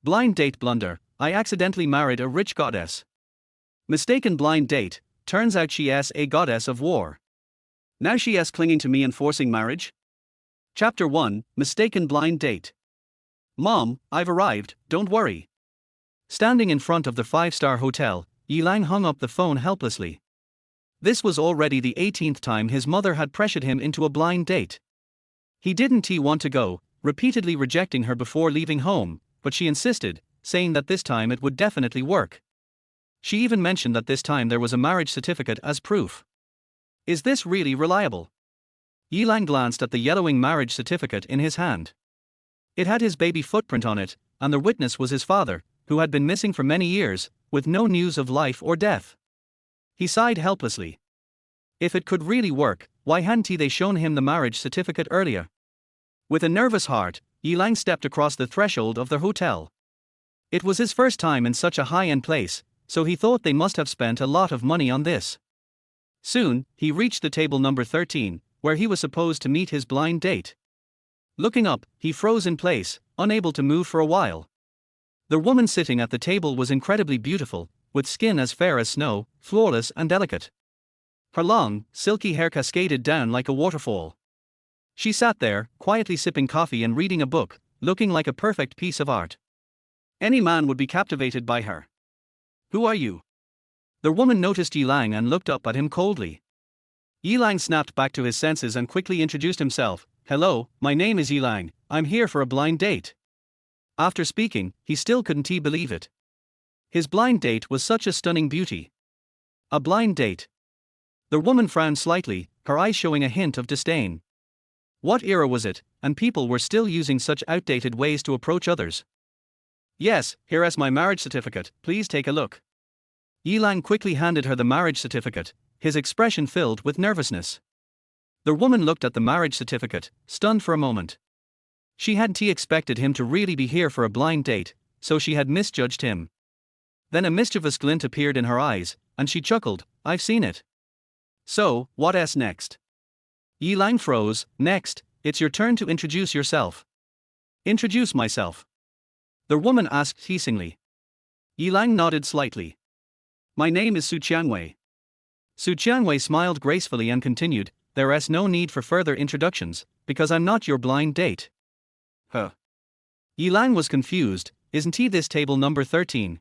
Blind date blunder, I accidentally married a rich goddess. Mistaken blind date, turns out she's a goddess of war. Now she's clinging to me and forcing marriage? Chapter 1, Mistaken Blind Date. Mom, I've arrived, don't worry. Standing in front of the five-star hotel, Yilang hung up the phone helplessly. This was already the 18th time his mother had pressured him into a blind date. He didn't want to go, repeatedly rejecting her before leaving home, but she insisted, saying that this time it would definitely work. She even mentioned that this time there was a marriage certificate as proof. Is this really reliable? Yilang glanced at the yellowing marriage certificate in his hand. It had his baby footprint on it, and the witness was his father, who had been missing for many years, with no news of life or death. He sighed helplessly. If it could really work, why hadn't they shown him the marriage certificate earlier? With a nervous heart, Yilang stepped across the threshold of the hotel. It was his first time in such a high-end place, so he thought they must have spent a lot of money on this. Soon, he reached the table number 13, where he was supposed to meet his blind date. Looking up, he froze in place, unable to move for a while. The woman sitting at the table was incredibly beautiful, with skin as fair as snow, flawless and delicate. Her long, silky hair cascaded down like a waterfall. She sat there, quietly sipping coffee and reading a book, looking like a perfect piece of art. Any man would be captivated by her. Who are you? The woman noticed Yilang and looked up at him coldly. Yilang snapped back to his senses and quickly introduced himself. Hello, my name is Yilang, I'm here for a blind date. After speaking, he still couldn't believe it. His blind date was such a stunning beauty. A blind date. The woman frowned slightly, her eyes showing a hint of disdain. What era was it, and people were still using such outdated ways to approach others? Yes, here is my marriage certificate, please take a look. Yilang quickly handed her the marriage certificate, his expression filled with nervousness. The woman looked at the marriage certificate, stunned for a moment. She hadn't expected him to really be here for a blind date, so she had misjudged him. Then a mischievous glint appeared in her eyes, and she chuckled, I've seen it. So, what's next? Yilang froze. Next, it's your turn to introduce yourself. Introduce myself? The woman asked teasingly. Yilang nodded slightly. My name is Su Qianwei. Su Qianwei smiled gracefully and continued, There's no need for further introductions, because I'm not your blind date. Huh. Yilang was confused. Isn't this table number 13?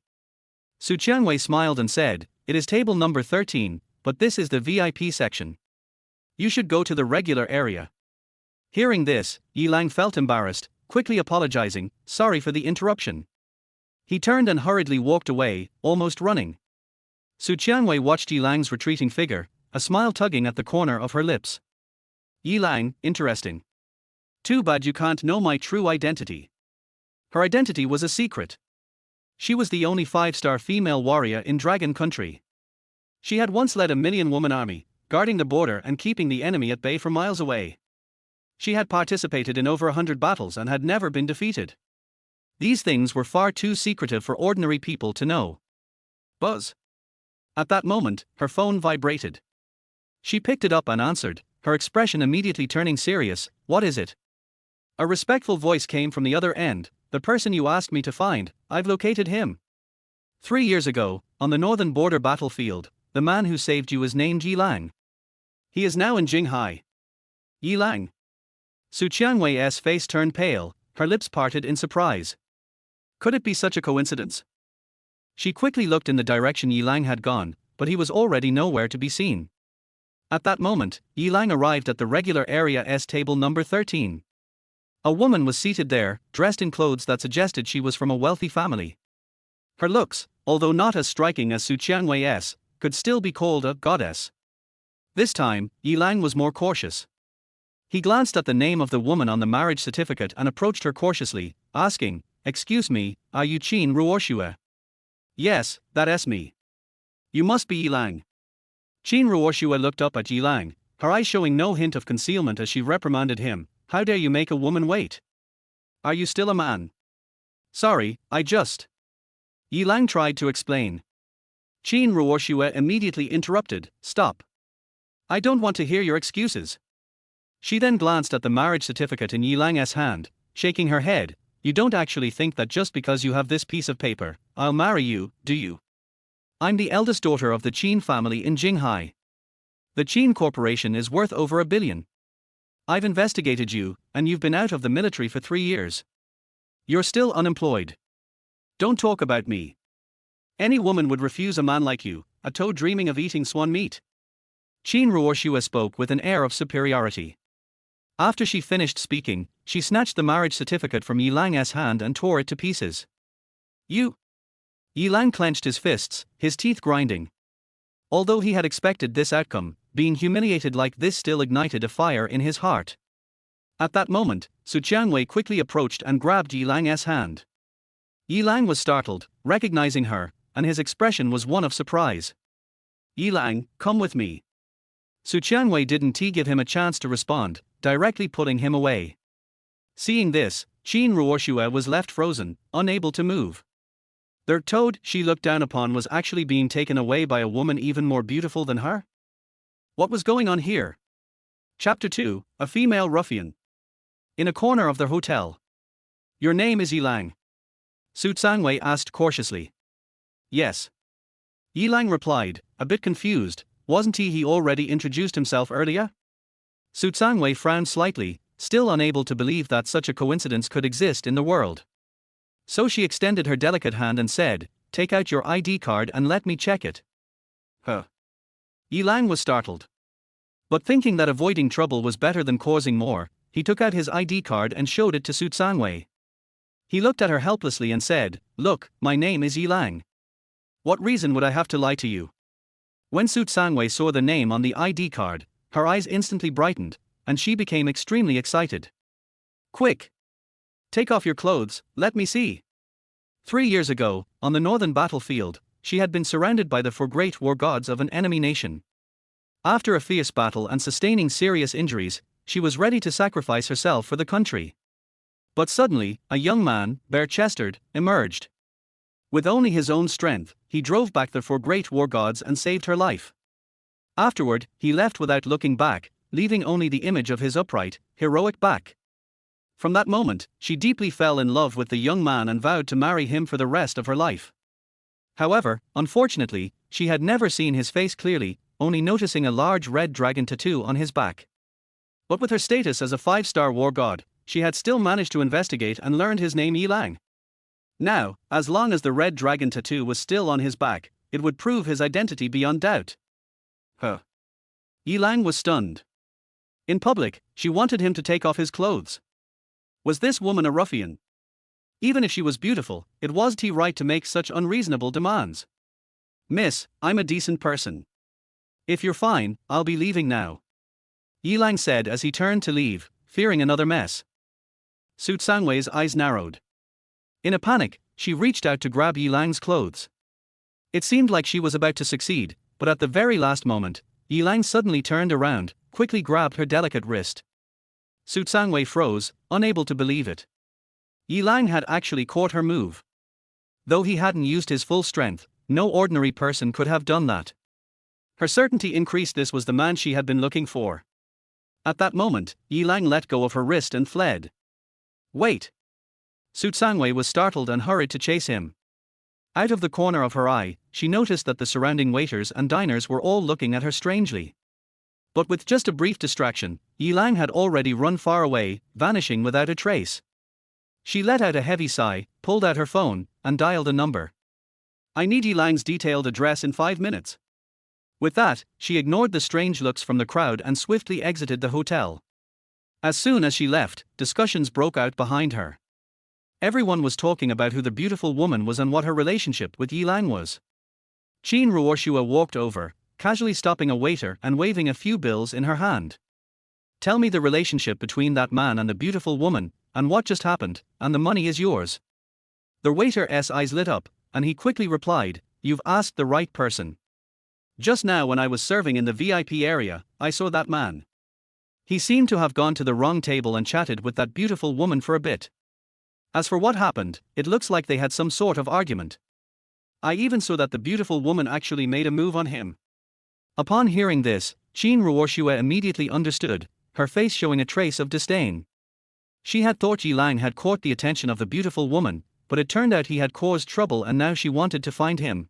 Su Qianwei smiled and said, It is table number 13, but this is the VIP section. You should go to the regular area. Hearing this, Yilang felt embarrassed, quickly apologizing, sorry for the interruption. He turned and hurriedly walked away, almost running. Su Qianwei watched Yilang's retreating figure, a smile tugging at the corner of her lips. Yilang, interesting. Too bad you can't know my true identity. Her identity was a secret. She was the only 5-star female warrior in Dragon Country. She had once led a 1,000,000-woman army, guarding the border and keeping the enemy at bay for miles away. She had participated in over 100 battles and had never been defeated. These things were far too secretive for ordinary people to know. Buzz. At that moment, her phone vibrated. She picked it up and answered, her expression immediately turning serious. What is it? A respectful voice came from the other end. The person you asked me to find, I've located him. 3 years ago, on the northern border battlefield, the man who saved you is named Yilang. He is now in Jinghai. Yilang. Su Qianwei's face turned pale, her lips parted in surprise. Could it be such a coincidence? She quickly looked in the direction Yilang had gone, but he was already nowhere to be seen. At that moment, Yilang arrived at the regular area's table number 13. A woman was seated there, dressed in clothes that suggested she was from a wealthy family. Her looks, although not as striking as Su Qianwei's, could still be called a goddess. This time, Yilang was more cautious. He glanced at the name of the woman on the marriage certificate and approached her cautiously, asking, Excuse me, are you Qin Ruoshue? Yes, that's me. You must be Yilang. Qin Ruoshue looked up at Yilang, her eyes showing no hint of concealment as she reprimanded him. How dare you make a woman wait? Are you still a man? Sorry, I just. Yilang tried to explain. Qin Ruoshue immediately interrupted, Stop. I don't want to hear your excuses. She then glanced at the marriage certificate in Yilang's hand, shaking her head, you don't actually think that just because you have this piece of paper, I'll marry you, do you? I'm the eldest daughter of the Qin family in Jinghai. The Qin Corporation is worth over $1 billion. I've investigated you, and you've been out of the military for 3 years. You're still unemployed. Don't talk about me. Any woman would refuse a man like you, a toad dreaming of eating swan meat. Qin Ruoshua spoke with an air of superiority. After she finished speaking, she snatched the marriage certificate from Yilang's hand and tore it to pieces. You! Yilang clenched his fists, his teeth grinding. Although he had expected this outcome, being humiliated like this still ignited a fire in his heart. At that moment, Su Qianwei quickly approached and grabbed Yilang's hand. Yilang was startled, recognizing her, and his expression was one of surprise. Yilang, come with me. Su Qianwei didn't give him a chance to respond, directly putting him away. Seeing this, Qin Ruoshua was left frozen, unable to move. The toad she looked down upon was actually being taken away by a woman even more beautiful than her? What was going on here? Chapter 2, A Female Ruffian. In a corner of the hotel. Your name is Yilang? Su Qianwei asked cautiously. Yes. Yilang replied, a bit confused. Wasn't he already introduced himself earlier? Su Qianwei frowned slightly, still unable to believe that such a coincidence could exist in the world. So she extended her delicate hand and said, take out your ID card and let me check it. Huh. Yilang was startled. But thinking that avoiding trouble was better than causing more, he took out his ID card and showed it to Su Qianwei. He looked at her helplessly and said, look, my name is Yilang. What reason would I have to lie to you? When Su Qianwei saw the name on the ID card, her eyes instantly brightened, and she became extremely excited. Quick! Take off your clothes, let me see. 3 years ago, on the northern battlefield, she had been surrounded by the 4 great war gods of an enemy nation. After a fierce battle and sustaining serious injuries, she was ready to sacrifice herself for the country. But suddenly, a young man, bare-chested, emerged. With only his own strength, he drove back the 4 great war gods and saved her life. Afterward, he left without looking back, leaving only the image of his upright, heroic back. From that moment, she deeply fell in love with the young man and vowed to marry him for the rest of her life. However, unfortunately, she had never seen his face clearly, only noticing a large red dragon tattoo on his back. But with her status as a 5-star war god, she had still managed to investigate and learned his name Yilang. Now, as long as the red dragon tattoo was still on his back, it would prove his identity beyond doubt. Huh. Yilang was stunned. In public, she wanted him to take off his clothes. Was this woman a ruffian? Even if she was beautiful, it wasn't right to make such unreasonable demands. Miss, I'm a decent person. If you're fine, I'll be leaving now. Yilang said as he turned to leave, fearing another mess. Su Qianwei's eyes narrowed. In a panic, she reached out to grab Yilang's clothes. It seemed like she was about to succeed, but at the very last moment, Yilang suddenly turned around, quickly grabbed her delicate wrist. Su Qianwei froze, unable to believe it. Yilang had actually caught her move. Though he hadn't used his full strength, no ordinary person could have done that. Her certainty increased. This was the man she had been looking for. At that moment, Yilang let go of her wrist and fled. Wait! Su Qianwei was startled and hurried to chase him. Out of the corner of her eye, she noticed that the surrounding waiters and diners were all looking at her strangely. But with just a brief distraction, Yilang had already run far away, vanishing without a trace. She let out a heavy sigh, pulled out her phone, and dialed a number. I need Yilang's detailed address in 5 minutes. With that, she ignored the strange looks from the crowd and swiftly exited the hotel. As soon as she left, discussions broke out behind her. Everyone was talking about who the beautiful woman was and what her relationship with Yilang was. Qin Ruoshua walked over, casually stopping a waiter and waving a few bills in her hand. Tell me the relationship between that man and the beautiful woman, and what just happened, and the money is yours. The waiter's eyes lit up, and he quickly replied, you've asked the right person. Just now when I was serving in the VIP area, I saw that man. He seemed to have gone to the wrong table and chatted with that beautiful woman for a bit. As for what happened, it looks like they had some sort of argument. I even saw that the beautiful woman actually made a move on him. Upon hearing this, Qin Ruoshua immediately understood, her face showing a trace of disdain. She had thought Yi Lang had caught the attention of the beautiful woman, but it turned out he had caused trouble and now she wanted to find him.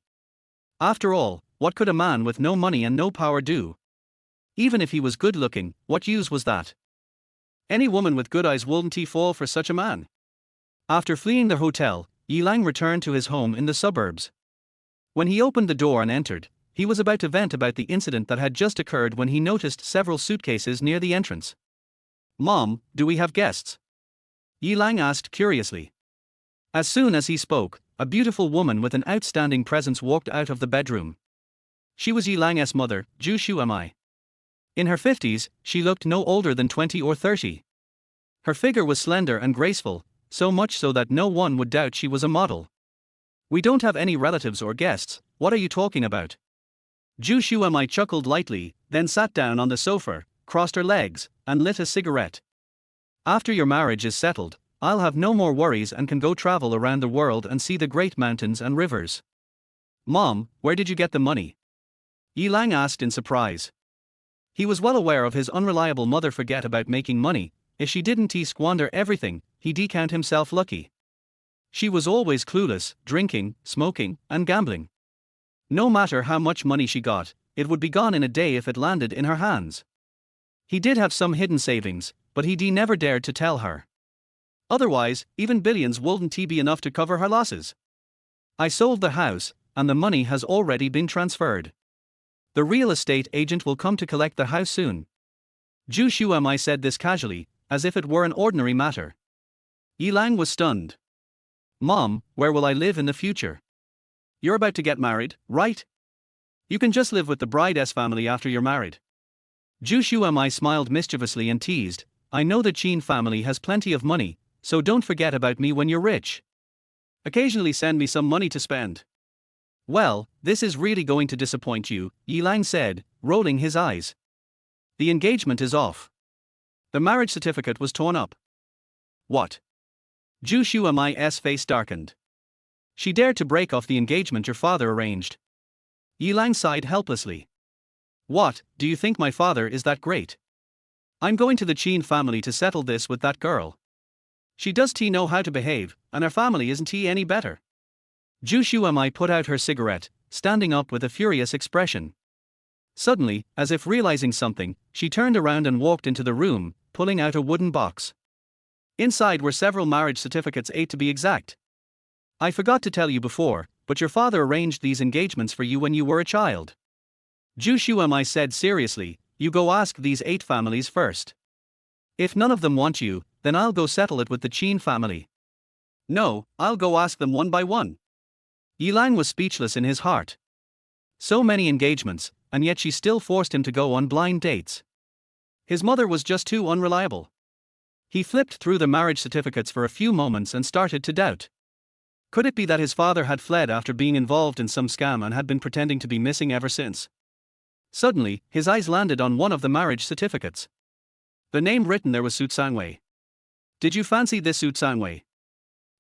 After all, what could a man with no money and no power do? Even if he was good looking, what use was that? Any woman with good eyes wouldn't fall for such a man. After fleeing the hotel, Yi Lang returned to his home in the suburbs. When he opened the door and entered, he was about to vent about the incident that had just occurred when he noticed several suitcases near the entrance. "Mom, do we have guests?" Yi Lang asked curiously. As soon as he spoke, a beautiful woman with an outstanding presence walked out of the bedroom. She was Yi Lang's mother, Zhu Shuemai. In her 50s, she looked no older than 20 or 30. Her figure was slender and graceful, so much so that no one would doubt she was a model. "We don't have any relatives or guests, what are you talking about?" Zhu Shuemai chuckled lightly, then sat down on the sofa, crossed her legs, and lit a cigarette. "After your marriage is settled, I'll have no more worries and can go travel around the world and see the great mountains and rivers." "Mom, where did you get the money?" Yi Lang asked in surprise. He was well aware of his unreliable mother forget about making money. If she didn't squander everything, he'd count himself lucky. She was always clueless, drinking, smoking, and gambling. No matter how much money she got, it would be gone in a day if it landed in her hands. He did have some hidden savings, but he never dared to tell her. Otherwise, even billions wouldn't be enough to cover her losses. "I sold the house, and the money has already been transferred. The real estate agent will come to collect the house soon." Zhu Shuemai said this casually, as if it were an ordinary matter. Yi Lang was stunned. "Mom, where will I live in the future?" "You're about to get married, right? You can just live with the bride's family after you're married." Zhu Shuemai smiled mischievously and teased, "I know the Qin family has plenty of money, so don't forget about me when you're rich. Occasionally send me some money to spend." "Well, this is really going to disappoint you," Yi Lang said, rolling his eyes. "The engagement is off. The marriage certificate was torn up." "What?" Zhu Shuemai's face darkened. "She dared to break off the engagement your father arranged." Yi Lang sighed helplessly. "What, do you think my father is that great? I'm going to the Qin family to settle this with that girl. She does know how to behave, and her family isn't any better." Zhu Shuemai put out her cigarette, standing up with a furious expression. Suddenly, as if realizing something, she turned around and walked into the room, pulling out a wooden box. Inside were several marriage certificates, 8 to be exact. "I forgot to tell you before, but your father arranged these engagements for you when you were a child." Zhu Shuemai said seriously, "You go ask these 8 families first. If none of them want you, then I'll go settle it with the Qin family." "No, I'll go ask them one by one." Yi Lang was speechless in his heart. So many engagements, and yet she still forced him to go on blind dates. His mother was just too unreliable. He flipped through the marriage certificates for a few moments and started to doubt. Could it be that his father had fled after being involved in some scam and had been pretending to be missing ever since? Suddenly, his eyes landed on one of the marriage certificates. The name written there was Su Sangwei. "Did you fancy this Su Sangwei?"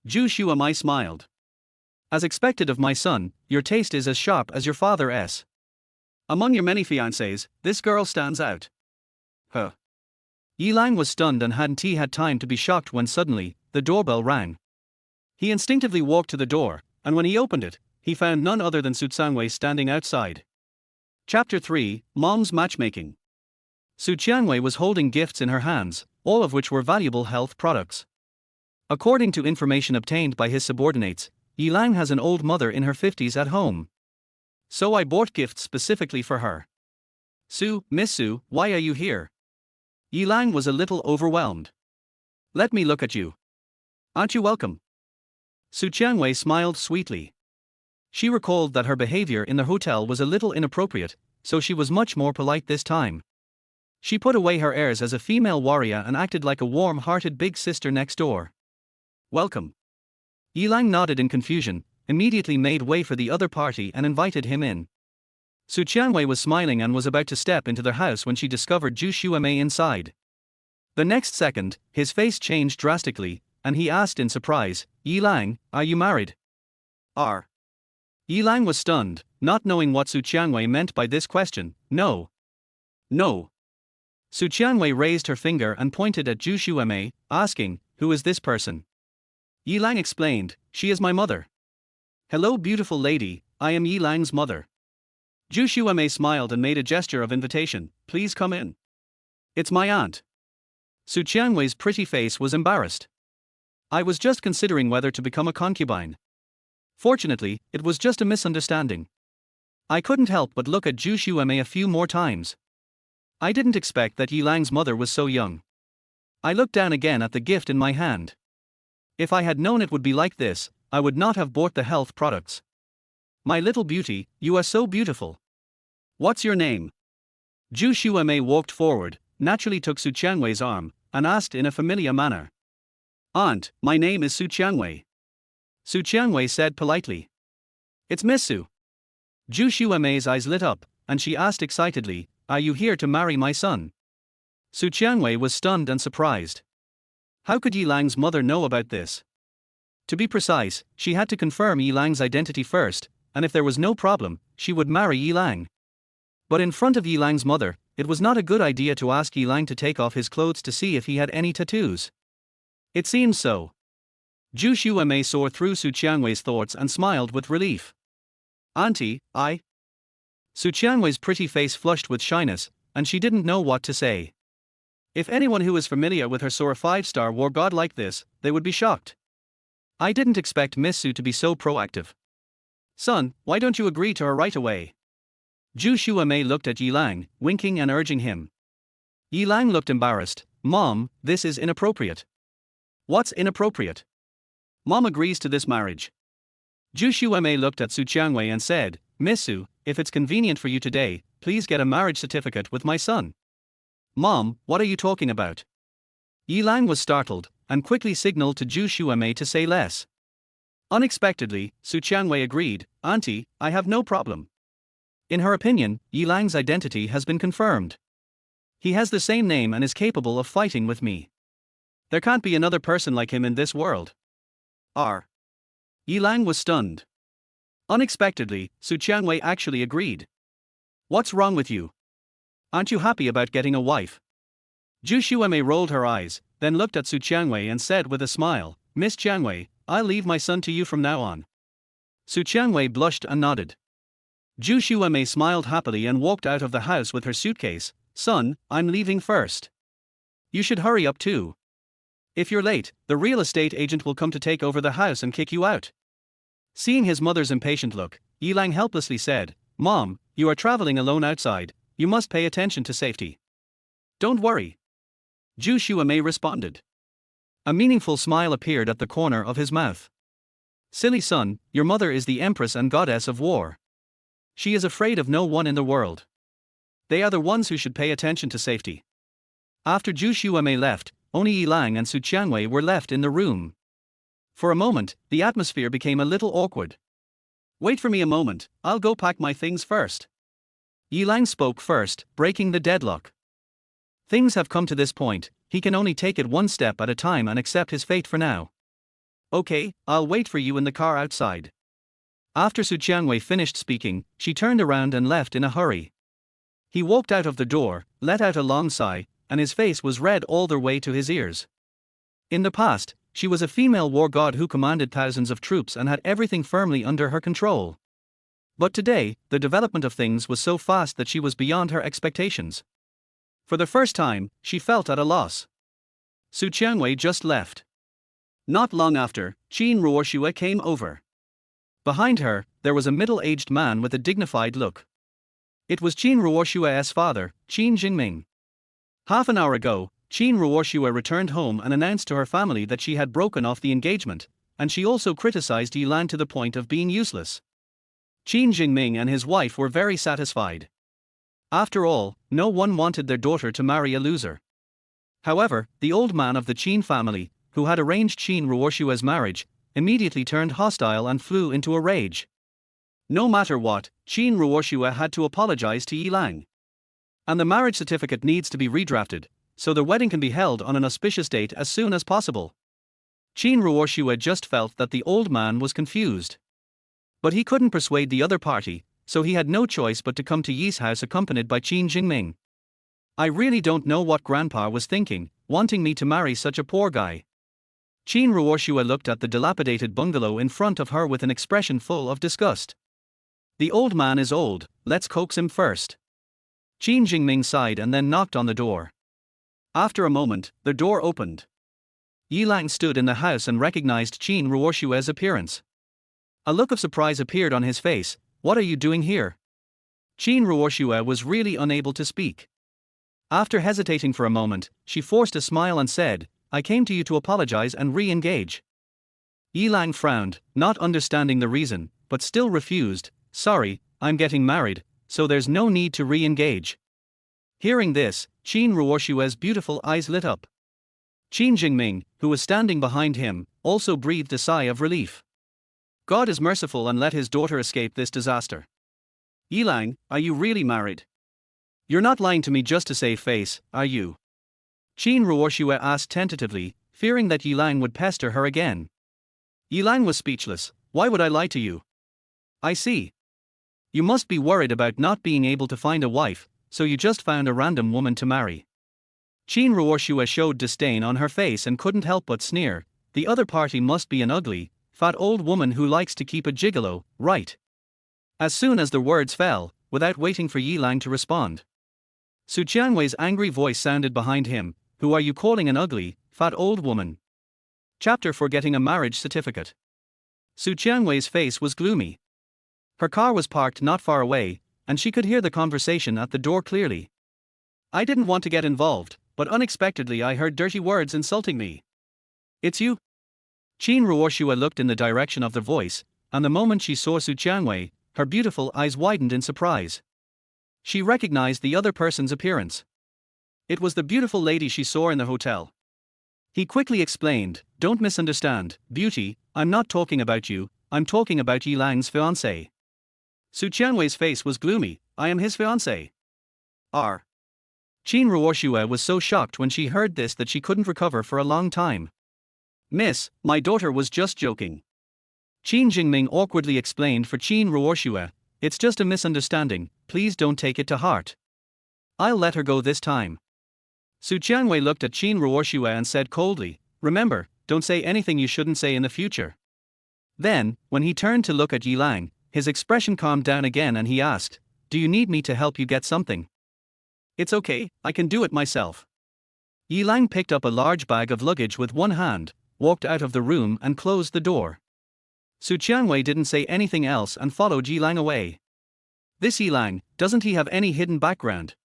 Zhu Shuemai smiled. "As expected of my son, your taste is as sharp as your father's. Among your many fiancées, this girl stands out." "Huh." Yi Lang was stunned and hadn't had time to be shocked when suddenly, the doorbell rang. He instinctively walked to the door, and when he opened it, he found none other than Su Sangwei standing outside. Chapter 3, Mom's Matchmaking. Su Qianwei was holding gifts in her hands, all of which were valuable health products. According to information obtained by his subordinates, Yi Lang has an old mother in her 50s at home. "So I bought gifts specifically for her." Miss Su, why are you here?" Yi Lang was a little overwhelmed. "Let me look at you. Aren't you welcome?" Su Qianwei smiled sweetly. She recalled that her behavior in the hotel was a little inappropriate, so she was much more polite this time. She put away her airs as a female warrior and acted like a warm-hearted big sister next door. "Welcome." Yi Lang nodded in confusion, immediately made way for the other party and invited him in. Su Qianwei was smiling and was about to step into their house when she discovered Zhu Shuemei inside. The next second, his face changed drastically, and he asked in surprise, "Yi Lang, are you married?" "Are." Yi Lang was stunned, not knowing what Su Qianwei meant by this question. "No. No." Su Qianwei raised her finger and pointed at Zhu Shuemei, asking, who is this person? Yi Lang explained, she is my mother. Hello beautiful lady, I am Yi Lang's mother. Zhu Xuemei smiled and made a gesture of invitation, please come in. It's my aunt. Su Qianwei's pretty face was embarrassed. I was just considering whether to become a concubine. Fortunately, it was just a misunderstanding. I couldn't help but look at Zhu Xuemei a few more times. I didn't expect that Yi Lang's mother was so young. I looked down again at the gift in my hand. If I had known it would be like this, I would not have bought the health products. My little beauty, you are so beautiful. What's your name? Zhu Xuemei walked forward, naturally took Su Qianwei's arm, and asked in a familiar manner. Aunt, my name is Su Qianwei. Su Qianwei said politely. It's Miss Su. Zhu Xuemei's eyes lit up, and she asked excitedly, are you here to marry my son? Su Qianwei was stunned and surprised. How could Yi Lang's mother know about this? To be precise, she had to confirm Yi Lang's identity first, and if there was no problem, she would marry Yi Lang. But in front of Yi Lang's mother, it was not a good idea to ask Yi Lang to take off his clothes to see if he had any tattoos. It seems so. Zhu Xuemei saw through Su Qianwei's thoughts and smiled with relief. Auntie, I. Su Qianwei's pretty face flushed with shyness, and she didn't know what to say. If anyone who is familiar with her saw a 5-star war god like this, they would be shocked. I didn't expect Miss Su to be so proactive. Son, why don't you agree to her right away? Zhu Xuemei looked at Yi Lang, winking and urging him. Yi Lang looked embarrassed. Mom, this is inappropriate. What's inappropriate? Mom agrees to this marriage. Zhu Xuemei looked at Su Qianwei and said, Miss Su, if it's convenient for you today, please get a marriage certificate with my son. Mom, what are you talking about? Yi Lang was startled, and quickly signaled to Zhu Xuemei to say less. Unexpectedly, Su Qianwei agreed, Auntie, I have no problem. In her opinion, Yi Lang's identity has been confirmed. He has the same name and is capable of fighting with me. There can't be another person like him in this world. Yi Lang was stunned. Unexpectedly, Su Qianwei actually agreed. What's wrong with you? Aren't you happy about getting a wife? Zhu Xuemei rolled her eyes, then looked at Su Qianwei and said with a smile, Miss Qianwei, I'll leave my son to you from now on. Su Qianwei blushed and nodded. Zhu Xuemei smiled happily and walked out of the house with her suitcase. Son, I'm leaving first. You should hurry up too. If you're late, the real estate agent will come to take over the house and kick you out. Seeing his mother's impatient look, Yi Lang helplessly said, Mom, you are traveling alone outside, you must pay attention to safety. Don't worry. Zhu Xuemei responded. A meaningful smile appeared at the corner of his mouth. Silly son, your mother is the empress and goddess of war. She is afraid of no one in the world. They are the ones who should pay attention to safety. After Zhu Xuemei left, only Yi Lang and Su Qianwei were left in the room. For a moment, the atmosphere became a little awkward. Wait for me a moment, I'll go pack my things first. Yi Lang spoke first, breaking the deadlock. Things have come to this point, he can only take it one step at a time and accept his fate for now. Okay, I'll wait for you in the car outside. After Su Qianwei finished speaking, she turned around and left in a hurry. He walked out of the door, let out a long sigh, and his face was red all the way to his ears. In the past, she was a female war god who commanded thousands of troops and had everything firmly under her control. But today, the development of things was so fast that she was beyond her expectations. For the first time, she felt at a loss. Su Qianwei just left. Not long after, Qin Ruoxue came over. Behind her, there was a middle-aged man with a dignified look. It was Qin Ruoxue's father, Qin Jingming. Half an hour ago, Qin Ruoxue returned home and announced to her family that she had broken off the engagement, and she also criticized Yi Lang to the point of being useless. Qin Jingming and his wife were very satisfied. After all, no one wanted their daughter to marry a loser. However, the old man of the Qin family, who had arranged Qin Ruoxue's marriage, immediately turned hostile and flew into a rage. No matter what, Qin Ruoxue had to apologize to Yi Lang. And the marriage certificate needs to be redrafted, so the wedding can be held on an auspicious date as soon as possible. Qin Ruoxue just felt that the old man was confused. But he couldn't persuade the other party, so he had no choice but to come to Yi's house accompanied by Qin Jingming. I really don't know what Grandpa was thinking, wanting me to marry such a poor guy. Qin Ruoshua looked at the dilapidated bungalow in front of her with an expression full of disgust. The old man is old, let's coax him first. Qin Jingming sighed and then knocked on the door. After a moment, the door opened. Yilang stood in the house and recognized Qin Ruoshua's appearance. A look of surprise appeared on his face. What are you doing here? Qin Ruoshua was really unable to speak. After hesitating for a moment, she forced a smile and said, I came to you to apologize and re-engage. Yilang frowned, not understanding the reason, but still refused. Sorry, I'm getting married, so there's no need to re-engage. Hearing this, Qin Ruoshua's beautiful eyes lit up. Qin Jingming, who was standing behind him, also breathed a sigh of relief. God is merciful and let his daughter escape this disaster. Yilang, are you really married? You're not lying to me just to save face, are you? Qin Ruoshua asked tentatively, fearing that Yilang would pester her again. Yilang was speechless. Why would I lie to you? I see. You must be worried about not being able to find a wife, so you just found a random woman to marry. Qin Ruoshua showed disdain on her face and couldn't help but sneer. The other party must be an ugly, fat old woman who likes to keep a gigolo, right? As soon as the words fell, without waiting for Yilang to respond, Su Qianwei's angry voice sounded behind him. Who are you calling an ugly, fat old woman? Chapter for getting a marriage certificate. Su Qianwei's face was gloomy. Her car was parked not far away, and she could hear the conversation at the door clearly. I didn't want to get involved, but unexpectedly I heard dirty words insulting me. It's you? Qin Ruoshua looked in the direction of the voice, and the moment she saw Su Qianwei, her beautiful eyes widened in surprise. She recognized the other person's appearance. It was the beautiful lady she saw in the hotel. He quickly explained, don't misunderstand, beauty, I'm not talking about you, I'm talking about Yilang's fiancé. Su Qianwei's face was gloomy. I am his fiancé. R. Qin Ruoshua was so shocked when she heard this that she couldn't recover for a long time. Miss, my daughter was just joking. Qin Jingming awkwardly explained for Qin Ruoshua, it's just a misunderstanding, please don't take it to heart. I'll let her go this time. Su Qianwei looked at Qin Ruoshua and said coldly, remember, don't say anything you shouldn't say in the future. Then, when he turned to look at Yilang, his expression calmed down again and he asked, do you need me to help you get something? It's okay, I can do it myself. Yilang picked up a large bag of luggage with one hand, walked out of the room and closed the door. Su Qianwei didn't say anything else and followed Yilang away. This Yilang, doesn't he have any hidden background?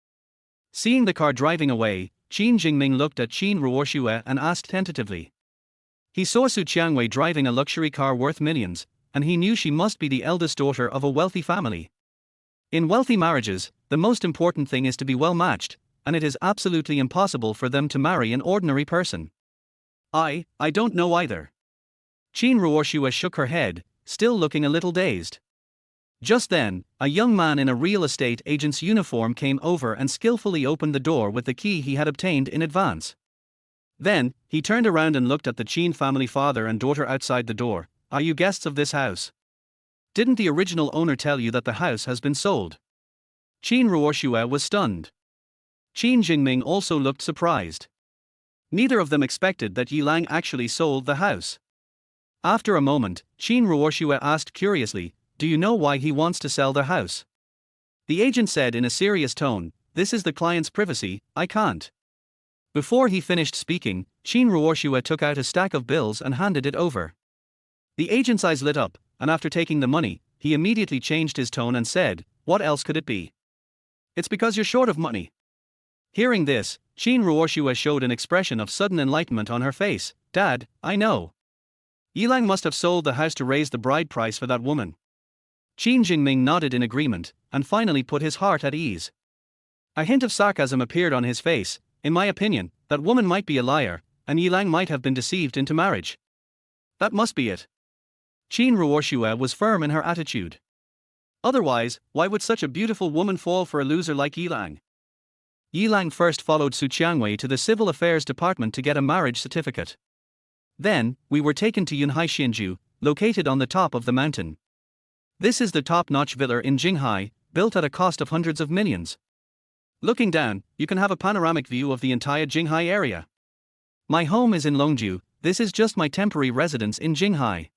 Seeing the car driving away, Qin Jingming looked at Qin Ruoshua and asked tentatively. He saw Su Qianwei driving a luxury car worth millions, and he knew she must be the eldest daughter of a wealthy family. In wealthy marriages, the most important thing is to be well matched, and it is absolutely impossible for them to marry an ordinary person. I don't know either. Qin Ruoshua shook her head, still looking a little dazed. Just then, a young man in a real estate agent's uniform came over and skillfully opened the door with the key he had obtained in advance. Then, he turned around and looked at the Qin family father and daughter outside the door. Are you guests of this house? Didn't the original owner tell you that the house has been sold? Qin Ruoshua was stunned. Qin Jingming also looked surprised. Neither of them expected that Yilang actually sold the house. After a moment, Qin Ruoshua asked curiously, do you know why he wants to sell the house? The agent said in a serious tone, this is the client's privacy, I can't. Before he finished speaking, Qin Ruoshua took out a stack of bills and handed it over. The agent's eyes lit up, and after taking the money, he immediately changed his tone and said, what else could it be? It's because you're short of money. Hearing this, Qin Ruoshua showed an expression of sudden enlightenment on her face. Dad, I know. Yilang must have sold the house to raise the bride price for that woman. Qin Jingming nodded in agreement, and finally put his heart at ease. A hint of sarcasm appeared on his face. In my opinion, that woman might be a liar, and Yilang might have been deceived into marriage. That must be it. Qin Ruoshua was firm in her attitude. Otherwise, why would such a beautiful woman fall for a loser like Yilang? Yilang first followed Su Qianwei to the Civil Affairs Department to get a marriage certificate. Then, we were taken to Yunhai Xianju, located on the top of the mountain. This is the top-notch villa in Jinghai, built at a cost of hundreds of millions. Looking down, you can have a panoramic view of the entire Jinghai area. My home is in Longju, this is just my temporary residence in Jinghai.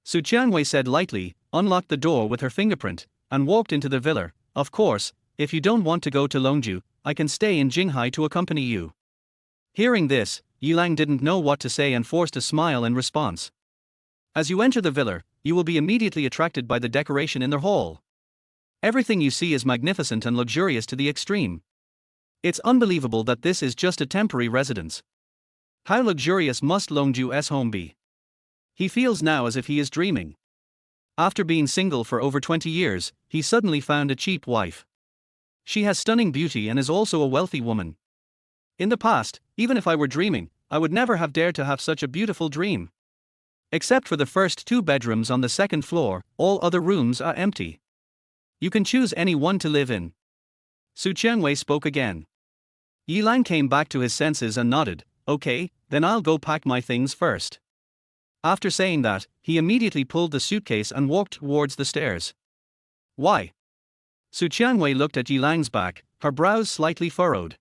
Su Qianwei said lightly, unlocked the door with her fingerprint, and walked into the villa. Of course, if you don't want to go to Longju, I can stay in Jinghai to accompany you. Hearing this, Yilang didn't know what to say and forced a smile in response. As you enter the villa, you will be immediately attracted by the decoration in the hall. Everything you see is magnificent and luxurious to the extreme. It's unbelievable that this is just a temporary residence. How luxurious must Longju's home be? He feels now as if he is dreaming. After being single for over 20 years, he suddenly found a cheap wife. She has stunning beauty and is also a wealthy woman. In the past, even if I were dreaming, I would never have dared to have such a beautiful dream. Except for the first 2 bedrooms on the second floor, all other rooms are empty. You can choose any one to live in. Su Qianwei spoke again. Yilang came back to his senses and nodded. Okay, then I'll go pack my things first. After saying that, he immediately pulled the suitcase and walked towards the stairs. Why? Su Qianwei looked at Yilang's back, her brows slightly furrowed.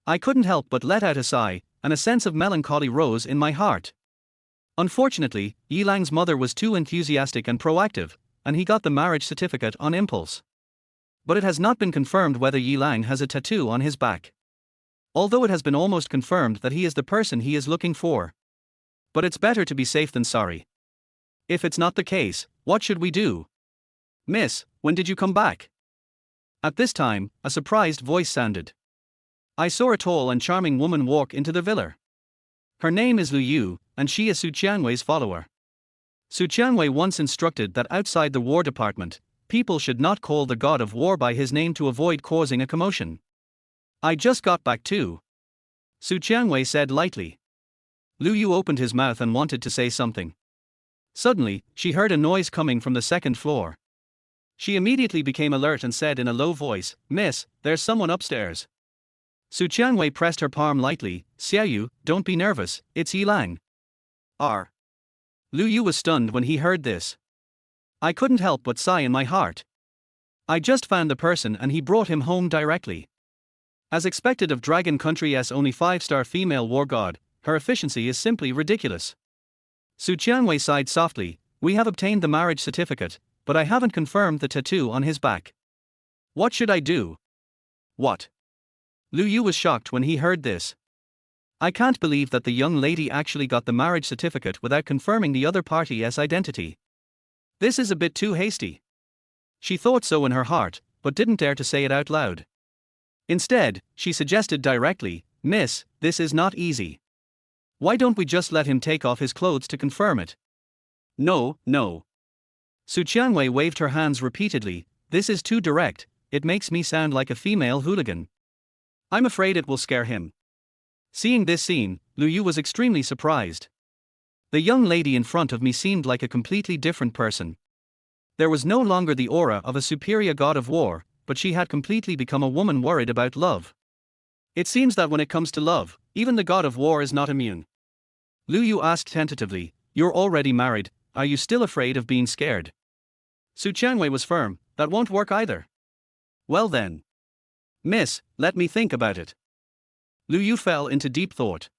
I couldn't help but let out a sigh, and a sense of melancholy rose in my heart. Unfortunately, Yilang's mother was too enthusiastic and proactive, and he got the marriage certificate on impulse. But it has not been confirmed whether Yilang has a tattoo on his back. Although it has been almost confirmed that he is the person he is looking for. But it's better to be safe than sorry. If it's not the case, what should we do? Miss, when did you come back? At this time, a surprised voice sounded. I saw a tall and charming woman walk into the villa. Her name is Lu Yu, and she is Su Qianwei's follower. Su Qianwei once instructed that outside the War Department, people should not call the god of war by his name to avoid causing a commotion. I just got back too. Su Qianwei said lightly. Lu Yu opened his mouth and wanted to say something. Suddenly, she heard a noise coming from the second floor. She immediately became alert and said in a low voice, Miss, there's someone upstairs. Su Qianwei pressed her palm lightly. Xiaoyu, don't be nervous, it's Yilang. R. Lu Yu was stunned when he heard this. I couldn't help but sigh in my heart. I just found the person and he brought him home directly. As expected of Dragon Country's only 5-star female war god, her efficiency is simply ridiculous. Su Qianwei sighed softly. We have obtained the marriage certificate, but I haven't confirmed the tattoo on his back. What should I do? What? Lu Yu was shocked when he heard this. I can't believe that the young lady actually got the marriage certificate without confirming the other party's identity. This is a bit too hasty. She thought so in her heart, but didn't dare to say it out loud. Instead, she suggested directly, Miss, this is not easy. Why don't we just let him take off his clothes to confirm it? No, no. Su Qianwei waved her hands repeatedly. This is too direct, it makes me sound like a female hooligan. I'm afraid it will scare him. Seeing this scene, Lu Yu was extremely surprised. The young lady in front of me seemed like a completely different person. There was no longer the aura of a superior god of war, but she had completely become a woman worried about love. It seems that when it comes to love, even the god of war is not immune. Lu Yu asked tentatively, You're already married, are you still afraid of being scared? Su Qianwei was firm, that won't work either. Well then. Miss, let me think about it. Lu Yu fell into deep thought.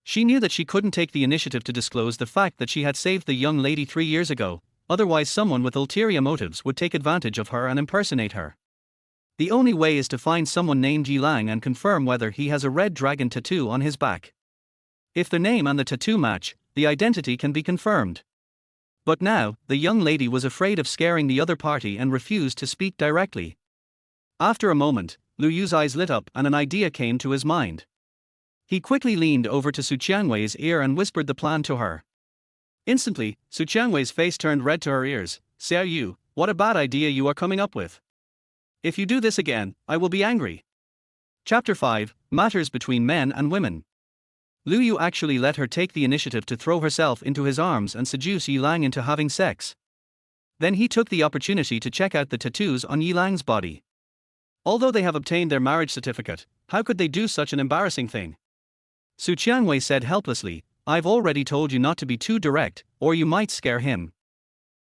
She knew that she couldn't take the initiative to disclose the fact that she had saved the young lady 3 years ago, otherwise someone with ulterior motives would take advantage of her and impersonate her. The only way is to find someone named Yilang and confirm whether he has a red dragon tattoo on his back. If the name and the tattoo match, the identity can be confirmed. But now, the young lady was afraid of scaring the other party and refused to speak directly. After a moment, Lu Yu's eyes lit up and an idea came to his mind. He quickly leaned over to Su Qianwei's ear and whispered the plan to her. Instantly, Su Qianwei's face turned red to her ears. Xiaoyu, what a bad idea you are coming up with. If you do this again, I will be angry. Chapter 5, Matters Between Men and Women. Lu Yu actually let her take the initiative to throw herself into his arms and seduce Yilang into having sex. Then he took the opportunity to check out the tattoos on Yilang's body. Although they have obtained their marriage certificate, how could they do such an embarrassing thing? Su Qianwei said helplessly, I've already told you not to be too direct, or you might scare him.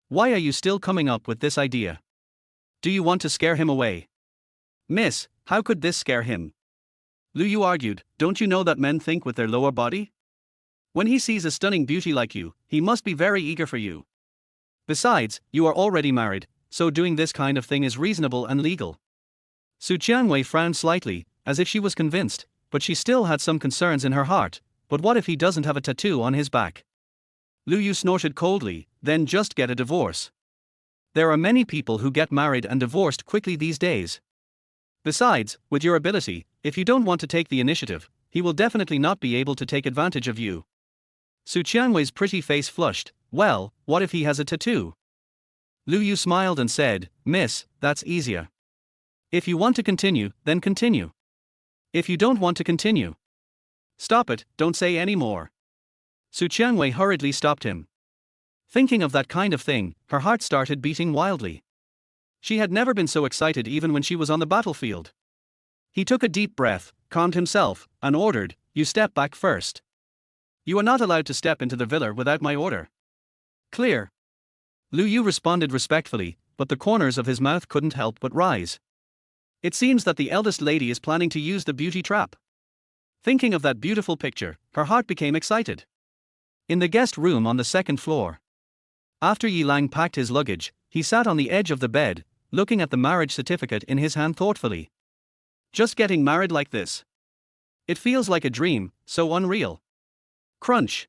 Why are you still coming up with this idea? Do you want to scare him away? Miss, how could this scare him? Lu Yu argued, don't you know that men think with their lower body? When he sees a stunning beauty like you, he must be very eager for you. Besides, you are already married, so doing this kind of thing is reasonable and legal. Su Qianwei frowned slightly, as if she was convinced, but she still had some concerns in her heart. But what if he doesn't have a tattoo on his back? Lu Yu snorted coldly, then just get a divorce. There are many people who get married and divorced quickly these days. Besides, with your ability, if you don't want to take the initiative, he will definitely not be able to take advantage of you. Su Qianwei's pretty face flushed. Well, what if he has a tattoo? Lu Yu smiled and said, Miss, that's easier. If you want to continue, then continue. If you don't want to continue, stop it, don't say any more. Su Qianwei hurriedly stopped him. Thinking of that kind of thing, her heart started beating wildly. She had never been so excited even when she was on the battlefield. He took a deep breath, calmed himself, and ordered, You step back first. You are not allowed to step into the villa without my order. Clear. Lu Yu responded respectfully, but the corners of his mouth couldn't help but rise. It seems that the eldest lady is planning to use the beauty trap. Thinking of that beautiful picture, her heart became excited. In the guest room on the second floor. After Yi Lang packed his luggage, he sat on the edge of the bed, looking at the marriage certificate in his hand thoughtfully. Just getting married like this. It feels like a dream, so unreal. Crunch.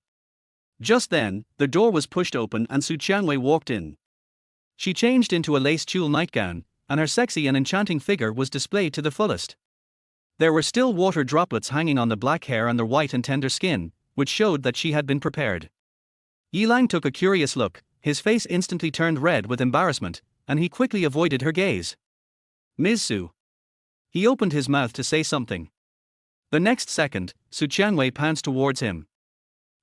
Just then, the door was pushed open and Su Qianwei walked in. She changed into a lace tulle nightgown, and her sexy and enchanting figure was displayed to the fullest. There were still water droplets hanging on the black hair and the white and tender skin, which showed that she had been prepared. Yi Lang took a curious look, his face instantly turned red with embarrassment, and he quickly avoided her gaze. Ms. Su. He opened his mouth to say something. The next second, Su Qianwei pounced towards him.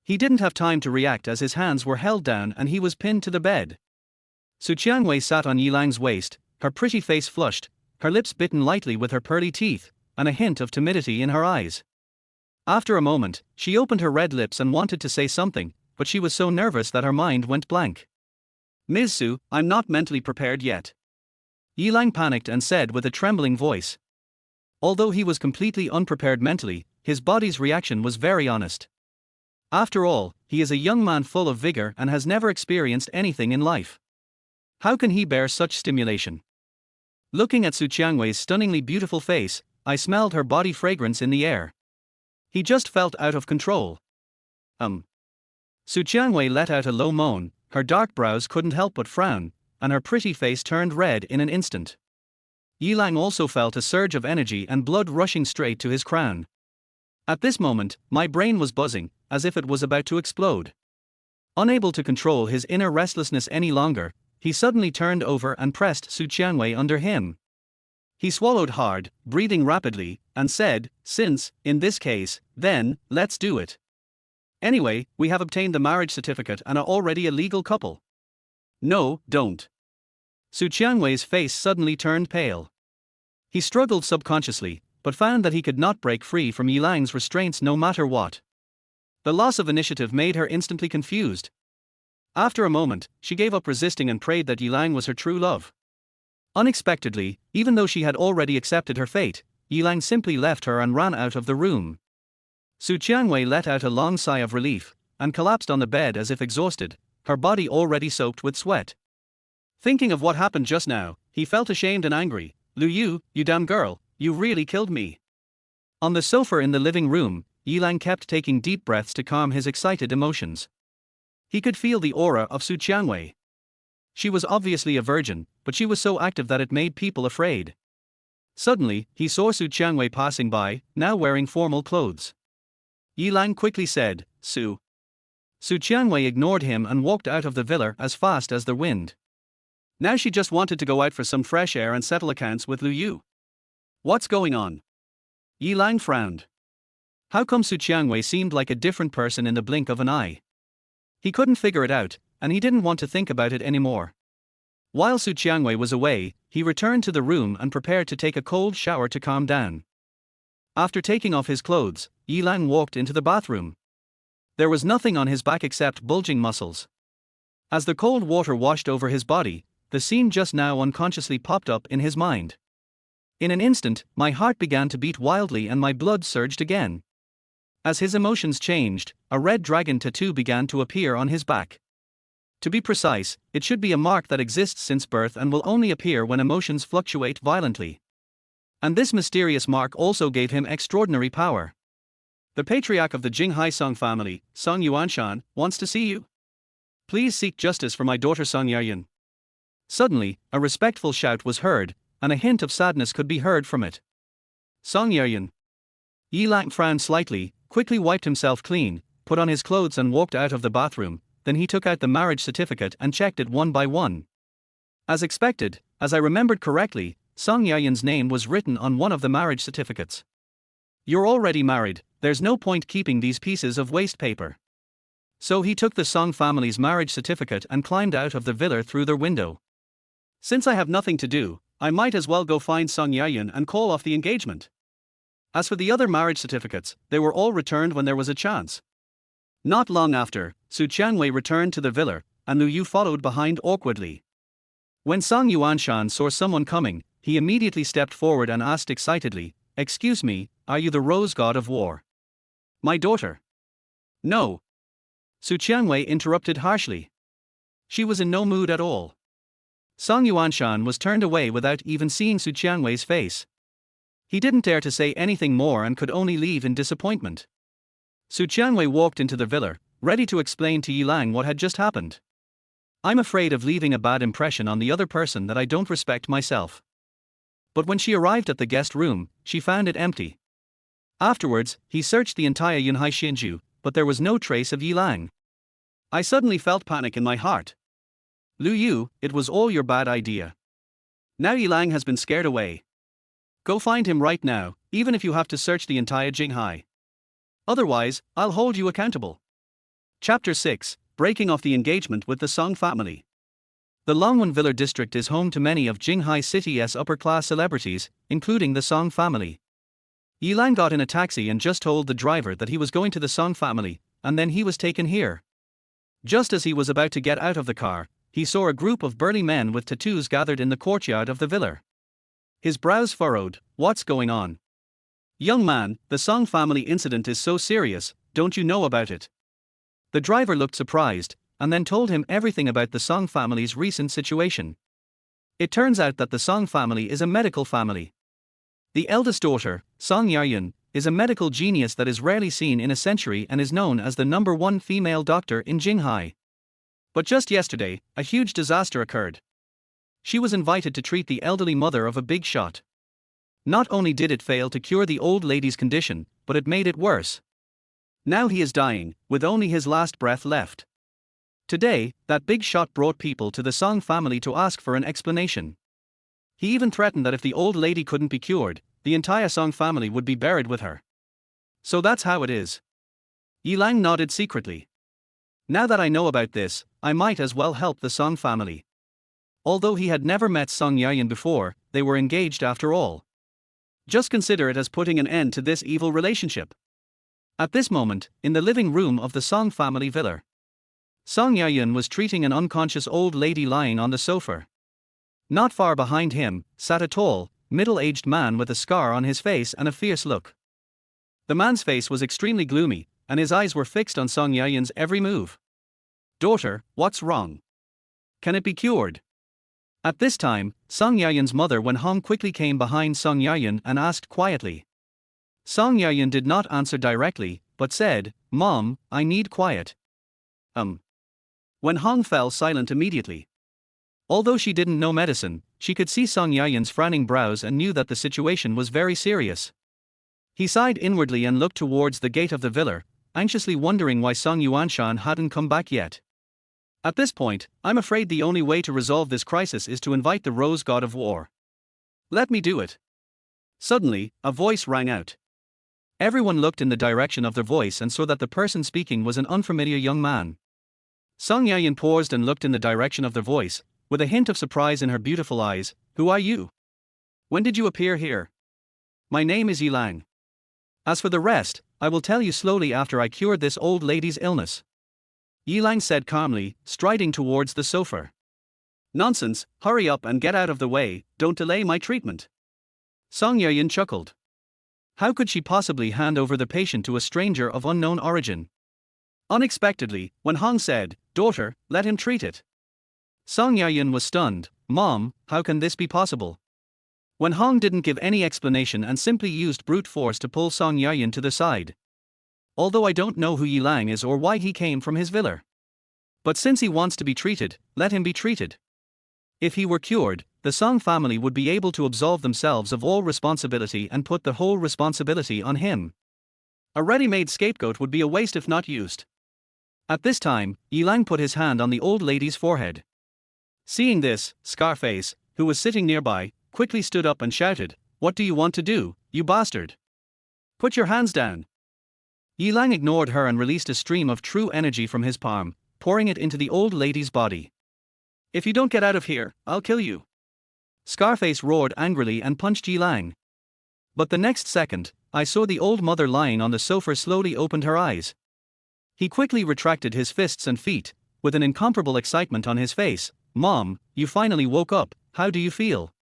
He didn't have time to react as his hands were held down and he was pinned to the bed. Su Qianwei sat on Yi Lang's waist, her pretty face flushed, her lips bitten lightly with her pearly teeth, and a hint of timidity in her eyes. After a moment, she opened her red lips and wanted to say something, but she was so nervous that her mind went blank. Ms. Su, I'm not mentally prepared yet. Yi Lang panicked and said with a trembling voice. Although he was completely unprepared mentally, his body's reaction was very honest. After all, he is a young man full of vigor and has never experienced anything in life. How can he bear such stimulation? Looking at Su Qianwei's stunningly beautiful face, I smelled her body fragrance in the air. He just felt out of control. Su Qianwei let out a low moan, her dark brows couldn't help but frown, and her pretty face turned red in an instant. Yi Lang also felt a surge of energy and blood rushing straight to his crown. At this moment, my brain was buzzing, as if it was about to explode. Unable to control his inner restlessness any longer, he suddenly turned over and pressed Su Qianwei under him. He swallowed hard, breathing rapidly, and said, Since, in this case, then, let's do it. Anyway, we have obtained the marriage certificate and are already a legal couple. No, don't. Su Qianwei's face suddenly turned pale. He struggled subconsciously, but found that he could not break free from Yi Lang's restraints no matter what. The loss of initiative made her instantly confused. After a moment, she gave up resisting and prayed that Yi Lang was her true love. Unexpectedly, even though she had already accepted her fate, Yi Lang simply left her and ran out of the room. Su Qianwei let out a long sigh of relief, and collapsed on the bed as if exhausted, her body already soaked with sweat. Thinking of what happened just now, he felt ashamed and angry. Lu Yu, you damn girl, you really killed me. On the sofa in the living room, Yi Lang kept taking deep breaths to calm his excited emotions. He could feel the aura of Su Qianwei. She was obviously a virgin, but she was so active that it made people afraid. Suddenly, he saw Su Qianwei passing by, now wearing formal clothes. Yi Lang quickly said, Su. Su Qianwei ignored him and walked out of the villa as fast as the wind. Now she just wanted to go out for some fresh air and settle accounts with Lu Yu. What's going on? Yi Lang frowned. How come Su Qianwei seemed like a different person in the blink of an eye? He couldn't figure it out, and he didn't want to think about it anymore. While Su Qianwei was away, he returned to the room and prepared to take a cold shower to calm down. After taking off his clothes, Yi Lang walked into the bathroom. There was nothing on his back except bulging muscles. As the cold water washed over his body, the scene just now unconsciously popped up in his mind. In an instant, my heart began to beat wildly and my blood surged again. As his emotions changed, a red dragon tattoo began to appear on his back. To be precise, it should be a mark that exists since birth and will only appear when emotions fluctuate violently. And this mysterious mark also gave him extraordinary power. The patriarch of the Jinghai Song family, Song Yuanshan, wants to see you. Please seek justice for my daughter Song Yayan. Suddenly, a respectful shout was heard, and a hint of sadness could be heard from it. Song Yayan. Yi Lang frowned slightly, quickly wiped himself clean, put on his clothes and walked out of the bathroom. Then he took out the marriage certificate and checked it one by one. As expected, as I remembered correctly, Song Yayan's name was written on one of the marriage certificates. You're already married, there's no point keeping these pieces of waste paper. So he took the Song family's marriage certificate and climbed out of the villa through their window. Since I have nothing to do, I might as well go find Song Yayan and call off the engagement. As for the other marriage certificates, they were all returned when there was a chance. Not long after, Su Qianwei returned to the villa, and Lu Yu followed behind awkwardly. When Song Yuanshan saw someone coming, he immediately stepped forward and asked excitedly, "Excuse me, are you the rose god of war?" "My daughter." "No." Su Qianwei interrupted harshly. She was in no mood at all. Song Yuanshan was turned away without even seeing Su Qianwei's face. He didn't dare to say anything more and could only leave in disappointment. Su Qianwei walked into the villa, ready to explain to Yi Lang what had just happened. "I'm afraid of leaving a bad impression on the other person that I don't respect myself." But when she arrived at the guest room, she found it empty. Afterwards, he searched the entire Yunhai Xinju, but there was no trace of Yi Lang. I suddenly felt panic in my heart. "Lu Yu, it was all your bad idea. Now Yi Lang has been scared away. Go find him right now, even if you have to search the entire Jinghai. Otherwise, I'll hold you accountable." Chapter 6, Breaking off the engagement with the Song family. The Longwen Villa district is home to many of Jinghai City's upper-class celebrities, including the Song family. Yi Lang got in a taxi and just told the driver that he was going to the Song family, and then he was taken here. Just as he was about to get out of the car, he saw a group of burly men with tattoos gathered in the courtyard of the villa. His brows furrowed. "What's going on?" "Young man, the Song family incident is so serious, don't you know about it?" The driver looked surprised, and then told him everything about the Song family's recent situation. It turns out that the Song family is a medical family. The eldest daughter, Song Yayan, is a medical genius that is rarely seen in a century and is known as the #1 female doctor in Jinghai. But just yesterday, a huge disaster occurred. She was invited to treat the elderly mother of a big shot. Not only did it fail to cure the old lady's condition, but it made it worse. Now he is dying, with only his last breath left. Today, that big shot brought people to the Song family to ask for an explanation. He even threatened that if the old lady couldn't be cured, the entire Song family would be buried with her. So that's how it is. Yi Lang nodded secretly. Now that I know about this, I might as well help the Song family. Although he had never met Song Yayan before, they were engaged after all. Just consider it as putting an end to this evil relationship. At this moment, in the living room of the Song family villa, Song Yayan was treating an unconscious old lady lying on the sofa. Not far behind him, sat a tall, middle-aged man with a scar on his face and a fierce look. The man's face was extremely gloomy, and his eyes were fixed on Song Yayan's every move. "Daughter, what's wrong? Can it be cured?" At this time, Song Yayan's mother Wen Hong quickly came behind Song Yayan and asked quietly. Song Yayan did not answer directly, but said, "Mom, I need quiet." Wen Hong fell silent immediately. Although she didn't know medicine, she could see Song Yayan's frowning brows and knew that the situation was very serious. He sighed inwardly and looked towards the gate of the villa, anxiously wondering why Song Yuanshan hadn't come back yet. At this point, I'm afraid the only way to resolve this crisis is to invite the Rose God of War. Let me do it. Suddenly, a voice rang out. Everyone looked in the direction of the voice and saw that the person speaking was an unfamiliar young man. Song Yayan paused and looked in the direction of the voice, with a hint of surprise in her beautiful eyes. "Who are you? When did you appear here?" "My name is Yi Lang. As for the rest, I will tell you slowly after I cure this old lady's illness," Yi Lang said calmly, striding towards the sofa. "Nonsense, hurry up and get out of the way, don't delay my treatment." Song Yayan chuckled. How could she possibly hand over the patient to a stranger of unknown origin? Unexpectedly, Wen Hong said, "Daughter, let him treat it." Song Yaoyun was stunned. "Mom, how can this be possible?" Wen Hong didn't give any explanation and simply used brute force to pull Song Yaoyun to the side. "Although I don't know who Yi Lang is or why he came from his villa. But since he wants to be treated, let him be treated. If he were cured, the Song family would be able to absolve themselves of all responsibility and put the whole responsibility on him. A ready-made scapegoat would be a waste if not used." At this time, Yi Lang put his hand on the old lady's forehead. Seeing this, Scarface, who was sitting nearby, quickly stood up and shouted, "What do you want to do, you bastard? Put your hands down." Yi Lang ignored her and released a stream of true energy from his palm, pouring it into the old lady's body. "If you don't get out of here, I'll kill you." Scarface roared angrily and punched Yi Lang. But the next second, I saw the old mother lying on the sofa slowly opened her eyes. He quickly retracted his fists and feet, with an incomparable excitement on his face. "Mom, you finally woke up, how do you feel?"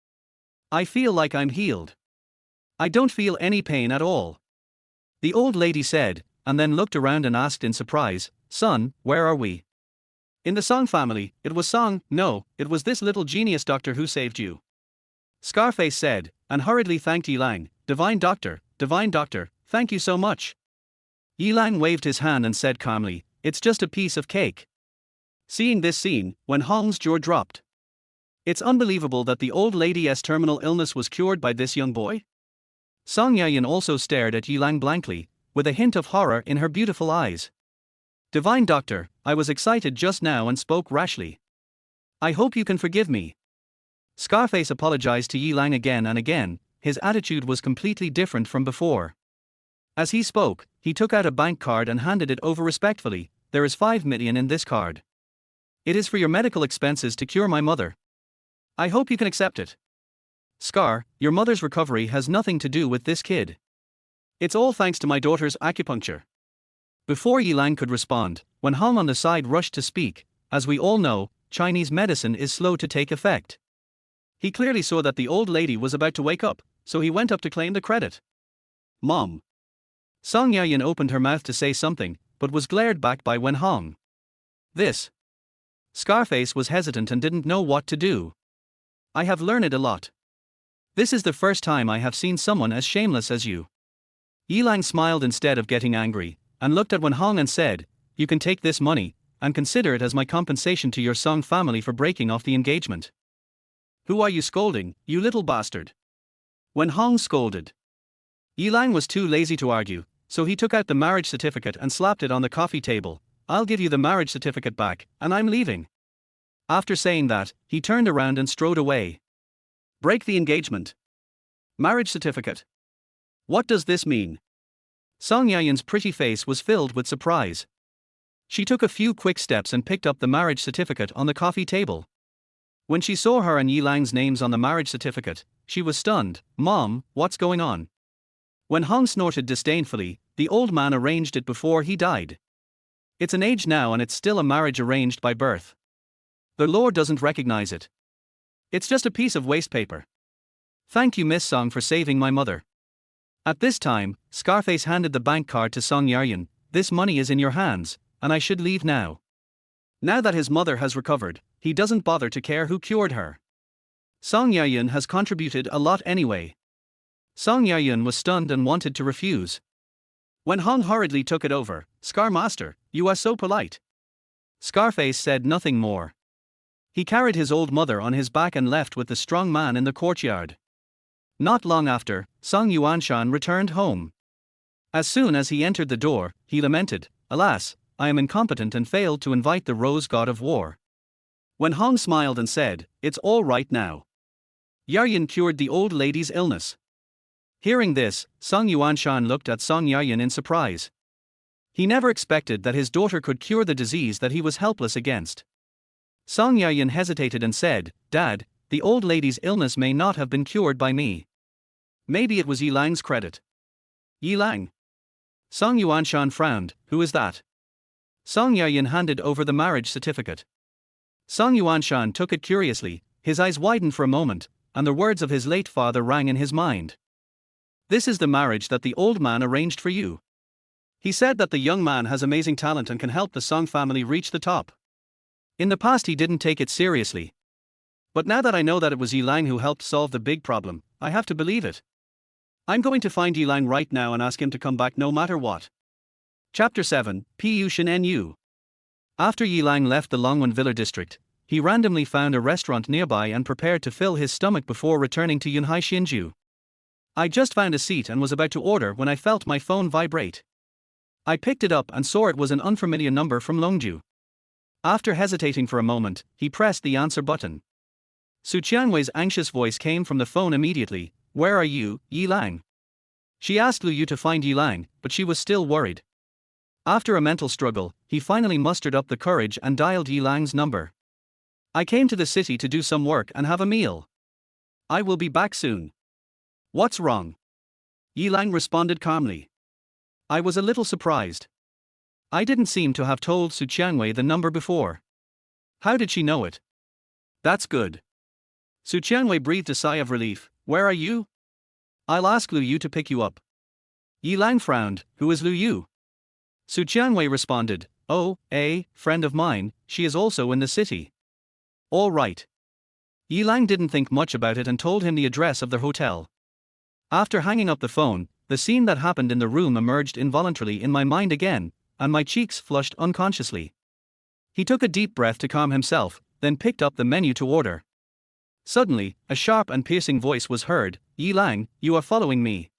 "I feel like I'm healed. I don't feel any pain at all," the old lady said, and then looked around and asked in surprise, "Son, where are we?" "In the Song family." "It was Song, no, it was this little genius doctor who saved you," Scarface said, and hurriedly thanked Yi Lang. Divine doctor, thank you so much." Yi Lang waved his hand and said calmly, "It's just a piece of cake." Seeing this scene, Wen Hong's jaw dropped. It's unbelievable that the old lady's terminal illness was cured by this young boy. Song Yaoyun also stared at Yi Lang blankly, with a hint of horror in her beautiful eyes. "Divine doctor, I was excited just now and spoke rashly. I hope you can forgive me." Scarface apologized to Yi Lang again and again. His attitude was completely different from before. As he spoke, he took out a bank card and handed it over respectfully. "There is 5 million in this card. It is for your medical expenses to cure my mother. I hope you can accept it. Scar, your mother's recovery has nothing to do with this kid. It's all thanks to my daughter's acupuncture." Before Yi Lang could respond, Wen Hong on the side rushed to speak. "As we all know, Chinese medicine is slow to take effect." He clearly saw that the old lady was about to wake up, so he went up to claim the credit. "Mom." Song Yaoyun opened her mouth to say something, but was glared back by Wen Hong. "This." Scarface was hesitant and didn't know what to do. "I have learned a lot. This is the first time I have seen someone as shameless as you." Yi Lang smiled instead of getting angry, and looked at Wen Hong and said, "You can take this money, and consider it as my compensation to your Song family for breaking off the engagement." "Who are you scolding, you little bastard?" Wen Hong scolded. Yi Lang was too lazy to argue, so he took out the marriage certificate and slapped it on the coffee table. "I'll give you the marriage certificate back, and I'm leaving." After saying that, he turned around and strode away. "Break the engagement. Marriage certificate. What does this mean?" Song Yaoyun's pretty face was filled with surprise. She took a few quick steps and picked up the marriage certificate on the coffee table. When she saw her and Yi Lang's names on the marriage certificate, she was stunned. "Mom, what's going on?" Wen Hong snorted disdainfully. "The old man arranged it before he died. It's an age now and it's still a marriage arranged by birth. The law doesn't recognize it. It's just a piece of waste paper. Thank you, Miss Song, for saving my mother." At this time, Scarface handed the bank card to Song Yaoyun. "This money is in your hands, and I should leave now." Now that his mother has recovered, he doesn't bother to care who cured her. Song Yaoyun has contributed a lot anyway. Song Yaoyun was stunned and wanted to refuse. Wen Hong hurriedly took it over. "Scar Master, you are so polite." Scarface said nothing more. He carried his old mother on his back and left with the strong man in the courtyard. Not long after, Song Yuanshan returned home. As soon as he entered the door, he lamented, "Alas, I am incompetent and failed to invite the Rose God of War." Wen Hong smiled and said, "It's all right now. Yaoyun cured the old lady's illness." Hearing this, Song Yuanshan looked at Song Yaoyun in surprise. He never expected that his daughter could cure the disease that he was helpless against. Song Yaoyun hesitated and said, "Dad, the old lady's illness may not have been cured by me. Maybe it was Yi Lang's credit." "Yi Lang?" Song Yuanshan frowned. "Who is that?" Song Yaoyun handed over the marriage certificate. Song Yuanshan took it curiously, his eyes widened for a moment, and the words of his late father rang in his mind. This is the marriage that the old man arranged for you. He said that the young man has amazing talent and can help the Song family reach the top. In the past he didn't take it seriously. But now that I know that it was Yilang who helped solve the big problem, I have to believe it. I'm going to find Yilang right now and ask him to come back no matter what. Chapter 7, Pu Shin Nu. After Yilang left the Longwan Villa district, he randomly found a restaurant nearby and prepared to fill his stomach before returning to Yunhai Xinju. I just found a seat and was about to order when I felt my phone vibrate. I picked it up and saw it was an unfamiliar number from Longju. After hesitating for a moment, he pressed the answer button. Su Qianwei's anxious voice came from the phone immediately. Where are you, Yilang? She asked Lu Yu to find Yilang, but she was still worried. After a mental struggle, he finally mustered up the courage and dialed Yilang's number. I came to the city to do some work and have a meal. I will be back soon. What's wrong? Yilang responded calmly. I was a little surprised. I didn't seem to have told Su Qianwei the number before. How did she know it? That's good. Su Qianwei breathed a sigh of relief. Where are you? I'll ask Lu Yu to pick you up. Yilang frowned. Who is Lu Yu? Su Qianwei responded. Oh, a friend of mine, she is also in the city. All right. Yilang didn't think much about it and told him the address of the hotel. After hanging up the phone, the scene that happened in the room emerged involuntarily in my mind again, and my cheeks flushed unconsciously. He took a deep breath to calm himself, then picked up the menu to order. Suddenly, a sharp and piercing voice was heard. Yilang, you are following me.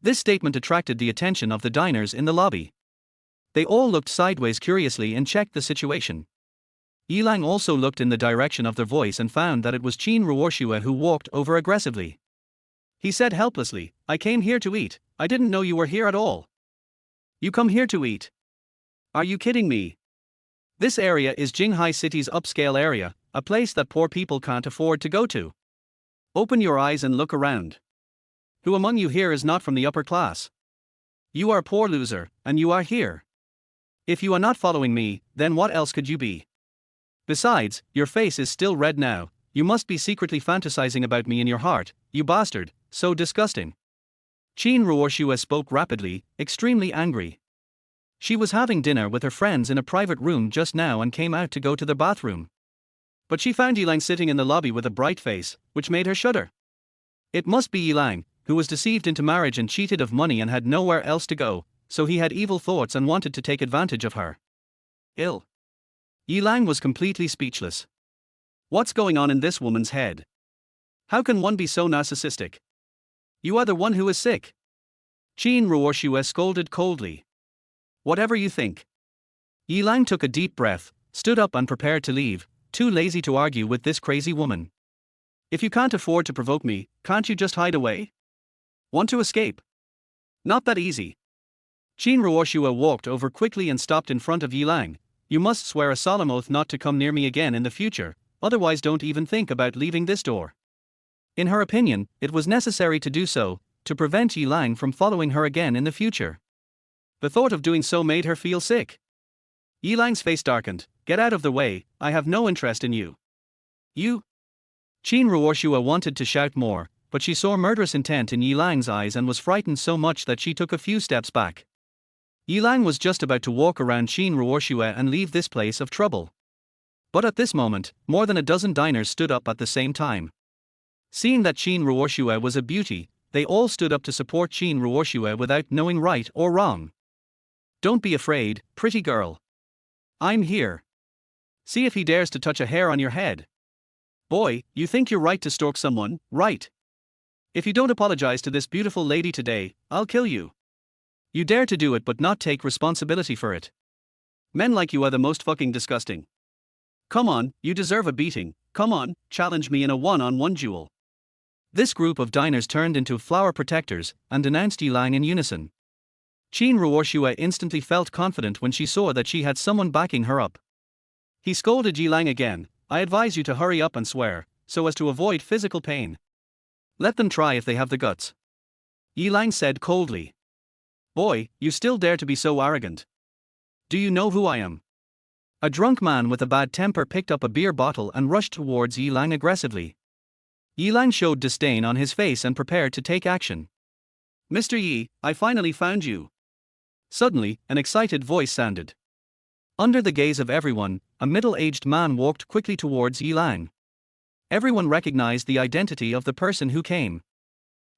This statement attracted the attention of the diners in the lobby. They all looked sideways curiously and checked the situation. Yilang also looked in the direction of the voice and found that it was Qin Ruoshue who walked over aggressively. He said helplessly, I came here to eat, I didn't know you were here at all. You come here to eat? Are you kidding me? This area is Jinghai City's upscale area, a place that poor people can't afford to go to. Open your eyes and look around. Who among you here is not from the upper class? You are a poor loser, and you are here. If you are not following me, then what else could you be? Besides, your face is still red now, you must be secretly fantasizing about me in your heart, you bastard, so disgusting. Qin Ruoshue spoke rapidly, extremely angry. She was having dinner with her friends in a private room just now and came out to go to the bathroom. But she found Yilang sitting in the lobby with a bright face, which made her shudder. It must be Yilang, who was deceived into marriage and cheated of money and had nowhere else to go, so he had evil thoughts and wanted to take advantage of her. Ill. Yilang was completely speechless. What's going on in this woman's head? How can one be so narcissistic? You are the one who is sick. Qin Ruoshue scolded coldly. Whatever you think. Yilang took a deep breath, stood up and prepared to leave, too lazy to argue with this crazy woman. If you can't afford to provoke me, can't you just hide away? Want to escape? Not that easy. Qin Ruoshue walked over quickly and stopped in front of Yilang. You must swear a solemn oath not to come near me again in the future, otherwise don't even think about leaving this door. In her opinion, it was necessary to do so, to prevent Yilang from following her again in the future. The thought of doing so made her feel sick. Yilang's face darkened. Get out of the way, I have no interest in you. You? Qin Ruoshue wanted to shout more, but she saw murderous intent in Yilang's eyes and was frightened so much that she took a few steps back. Yilang was just about to walk around Qin Ruoshue and leave this place of trouble. But at this moment, more than a dozen diners stood up at the same time. Seeing that Qin Ruoshue was a beauty, they all stood up to support Qin Ruoshue without knowing right or wrong. Don't be afraid, pretty girl. I'm here. See if he dares to touch a hair on your head. Boy, you think you're right to stalk someone, right? If you don't apologize to this beautiful lady today, I'll kill you. You dare to do it but not take responsibility for it. Men like you are the most fucking disgusting. Come on, you deserve a beating, come on, challenge me in a one-on-one duel. This group of diners turned into flower protectors and denounced Yilang in unison. Qin Ruoshue instantly felt confident when she saw that she had someone backing her up. He scolded Yilang again. I advise you to hurry up and swear, so as to avoid physical pain. Let them try if they have the guts. Yilang said coldly. Boy, you still dare to be so arrogant. Do you know who I am? A drunk man with a bad temper picked up a beer bottle and rushed towards Yilang aggressively. Yilang showed disdain on his face and prepared to take action. Mr. Yi, I finally found you. Suddenly, an excited voice sounded. Under the gaze of everyone, a middle-aged man walked quickly towards Yi Lang. Everyone recognized the identity of the person who came.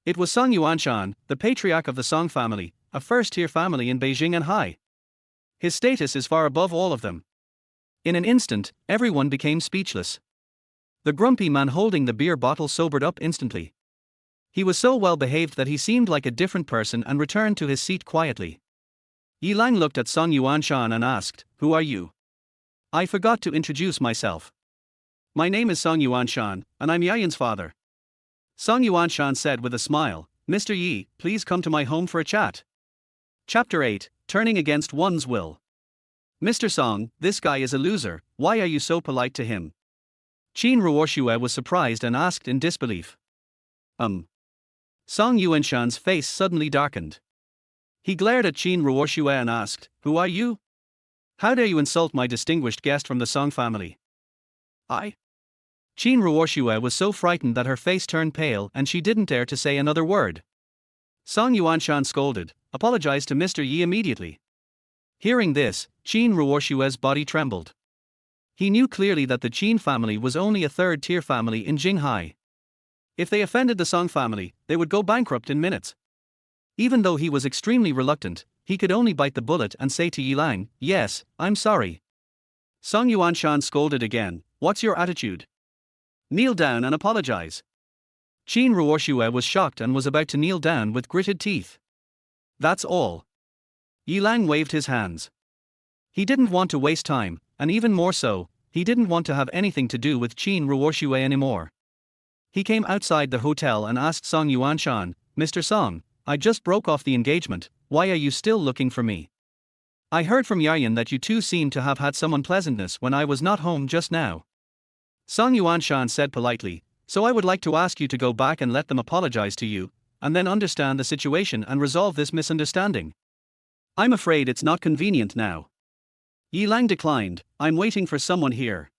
It was Song Yuanshan, the patriarch of the Song family, a first-tier family in Beijing and Hai. His status is far above all of them. In an instant, everyone became speechless. The grumpy man holding the beer bottle sobered up instantly. He was so well behaved that he seemed like a different person and returned to his seat quietly. Yi Lang looked at Song Yuanshan and asked, "Who are you?" "I forgot to introduce myself. My name is Song Yuanshan, and I'm Yayan's father." Song Yuanshan said with a smile, "Mr. Yi, please come to my home for a chat." Chapter 8, Turning Against One's Will. "Mr. Song, this guy is a loser, why are you so polite to him?" Qin Ruoshue was surprised and asked in disbelief. Song Yuanshan's face suddenly darkened. He glared at Qin Ruoshue and asked, "Who are you? How dare you insult my distinguished guest from the Song family?" "I?" Qin Ruoshue was so frightened that her face turned pale and she didn't dare to say another word. Song Yuanshan scolded, "Apologize to Mr. Yi immediately." Hearing this, Qin Ruoshue's body trembled. He knew clearly that the Qin family was only a third-tier family in Jinghai. If they offended the Song family, they would go bankrupt in minutes. Even though he was extremely reluctant, he could only bite the bullet and say to Yi Lang, "Yes, I'm sorry." Song Yuanshan scolded again, "What's your attitude? Kneel down and apologize." Qin Ruoshue was shocked and was about to kneel down with gritted teeth. "That's all." Yi Lang waved his hands. He didn't want to waste time, and even more so, he didn't want to have anything to do with Qin Ruoshue anymore. He came outside the hotel and asked Song Yuanshan, "Mr. Song, I just broke off the engagement, why are you still looking for me? I heard from Yayan that you two seem to have had some unpleasantness when I was not home just now." Song Yuanshan said politely, "So I would like to ask you to go back and let them apologize to you, and then understand the situation and resolve this misunderstanding. I'm afraid it's not convenient now." Yi Lang declined, "I'm waiting for someone here."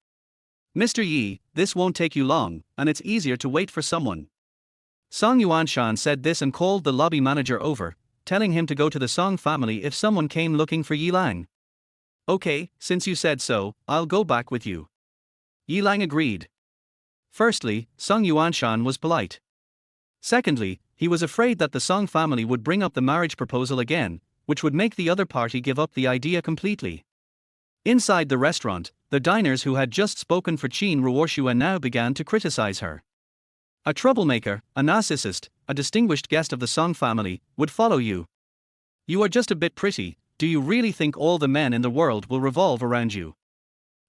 "Mr. Yi, this won't take you long, and it's easier to wait for someone." Song Yuanshan said this and called the lobby manager over, telling him to go to the Song family if someone came looking for Yi Lang. "Okay, since you said so, I'll go back with you." Yi Lang agreed. Firstly, Song Yuanshan was polite. Secondly, he was afraid that the Song family would bring up the marriage proposal again, which would make the other party give up the idea completely. Inside the restaurant, the diners who had just spoken for Qin Ruoshue now began to criticize her. "A troublemaker, a narcissist, a distinguished guest of the Song family, would follow you. You are just a bit pretty, do you really think all the men in the world will revolve around you?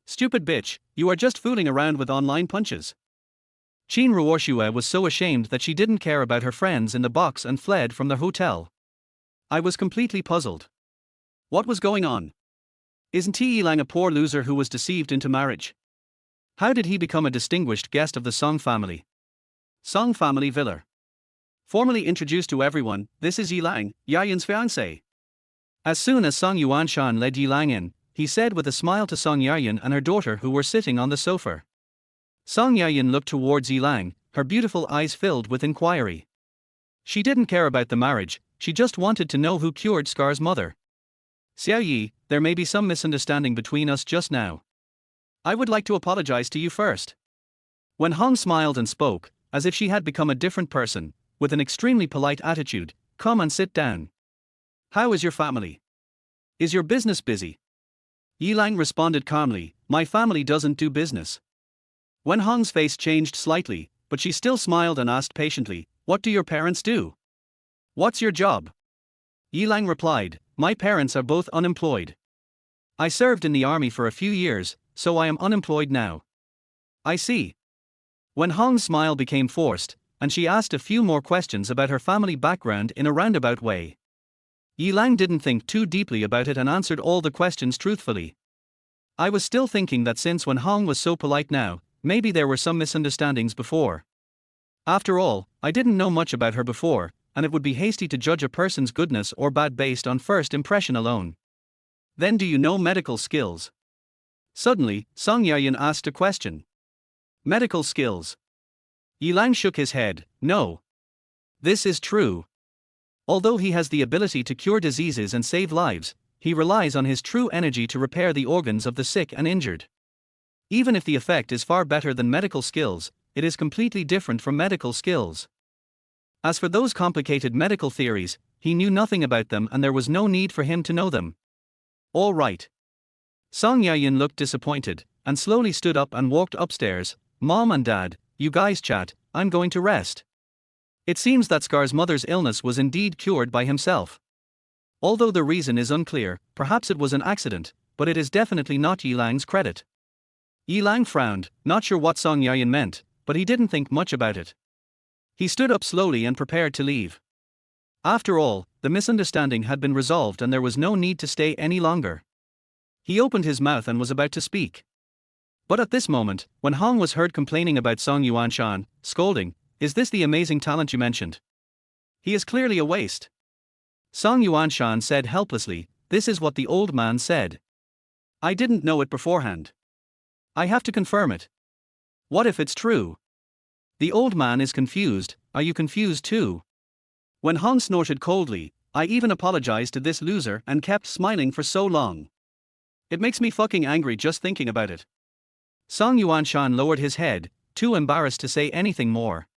Stupid bitch, you are just fooling around with online punches." Qin Ruoshue was so ashamed that she didn't care about her friends in the box and fled from the hotel. I was completely puzzled. What was going on? Isn't Yi Lang a poor loser who was deceived into marriage? How did he become a distinguished guest of the Song family? Song family Villa. Formally introduced to everyone, this is Yi Lang, Yayan's fiancé. As soon as Song Yuanshan led Yi Lang in, he said with a smile to Song Yayan and her daughter who were sitting on the sofa. Song Yayan looked towards Yi Lang, her beautiful eyes filled with inquiry. She didn't care about the marriage, she just wanted to know who cured Scar's mother. "Xiao Yi, there may be some misunderstanding between us just now. I would like to apologize to you first." When Hong smiled and spoke, as if she had become a different person, with an extremely polite attitude, "Come and sit down. How is your family? Is your business busy?" Yi Lang responded calmly, "My family doesn't do business." When Hong's face changed slightly, but she still smiled and asked patiently, "What do your parents do? What's your job?" Yi Lang replied, "My parents are both unemployed. I served in the army for a few years, so I am unemployed now." "I see." When Hong's smile became forced, and she asked a few more questions about her family background in a roundabout way. Yi Lang didn't think too deeply about it and answered all the questions truthfully. "I was still thinking that since when Hong was so polite now, maybe there were some misunderstandings before. After all, I didn't know much about her before, and it would be hasty to judge a person's goodness or bad based on first impression alone." "Then do you know medical skills?" Suddenly, Song Yayan asked a question. "Medical skills?" Yi Lang shook his head, "No. This is true." Although he has the ability to cure diseases and save lives, he relies on his true energy to repair the organs of the sick and injured. Even if the effect is far better than medical skills, it is completely different from medical skills. As for those complicated medical theories, he knew nothing about them and there was no need for him to know them. All right. Song Yayin looked disappointed, and slowly stood up and walked upstairs. Mom and Dad, you guys chat, I'm going to rest. It seems that Scar's mother's illness was indeed cured by himself. Although the reason is unclear, perhaps it was an accident, but it is definitely not Yilang's credit. Yilang frowned, not sure what Song Yayin meant, but he didn't think much about it. He stood up slowly and prepared to leave. After all, the misunderstanding had been resolved and there was no need to stay any longer. He opened his mouth and was about to speak. But at this moment, when Hong was heard complaining about Song Yuanshan, scolding, "Is this the amazing talent you mentioned? He is clearly a waste." Song Yuanshan said helplessly, "This is what the old man said. I didn't know it beforehand. I have to confirm it. What if it's true?" The old man is confused. Are you confused too? When Hong snorted coldly, "I even apologized to this loser and kept smiling for so long. It makes me fucking angry just thinking about it." Song Yuanshan lowered his head, too embarrassed to say anything more.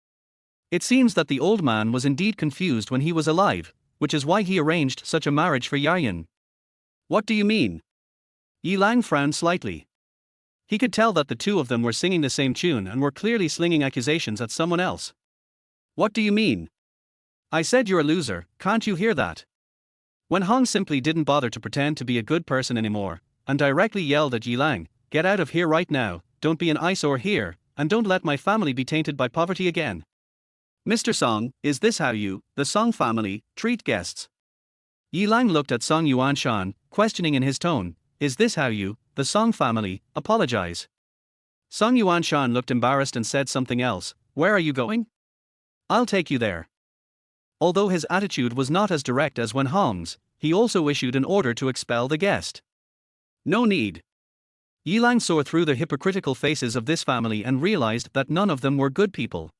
It seems that the old man was indeed confused when he was alive, which is why he arranged such a marriage for Yayin. "What do you mean?" Yilang frowned slightly. He could tell that the two of them were singing the same tune and were clearly slinging accusations at someone else. "What do you mean? I said you're a loser, can't you hear that?" When Hong simply didn't bother to pretend to be a good person anymore, and directly yelled at Yilang, "Get out of here right now, don't be an eyesore here, and don't let my family be tainted by poverty again. Mr. Song, is this how you, the Song family, treat guests?" Yilang looked at Song Yuanshan, questioning in his tone, "Is this how you, the Song family, apologize?" Song Yuanshan looked embarrassed and said something else. "Where are you going?" "I'll take you there." Although his attitude was not as direct as when Hong's, he also issued an order to expel the guest. "No need." Yilang saw through the hypocritical faces of this family and realized that none of them were good people.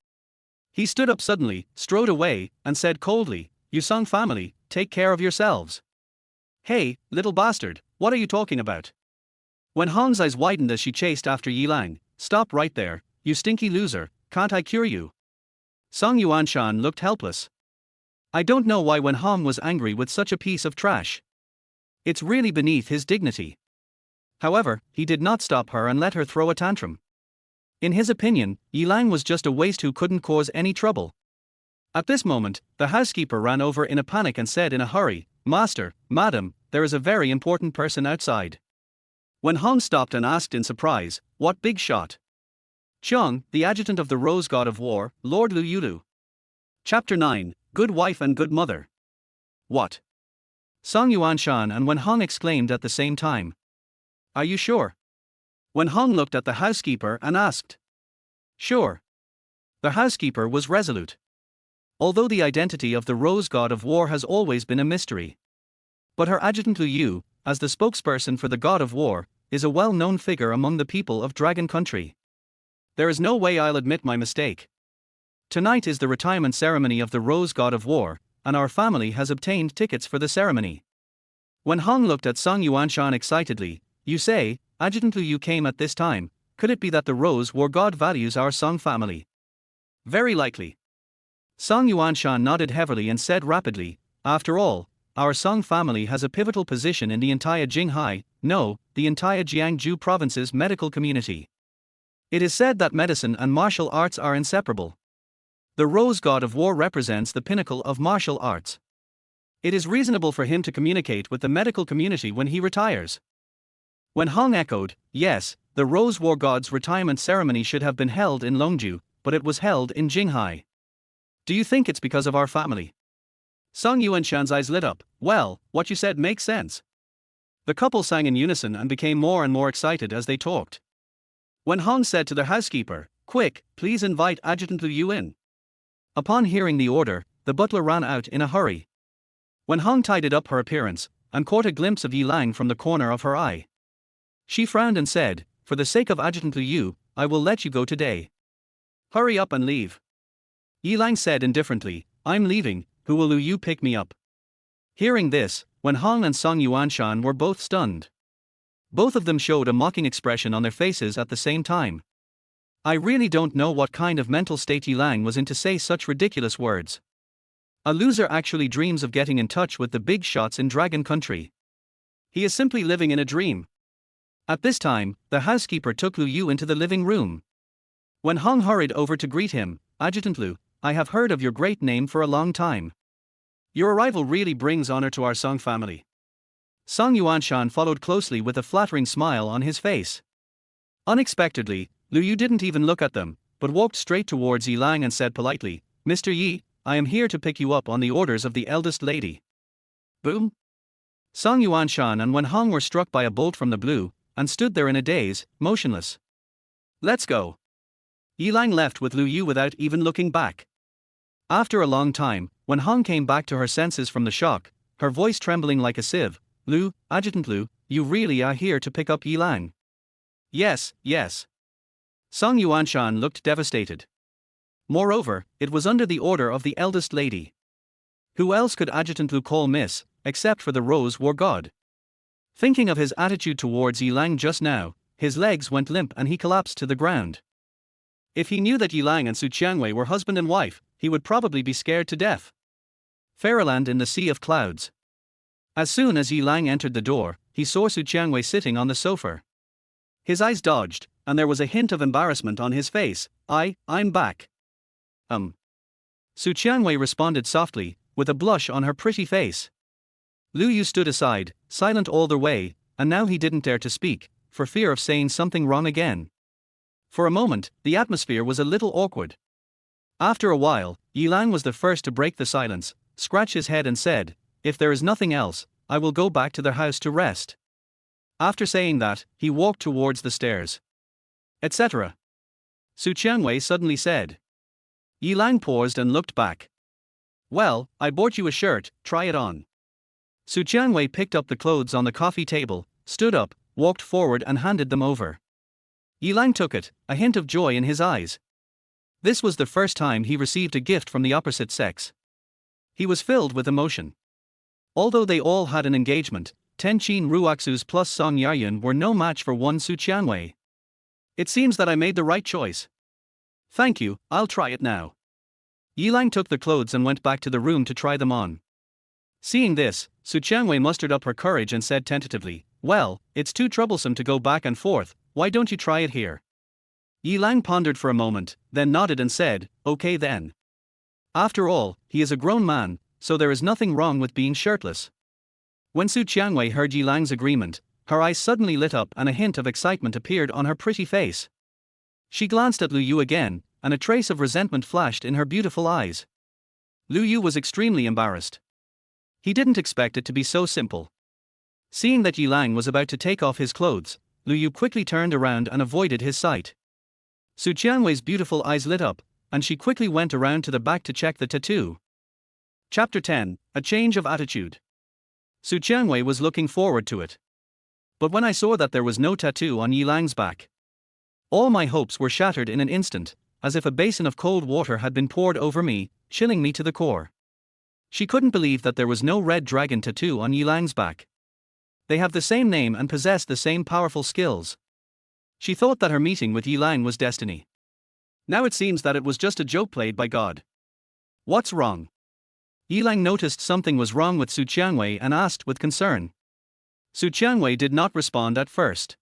He stood up suddenly, strode away, and said coldly, "You Song family, take care of yourselves." "Hey, little bastard, what are you talking about?" When Hong's eyes widened as she chased after Yilang, "Stop right there, you stinky loser, can't I cure you?" Song Yuanshan looked helpless. I don't know why when Hong was angry with such a piece of trash. It's really beneath his dignity. However, he did not stop her and let her throw a tantrum. In his opinion, Yilang was just a waste who couldn't cause any trouble. At this moment, the housekeeper ran over in a panic and said in a hurry, "Master, madam, there is a very important person outside." When Hong stopped and asked in surprise, "What big shot?" "Cheong, the adjutant of the Rose God of War, Lord Lu Yulu." Chapter 9, Good Wife and Good Mother. "What?" Song Yuanshan and Wen Hong exclaimed at the same time. "Are you sure?" Wen Hong looked at the housekeeper and asked. "Sure." The housekeeper was resolute. Although the identity of the Rose God of War has always been a mystery. But her adjutant Lu Yu, as the spokesperson for the God of War, is a well-known figure among the people of Dragon Country. There is no way I'll admit my mistake. Tonight is the retirement ceremony of the Rose God of War, and our family has obtained tickets for the ceremony. When Hong looked at Song Yuanshan excitedly, "You say, Adjutant Lu Yu came at this time, could it be that the Rose War God values our Song family?" "Very likely." Song Yuanshan nodded heavily and said rapidly, "After all, our Song family has a pivotal position in the entire Jinghai, no, the entire Jiangsu province's medical community. It is said that medicine and martial arts are inseparable. The Rose God of War represents the pinnacle of martial arts. It is reasonable for him to communicate with the medical community when he retires." When Hong echoed, "Yes, the Rose War God's retirement ceremony should have been held in Longju, but it was held in Jinghai. Do you think it's because of our family?" Song Yuanshan's eyes lit up. "Well, what you said makes sense." The couple sang in unison and became more and more excited as they talked. When Hong said to the housekeeper, "Quick, please invite Adjutant Lu Yu in." Upon hearing the order, the butler ran out in a hurry. When Hong tidied up her appearance, and caught a glimpse of Yilang from the corner of her eye, she frowned and said, "For the sake of Adjutant Lu Yu, I will let you go today. Hurry up and leave." Yilang said indifferently, "I'm leaving, Who will Lu Yu pick me up? Hearing this, Wen Hong and Song Yuanshan were both stunned. Both of them showed a mocking expression on their faces at the same time. I really don't know what kind of mental state Yilang was in to say such ridiculous words. A loser actually dreams of getting in touch with the big shots in Dragon Country. He is simply living in a dream. At this time, the housekeeper took Lu Yu into the living room. When Hong hurried over to greet him, Adjutant Lu, I have heard of your great name for a long time. Your arrival really brings honor to our Song family. Song Yuanshan followed closely with a flattering smile on his face. Unexpectedly, Lu Yu didn't even look at them, but walked straight towards Yilang and said politely, Mr. Yi, I am here to pick you up on the orders of the eldest lady. Boom! Song Yuanshan and Wen Hong were struck by a bolt from the blue, and stood there in a daze, motionless. Let's go. Yilang left with Lu Yu without even looking back. After a long time, Wen Hong came back to her senses from the shock, her voice trembling like a sieve. Lu, Adjutant Lu, you really are here to pick up Yilang? Yes, yes. Song Yuanshan looked devastated. Moreover, it was under the order of the eldest lady. Who else could Adjutant Lu call miss, except for the Rose War God? Thinking of his attitude towards Yilang just now, his legs went limp and he collapsed to the ground. If he knew that Yilang and Su Qiangwei were husband and wife, he would probably be scared to death. Fairyland in the Sea of Clouds. As soon as Yilang entered the door, he saw Su Qiangwei sitting on the sofa. His eyes dodged, and there was a hint of embarrassment on his face. I'm back. Su Qiangwei responded softly, with a blush on her pretty face. Lu Yu stood aside, silent all the way, and now he didn't dare to speak, for fear of saying something wrong again. For a moment, the atmosphere was a little awkward. After a while, Yilang was the first to break the silence, scratched his head and said, If there is nothing else, I will go back to their house to rest. After saying that, he walked towards the stairs. Etc. Su Qiangwei suddenly said. Yilang paused and looked back. Well, I bought you a shirt, try it on. Su Qiangwei picked up the clothes on the coffee table, stood up, walked forward and handed them over. Yilang took it, a hint of joy in his eyes. This was the first time he received a gift from the opposite sex. He was filled with emotion. Although they all had an engagement, Ten Qin Ruoxu's plus Song Yaryun were no match for one Su Qiangwei. It seems that I made the right choice. Thank you, I'll try it now. Yilang took the clothes and went back to the room to try them on. Seeing this, Su Qiangwei mustered up her courage and said tentatively, Well, it's too troublesome to go back and forth, why don't you try it here? Yilang pondered for a moment, then nodded and said, Okay then. After all, he is a grown man, so there is nothing wrong with being shirtless. When Su Qiangwei heard Yilang's agreement, her eyes suddenly lit up and a hint of excitement appeared on her pretty face. She glanced at Lu Yu again, and a trace of resentment flashed in her beautiful eyes. Lu Yu was extremely embarrassed. He didn't expect it to be so simple. Seeing that Yilang was about to take off his clothes, Lu Yu quickly turned around and avoided his sight. Su Qiangwei's beautiful eyes lit up, and she quickly went around to the back to check the tattoo. Chapter 10, A Change of Attitude. Su Qiangwei was looking forward to it. But when I saw that there was no tattoo on Yilang's back, all my hopes were shattered in an instant, as if a basin of cold water had been poured over me, chilling me to the core. She couldn't believe that there was no red dragon tattoo on Yilang's back. They have the same name and possess the same powerful skills. She thought that her meeting with Yilang was destiny. Now it seems that it was just a joke played by God. What's wrong? Yilang noticed something was wrong with Su Qiangwei and asked with concern. Su Qiangwei did not respond at first.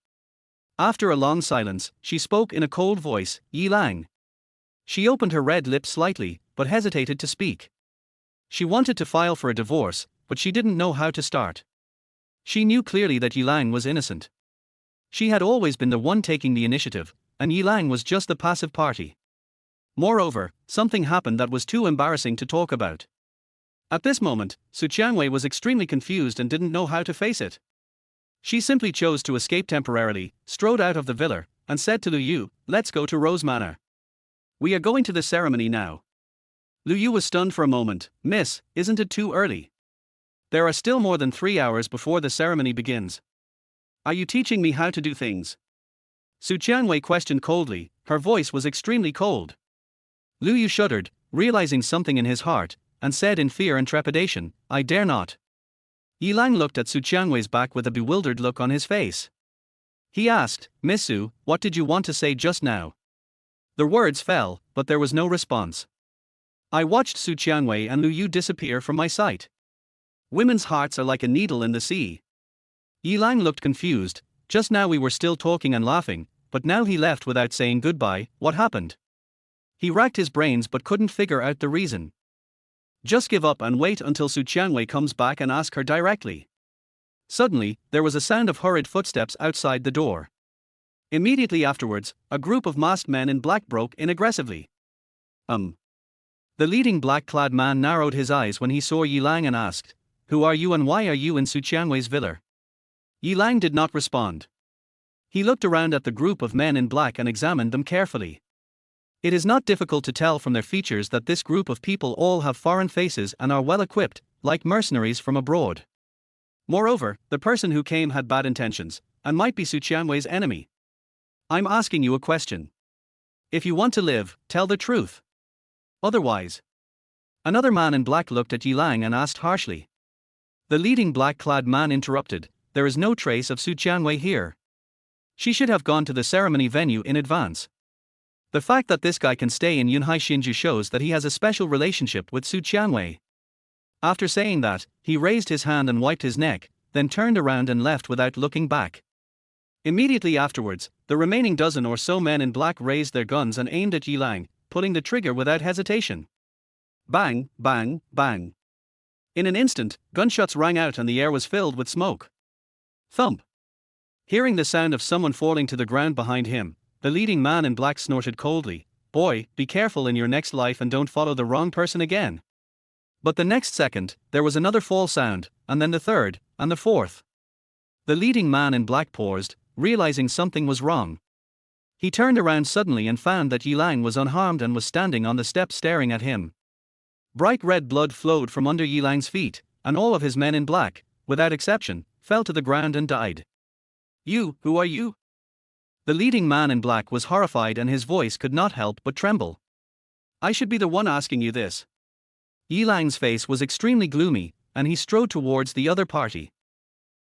After a long silence, she spoke in a cold voice, Yilang. She opened her red lips slightly, but hesitated to speak. She wanted to file for a divorce, but she didn't know how to start. She knew clearly that Yilang was innocent. She had always been the one taking the initiative, and Yilang was just the passive party. Moreover, something happened that was too embarrassing to talk about. At this moment, Su Qiangwei was extremely confused and didn't know how to face it. She simply chose to escape temporarily, strode out of the villa, and said to Lu Yu, Let's go to Rose Manor. We are going to the ceremony now. Lu Yu was stunned for a moment. Miss, isn't it too early? There are still more than 3 hours before the ceremony begins. Are you teaching me how to do things? Su Qiangwei questioned coldly, her voice was extremely cold. Lu Yu shuddered, realizing something in his heart, and said in fear and trepidation, "I dare not." Yilang looked at Su Qiangwei's back with a bewildered look on his face. He asked, "Miss Su, what did you want to say just now?" The words fell, but there was no response. I watched Su Qiangwei and Lu Yu disappear from my sight. Women's hearts are like a needle in the sea. Yilang looked confused. Just now we were still talking and laughing, but now he left without saying goodbye. What happened? He racked his brains but couldn't figure out the reason. Just give up and wait until Su Qiangwei comes back and ask her directly. Suddenly, there was a sound of hurried footsteps outside the door. Immediately afterwards, a group of masked men in black broke in aggressively. The leading black-clad man narrowed his eyes when he saw Yilang and asked, "Who are you and why are you in Su Qiangwei's villa?" Yilang did not respond. He looked around at the group of men in black and examined them carefully. It is not difficult to tell from their features that this group of people all have foreign faces and are well equipped, like mercenaries from abroad. Moreover, the person who came had bad intentions, and might be Su Qiangwei's enemy. I'm asking you a question. If you want to live, tell the truth. Otherwise. Another man in black looked at Yilang and asked harshly. The leading black-clad man interrupted, "There is no trace of Su Qiangwei here. She should have gone to the ceremony venue in advance. The fact that this guy can stay in Yunhai Xinju shows that he has a special relationship with Su Qiangwei." After saying that, he raised his hand and wiped his neck, then turned around and left without looking back. Immediately afterwards, the remaining dozen or so men in black raised their guns and aimed at Yilang, pulling the trigger without hesitation. Bang, bang, bang. In an instant, gunshots rang out and the air was filled with smoke. Thump. Hearing the sound of someone falling to the ground behind him, the leading man in black snorted coldly, "Boy, be careful in your next life and don't follow the wrong person again." But the next second, there was another fall sound, and then the third, and the fourth. The leading man in black paused, realizing something was wrong. He turned around suddenly and found that Yilang was unharmed and was standing on the steps staring at him. Bright red blood flowed from under Yilang's feet, and all of his men in black, without exception, fell to the ground and died. Who are you?" The leading man in black was horrified and his voice could not help but tremble. "I should be the one asking you this." Yilang's face was extremely gloomy, and he strode towards the other party.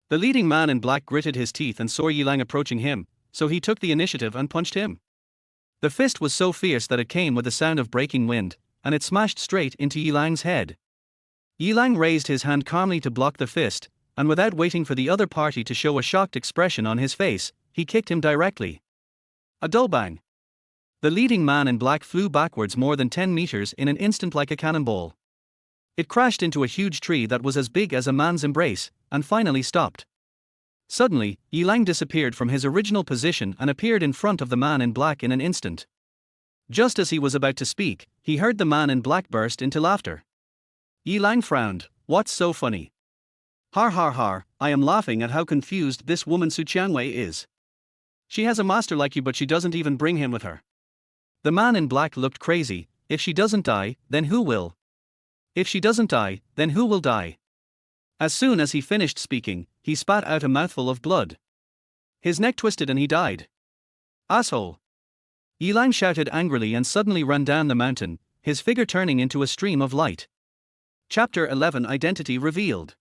The leading man in black gritted his teeth and saw Yilang approaching him, so he took the initiative and punched him. The fist was so fierce that it came with the sound of breaking wind, and it smashed straight into Yilang's head. Yilang raised his hand calmly to block the fist, and without waiting for the other party to show a shocked expression on his face, he kicked him directly. A dull bang. The leading man in black flew backwards more than 10 meters in an instant like a cannonball. It crashed into a huge tree that was as big as a man's embrace, and finally stopped. Suddenly, Yilang disappeared from his original position and appeared in front of the man in black in an instant. Just as he was about to speak, he heard the man in black burst into laughter. Yilang frowned. "What's so funny?" "Har har har, I am laughing at how confused this woman Su Qiangwei is. She has a master like you but she doesn't even bring him with her." The man in black looked crazy. "If she doesn't die, then who will? If she doesn't die, then who will die?" As soon as he finished speaking, he spat out a mouthful of blood. His neck twisted and he died. "Asshole!" Yilang shouted angrily and suddenly ran down the mountain, his figure turning into a stream of light. Chapter 11 Identity Revealed.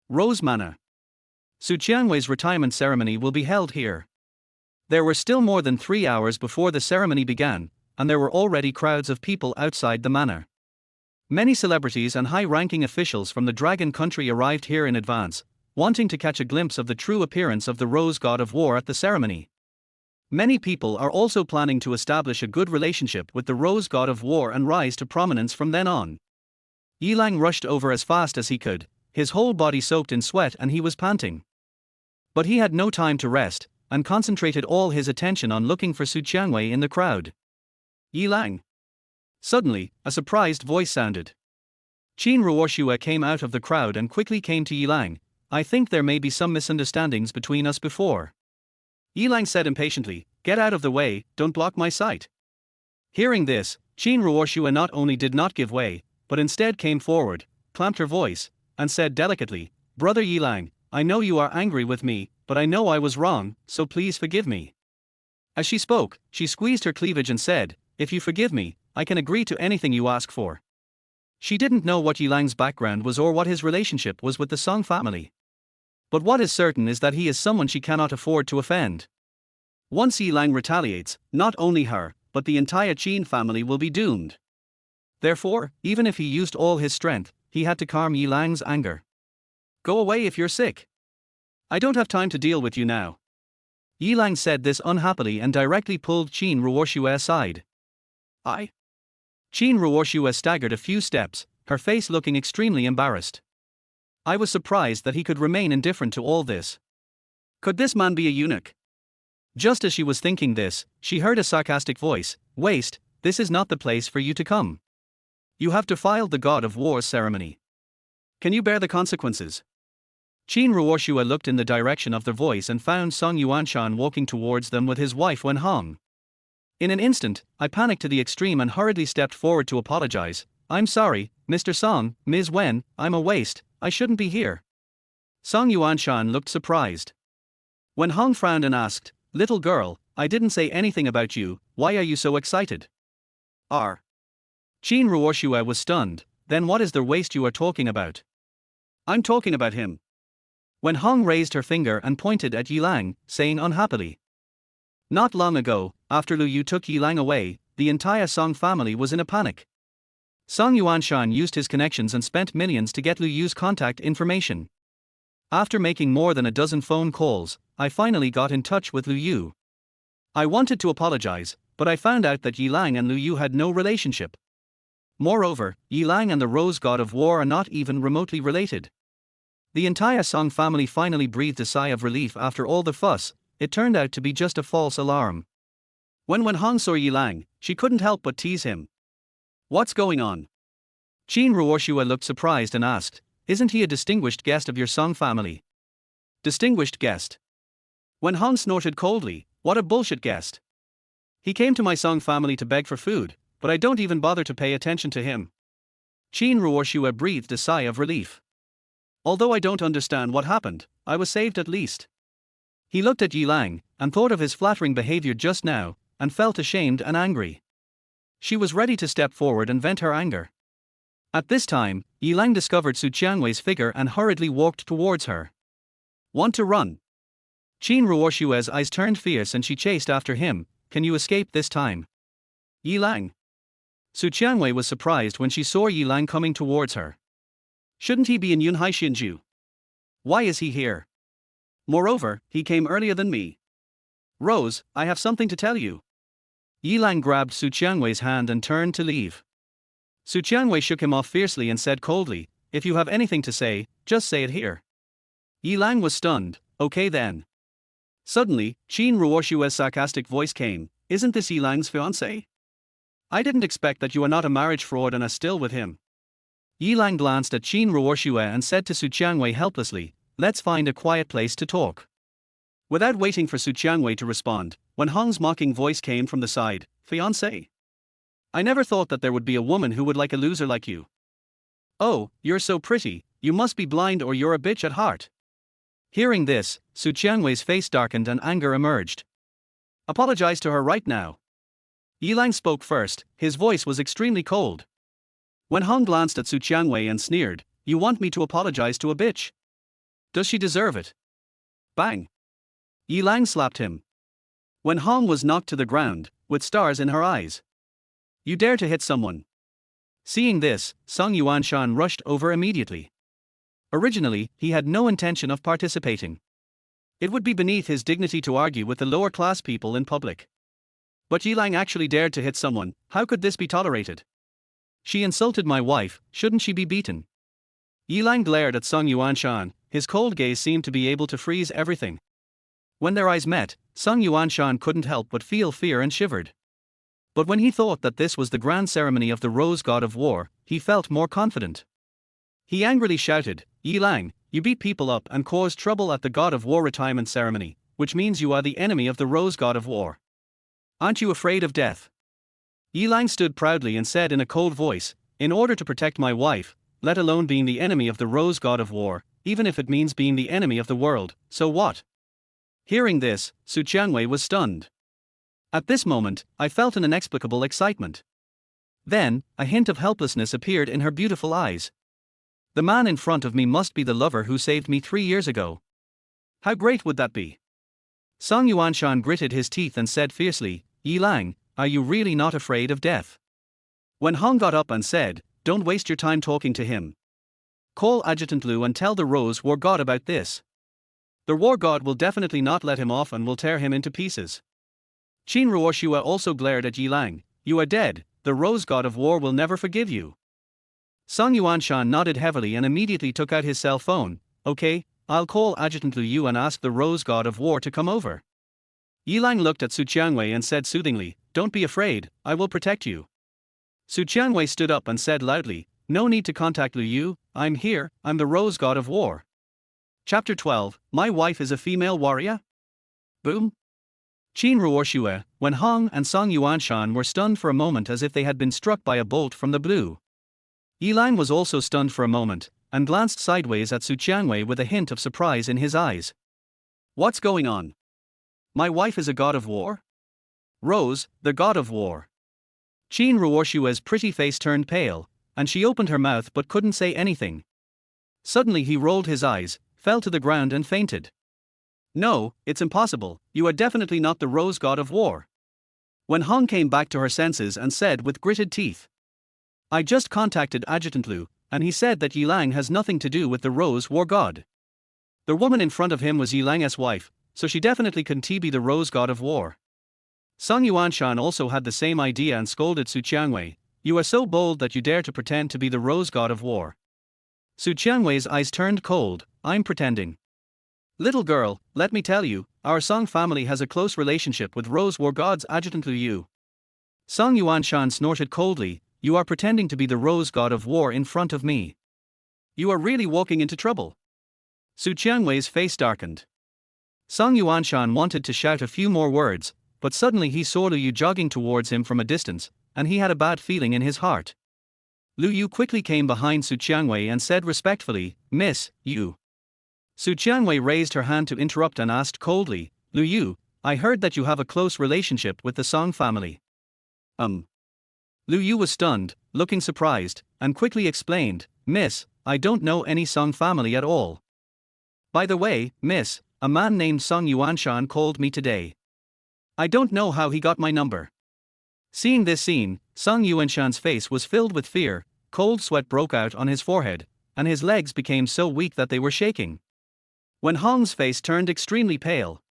Rose Manor. Su Qiangwei's retirement ceremony will be held here. There were still more than 3 hours before the ceremony began, and there were already crowds of people outside the manor. Many celebrities and high-ranking officials from the Dragon Country arrived here in advance, wanting to catch a glimpse of the true appearance of the Rose God of War at the ceremony. Many people are also planning to establish a good relationship with the Rose God of War and rise to prominence from then on. Yilang rushed over as fast as he could, his whole body soaked in sweat and he was panting. But he had no time to rest, and concentrated all his attention on looking for Su Qiangwei in the crowd. "Yilang." Suddenly, a surprised voice sounded. Qin Ruoshua came out of the crowd and quickly came to Yilang. "I think there may be some misunderstandings between us before." Yilang said impatiently, "Get out of the way, don't block my sight." Hearing this, Qin Ruoshua not only did not give way, but instead came forward, clamped her voice, and said delicately, "Brother Yilang, I know you are angry with me, but I know I was wrong, so please forgive me." As she spoke, she squeezed her cleavage and said, "If you forgive me, I can agree to anything you ask for." She didn't know what Yilang's background was or what his relationship was with the Song family. But what is certain is that he is someone she cannot afford to offend. Once Yilang retaliates, not only her, but the entire Qin family will be doomed. Therefore, even if he used all his strength, he had to calm Yilang's anger. Go away if you're sick. I don't have time to deal with you now. Yilang said this unhappily and directly pulled Qin Ruoxue aside. I? Qin Ruoxue staggered a few steps, her face looking extremely embarrassed. I was surprised that he could remain indifferent to all this. Could this man be a eunuch? Just as she was thinking this, she heard a sarcastic voice, "Waste, this is not the place for you to come. You have defiled the god of war's ceremony. Can you bear the consequences?" Qin Ruoxue looked in the direction of the voice and found Song Yuanshan walking towards them with his wife Wen Hong. In an instant, I panicked to the extreme and hurriedly stepped forward to apologize. "I'm sorry, Mr. Song, Ms. Wen, I'm a waste, I shouldn't be here." Song Yuanshan looked surprised. Wen Hong frowned and asked, "Little girl, I didn't say anything about you, why are you so excited?" R. Qin Ruoxue was stunned. "Then what is the waste you are talking about?" "I'm talking about him." Wen Hong raised her finger and pointed at Yilang, saying unhappily. Not long ago, after Lu Yu took Yilang away, the entire Song family was in a panic. Song Yuanshan used his connections and spent millions to get Lu Yu's contact information. After making more than a dozen phone calls, I finally got in touch with Lu Yu. I wanted to apologize, but I found out that Yilang and Lu Yu had no relationship. Moreover, Yilang and the Rose God of War are not even remotely related. The entire Song family finally breathed a sigh of relief after all the fuss. It turned out to be just a false alarm. When Wen Hong saw Yilang, she couldn't help but tease him. "What's going on?" Qin Ruoxue looked surprised and asked, "Isn't he a distinguished guest of your Song family?" "Distinguished guest?" Wen Hong snorted coldly, "What a bullshit guest. He came to my Song family to beg for food, but I don't even bother to pay attention to him." Qin Ruoxue breathed a sigh of relief. "Although I don't understand what happened, I was saved at least." He looked at Yilang, and thought of his flattering behavior just now, and felt ashamed and angry. She was ready to step forward and vent her anger. At this time, Yilang discovered Su Qiangwei's figure and hurriedly walked towards her. "Want to run?" Qin Ruoxue's eyes turned fierce and she chased after him. "Can you escape this time?" Yilang. Su Qiangwei was surprised when she saw Yilang coming towards her. Shouldn't he be in Yunhai Xinju? Why is he here? Moreover, he came earlier than me. "Rose, I have something to tell you." Yilang grabbed Su Qiangwei's hand and turned to leave. Su Qiangwei shook him off fiercely and said coldly, "If you have anything to say, just say it here." Yilang was stunned. "Okay then." Suddenly, Qin Ruoxue's sarcastic voice came, "Isn't this Yilang's fiancé? I didn't expect that you are not a marriage fraud and are still with him." Yilang glanced at Qin Ruoxue and said to Su Qiangwei helplessly, "Let's find a quiet place to talk." Without waiting for Su Qiangwei to respond, Wen Hong's mocking voice came from the side, "Fiancé? I never thought that there would be a woman who would like a loser like you. Oh, you're so pretty, you must be blind or you're a bitch at heart." Hearing this, Su Qiangwei's face darkened and anger emerged. "Apologize to her right now." Yilang spoke first, his voice was extremely cold. Wen Hong glanced at Su Qiangwei and sneered, "You want me to apologize to a bitch? Does she deserve it?" Bang! Yilang slapped him. Wen Hong was knocked to the ground, with stars in her eyes. "You dare to hit someone?" Seeing this, Song Yuanshan rushed over immediately. Originally, he had no intention of participating. It would be beneath his dignity to argue with the lower class people in public. But Yilang actually dared to hit someone. How could this be tolerated? "She insulted my wife, shouldn't she be beaten?" Yilang glared at Song Yuanshan, his cold gaze seemed to be able to freeze everything. When their eyes met, Song Yuanshan couldn't help but feel fear and shivered. But when he thought that this was the grand ceremony of the Rose God of War, he felt more confident. He angrily shouted, "Yilang, you beat people up and caused trouble at the God of War retirement ceremony, which means you are the enemy of the Rose God of War. Aren't you afraid of death?" Yilang stood proudly and said in a cold voice, "In order to protect my wife, let alone being the enemy of the Rose God of War, even if it means being the enemy of the world, so what?" Hearing this, Su Qiangwei was stunned. At this moment, I felt an inexplicable excitement. Then, a hint of helplessness appeared in her beautiful eyes. The man in front of me must be the lover who saved me 3 years ago. How great would that be? Song Yuanshan gritted his teeth and said fiercely, Yi Lang, are you really not afraid of death? Wen Hong got up and said, don't waste your time talking to him. Call Adjutant Lu and tell the Rose War God about this. The War God will definitely not let him off and will tear him into pieces. Qin Ruoshua also glared at Yi Lang. You are dead, the Rose God of War will never forgive you. Song Yuanshan nodded heavily and immediately took out his cell phone. Okay, I'll call Adjutant Lu Yu and ask the Rose God of War to come over. Yi Lang looked at Su Qiangwei and said soothingly, don't be afraid, I will protect you. Su Qiangwei stood up and said loudly, no need to contact Lu Yu, I'm here, I'm the Rose God of War. Chapter 12, My Wife is a Female Warrior? Boom. Qin Ruoshua, Wen Hong and Song Yuanshan were stunned for a moment as if they had been struck by a bolt from the blue. Yi Lang was also stunned for a moment, and glanced sideways at Su Qiangwei with a hint of surprise in his eyes. What's going on? My wife is a god of war? Rose, the god of war. Qin Ruoshua's pretty face turned pale, and she opened her mouth but couldn't say anything. Suddenly he rolled his eyes, fell to the ground and fainted. No, it's impossible, you are definitely not the Rose God of War. Wen Hong came back to her senses and said with gritted teeth. I just contacted Adjutant Lu, and he said that Yi Lang has nothing to do with the Rose War God. The woman in front of him was Yi Lang's wife, so she definitely couldn't be the Rose God of War. Song Yuanshan also had the same idea and scolded Su Qiangwei. You are so bold that you dare to pretend to be the Rose God of War. Su Qiangwei's eyes turned cold. I'm pretending. Little girl, let me tell you, our Song family has a close relationship with Rose War God's Adjutant Lu Yu. Song Yuanshan snorted coldly. You are pretending to be the Rose God of War in front of me. You are really walking into trouble. Su Qiangwei's face darkened. Song Yuanshan wanted to shout a few more words, but suddenly he saw Lu Yu jogging towards him from a distance, and he had a bad feeling in his heart. Lu Yu quickly came behind Su Qiangwei and said respectfully, Miss, you. Su Qiangwei raised her hand to interrupt and asked coldly, Lu Yu, I heard that you have a close relationship with the Song family. Lu Yu was stunned, looking surprised, and quickly explained, Miss, I don't know any Song family at all. By the way, Miss, a man named Song Yuanshan called me today. I don't know how he got my number. Seeing this scene, Song Yuanshan's face was filled with fear, cold sweat broke out on his forehead, and his legs became so weak that they were shaking. Wen Hong's face turned extremely pale.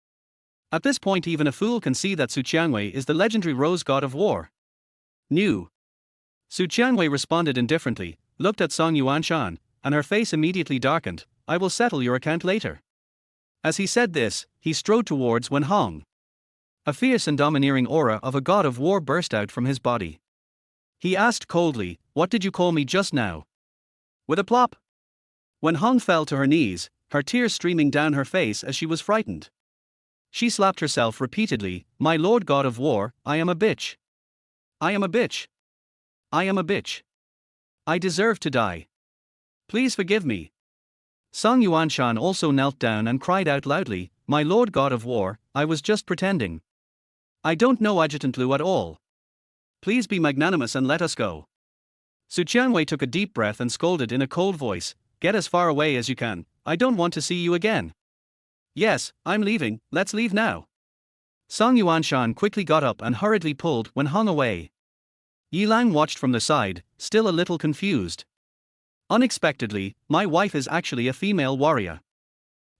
At this point even a fool can see that Su Qiangwei is the legendary Rose God of War. New. Su Qiangwei responded indifferently, looked at Song Yuanshan, and her face immediately darkened. I will settle your account later. As he said this, he strode towards Wen Hong. A fierce and domineering aura of a god of war burst out from his body. He asked coldly, What did you call me just now? With a plop. Wen Hong fell to her knees, her tears streaming down her face as she was frightened. She slapped herself repeatedly, My Lord God of War, I am a bitch. I am a bitch. I am a bitch. I deserve to die. Please forgive me. Song Yuanshan also knelt down and cried out loudly, My Lord God of War, I was just pretending. I don't know Adjutant Lu at all. Please be magnanimous and let us go. Su Qiangwei took a deep breath and scolded in a cold voice, Get as far away as you can, I don't want to see you again. Yes, I'm leaving, let's leave now. Song Yuanshan quickly got up and hurriedly pulled Wen Hong away. Yi Lang watched from the side, still a little confused. Unexpectedly, my wife is actually a female warrior.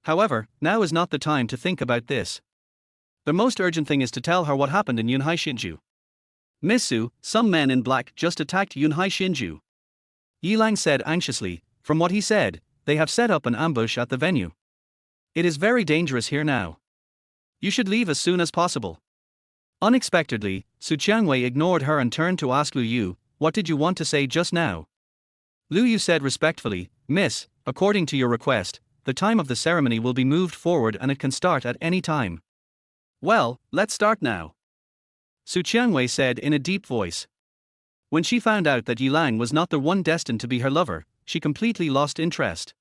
However, now is not the time to think about this. The most urgent thing is to tell her what happened in Yunhai Shinju. Miss Su, some men in black just attacked Yunhai Shinju. Yi Lang said anxiously, from what he said, they have set up an ambush at the venue. It is very dangerous here now. You should leave as soon as possible. Unexpectedly, Su Qiangwei ignored her and turned to ask Lu Yu, What did you want to say just now? Lu Yu said respectfully, Miss, according to your request, the time of the ceremony will be moved forward and it can start at any time. Well, let's start now. Su Qiangwei said in a deep voice. When she found out that Yi Lang was not the one destined to be her lover, she completely lost interest.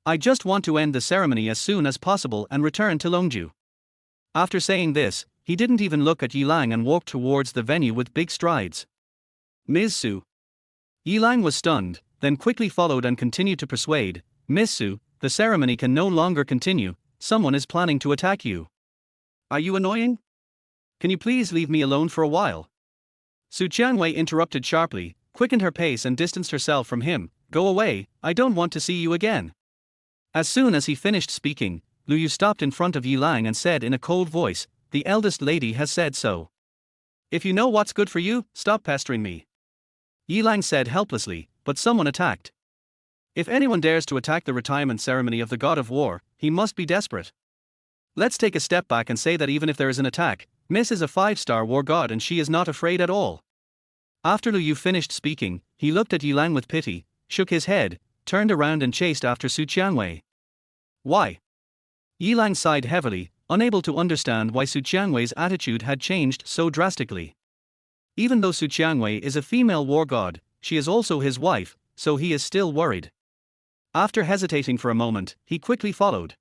I just want to end the ceremony as soon as possible and return to Longju. After saying this, he didn't even look at Yi Lang and walked towards the venue with big strides. Ms. Su. Yilang was stunned, then quickly followed and continued to persuade, Miss Su, the ceremony can no longer continue, someone is planning to attack you. Are you annoying? Can you please leave me alone for a while? Su Qianwei interrupted sharply, quickened her pace and distanced herself from him. Go away, I don't want to see you again. As soon as he finished speaking, Lu Yu stopped in front of Yilang and said in a cold voice, the eldest lady has said so. If you know what's good for you, stop pestering me. Yilang said helplessly, but someone attacked. If anyone dares to attack the retirement ceremony of the god of war, he must be desperate. Let's take a step back and say that even if there is an attack, Miss is a 5-star war god and she is not afraid at all. After Lu Yu finished speaking, he looked at Yilang with pity, shook his head, turned around and chased after Su Qianwei. Why? Yilang sighed heavily, unable to understand why Su Qianwei's attitude had changed so drastically. Even though Su Qianwei is a female war god, she is also his wife, so he is still worried. After hesitating for a moment, he quickly followed.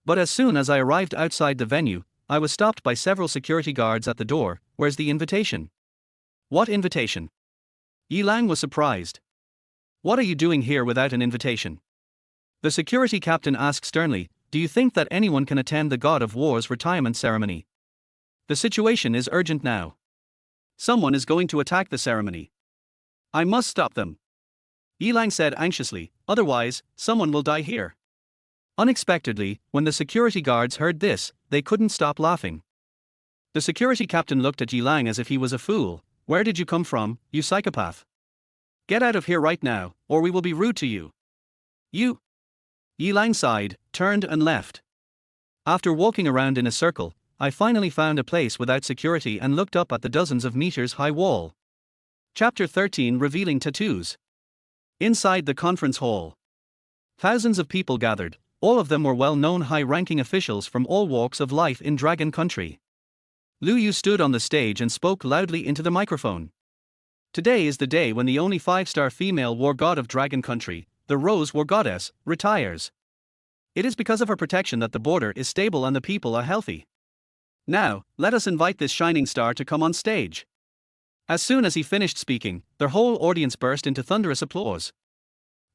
But as soon as I arrived outside the venue, I was stopped by several security guards at the door. Where's the invitation? What invitation? Yilang was surprised. What are you doing here without an invitation? The security captain asked sternly, do you think that anyone can attend the god of war's retirement ceremony? The situation is urgent now. Someone is going to attack the ceremony. I must stop them. Yilang said anxiously, otherwise, someone will die here. Unexpectedly, when the security guards heard this, they couldn't stop laughing. The security captain looked at Yilang as if he was a fool. Where did you come from, you psychopath? Get out of here right now, or we will be rude to you. You. Yilang sighed, turned and left. After walking around in a circle, I finally found a place without security and looked up at the dozens of meters high wall. Chapter 13 Revealing Tattoos. Inside the conference hall, thousands of people gathered. All of them were well-known high-ranking officials from all walks of life in Dragon Country. Lu Yu stood on the stage and spoke loudly into the microphone. Today is the day when the only 5-star female war god of Dragon Country, the Rose War Goddess, retires. It is because of her protection that the border is stable and the people are healthy. Now, let us invite this shining star to come on stage. As soon as he finished speaking, their whole audience burst into thunderous applause.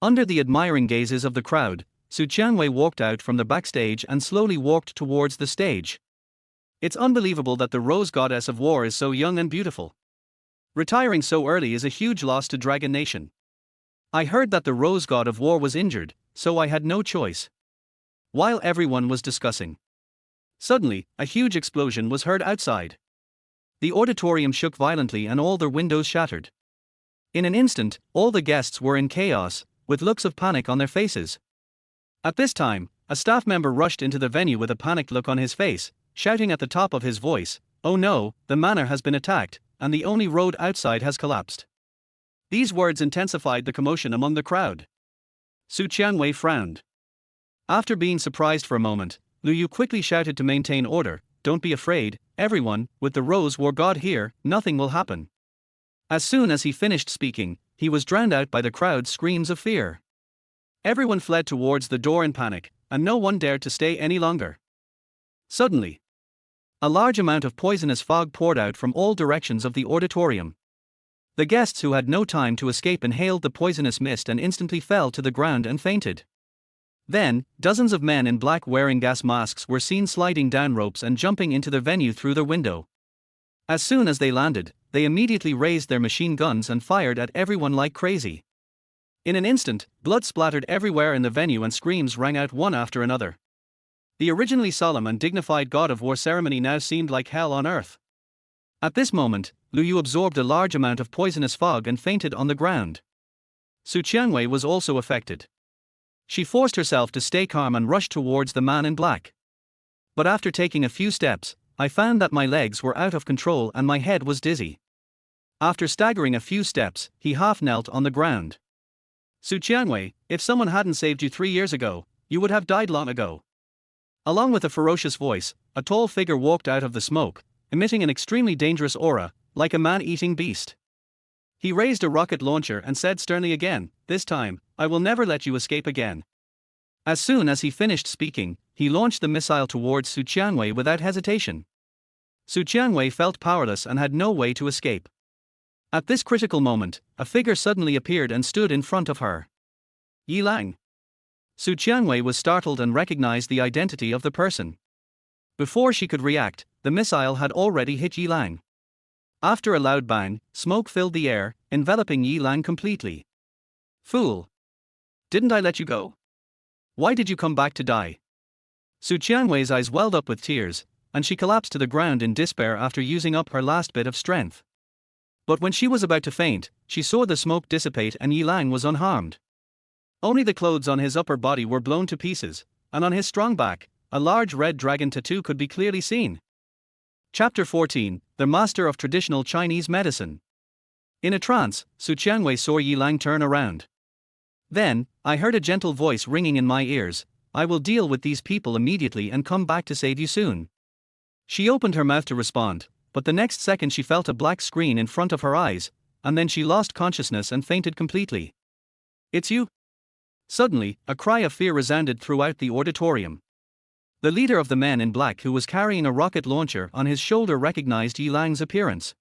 Under the admiring gazes of the crowd, Su Qianwei walked out from the backstage and slowly walked towards the stage. It's unbelievable that the Rose Goddess of War is so young and beautiful. Retiring so early is a huge loss to Dragon Nation. I heard that the Rose God of War was injured, so I had no choice. While everyone was discussing, suddenly, a huge explosion was heard outside. The auditorium shook violently and all their windows shattered. In an instant, all the guests were in chaos, with looks of panic on their faces. At this time, a staff member rushed into the venue with a panicked look on his face, shouting at the top of his voice, "Oh no, the manor has been attacked, and the only road outside has collapsed." These words intensified the commotion among the crowd. Su Qianwei frowned. After being surprised for a moment, Lu Yu quickly shouted to maintain order, "Don't be afraid, everyone, with the Rose War God here, nothing will happen." As soon as he finished speaking, he was drowned out by the crowd's screams of fear. Everyone fled towards the door in panic, and no one dared to stay any longer. Suddenly, a large amount of poisonous fog poured out from all directions of the auditorium. The guests who had no time to escape inhaled the poisonous mist and instantly fell to the ground and fainted. Then, dozens of men in black wearing gas masks were seen sliding down ropes and jumping into the venue through their window. As soon as they landed, they immediately raised their machine guns and fired at everyone like crazy. In an instant, blood splattered everywhere in the venue and screams rang out one after another. The originally solemn and dignified God of War ceremony now seemed like hell on earth. At this moment, Lu Yu absorbed a large amount of poisonous fog and fainted on the ground. Su Qianwei was also affected. She forced herself to stay calm and rushed towards the man in black. But after taking a few steps, I found that my legs were out of control and my head was dizzy. After staggering a few steps, he half knelt on the ground. Su Qianwei, if someone hadn't saved you 3 years ago, you would have died long ago. Along with a ferocious voice, a tall figure walked out of the smoke, emitting an extremely dangerous aura, like a man-eating beast. He raised a rocket launcher and said sternly again, "This time, I will never let you escape again." As soon as he finished speaking, he launched the missile towards Su Qianwei without hesitation. Su Qianwei felt powerless and had no way to escape. At this critical moment, a figure suddenly appeared and stood in front of her. Yi Lang. Su Qianwei was startled and recognized the identity of the person. Before she could react, the missile had already hit Yi Lang. After a loud bang, smoke filled the air, enveloping Yi Lang completely. Fool! Didn't I let you go? Why did you come back to die? Su Qianwei's eyes welled up with tears, and she collapsed to the ground in despair after using up her last bit of strength. But when she was about to faint, she saw the smoke dissipate and Yi Lang was unharmed. Only the clothes on his upper body were blown to pieces, and on his strong back, a large red dragon tattoo could be clearly seen. Chapter 14, The Master of Traditional Chinese Medicine. In a trance, Su Qianwei saw Yi Lang turn around. Then, I heard a gentle voice ringing in my ears, I will deal with these people immediately and come back to save you soon. She opened her mouth to respond, but the next second she felt a black screen in front of her eyes, and then she lost consciousness and fainted completely. It's you? Suddenly, a cry of fear resounded throughout the auditorium. The leader of the men in black who was carrying a rocket launcher on his shoulder recognized Yi Lang's appearance.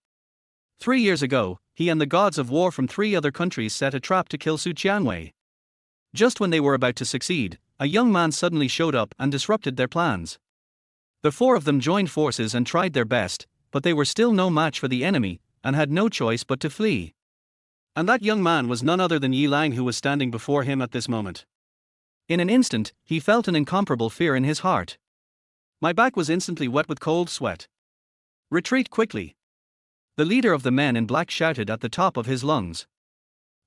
3 years ago, he and the gods of war from 3 other countries set a trap to kill Su Qianwei. Just when they were about to succeed, a young man suddenly showed up and disrupted their plans. The 4 of them joined forces and tried their best, but they were still no match for the enemy, and had no choice but to flee. And that young man was none other than Yi Lang, who was standing before him at this moment. In an instant, he felt an incomparable fear in his heart. My back was instantly wet with cold sweat. Retreat quickly! The leader of the men in black shouted at the top of his lungs.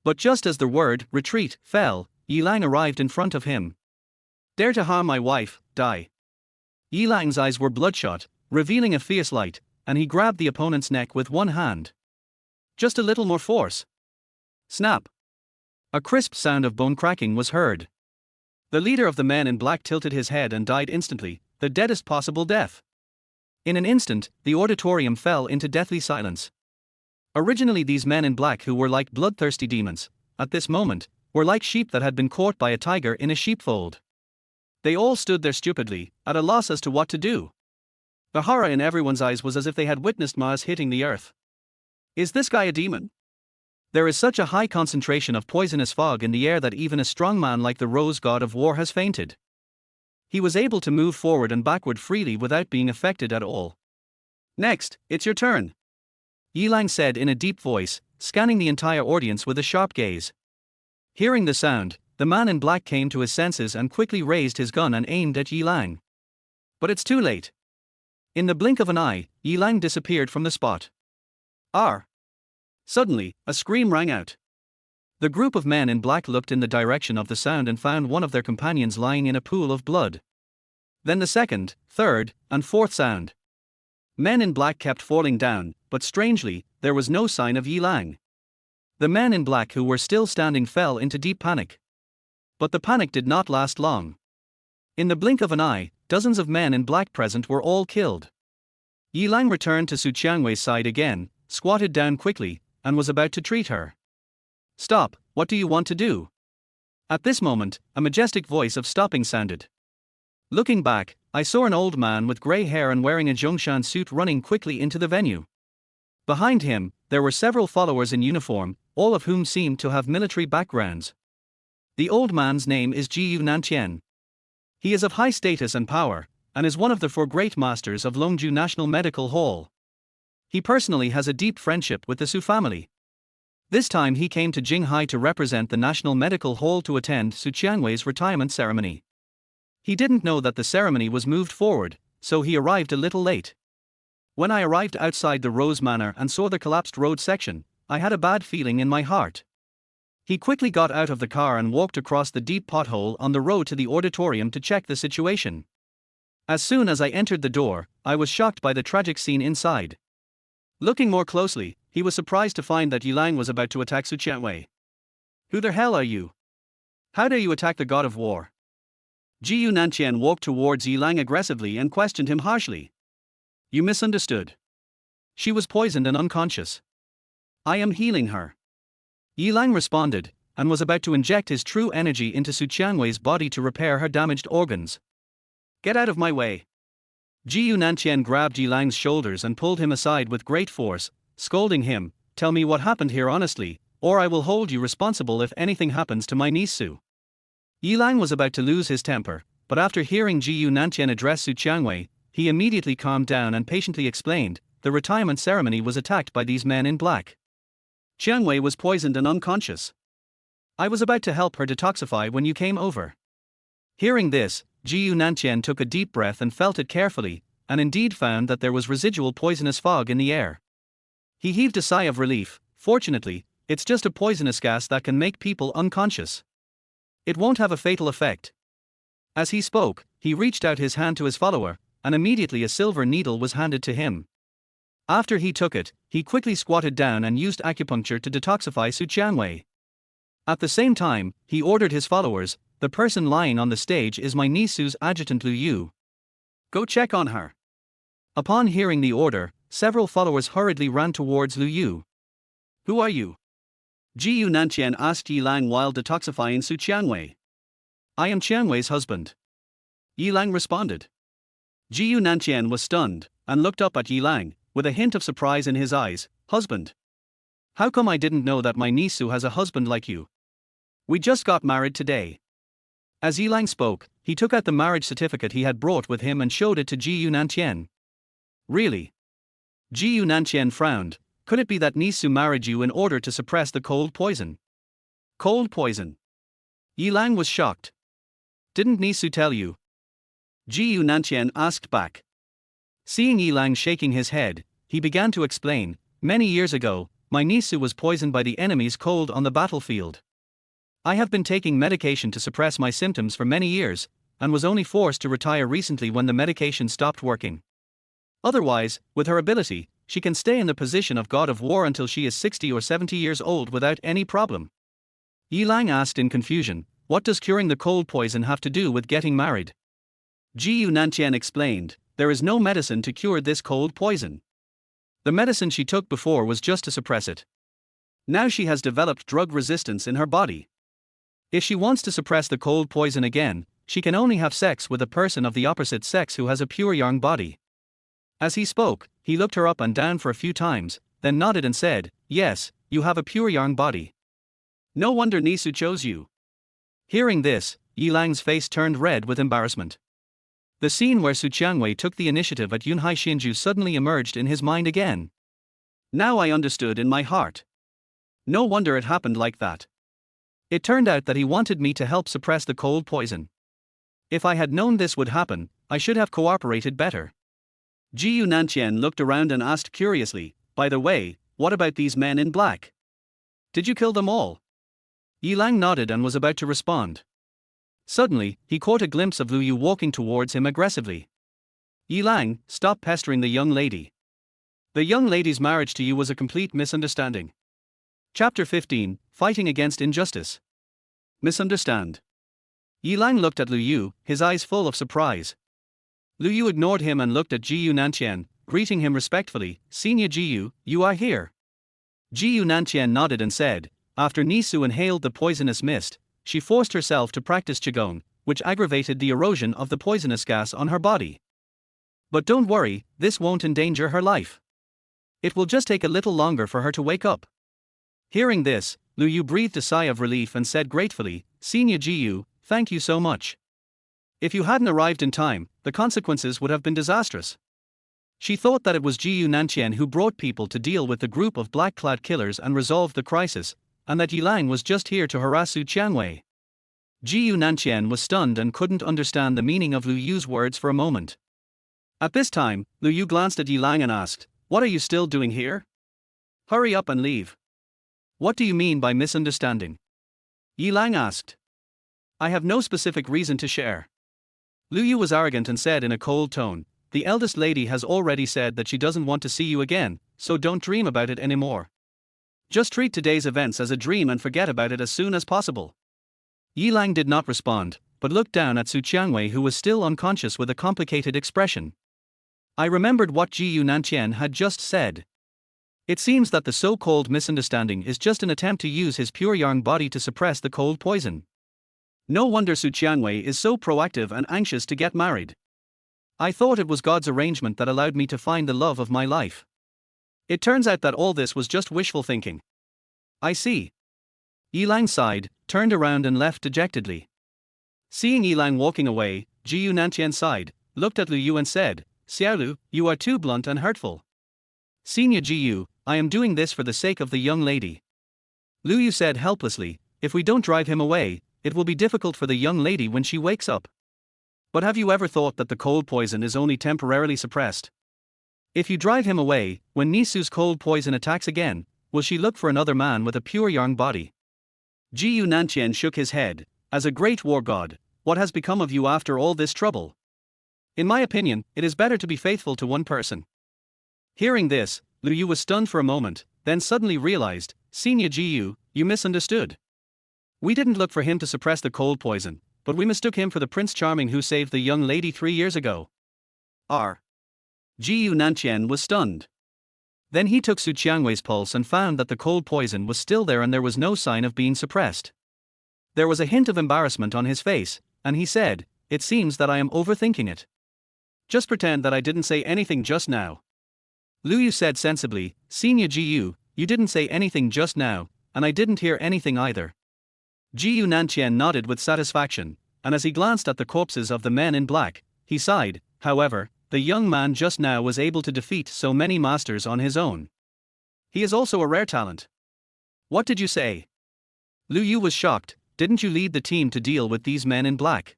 But just as the word, retreat, fell, Yi Lang arrived in front of him. Dare to harm my wife, die. Yi Lang's eyes were bloodshot, revealing a fierce light, and he grabbed the opponent's neck with one hand. Just a little more force. Snap! A crisp sound of bone cracking was heard. The leader of the men in black tilted his head and died instantly, the deadest possible death. In an instant, the auditorium fell into deathly silence. Originally, these men in black, who were like bloodthirsty demons, at this moment, were like sheep that had been caught by a tiger in a sheepfold. They all stood there stupidly, at a loss as to what to do. The horror in everyone's eyes was as if they had witnessed Mars hitting the earth. Is this guy a demon? There is such a high concentration of poisonous fog in the air that even a strong man like the Rose God of War has fainted. He was able to move forward and backward freely without being affected at all. Next, it's your turn, Yi Lang said in a deep voice, scanning the entire audience with a sharp gaze. Hearing the sound, the man in black came to his senses and quickly raised his gun and aimed at Yi Lang. But it's too late. In the blink of an eye, Yi Lang disappeared from the spot. R. Suddenly, a scream rang out. The group of men in black looked in the direction of the sound and found one of their companions lying in a pool of blood. Then the second, third, and fourth sound. Men in black kept falling down, but strangely, there was no sign of Yi Lang. The men in black who were still standing fell into deep panic. But the panic did not last long. In the blink of an eye, dozens of men in black present were all killed. Yi Lang returned to Su Qianwei's side again, squatted down quickly, and was about to treat her. Stop, what do you want to do? At this moment, a majestic voice of stopping sounded. Looking back, I saw an old man with grey hair and wearing a Zhongshan suit running quickly into the venue. Behind him, there were several followers in uniform, all of whom seemed to have military backgrounds. The old man's name is Jiyu Nantian. He is of high status and power, and is one of the 4 great masters of Longju National Medical Hall. He personally has a deep friendship with the Su family. This time he came to Jinghai to represent the National Medical Hall to attend Su Qianwei's retirement ceremony. He didn't know that the ceremony was moved forward, so he arrived a little late. When I arrived outside the Rose Manor and saw the collapsed road section, I had a bad feeling in my heart. He quickly got out of the car and walked across the deep pothole on the road to the auditorium to check the situation. As soon as I entered the door, I was shocked by the tragic scene inside. Looking more closely, he was surprised to find that Yi Lang was about to attack Su Qianwei. Who the hell are you? How dare you attack the god of war? Jiyu Nantian walked towards Yi Lang aggressively and questioned him harshly. You misunderstood. She was poisoned and unconscious. I am healing her. Yi Lang responded, and was about to inject his true energy into Su Qianwei's body to repair her damaged organs. Get out of my way. Jiyu Nantian grabbed Yi Lang's shoulders and pulled him aside with great force, scolding him, tell me what happened here honestly, or I will hold you responsible if anything happens to my niece Su. Yilang was about to lose his temper, but after hearing Ji Nantian address Su Qiangwei, he immediately calmed down and patiently explained, the retirement ceremony was attacked by these men in black. Qiangwei was poisoned and unconscious. I was about to help her detoxify when you came over. Hearing this, Ji Nantian took a deep breath and felt it carefully, and indeed found that there was residual poisonous fog in the air. He heaved a sigh of relief. Fortunately, it's just a poisonous gas that can make people unconscious. It won't have a fatal effect. As he spoke, he reached out his hand to his follower, and immediately a silver needle was handed to him. After he took it, he quickly squatted down and used acupuncture to detoxify Su Qiangwei. At the same time, he ordered his followers, the person lying on the stage is my niece Su's adjutant Lu Yu. Go check on her. Upon hearing the order, several followers hurriedly ran towards Lu Yu. Who are you? Ji Nantian asked Yilang while detoxifying Su Qiangwei. I am Qiangwei's husband. Yilang responded. Ji Nantian was stunned, and looked up at Yilang, with a hint of surprise in his eyes. Husband? How come I didn't know that my niece Su has a husband like you? We just got married today. As Yilang spoke, he took out the marriage certificate he had brought with him and showed it to Ji Nantian. Really? Ji Nantian frowned. Could it be that niece Su married you in order to suppress the cold poison? Cold poison? Yilang was shocked. Didn't niece Su tell you? Ji Nantian asked back. Seeing Yilang shaking his head, he began to explain, many years ago, my niece Su was poisoned by the enemy's cold on the battlefield. I have been taking medication to suppress my symptoms for many years, and was only forced to retire recently when the medication stopped working. Otherwise, with her ability, she can stay in the position of god of war until she is 60 or 70 years old without any problem. Yilang asked in confusion, what does curing the cold poison have to do with getting married? Ji Nantian explained, there is no medicine to cure this cold poison. The medicine she took before was just to suppress it. Now she has developed drug resistance in her body. If she wants to suppress the cold poison again, she can only have sex with a person of the opposite sex who has a pure yang body. As he spoke, he looked her up and down for a few times, then nodded and said, yes, you have a pure yang body. No wonder niece Su chose you. Hearing this, Yilang's face turned red with embarrassment. The scene where Su Qiangwei took the initiative at Yunhai Xinju suddenly emerged in his mind again. Now I understood in my heart. No wonder it happened like that. It turned out that he wanted me to help suppress the cold poison. If I had known this would happen, I should have cooperated better. Ji Nantian looked around and asked curiously, by the way, what about these men in black? Did you kill them all? Yilang nodded and was about to respond. Suddenly, he caught a glimpse of Lu Yu walking towards him aggressively. Yilang, stop pestering the young lady. The young lady's marriage to you was a complete misunderstanding. Chapter 15, Fighting Against Injustice. Misunderstand. Yilang looked at Lu Yu, his eyes full of surprise. Lu Yu ignored him and looked at Ji Nantian, greeting him respectfully, Senior Ji, you are here. Ji Nantian nodded and said, after niece Su inhaled the poisonous mist, she forced herself to practice Qigong, which aggravated the erosion of the poisonous gas on her body. But don't worry, this won't endanger her life. It will just take a little longer for her to wake up. Hearing this, Lu Yu breathed a sigh of relief and said gratefully, Senior Ji, thank you so much. If you hadn't arrived in time, the consequences would have been disastrous. She thought that it was Ji Nantian who brought people to deal with the group of black-clad killers and resolved the crisis, and that Yilang was just here to harass Su Qiangwei. Ji Nantian was stunned and couldn't understand the meaning of Lu Yu's words for a moment. At this time, Lu Yu glanced at Yilang and asked, what are you still doing here? Hurry up and leave. What do you mean by misunderstanding? Yilang asked. I have no specific reason to share. Lu Yu was arrogant and said in a cold tone, the eldest lady has already said that she doesn't want to see you again, so don't dream about it anymore. Just treat today's events as a dream and forget about it as soon as possible. Yilang did not respond, but looked down at Su Qiangwei who was still unconscious with a complicated expression. I remembered what Ji Nantian had just said. It seems that the so-called misunderstanding is just an attempt to use his pure yang body to suppress the cold poison. No wonder Su Qiangwei is so proactive and anxious to get married. I thought it was God's arrangement that allowed me to find the love of my life. It turns out that all this was just wishful thinking. I see. Yilang sighed, turned around and left dejectedly. Seeing Yilang walking away, Jiyu Nantian sighed, looked at Lu Yu and said, Xiaolu, you are too blunt and hurtful. Senior Jiyu, I am doing this for the sake of the young lady. Lu Yu said helplessly, if we don't drive him away, it will be difficult for the young lady when she wakes up. But have you ever thought that the cold poison is only temporarily suppressed? If you drive him away, when Nisu's cold poison attacks again, will she look for another man with a pure young body? Jiyu Nantian shook his head. As a great war god, what has become of you after all this trouble? In my opinion, it is better to be faithful to one person. Hearing this, Lu Yu was stunned for a moment, then suddenly realized, Senior Jiyu, you misunderstood. We didn't look for him to suppress the cold poison, but we mistook him for the Prince Charming who saved the young lady 3 years ago. Jiyu Nantian was stunned. Then he took Su Qiangwei's pulse and found that the cold poison was still there and there was no sign of being suppressed. There was a hint of embarrassment on his face, and he said, it seems that I am overthinking it. Just pretend that I didn't say anything just now. Lu Yu said sensibly, Senior Jiyu, you didn't say anything just now, and I didn't hear anything either. Jiyu Nantian nodded with satisfaction, and as he glanced at the corpses of the men in black, he sighed. However, the young man just now was able to defeat so many masters on his own. He is also a rare talent. What did you say? Lu Yu was shocked. Didn't you lead the team to deal with these men in black?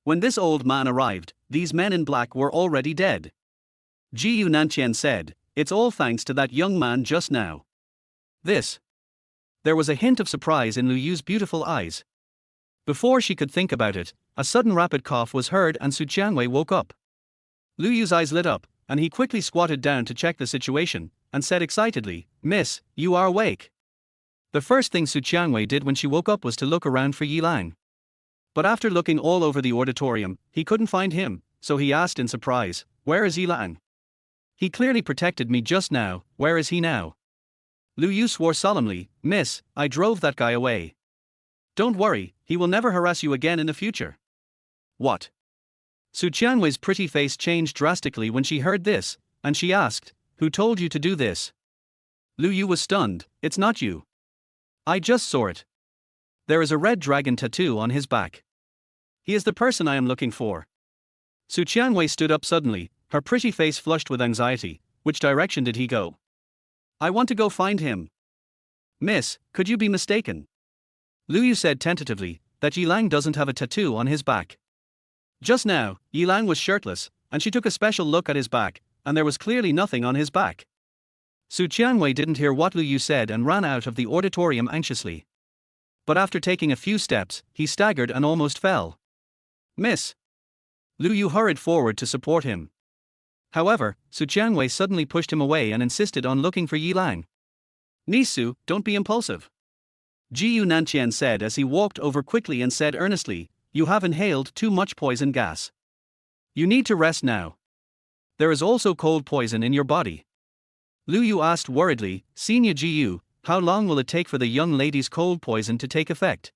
When this old man arrived, these men in black were already dead. Jiyu Nantian said, it's all thanks to that young man just now. There was a hint of surprise in Lu Yu's beautiful eyes. Before she could think about it, a sudden rapid cough was heard and Su Qiangwei woke up. Lu Yu's eyes lit up, and he quickly squatted down to check the situation, and said excitedly, Miss, you are awake. The first thing Su Qiangwei did when she woke up was to look around for Yilang. But after looking all over the auditorium, he couldn't find him, so he asked in surprise, where is Yilang? He clearly protected me just now, where is he now? Lu Yu swore solemnly, Miss, I drove that guy away. Don't worry, he will never harass you again in the future. What? Su Qiangwei's pretty face changed drastically when she heard this, and she asked, who told you to do this? Lu Yu was stunned, it's not you. I just saw it. There is a red dragon tattoo on his back. He is the person I am looking for. Su Qiangwei stood up suddenly, her pretty face flushed with anxiety. Which direction did he go? I want to go find him. Miss, could you be mistaken? Lu Yu said tentatively, that Yilang doesn't have a tattoo on his back. Just now, Yilang was shirtless, and she took a special look at his back, and there was clearly nothing on his back. Su Qiangwei didn't hear what Lu Yu said and ran out of the auditorium anxiously. But after taking a few steps, he staggered and almost fell. Miss! Lu Yu hurried forward to support him. However, Su Qiangwei suddenly pushed him away and insisted on looking for Yilang. Nisu, don't be impulsive. Jiyu Nantian said as he walked over quickly and said earnestly, you have inhaled too much poison gas. You need to rest now. There is also cold poison in your body. Lu Yu asked worriedly, Senior Jiyu, how long will it take for the young lady's cold poison to take effect?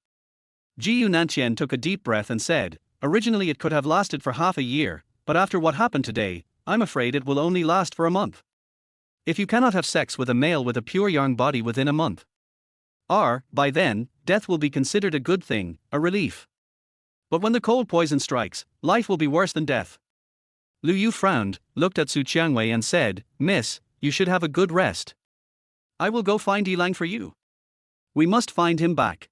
Jiyu Nantian took a deep breath and said, originally it could have lasted for half a year, but after what happened today, I'm afraid it will only last for a month. If you cannot have sex with a male with a pure young body within a month, by then, death will be considered a good thing, a relief. But when the cold poison strikes, life will be worse than death. Lu Yu frowned, looked at Su Qiangwei and said, Miss, you should have a good rest. I will go find Yilang for you. We must find him back.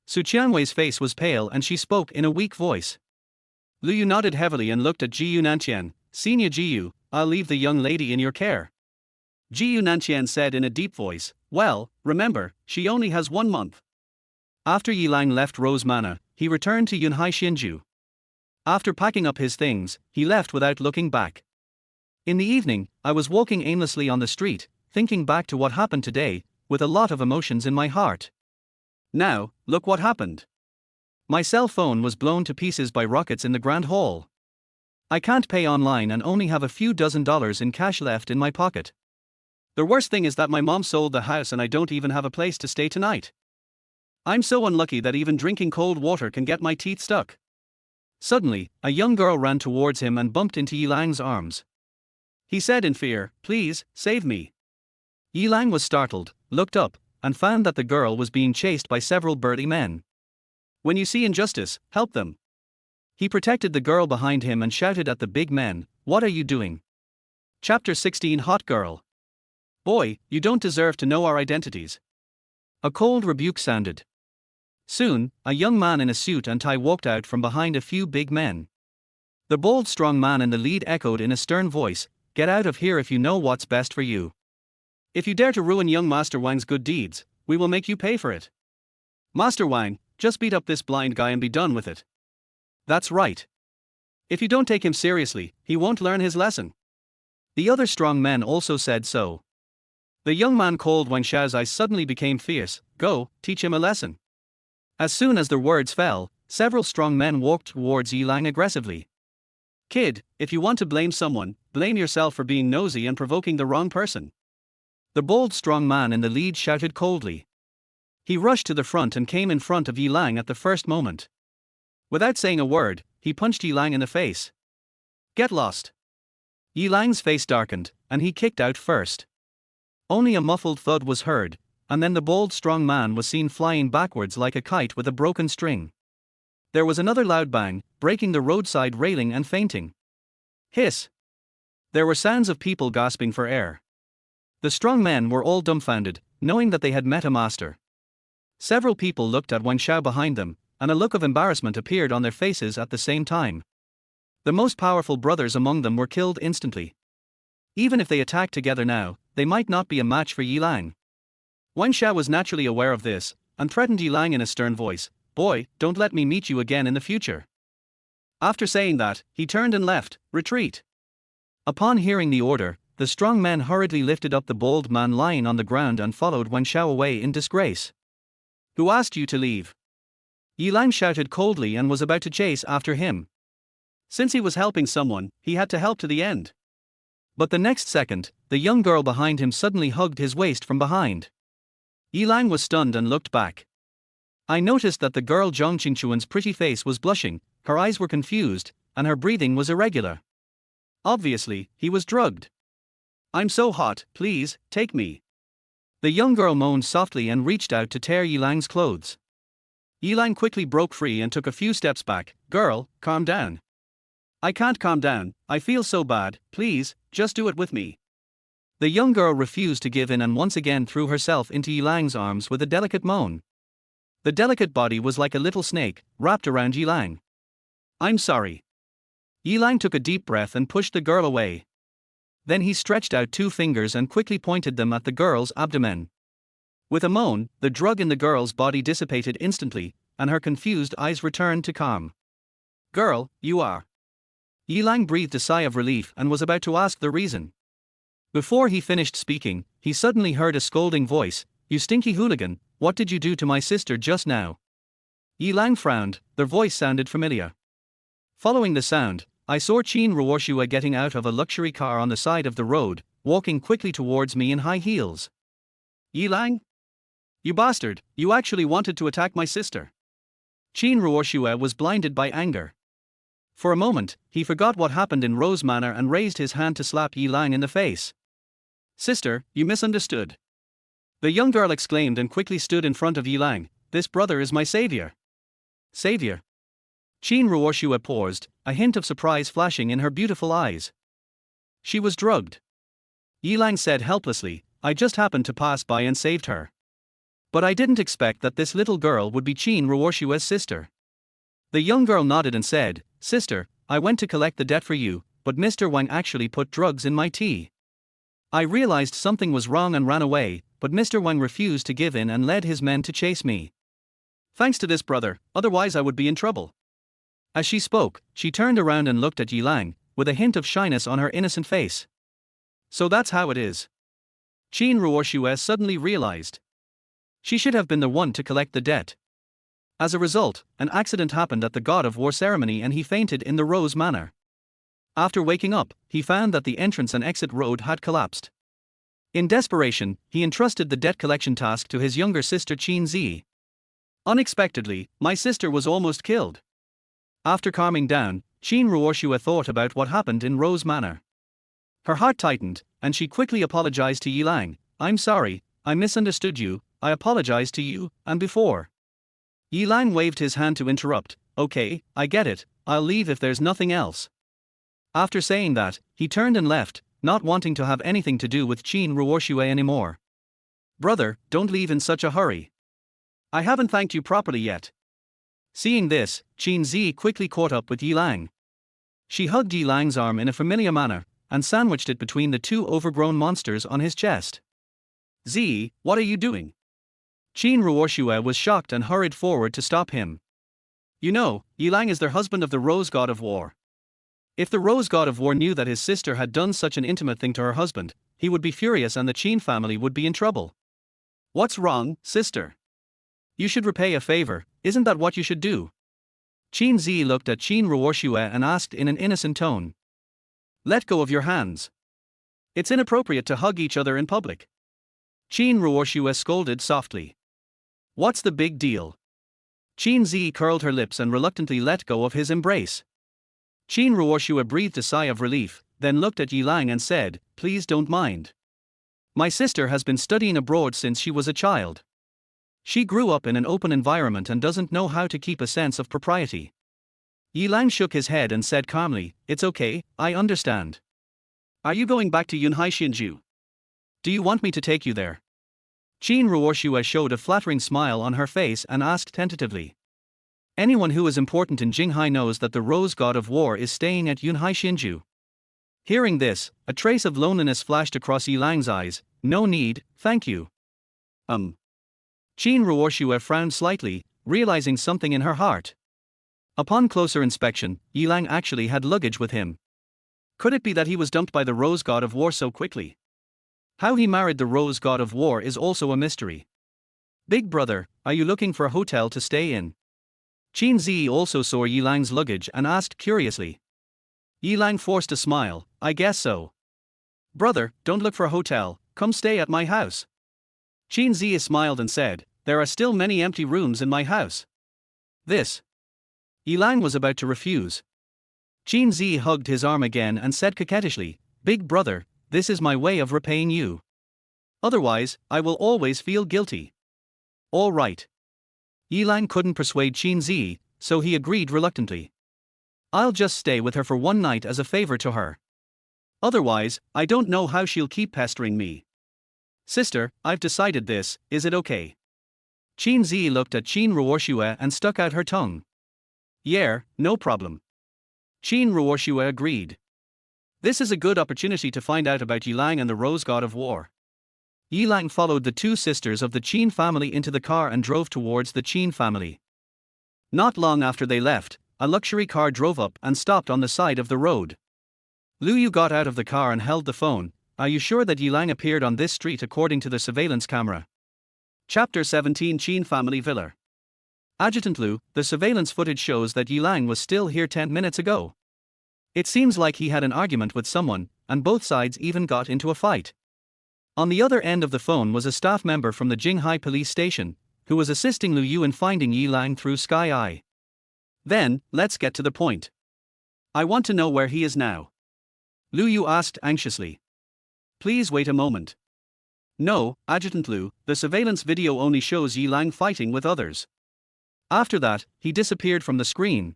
Su Qiangwei's face was pale and she spoke in a weak voice. Lu Yu nodded heavily and looked at Jiyu Nantian, Senior Jiyu, I'll leave the young lady in your care. Jiyu Nantian said in a deep voice, well, remember, she only has 1 month. After Yilang left Rose Manor, he returned to Yunhai Xinju. After packing up his things, he left without looking back. In the evening, I was walking aimlessly on the street, thinking back to what happened today, with a lot of emotions in my heart. Now, look what happened. My cell phone was blown to pieces by rockets in the Grand Hall. I can't pay online and only have a few $dozen in cash left in my pocket. The worst thing is that my mom sold the house and I don't even have a place to stay tonight. I'm so unlucky that even drinking cold water can get my teeth stuck. Suddenly, a young girl ran towards him and bumped into Yilang's arms. He said in fear, please, save me. Yilang was startled, looked up, and found that the girl was being chased by several burly men. When you see injustice, help them. He protected the girl behind him and shouted at the big men, "What are you doing?" Chapter 16 Hot Girl. Boy, you don't deserve to know our identities. A cold rebuke sounded. Soon, a young man in a suit and tie walked out from behind a few big men. The bold, strong man in the lead echoed in a stern voice, "Get out of here if you know what's best for you. If you dare to ruin young Master Wang's good deeds, we will make you pay for it. Master Wang, just beat up this blind guy and be done with it." "That's right. If you don't take him seriously, he won't learn his lesson." The other strong men also said so. The young man called Wang Xiao's eyes suddenly became fierce. "Go, teach him a lesson." As soon as their words fell, several strong men walked towards Yilang aggressively. "Kid, if you want to blame someone, blame yourself for being nosy and provoking the wrong person." The bold strong man in the lead shouted coldly. He rushed to the front and came in front of Yilang at the first moment. Without saying a word, he punched Yilang in the face. "Get lost." Yilang's face darkened, and he kicked out first. Only a muffled thud was heard, and then the bold strong man was seen flying backwards like a kite with a broken string. There was another loud bang, breaking the roadside railing and fainting. Hiss! There were sounds of people gasping for air. The strong men were all dumbfounded, knowing that they had met a master. Several people looked at Wang Xiao behind them, and a look of embarrassment appeared on their faces at the same time. The most powerful brothers among them were killed instantly. Even if they attacked together now, they might not be a match for Yilang. Wang Xiao was naturally aware of this, and threatened Yilang in a stern voice, "Boy, don't let me meet you again in the future." After saying that, he turned and left. "Retreat." Upon hearing the order, the strong men hurriedly lifted up the bold man lying on the ground and followed Wang Xiao away in disgrace. "Who asked you to leave?" Yilang shouted coldly and was about to chase after him. Since he was helping someone, he had to help to the end. But the next second, the young girl behind him suddenly hugged his waist from behind. Yilang was stunned and looked back. I noticed that the girl Zhang Qingchuan's pretty face was blushing, her eyes were confused, and her breathing was irregular. Obviously, he was drugged. "I'm so hot, please, take me." The young girl moaned softly and reached out to tear Yilang's clothes. Yilang quickly broke free and took a few steps back. "Girl, calm down." "I can't calm down, I feel so bad, please, just do it with me." The young girl refused to give in and once again threw herself into Yilang's arms with a delicate moan. The delicate body was like a little snake, wrapped around Yilang. "I'm sorry." Yilang took a deep breath and pushed the girl away. Then he stretched out two fingers and quickly pointed them at the girl's abdomen. With a moan, the drug in the girl's body dissipated instantly, and her confused eyes returned to calm. "Girl, you are." Yilang breathed a sigh of relief and was about to ask the reason. Before he finished speaking, he suddenly heard a scolding voice, "You stinky hooligan, what did you do to my sister just now?" Yilang frowned, their voice sounded familiar. Following the sound, I saw Qin Ruoshua getting out of a luxury car on the side of the road, walking quickly towards me in high heels. "Yilang? You bastard, you actually wanted to attack my sister." Qin Ruoshua was blinded by anger. For a moment, he forgot what happened in Rose Manor and raised his hand to slap Yilang in the face. "Sister, you misunderstood." The young girl exclaimed and quickly stood in front of Yilang. "This brother is my savior." "Savior?" Qin Ruoshua paused, a hint of surprise flashing in her beautiful eyes. "She was drugged." Yilang said helplessly, "I just happened to pass by and saved her. But I didn't expect that this little girl would be Qin Ruoshua's sister." The young girl nodded and said, "Sister, I went to collect the debt for you, but Mr. Wang actually put drugs in my tea. I realized something was wrong and ran away, but Mr. Wang refused to give in and led his men to chase me. Thanks to this brother, otherwise I would be in trouble." As she spoke, she turned around and looked at Yilang, with a hint of shyness on her innocent face. "So that's how it is." Qin Ruoshua suddenly realized. She should have been the one to collect the debt. As a result, an accident happened at the God of War ceremony and he fainted in the Rose Manor. After waking up, he found that the entrance and exit road had collapsed. In desperation, he entrusted the debt collection task to his younger sister Qin Zi. "Unexpectedly, my sister was almost killed." After calming down, Qin Ruoshua thought about what happened in Rose Manor. Her heart tightened, and she quickly apologized to Yilang. I'm sorry, I misunderstood you, I apologize to you, and before. Yi Lang waved his hand to interrupt. Okay, I get it, I'll leave if there's nothing else. After saying that, he turned and left, not wanting to have anything to do with Qin Ruoxue anymore. Brother, don't leave in such a hurry. I haven't thanked you properly yet. Seeing this, Qin Zi quickly caught up with Yi Lang. She hugged Yi Lang's arm in a familiar manner, and sandwiched it between the two overgrown monsters on his chest. Zi, what are you doing? Qin Ruoxue was shocked and hurried forward to stop him. You know, Yi Lang is their husband of the Rose God of War. If the Rose God of War knew that his sister had done such an intimate thing to her husband, he would be furious and the Qin family would be in trouble. What's wrong, sister? You should repay a favor, isn't that what you should do? Qin Zi looked at Qin Ruoxue and asked in an innocent tone. Let go of your hands. It's inappropriate to hug each other in public. Qin Ruoxue scolded softly. What's the big deal? Qin Zi curled her lips and reluctantly let go of his embrace. Qin Ruoxue breathed a sigh of relief, then looked at Yi Lang and said, Please don't mind. My sister has been studying abroad since she was a child. She grew up in an open environment and doesn't know how to keep a sense of propriety. Yi Lang shook his head and said calmly, It's okay, I understand. Are you going back to Yunhai Xinju? Do you want me to take you there? Qin Ruoxue showed a flattering smile on her face and asked tentatively. Anyone who is important in Jinghai knows that the Rose God of War is staying at Yunhai Xinju. Hearing this, a trace of loneliness flashed across Yi Lang's eyes. No need, thank you. Qin Ruoxue frowned slightly, realizing something in her heart. Upon closer inspection, Yi Lang actually had luggage with him. Could it be that he was dumped by the Rose God of War so quickly? How he married the Rose God of War is also a mystery. Big brother, are you looking for a hotel to stay in? Qin Zi also saw Yi Lang's luggage and asked curiously. Yi Lang forced a smile, I guess so. Brother, don't look for a hotel, come stay at my house. Qin Zi smiled and said, There are still many empty rooms in my house. This. Yi Lang was about to refuse. Qin Zi hugged his arm again and said coquettishly, Big brother, this is my way of repaying you. Otherwise, I will always feel guilty. All right. Yi Lang couldn't persuade Qin Zi, so he agreed reluctantly. I'll just stay with her for one night as a favor to her. Otherwise, I don't know how she'll keep pestering me. Sister, I've decided this, is it okay? Qin Zi looked at Qin Ruoxue and stuck out her tongue. Yeah, no problem. Qin Ruoxue agreed. This is a good opportunity to find out about Yi Lang and the Rose God of War. Yi Lang followed the two sisters of the Qin family into the car and drove towards the Qin family. Not long after they left, a luxury car drove up and stopped on the side of the road. Lu Yu got out of the car and held the phone. Are you sure that Yi Lang appeared on this street according to the surveillance camera? Chapter 17 Qin Family Villa. Adjutant Lu, the surveillance footage shows that Yi Lang was still here 10 minutes ago. It seems like he had an argument with someone, and both sides even got into a fight. On the other end of the phone was a staff member from the Jinghai police station, who was assisting Lu Yu in finding Yi Lang through Sky Eye. Then, let's get to the point. I want to know where he is now. Lu Yu asked anxiously. Please wait a moment. No, Adjutant Lu, the surveillance video only shows Yi Lang fighting with others. After that, he disappeared from the screen.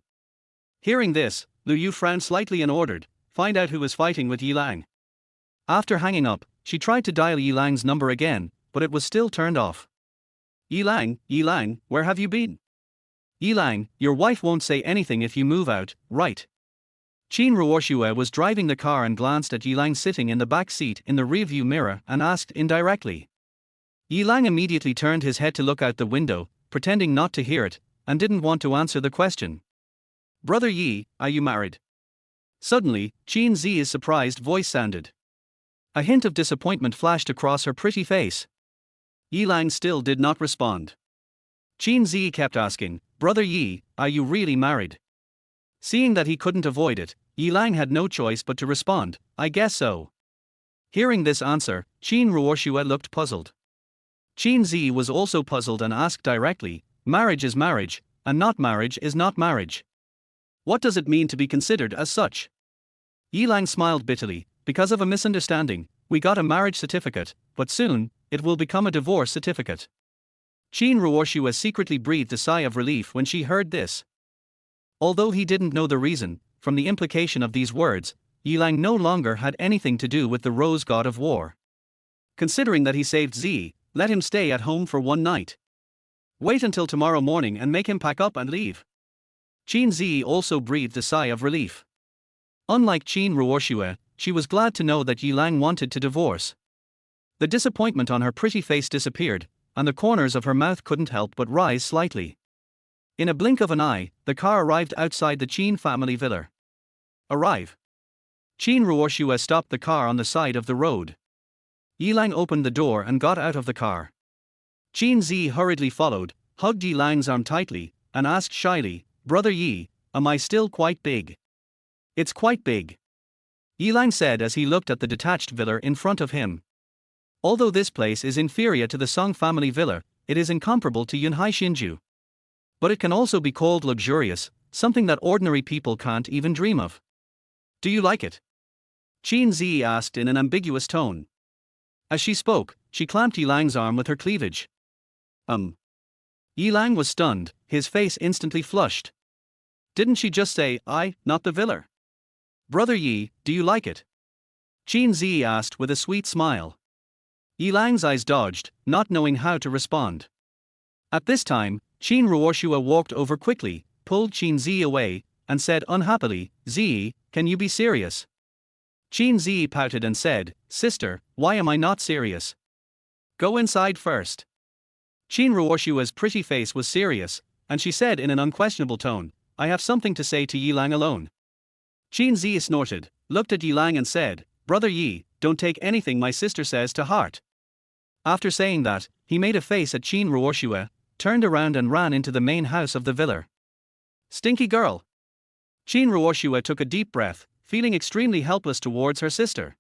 Hearing this, Lu Yu frowned slightly and ordered, Find out who is fighting with Yi Lang. After hanging up, she tried to dial Yi Lang's number again, but it was still turned off. Yi Lang, where have you been? Yi Lang, your wife won't say anything if you move out, right? Qin Ruoxue was driving the car and glanced at Yi Lang sitting in the back seat in the rearview mirror and asked indirectly. Yi Lang immediately turned his head to look out the window, pretending not to hear it, and didn't want to answer the question. Brother Yi, are you married? Suddenly, Qin Zi's surprised voice sounded. A hint of disappointment flashed across her pretty face. Yi Lang still did not respond. Qin Zi kept asking, Brother Yi, are you really married? Seeing that he couldn't avoid it, Yi Lang had no choice but to respond, I guess so. Hearing this answer, Qin Ruoxue looked puzzled. Qin Zi was also puzzled and asked directly, Marriage is marriage, and not marriage is not marriage. What does it mean to be considered as such? Yi Lang smiled bitterly, because of a misunderstanding, we got a marriage certificate, but soon, it will become a divorce certificate. Qin Ruoshua secretly breathed a sigh of relief when she heard this. Although he didn't know the reason, from the implication of these words, Yilang no longer had anything to do with the rose god of war. Considering that he saved Z, let him stay at home for one night. Wait until tomorrow morning and make him pack up and leave. Qin Zi also breathed a sigh of relief. Unlike Qin Ruoshua, she was glad to know that Yilang wanted to divorce. The disappointment on her pretty face disappeared, and the corners of her mouth couldn't help but rise slightly. In a blink of an eye, the car arrived outside the Qin family villa. Arrive. Qin Ruoshua stopped the car on the side of the road. Yilang opened the door and got out of the car. Qin Zi hurriedly followed, hugged Yilang's arm tightly, and asked shyly, "Brother Yi, am I still quite big?" "It's quite big," Yilang said as he looked at the detached villa in front of him. Although this place is inferior to the Song family villa, it is incomparable to Yunhai Shinju. But it can also be called luxurious, something that ordinary people can't even dream of. "Do you like it?" Qin Zi asked in an ambiguous tone. As she spoke, she clamped Yilang's arm with her cleavage. Yilang was stunned, his face instantly flushed. Didn't she just say, "I, not the villa"? "Brother Yi, do you like it?" Qin Zi asked with a sweet smile. Yilang's eyes dodged, not knowing how to respond. At this time, Qin Ruoshua walked over quickly, pulled Qin Zi away, and said unhappily, "Zi, can you be serious?" Qin Zi pouted and said, "Sister, why am I not serious? Go inside first." Qin Ruoshua's pretty face was serious, and she said in an unquestionable tone, "I have something to say to Yilang alone." Qin Zi snorted, looked at Yilang and said, "Brother Yi, don't take anything my sister says to heart." After saying that, he made a face at Qin Ruoshua, turned around and ran into the main house of the villa. "Stinky girl." Qin Ruoshua took a deep breath, feeling extremely helpless towards her sister.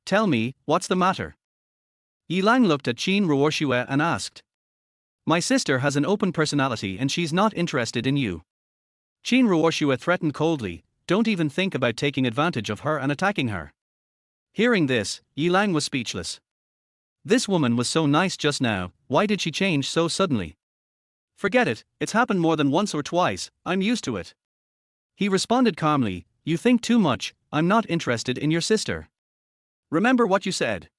"Tell me, what's the matter?" Yilang looked at Qin Ruoshua and asked. "My sister has an open personality and she's not interested in you." Qin Ruoshua threatened coldly, "Don't even think about taking advantage of her and attacking her." Hearing this, Yilang was speechless. This woman was so nice just now, why did she change so suddenly? "Forget it, it's happened more than once or twice, I'm used to it." He responded calmly, "You think too much, I'm not interested in your sister. Remember what you said."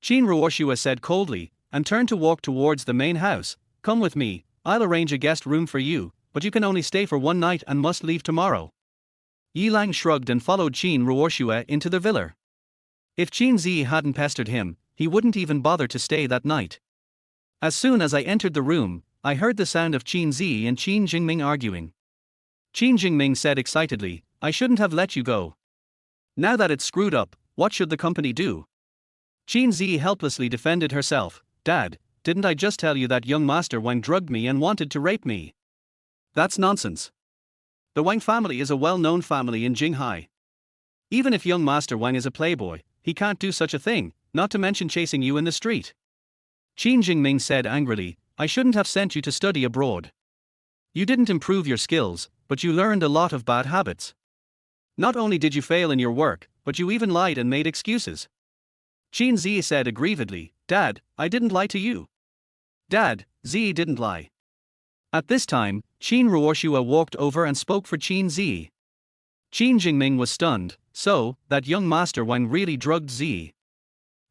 Qin Ruoshua said coldly, and turned to walk towards the main house. "Come with me, I'll arrange a guest room for you, but you can only stay for one night and must leave tomorrow." Yilang shrugged and followed Qin Ruoshua into the villa. If Qin Zi hadn't pestered him, he wouldn't even bother to stay that night. As soon as I entered the room, I heard the sound of Qin Zi and Qin Jingming arguing. Qin Jingming said excitedly, "I shouldn't have let you go. Now that it's screwed up, what should the company do?" Qin Zi helplessly defended herself. "Dad, didn't I just tell you that young Master Wang drugged me and wanted to rape me?" "That's nonsense. The Wang family is a well-known family in Jinghai. Even if young Master Wang is a playboy, he can't do such a thing, not to mention chasing you in the street." Qin Jingming said angrily, "I shouldn't have sent you to study abroad. You didn't improve your skills, but you learned a lot of bad habits. Not only did you fail in your work, but you even lied and made excuses." Qin Zi said aggrievedly, "Dad, I didn't lie to you." "Dad, Zi didn't lie." At this time, Qin Ruoshua walked over and spoke for Qin Zi. Qin Jingming was stunned. "So, that young Master Wang really drugged Zi?"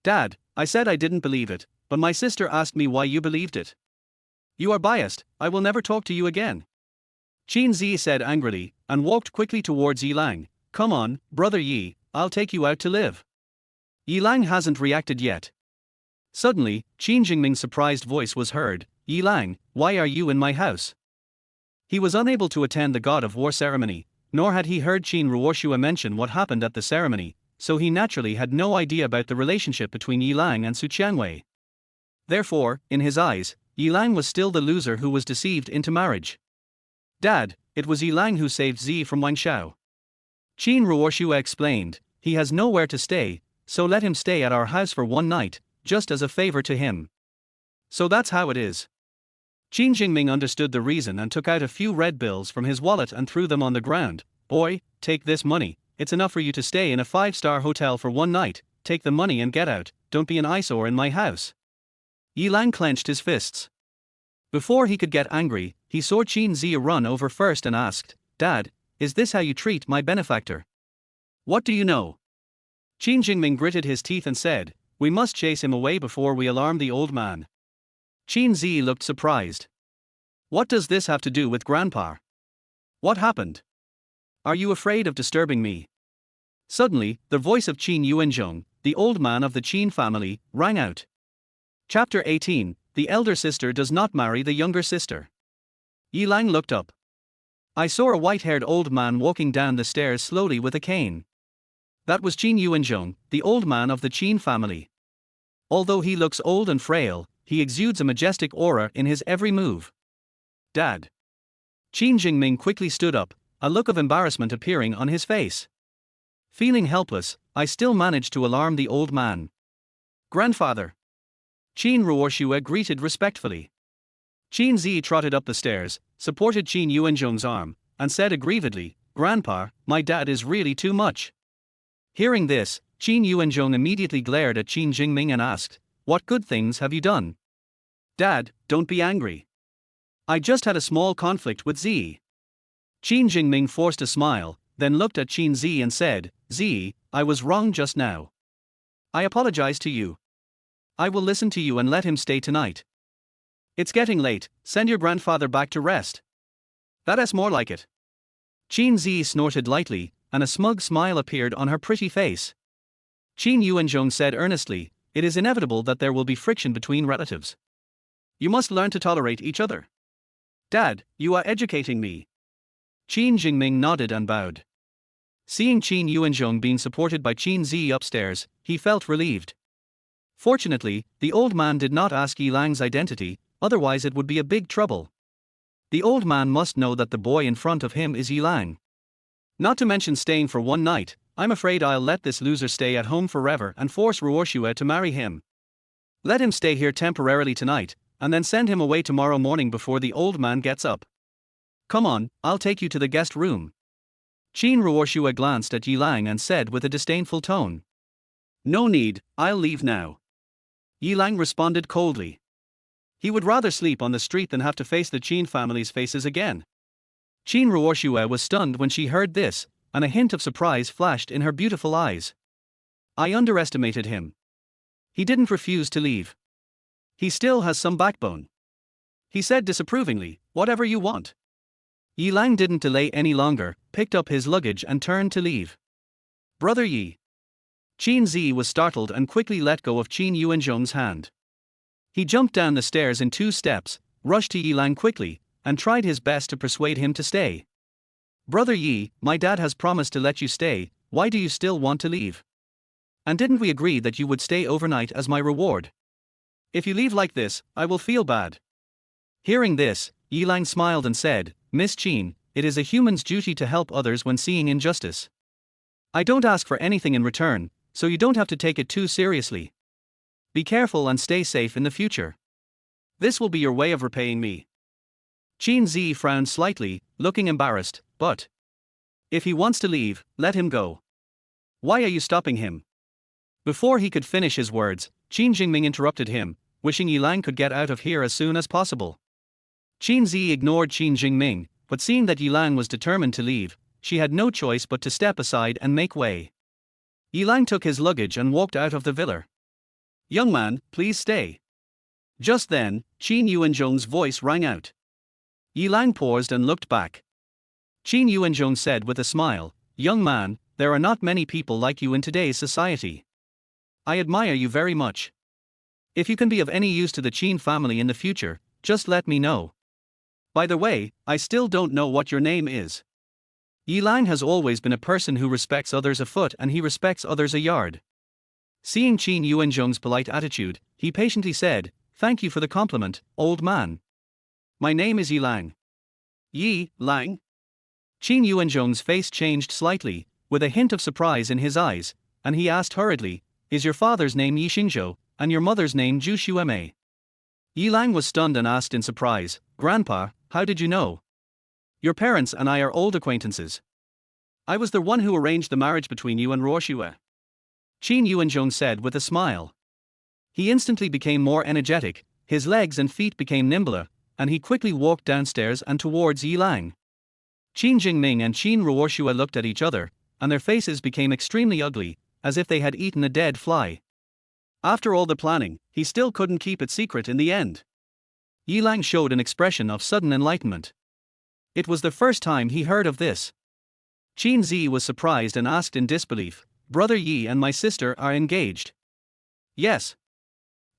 "Dad, I said I didn't believe it, but my sister asked me why you believed it." "You are biased, I will never talk to you again." Qin Zi said angrily, and walked quickly towards Yilang. "Come on, Brother Yi, I'll take you out to live." Yilang hasn't reacted yet. Suddenly, Qin Jingming's surprised voice was heard, "Yilang, why are you in my house?" He was unable to attend the God of War ceremony, nor had he heard Qin Ruoshua mention what happened at the ceremony, so he naturally had no idea about the relationship between Yilang and Su Qianwei. Therefore, in his eyes, Yilang was still the loser who was deceived into marriage. "Dad, it was Yilang who saved Zi from Wang Shao." Qin Ruoshua explained, "He has nowhere to stay, so let him stay at our house for one night, just as a favor to him." "So that's how it is." Qin Jingming understood the reason and took out a few red bills from his wallet and threw them on the ground. "Boy, take this money, it's enough for you to stay in a 5-star hotel for one night, take the money and get out, don't be an eyesore in my house." Yi Lang clenched his fists. Before he could get angry, he saw Qin Zi run over first and asked, "Dad, is this how you treat my benefactor?" "What do you know?" Qin Jingming gritted his teeth and said, "We must chase him away before we alarm the old man." Qin Zi looked surprised. "What does this have to do with Grandpa? What happened? Are you afraid of disturbing me?" Suddenly, the voice of Qin Yuanzhong, the old man of the Qin family, rang out. Chapter 18, The elder sister does not marry the younger sister. Yi Lang looked up. "I saw a white-haired old man walking down the stairs slowly with a cane." That was Qin Yuanzhong, the old man of the Qin family. Although he looks old and frail, he exudes a majestic aura in his every move. "Dad." Qin Jingming quickly stood up, a look of embarrassment appearing on his face. Feeling helpless, I still managed to alarm the old man. "Grandfather." Qin Ruoshue greeted respectfully. Qin Zi trotted up the stairs, supported Qin Yuanzhong's arm, and said aggrievedly, "Grandpa, my dad is really too much." Hearing this, Qin Yuanzhong immediately glared at Qin Jingming and asked, "What good things have you done?" "Dad, don't be angry. I just had a small conflict with Zi." Qin Jingming forced a smile, then looked at Qin Zi and said, "Zi, I was wrong just now. I apologize to you. I will listen to you and let him stay tonight. It's getting late, send your grandfather back to rest." "That's more like it." Qin Zi snorted lightly, and a smug smile appeared on her pretty face. Qin Yuanzhong said earnestly, "It is inevitable that there will be friction between relatives. You must learn to tolerate each other." "Dad, you are educating me." Qin Jingming nodded and bowed. Seeing Qin Yuanzhong being supported by Qin Zi upstairs, he felt relieved. Fortunately, the old man did not ask Yi Lang's identity, otherwise it would be a big trouble. The old man must know that the boy in front of him is Yi Lang. Not to mention staying for one night, I'm afraid I'll let this loser stay at home forever and force Ruoshue to marry him. Let him stay here temporarily tonight, and then send him away tomorrow morning before the old man gets up. Come on, I'll take you to the guest room. Qin Ruoshue glanced at Yi Lang and said with a disdainful tone. "No need, I'll leave now." Yi Lang responded coldly. He would rather sleep on the street than have to face the Qin family's faces again. Qin Ruoshue was stunned when she heard this, and a hint of surprise flashed in her beautiful eyes. I underestimated him. He didn't refuse to leave. He still has some backbone. He said disapprovingly, "Whatever you want." Yi Lang didn't delay any longer, picked up his luggage and turned to leave. "Brother Yi." Qin Zi was startled and quickly let go of Qin Yuanzhong's hand. He jumped down the stairs in 2 steps, rushed to Yi Lang quickly, and tried his best to persuade him to stay. "Brother Yi, my dad has promised to let you stay, why do you still want to leave? And didn't we agree that you would stay overnight as my reward? If you leave like this, I will feel bad." Hearing this, Yi Lang smiled and said, "Miss Qin, it is a human's duty to help others when seeing injustice. I don't ask for anything in return, so you don't have to take it too seriously. Be careful and stay safe in the future. This will be your way of repaying me." Qin Zi frowned slightly, looking embarrassed, "But if he wants to leave, let him go. Why are you stopping him?" Before he could finish his words, Qin Jingming interrupted him, wishing Yi Lang could get out of here as soon as possible. Qin Zi ignored Qin Jingming, but seeing that Yi Lang was determined to leave, she had no choice but to step aside and make way. Yi Lang took his luggage and walked out of the villa. "Young man, please stay." Just then, Qin Yuanzhong's voice rang out. Yi Lang paused and looked back. Qin Yuanzhong said with a smile, "Young man, there are not many people like you in today's society. I admire you very much. If you can be of any use to the Qin family in the future, just let me know. By the way, I still don't know what your name is." Yi Lang has always been a person who respects others a foot and he respects others a yard. Seeing Qin Yuanzhong's polite attitude, he patiently said, "Thank you for the compliment, old man. My name is Yi Lang." "Yi Lang?" Qin Yuanzhong's face changed slightly, with a hint of surprise in his eyes, and he asked hurriedly, "Is your father's name Yi Xingzhou, and your mother's name Zhu Xueme?" Yi Lang was stunned and asked in surprise, "Grandpa, how did you know? Your parents and I are old acquaintances. I was the one who arranged the marriage between you and Ruoshue." Qin Yuanzhong said with a smile. He instantly became more energetic, his legs and feet became nimbler, and he quickly walked downstairs and towards Yilang. Qin Jingming and Qin Ruoshua looked at each other, and their faces became extremely ugly, as if they had eaten a dead fly. After all the planning, he still couldn't keep it secret in the end. Yilang showed an expression of sudden enlightenment. It was the first time he heard of this. Qin Zi was surprised and asked in disbelief, "Brother Yi and my sister are engaged?" "Yes."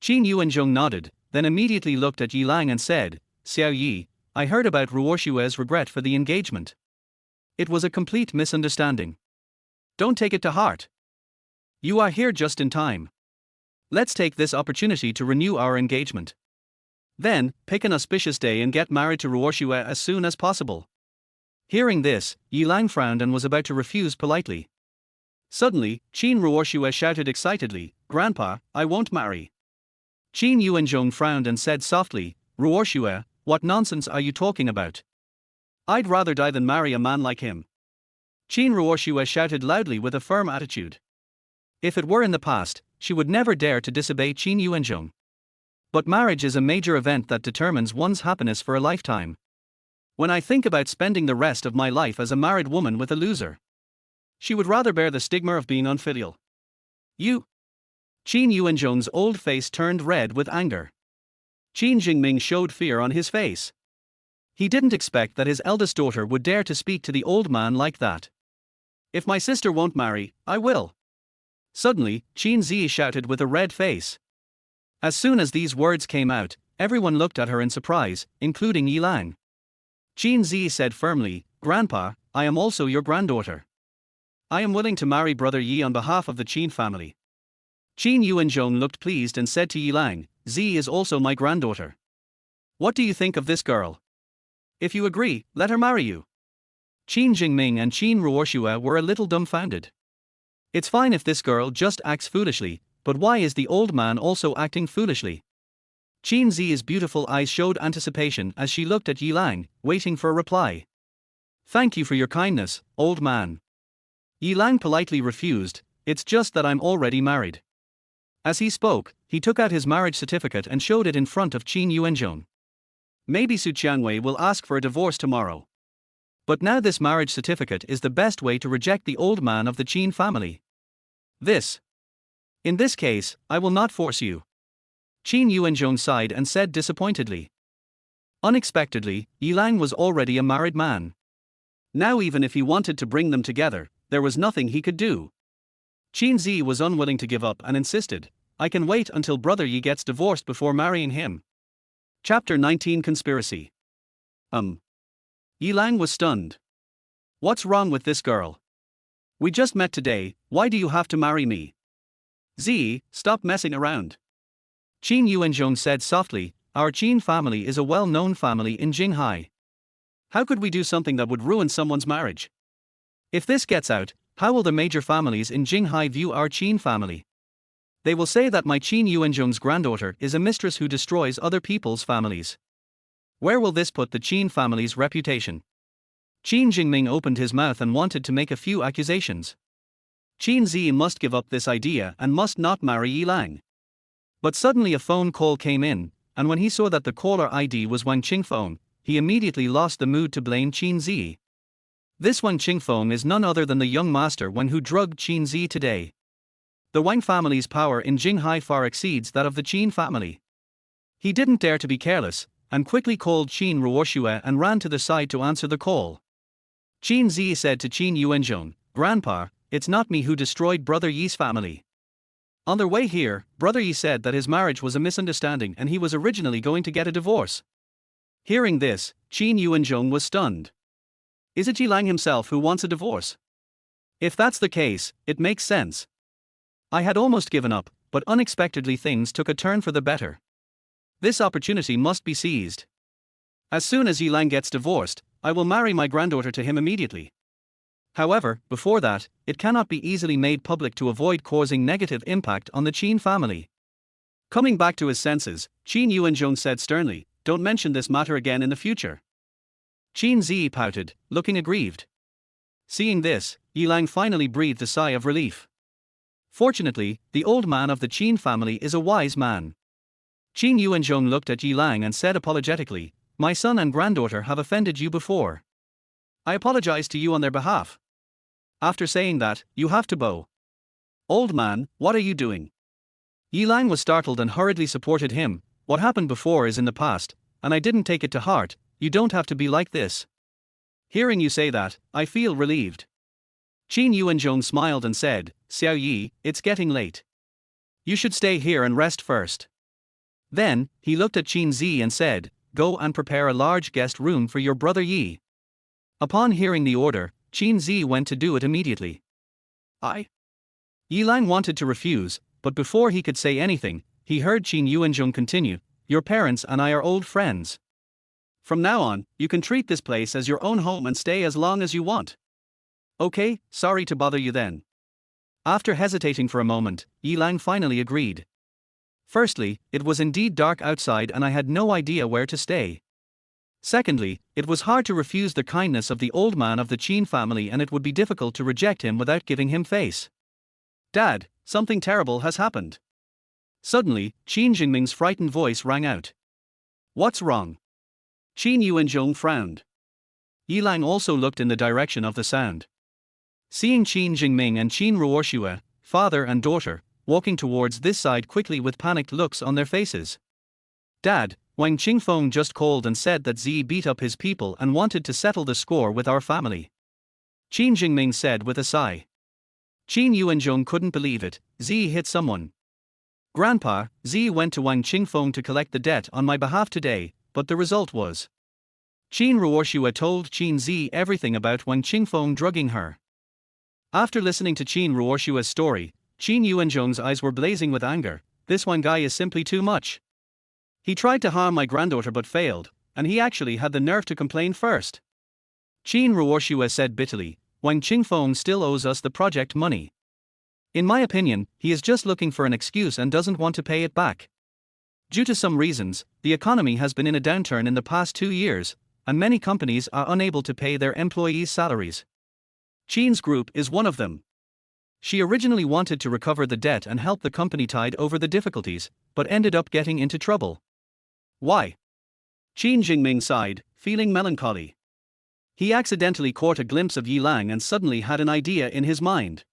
Qin Yuanzhong nodded, then immediately looked at Yilang and said, "Xiao Yi, I heard about Ruoshua's regret for the engagement. It was a complete misunderstanding. Don't take it to heart. You are here just in time. Let's take this opportunity to renew our engagement. Then, pick an auspicious day and get married to Ruoshua as soon as possible." Hearing this, Yilang frowned and was about to refuse politely. Suddenly, Qin Ruoshua shouted excitedly, "Grandpa, I won't marry." Qin Yuanzhong frowned and said softly, "Ruoshua, what nonsense are you talking about? I'd rather die than marry a man like him." Qin Ruoshua shouted loudly with a firm attitude. If it were in the past, she would never dare to disobey Qin Yuanzhong. But marriage is a major event that determines one's happiness for a lifetime. When I think about spending the rest of my life as a married woman with a loser, she would rather bear the stigma of being unfilial. You? Qin Yuanzhong's old face turned red with anger. Qin Jingming showed fear on his face. He didn't expect that his eldest daughter would dare to speak to the old man like that. "If my sister won't marry, I will." Suddenly, Qin Zi shouted with a red face. As soon as these words came out, everyone looked at her in surprise, including Yilang. Qin Zi said firmly, "Grandpa, I am also your granddaughter. I am willing to marry Brother Yi on behalf of the Qin family." Qin Yuanzhong looked pleased and said to Yilang, "Zi is also my granddaughter. What do you think of this girl? If you agree, let her marry you." Qin Jingming and Qin Ruoshua were a little dumbfounded. It's fine if this girl just acts foolishly, but why is the old man also acting foolishly? Qin Zi's beautiful eyes showed anticipation as she looked at Yilang, waiting for a reply. "Thank you for your kindness, old man." Yilang politely refused, "It's just that I'm already married." As he spoke, he took out his marriage certificate and showed it in front of Qin Yuanzhong. Maybe Su Qianwei will ask for a divorce tomorrow. But now this marriage certificate is the best way to reject the old man of the Qin family. In this case, I will not force you. Qin Yuanzhong sighed and said disappointedly. Unexpectedly, Yilang was already a married man. Now even if he wanted to bring them together, there was nothing he could do. Qin Zi was unwilling to give up and insisted, "I can wait until Brother Yi gets divorced before marrying him." Chapter 19 Conspiracy. Yilang was stunned. "What's wrong with this girl? We just met today, why do you have to marry me? Zi, stop messing around." Qin Yuanzhong said softly, "Our Qin family is a well-known family in Jinghai. How could we do something that would ruin someone's marriage? If this gets out, how will the major families in Jinghai view our Qin family? They will say that my Qin Yuanzhong's granddaughter is a mistress who destroys other people's families. Where will this put the Qin family's reputation?" Qin Jingming opened his mouth and wanted to make a few accusations. Qin Zi must give up this idea and must not marry Yilang. But suddenly a phone call came in, and when he saw that the caller ID was Wang Qingfeng, he immediately lost the mood to blame Qin Zi. This Wang Qingfeng is none other than the young master Wang who drugged Qin Zi today. The Wang family's power in Jinghai far exceeds that of the Qin family. He didn't dare to be careless, and quickly called Qin Ruoshua and ran to the side to answer the call. Qin Zi said to Qin Yuanzhong, "Grandpa, it's not me who destroyed Brother Yi's family." On their way here, Brother Yi said that his marriage was a misunderstanding and he was originally going to get a divorce. Hearing this, Qin Yuanzhong was stunned. Is it Yilang himself who wants a divorce? If that's the case, it makes sense. I had almost given up, but unexpectedly things took a turn for the better. This opportunity must be seized. As soon as Yilang gets divorced, I will marry my granddaughter to him immediately. However, before that, it cannot be easily made public to avoid causing negative impact on the Qin family. Coming back to his senses, Qin Yuanzhong said sternly, "Don't mention this matter again in the future." Qin Zi pouted, looking aggrieved. Seeing this, Yilang finally breathed a sigh of relief. Fortunately, the old man of the Qin family is a wise man. Qin Yuanzhong looked at Yi Lang and said apologetically, "My son and granddaughter have offended you before. I apologize to you on their behalf." After saying that, you have to bow. "Old man, what are you doing?" Yi Lang was startled and hurriedly supported him. "What happened before is in the past, and I didn't take it to heart. You don't have to be like this." Hearing you say that, I feel relieved. Qin Yuanzhong smiled and said, "Xiao Yi, it's getting late. You should stay here and rest first." Then, he looked at Qin Zi and said, "Go and prepare a large guest room for your brother Yi." Upon hearing the order, Qin Zi went to do it immediately. Yi Lang wanted to refuse, but before he could say anything, he heard Qin Yuanzhong continue, "Your parents and I are old friends. From now on, you can treat this place as your own home and stay as long as you want." "Okay, sorry to bother you then." After hesitating for a moment, Yi Lang finally agreed. Firstly, it was indeed dark outside and I had no idea where to stay. Secondly, it was hard to refuse the kindness of the old man of the Qin family and it would be difficult to reject him without giving him face. "Dad, something terrible has happened." Suddenly, Qin Jingming's frightened voice rang out. "What's wrong?" Qin Yuanzhong frowned. Yi Lang also looked in the direction of the sound. Seeing Qin Jingming and Qin Ruoshua, father and daughter, walking towards this side quickly with panicked looks on their faces. "Dad, Wang Qingfeng just called and said that Zi beat up his people and wanted to settle the score with our family," Qin Jingming said with a sigh. Qin Yuanzhong couldn't believe it. "Zi hit someone." "Grandpa, Zi went to Wang Qingfeng to collect the debt on my behalf today, but the result was." Qin Ruoshua told Qin Zi everything about Wang Qingfeng drugging her. After listening to Qin Ruoshua's story, Qin Yuanzhong's eyes were blazing with anger. "This one guy is simply too much. He tried to harm my granddaughter but failed, and he actually had the nerve to complain first." Qin Ruoshua said bitterly, "Wang Qingfeng still owes us the project money. In my opinion, he is just looking for an excuse and doesn't want to pay it back. Due to some reasons, the economy has been in a downturn in the past 2 years, and many companies are unable to pay their employees' salaries. Qin's group is one of them. She originally wanted to recover the debt and help the company tide over the difficulties, but ended up getting into trouble." "Why?" Qin Jingming sighed, feeling melancholy. He accidentally caught a glimpse of Yi Lang and suddenly had an idea in his mind.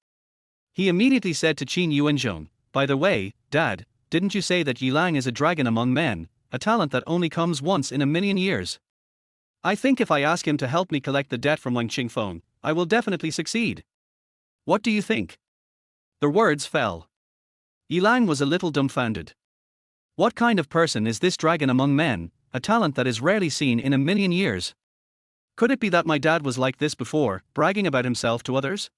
He immediately said to Qin Yuanzhong, "By the way, Dad, didn't you say that Yi Lang is a dragon among men, a talent that only comes once in a million years? I think if I ask him to help me collect the debt from Wang Qingfeng, I will definitely succeed. What do you think?" The words fell. Yi Lang was a little dumbfounded. What kind of person is this dragon among men, a talent that is rarely seen in a million years? Could it be that my dad was like this before, bragging about himself to others?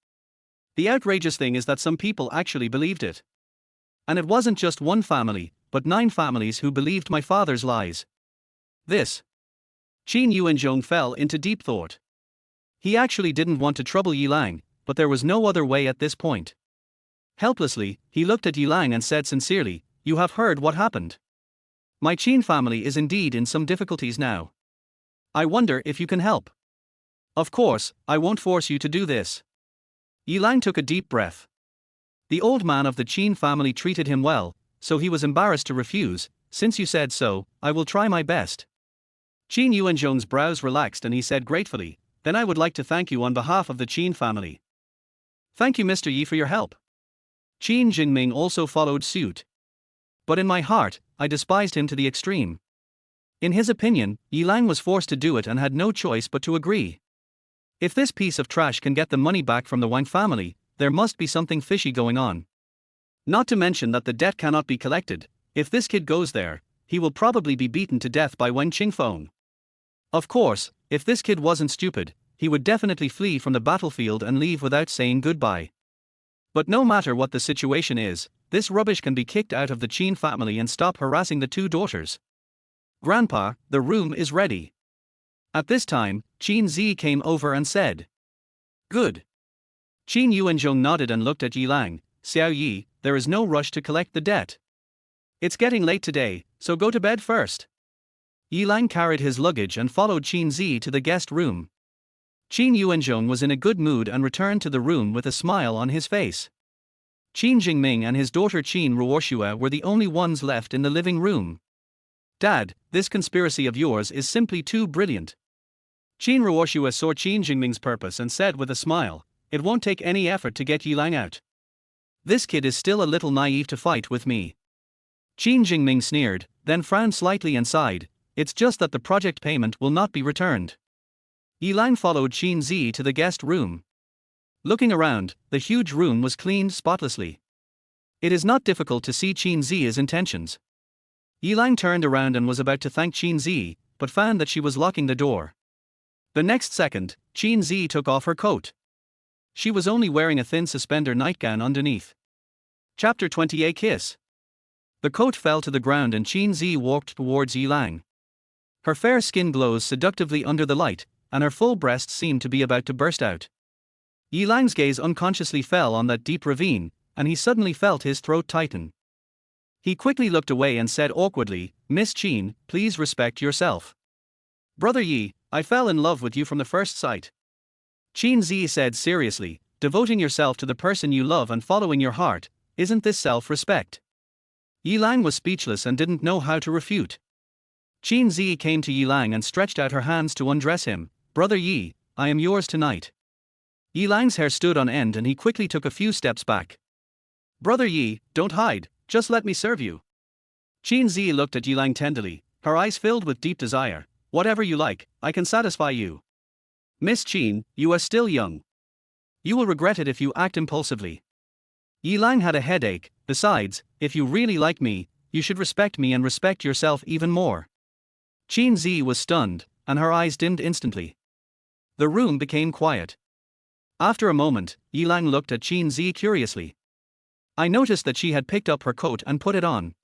The outrageous thing is that some people actually believed it. And it wasn't just one family, but 9 families who believed my father's lies. This. Qin Yuanzhong fell into deep thought. He actually didn't want to trouble Yi Lang, but there was no other way at this point. Helplessly, he looked at Yi Lang and said sincerely, "You have heard what happened. My Qin family is indeed in some difficulties now. I wonder if you can help." "Of course, I won't force you to do this." Yi Lang took a deep breath. The old man of the Qin family treated him well, so he was embarrassed to refuse. "Since you said so, I will try my best." Qin Yuanzhong's brows relaxed and he said gratefully, "Then I would like to thank you on behalf of the Qin family." "Thank you Mr. Yi for your help." Qin Jingming also followed suit. "But in my heart, I despised him to the extreme." In his opinion, Yi Lang was forced to do it and had no choice but to agree. If this piece of trash can get the money back from the Wang family, there must be something fishy going on. Not to mention that the debt cannot be collected. If this kid goes there, he will probably be beaten to death by Wang Qingfeng. Of course, if this kid wasn't stupid, he would definitely flee from the battlefield and leave without saying goodbye. But no matter what the situation is, this rubbish can be kicked out of the Qin family and stop harassing the 2 daughters. "Grandpa, the room is ready." At this time, Qin Zi came over and said, "Good." Qin Yuanzhong nodded and looked at Yi Lang. "Xiao Yi, there is no rush to collect the debt. It's getting late today, so go to bed first." Yi Lang carried his luggage and followed Qin Zi to the guest room. Qin Yuanzhong was in a good mood and returned to the room with a smile on his face. Qin Jingming and his daughter Qin Ruoshua were the only ones left in the living room. Dad, this conspiracy of yours is simply too brilliant. Qin Ruoshua saw Qin Jingming's purpose and said with a smile, "It won't take any effort to get Yilang out. This kid is still a little naive to fight with me." Qin Jingming sneered, then frowned slightly and sighed, "It's just that the project payment will not be returned." Yilang followed Qin Zi to the guest room. Looking around, the huge room was cleaned spotlessly. It is not difficult to see Qin Zi's intentions. Yilang turned around and was about to thank Qin Zi, but found that she was locking the door. The next second, Qin Zi took off her coat. She was only wearing a thin suspender nightgown underneath. Chapter 28 Kiss. The coat fell to the ground and Qin Zi walked towards Yilang. Her fair skin glows seductively under the light, and her full breasts seemed to be about to burst out. Yilang's gaze unconsciously fell on that deep ravine, and he suddenly felt his throat tighten. He quickly looked away and said awkwardly, "Miss Qin, please respect yourself." "Brother Yi, I fell in love with you from the first sight." Qin Zi said seriously, "Devoting yourself to the person you love and following your heart, isn't this self-respect?" Yilang was speechless and didn't know how to refute. Qin Zi came to Yilang and stretched out her hands to undress him. "Brother Yi, I am yours tonight." Yilang's hair stood on end and he quickly took a few steps back. "Brother Yi, don't hide, just let me serve you." Qin Zi looked at Yilang tenderly, her eyes filled with deep desire. "Whatever you like, I can satisfy you. Miss Qin, you are still young. You will regret it if you act impulsively." Yilang had a headache. "Besides, if you really like me, you should respect me and respect yourself even more." Qin Zi was stunned, and her eyes dimmed instantly. The room became quiet. After a moment, Yilang looked at Qin Zi curiously. I noticed that she had picked up her coat and put it on.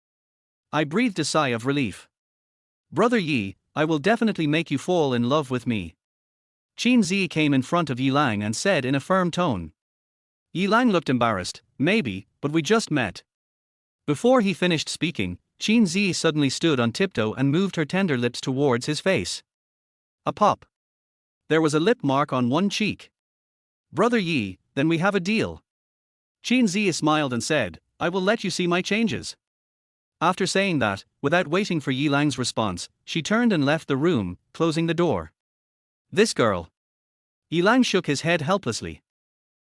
I breathed a sigh of relief. "Brother Yi, I will definitely make you fall in love with me." Qin Zi came in front of Yilang and said in a firm tone. Yilang looked embarrassed. "Maybe, but we just met." Before he finished speaking, Qin Zi suddenly stood on tiptoe and moved her tender lips towards his face. A pop. There was a lip mark on one cheek. "Brother Yi, then we have a deal." Qin Zi smiled and said, "I will let you see my changes." After saying that, without waiting for Yilang's response, she turned and left the room, closing the door. "This girl." Yilang shook his head helplessly.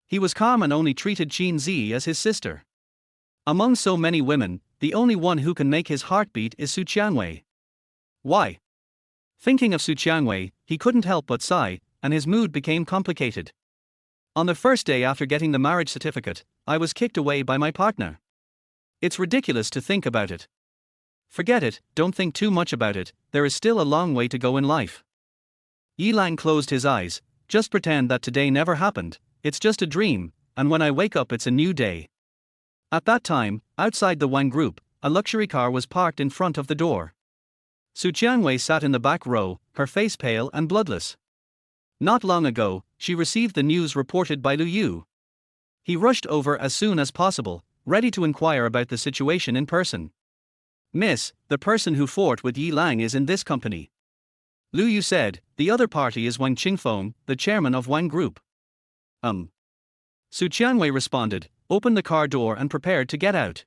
He was calm and only treated Qin Zi as his sister. Among so many women, the only one who can make his heart beat is Su Qianwei. Why? Thinking of Su Qianwei, he couldn't help but sigh, and his mood became complicated. On the first day after getting the marriage certificate, I was kicked away by my partner. It's ridiculous to think about it. Forget it, don't think too much about it, there is still a long way to go in life. Yilang closed his eyes. "Just pretend that today never happened, it's just a dream, and when I wake up it's a new day." At that time, outside the Wang Group, a luxury car was parked in front of the door. Su Qianwei sat in the back row, her face pale and bloodless. Not long ago, she received the news reported by Lu Yu. He rushed over as soon as possible, ready to inquire about the situation in person. "Miss, the person who fought with Yilang is in this company," Lu Yu said. "The other party is Wang Qingfeng, the chairman of Wang Group." Su Qianwei responded, opened the car door and prepared to get out.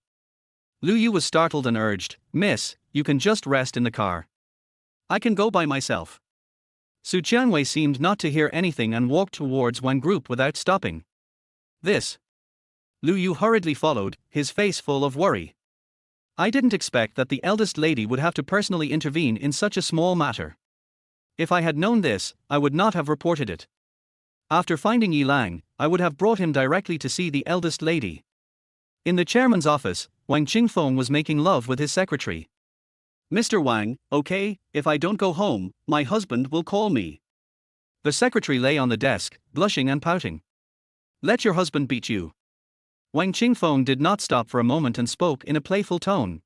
Lu Yu was startled and urged, "Miss, you can just rest in the car. I can go by myself." Su Qianwei seemed not to hear anything and walked towards Wang Group without stopping. "This." Lu Yu hurriedly followed, his face full of worry. "I didn't expect that the eldest lady would have to personally intervene in such a small matter. If I had known this, I would not have reported it. After finding Yilang, I would have brought him directly to see the eldest lady." In the chairman's office, Wang Qingfeng was making love with his secretary. "Mr. Wang, okay, if I don't go home, my husband will call me." The secretary lay on the desk, blushing and pouting. "Let your husband beat you." Wang Qingfeng did not stop for a moment and spoke in a playful tone.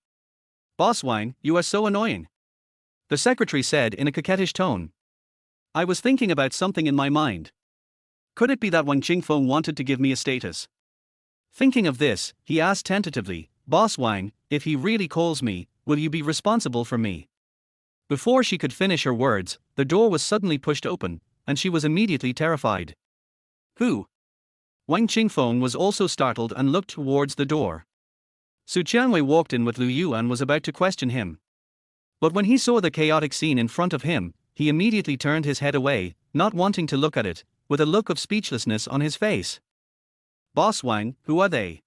"Boss Wang, you are so annoying," the secretary said in a coquettish tone. "I was thinking about something in my mind. Could it be that Wang Qingfeng wanted to give me a status?" Thinking of this, he asked tentatively, "Boss Wang, if he really calls me, will you be responsible for me?" Before she could finish her words, the door was suddenly pushed open, and she was immediately terrified. "Who?" Wang Qingfeng was also startled and looked towards the door. Su Qianwei walked in with Lu Yu and was about to question him. But when he saw the chaotic scene in front of him, he immediately turned his head away, not wanting to look at it, with a look of speechlessness on his face. "Boss Wang, who are they?"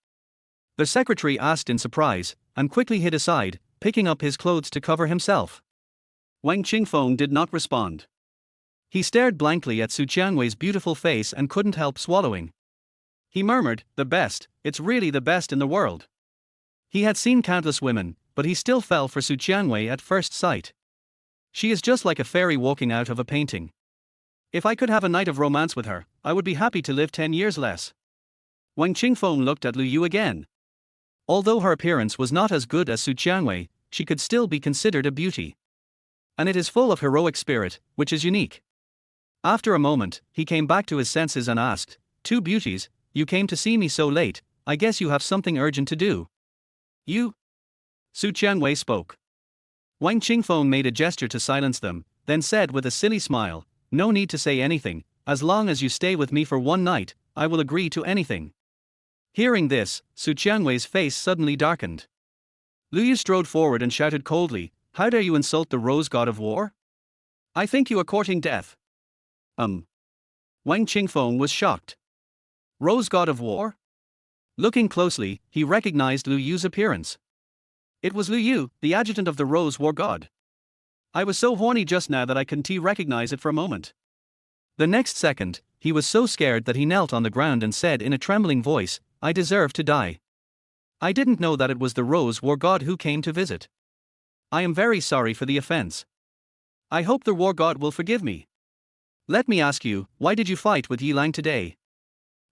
the secretary asked in surprise, and quickly hid aside, picking up his clothes to cover himself. Wang Qingfeng did not respond. He stared blankly at Su Qianwei's beautiful face and couldn't help swallowing. He murmured, "The best, it's really the best in the world." He had seen countless women, but he still fell for Su Qianwei at first sight. She is just like a fairy walking out of a painting. If I could have a night of romance with her, I would be happy to live 10 years less. Wang Qingfeng looked at Lu Yu again. Although her appearance was not as good as Su Qianwei, she could still be considered a beauty. And it is full of heroic spirit, which is unique. After a moment, he came back to his senses and asked, "Two beauties, you came to see me so late, I guess you have something urgent to do." "You?" Su Qianwei spoke. Wang Qingfeng made a gesture to silence them, then said with a silly smile, "No need to say anything, as long as you stay with me for one night, I will agree to anything." Hearing this, Su Qianwei's face suddenly darkened. Lu Yu strode forward and shouted coldly, "How dare you insult the rose god of war? I think you are courting death." Wang Qingfeng was shocked. Rose god of war? Looking closely, he recognized Lu Yu's appearance. It was Lu Yu, the adjutant of the Rose War God. I was so horny just now that I couldn't recognize it for a moment. The next second, he was so scared that he knelt on the ground and said in a trembling voice, "I deserve to die. I didn't know that it was the Rose War God who came to visit. I am very sorry for the offense. I hope the War God will forgive me. Let me ask you, why did you fight with Yi Lang today?"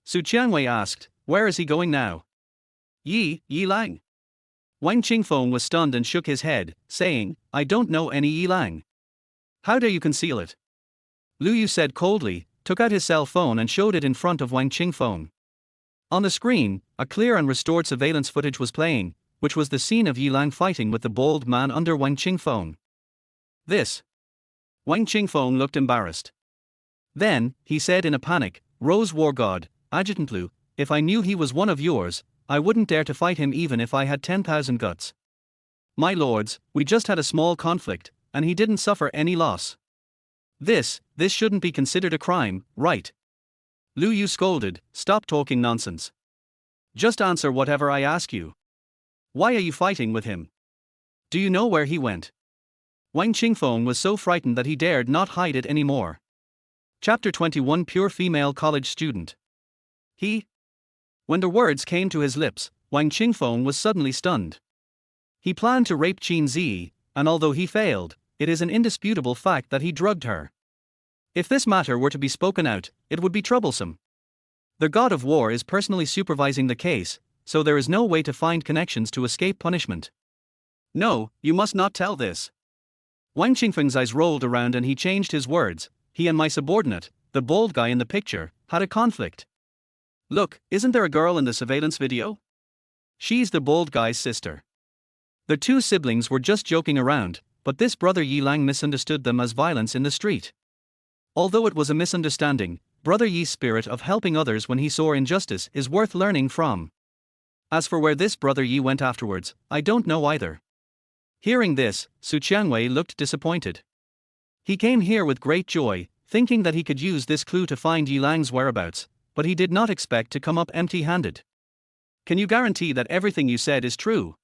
Su Qianwei asked, "Where is he going now?" Yi Lang. Wang Qingfeng was stunned and shook his head, saying, "I don't know any Yi Lang. How dare you conceal it?" Lu Yu said coldly, took out his cell phone and showed it in front of Wang Qingfeng. On the screen, a clear and restored surveillance footage was playing, which was the scene of Yi Lang fighting with the bald man under Wang Qingfeng. This. Wang Qingfeng looked embarrassed. Then, he said in a panic, "Rose War God, Adjutant Lu, if I knew he was one of yours, I wouldn't dare to fight him even if I had 10,000 guts. My lords, we just had a small conflict, and he didn't suffer any loss. This shouldn't be considered a crime, right?" Lu Yu scolded, "Stop talking nonsense. Just answer whatever I ask you. Why are you fighting with him? Do you know where he went?" Wang Qingfeng was so frightened that he dared not hide it anymore. Chapter 21 Pure Female College Student. When the words came to his lips, Wang Qingfeng was suddenly stunned. He planned to rape Qin Zi, and although he failed, it is an indisputable fact that he drugged her. If this matter were to be spoken out, it would be troublesome. The god of war is personally supervising the case, so there is no way to find connections to escape punishment. "No, you must not tell this." Wang Qingfeng's eyes rolled around and he changed his words. "He and my subordinate, the bald guy in the picture, had a conflict. Look, isn't there a girl in the surveillance video? She's the bald guy's sister." The two siblings were just joking around, but this brother Yi Lang misunderstood them as violence in the street. Although it was a misunderstanding, brother Yi's spirit of helping others when he saw injustice is worth learning from. As for where this brother Yi went afterwards, I don't know either. Hearing this, Su Qianwei looked disappointed. He came here with great joy, thinking that he could use this clue to find Yi Lang's whereabouts, but he did not expect to come up empty-handed. "Can you guarantee that everything you said is true?"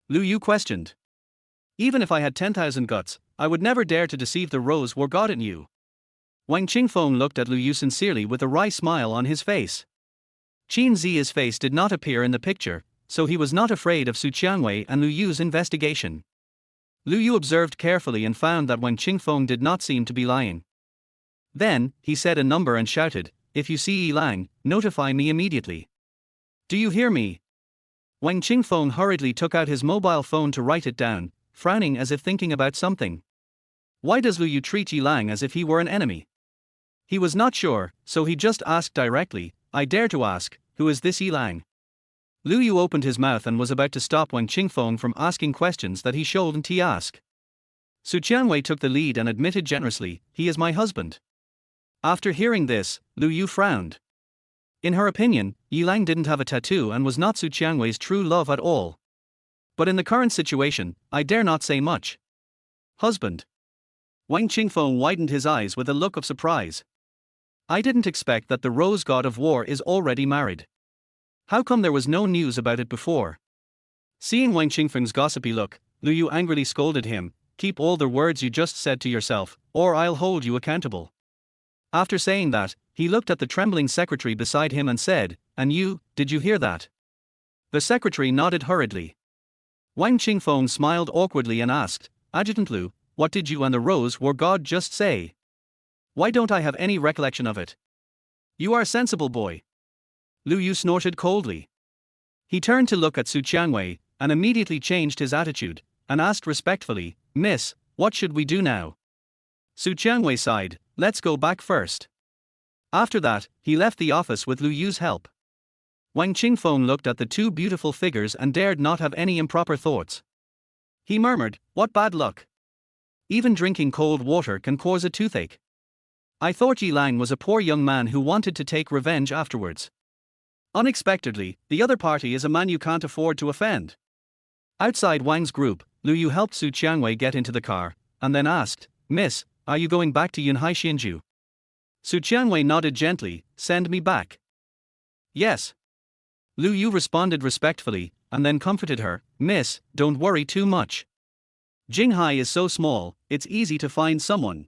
Lu Yu questioned. "Even if I had 10,000 guts, I would never dare to deceive the Rose War God in you." Wang Qingfeng looked at Lu Yu sincerely with a wry smile on his face. Qin Zi's face did not appear in the picture, so he was not afraid of Su Qianwei and Lu Yu's investigation. Lu Yu observed carefully and found that Wang Qingfeng did not seem to be lying. Then, he said a number and shouted, "If you see Yi Lang, notify me immediately. Do you hear me?" Wang Qingfeng hurriedly took out his mobile phone to write it down, frowning as if thinking about something. Why does Lu Yu treat Yi Lang as if he were an enemy? He was not sure, so he just asked directly, "I dare to ask, who is this Yi Lang?" Lu Yu opened his mouth and was about to stop Wang Qingfeng from asking questions that he shouldn't ask. Su Qianwei took the lead and admitted generously, "He is my husband." After hearing this, Lu Yu frowned. In her opinion, Yilang didn't have a tattoo and was not Su Qiangwei's true love at all. But in the current situation, I dare not say much. Husband. Wang Qingfeng widened his eyes with a look of surprise. I didn't expect that the rose god of war is already married. How come there was no news about it before? Seeing Wang Qingfeng's gossipy look, Lu Yu angrily scolded him, keep all the words you just said to yourself, or I'll hold you accountable. After saying that, he looked at the trembling secretary beside him and said, and you, did you hear that? The secretary nodded hurriedly. Wang Qingfeng smiled awkwardly and asked, Adjutant Lu, what did you and the rose war god just say? Why don't I have any recollection of it? You are a sensible boy. Lu Yu snorted coldly. He turned to look at Su Qiangwei, and immediately changed his attitude, and asked respectfully, Miss, what should we do now? Su Qiangwei sighed, let's go back first. After that, he left the office with Lu Yu's help. Wang Qingfeng looked at the two beautiful figures and dared not have any improper thoughts. He murmured, what bad luck. Even drinking cold water can cause a toothache. I thought Yilang was a poor young man who wanted to take revenge afterwards. Unexpectedly, the other party is a man you can't afford to offend. Outside Wang's group, Lu Yu helped Su Qiangwei get into the car, and then asked, Miss, are you going back to Yunhai Xinju? Su Qiangwei nodded gently, send me back. Yes. Lu Yu responded respectfully, and then comforted her, Miss, don't worry too much. Jinghai is so small, it's easy to find someone.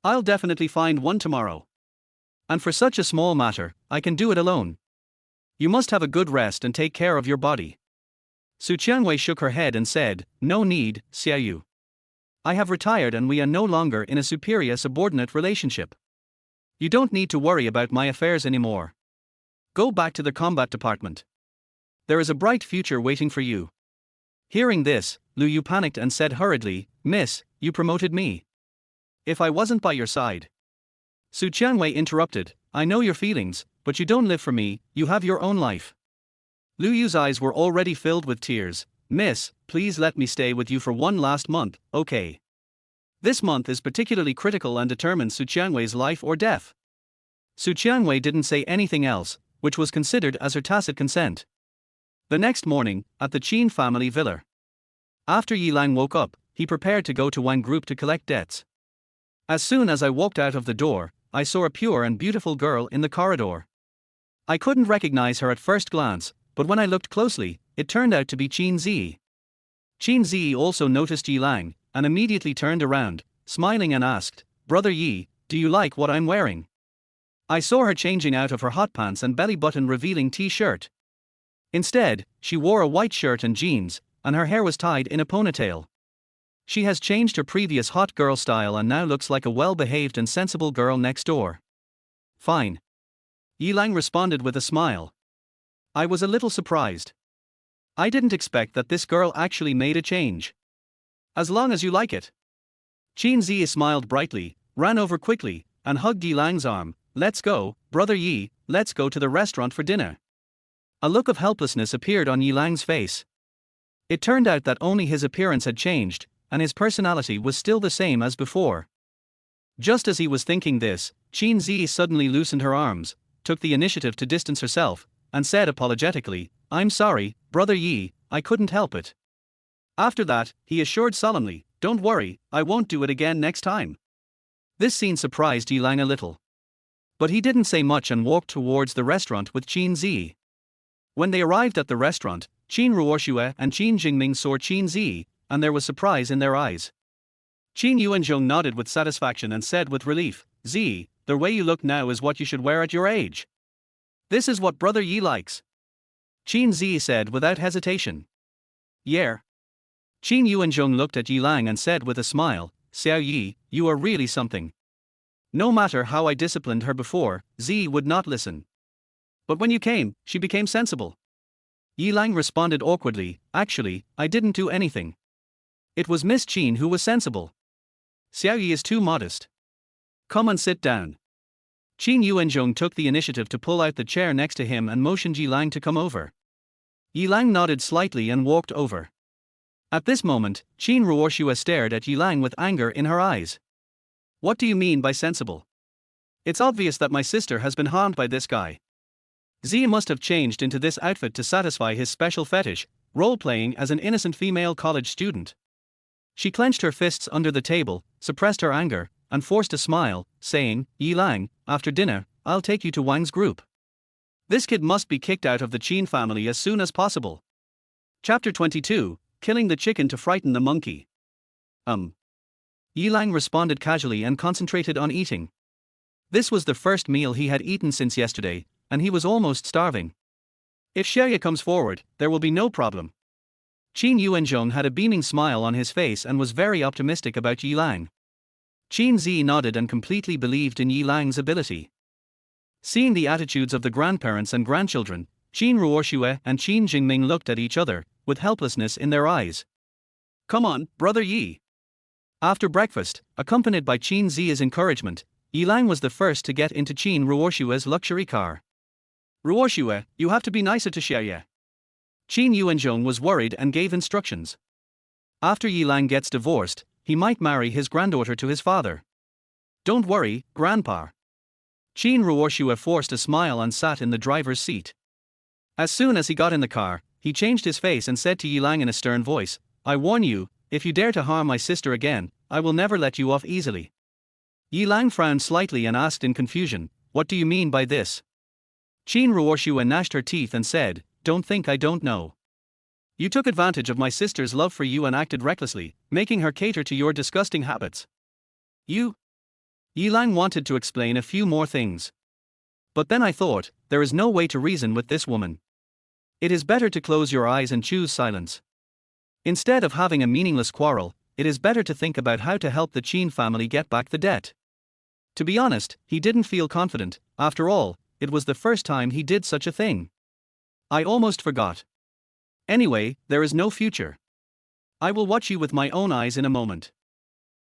I'll definitely find one tomorrow. And for such a small matter, I can do it alone. You must have a good rest and take care of your body. Su Qiangwei shook her head and said, no need, Xiaoyu. I have retired and we are no longer in a superior-subordinate relationship. You don't need to worry about my affairs anymore. Go back to the combat department. There is a bright future waiting for you. Hearing this, Lu Yu panicked and said hurriedly, Miss, you promoted me. If I wasn't by your side. Su Qiangwei interrupted, I know your feelings, but you don't live for me, you have your own life. Lu Yu's eyes were already filled with tears. Miss, please let me stay with you for one last month, okay? This month is particularly critical and determines Su Qiangwei's life or death. Su Qiangwei didn't say anything else, which was considered as her tacit consent. The next morning, at the Qin family villa. After Yilang woke up, he prepared to go to Wang Group to collect debts. As soon as I walked out of the door, I saw a pure and beautiful girl in the corridor. I couldn't recognize her at first glance, but when I looked closely, it turned out to be Qin Zi. Qin Zi also noticed Yilang, and immediately turned around, smiling and asked, Brother Yi, do you like what I'm wearing? I saw her changing out of her hot pants and belly button revealing t-shirt. Instead, she wore a white shirt and jeans, and her hair was tied in a ponytail. She has changed her previous hot girl style and now looks like a well-behaved and sensible girl next door. Fine. Yilang responded with a smile. I was a little surprised. I didn't expect that this girl actually made a change. As long as you like it. Qin Zi smiled brightly, ran over quickly, and hugged Yilang's arm. Let's go, Brother Yi, let's go to the restaurant for dinner. A look of helplessness appeared on Yilang's face. It turned out that only his appearance had changed, and his personality was still the same as before. Just as he was thinking this, Qin Zi suddenly loosened her arms, took the initiative to distance herself, and said apologetically, I'm sorry, Brother Yi, I couldn't help it. After that, he assured solemnly, don't worry, I won't do it again next time. This scene surprised Yilang a little. But he didn't say much and walked towards the restaurant with Qin Zi. When they arrived at the restaurant, Qin Ruoxue and Qin Jingming saw Qin Zi, and there was surprise in their eyes. Qin Yuanzhong nodded with satisfaction and said with relief, Zi, the way you look now is what you should wear at your age. This is what Brother Yi likes. Qin Zi said without hesitation. Yeah. Qin Yuanzhong looked at Yilang and said with a smile, Xiao Yi, you are really something. No matter how I disciplined her before, Zi would not listen. But when you came, she became sensible. Yilang responded awkwardly, actually, I didn't do anything. It was Miss Qin who was sensible. Xiao Yi is too modest. Come and sit down. Qin Yuanzhong took the initiative to pull out the chair next to him and motioned Yilang to come over. Yilang nodded slightly and walked over. At this moment, Qin Ruoxue stared at Yilang with anger in her eyes. What do you mean by sensible? It's obvious that my sister has been harmed by this guy. Z must have changed into this outfit to satisfy his special fetish, role-playing as an innocent female college student. She clenched her fists under the table, suppressed her anger, and forced a smile, saying, "Yilang, after dinner, I'll take you to Wang's group. This kid must be kicked out of the Qin family as soon as possible." Chapter 22, Killing the Chicken to Frighten the Monkey. Yilang responded casually and concentrated on eating. This was the first meal he had eaten since yesterday, and he was almost starving. If Xie comes forward, there will be no problem. Qin Yuanzhong had a beaming smile on his face and was very optimistic about Yilang. Qin Zi nodded and completely believed in Yilang's ability. Seeing the attitudes of the grandparents and grandchildren, Qin Ruoxue and Qin Jingming looked at each other, with helplessness in their eyes. "Come on, brother Yi." After breakfast, accompanied by Qin Zi's encouragement, Yilang was the first to get into Qin Ruoxue's luxury car. "Ruoxue, you have to be nicer to Xie." Qin Yuanzhong was worried and gave instructions. After Yilang gets divorced, he might marry his granddaughter to his father. "Don't worry, Grandpa." Qin Ruoxue forced a smile and sat in the driver's seat. As soon as he got in the car, he changed his face and said to Yilang in a stern voice, "I warn you, if you dare to harm my sister again, I will never let you off easily." Yilang frowned slightly and asked in confusion, "What do you mean by this?" Qin Ruoxue gnashed her teeth and said, "Don't think I don't know. You took advantage of my sister's love for you and acted recklessly, making her cater to your disgusting habits. Yilang wanted to explain a few more things. "But then I thought, there is no way to reason with this woman. It is better to close your eyes and choose silence. Instead of having a meaningless quarrel, it is better to think about how to help the Qin family get back the debt." To be honest, he didn't feel confident. After all, it was the first time he did such a thing. "I almost forgot. Anyway, there is no future. I will watch you with my own eyes in a moment.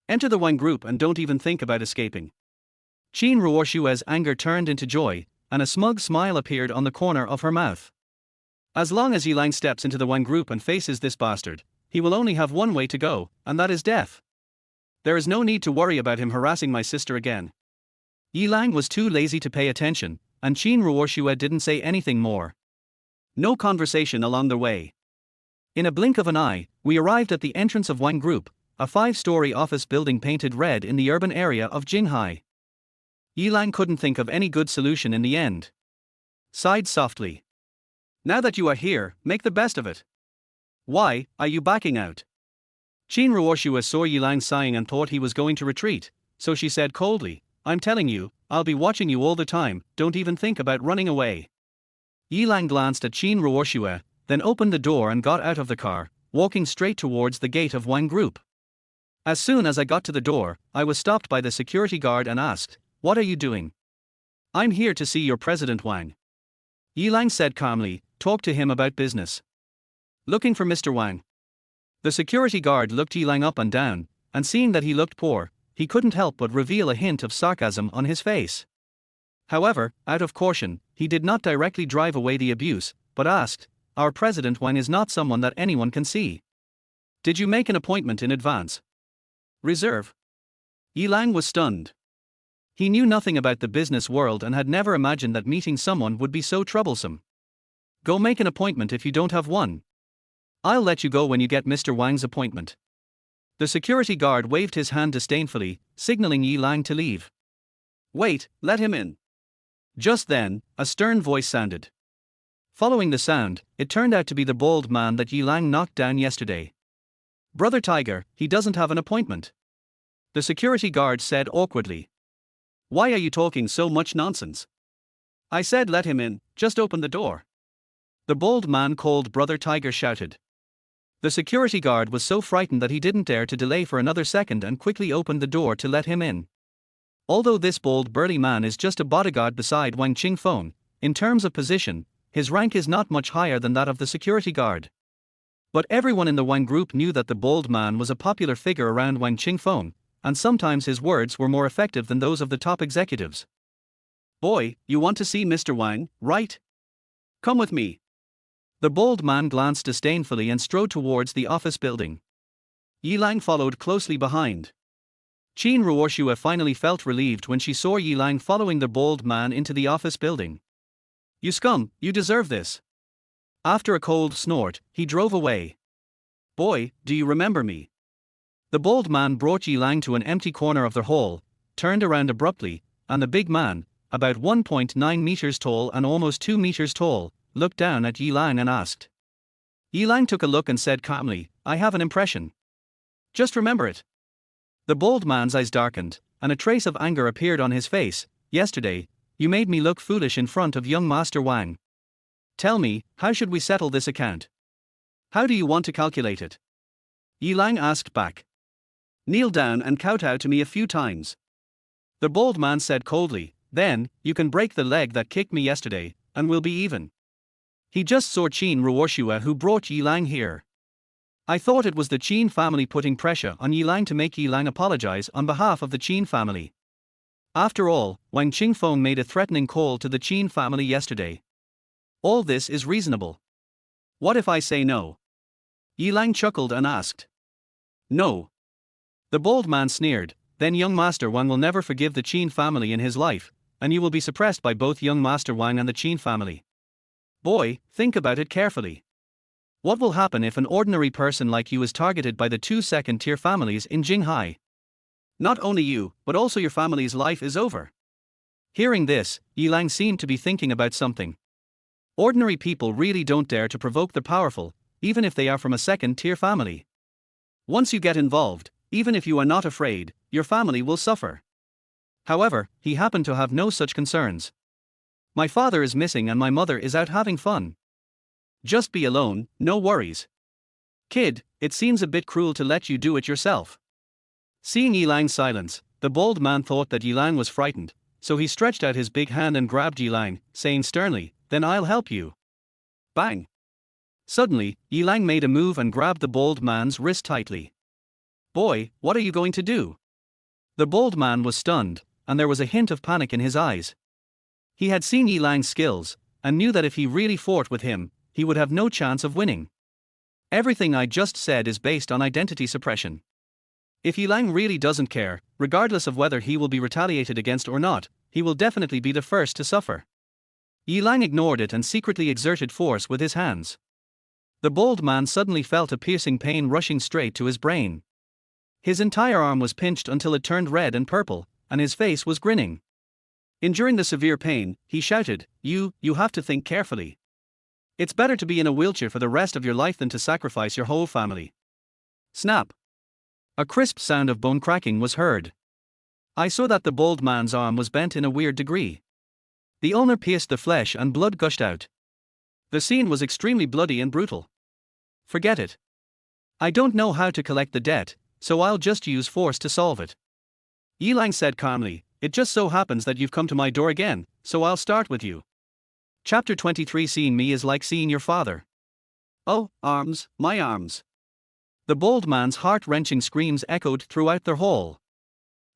Enter the Wang group and don't even think about escaping." Qin Ruoxue's anger turned into joy, and a smug smile appeared on the corner of her mouth. As long as Yilang steps into the Wang group and faces this bastard, he will only have one way to go, and that is death. There is no need to worry about him harassing my sister again. Yilang was too lazy to pay attention, and Qin Ruoxue didn't say anything more. No conversation along the way. In a blink of an eye, we arrived at the entrance of Wang group, a 5-story office building painted red in the urban area of Jinghai. Yilang couldn't think of any good solution in the end. Sighed softly. "Now that you are here, make the best of it. Why are you backing out?" Qin Ruoxue saw Yilang sighing and thought he was going to retreat, so she said coldly, "I'm telling you, I'll be watching you all the time, don't even think about running away." Yilang glanced at Qin Ruoxue, then opened the door and got out of the car, walking straight towards the gate of Wang group. As soon as I got to the door, I was stopped by the security guard and asked, "What are you doing?" "I'm here to see your President Wang." Yilang said calmly, "Talk to him about business." "Looking for Mr. Wang." The security guard looked Yilang up and down, and seeing that he looked poor, he couldn't help but reveal a hint of sarcasm on his face. However, out of caution, he did not directly drive away the abuse, but asked, "Our President Wang is not someone that anyone can see. Did you make an appointment in advance?" "Reserve." Yilang was stunned. He knew nothing about the business world and had never imagined that meeting someone would be so troublesome. "Go make an appointment if you don't have one. I'll let you go when you get Mr. Wang's appointment." The security guard waved his hand disdainfully, signaling Yilang to leave. "Wait, let him in." Just then, a stern voice sounded. Following the sound, it turned out to be the bald man that Yilang knocked down yesterday. "Brother Tiger, he doesn't have an appointment," the security guard said awkwardly. "Why are you talking so much nonsense? I said let him in, just open the door." The bald man called Brother Tiger shouted. The security guard was so frightened that he didn't dare to delay for another second and quickly opened the door to let him in. Although this bold burly man is just a bodyguard beside Wang Qingfeng, in terms of position, his rank is not much higher than that of the security guard. But everyone in the Wang group knew that the bald man was a popular figure around Wang Qingfeng, and sometimes his words were more effective than those of the top executives. "Boy, you want to see Mr. Wang, right? Come with me." The bald man glanced disdainfully and strode towards the office building. Yilang followed closely behind. Qin Ruoxue finally felt relieved when she saw Yilang following the bald man into the office building. You scum, you deserve this. After a cold snort, he drove away. Boy, do you remember me? The bald man brought Yi Lang to an empty corner of the hall, turned around abruptly, and the big man, about 1.9 meters tall and almost 2 meters tall, looked down at Yi Lang and asked. Yi Lang took a look and said calmly, I have an impression. Just remember it. The bald man's eyes darkened, and a trace of anger appeared on his face. Yesterday, you made me look foolish in front of young Master Wang. Tell me, how should we settle this account? How do you want to calculate it? Yi Lang asked back. Kneel down and kowtow to me a few times. The bald man said coldly, then, you can break the leg that kicked me yesterday, and we'll be even. He just saw Qin Ruoshua who brought Yi Lang here. I thought it was the Qin family putting pressure on Yi Lang to make Yi Lang apologize on behalf of the Qin family. After all, Wang Qingfeng made a threatening call to the Qin family yesterday. All this is reasonable. What if I say no? Yi Lang chuckled and asked. No. The bald man sneered, then young Master Wang will never forgive the Qin family in his life, and you will be suppressed by both young Master Wang and the Qin family. Boy, think about it carefully. What will happen if an ordinary person like you is targeted by the two second-tier families in Jinghai? Not only you, but also your family's life is over. Hearing this, Yi Lang seemed to be thinking about something. Ordinary people really don't dare to provoke the powerful, even if they are from a second-tier family. Once you get involved, even if you are not afraid, your family will suffer. However, he happened to have no such concerns. My father is missing and my mother is out having fun. Just be alone, no worries. Kid, it seems a bit cruel to let you do it yourself. Seeing Yi Lang's silence, the bald man thought that Yi Lang was frightened, so he stretched out his big hand and grabbed Yi Lang, saying sternly, then I'll help you. Bang! Suddenly, Yi Lang made a move and grabbed the bald man's wrist tightly. Boy, what are you going to do? The bald man was stunned, and there was a hint of panic in his eyes. He had seen Yi Lang's skills, and knew that if he really fought with him, he would have no chance of winning. Everything I just said is based on identity suppression. If Yi Lang really doesn't care, regardless of whether he will be retaliated against or not, he will definitely be the first to suffer. Yi Lang ignored it and secretly exerted force with his hands. The bald man suddenly felt a piercing pain rushing straight to his brain. His entire arm was pinched until it turned red and purple, and his face was grinning. Enduring the severe pain, he shouted, You have to think carefully. It's better to be in a wheelchair for the rest of your life than to sacrifice your whole family. Snap! A crisp sound of bone cracking was heard. I saw that the bald man's arm was bent in a weird degree. The ulnar pierced the flesh and blood gushed out. The scene was extremely bloody and brutal. Forget it. I don't know how to collect the debt, so I'll just use force to solve it. Yi Lang said calmly, It just so happens that you've come to my door again, so I'll start with you. Chapter 23. Seeing me is like seeing your father. Oh, arms, my arms. The bald man's heart-wrenching screams echoed throughout the hall.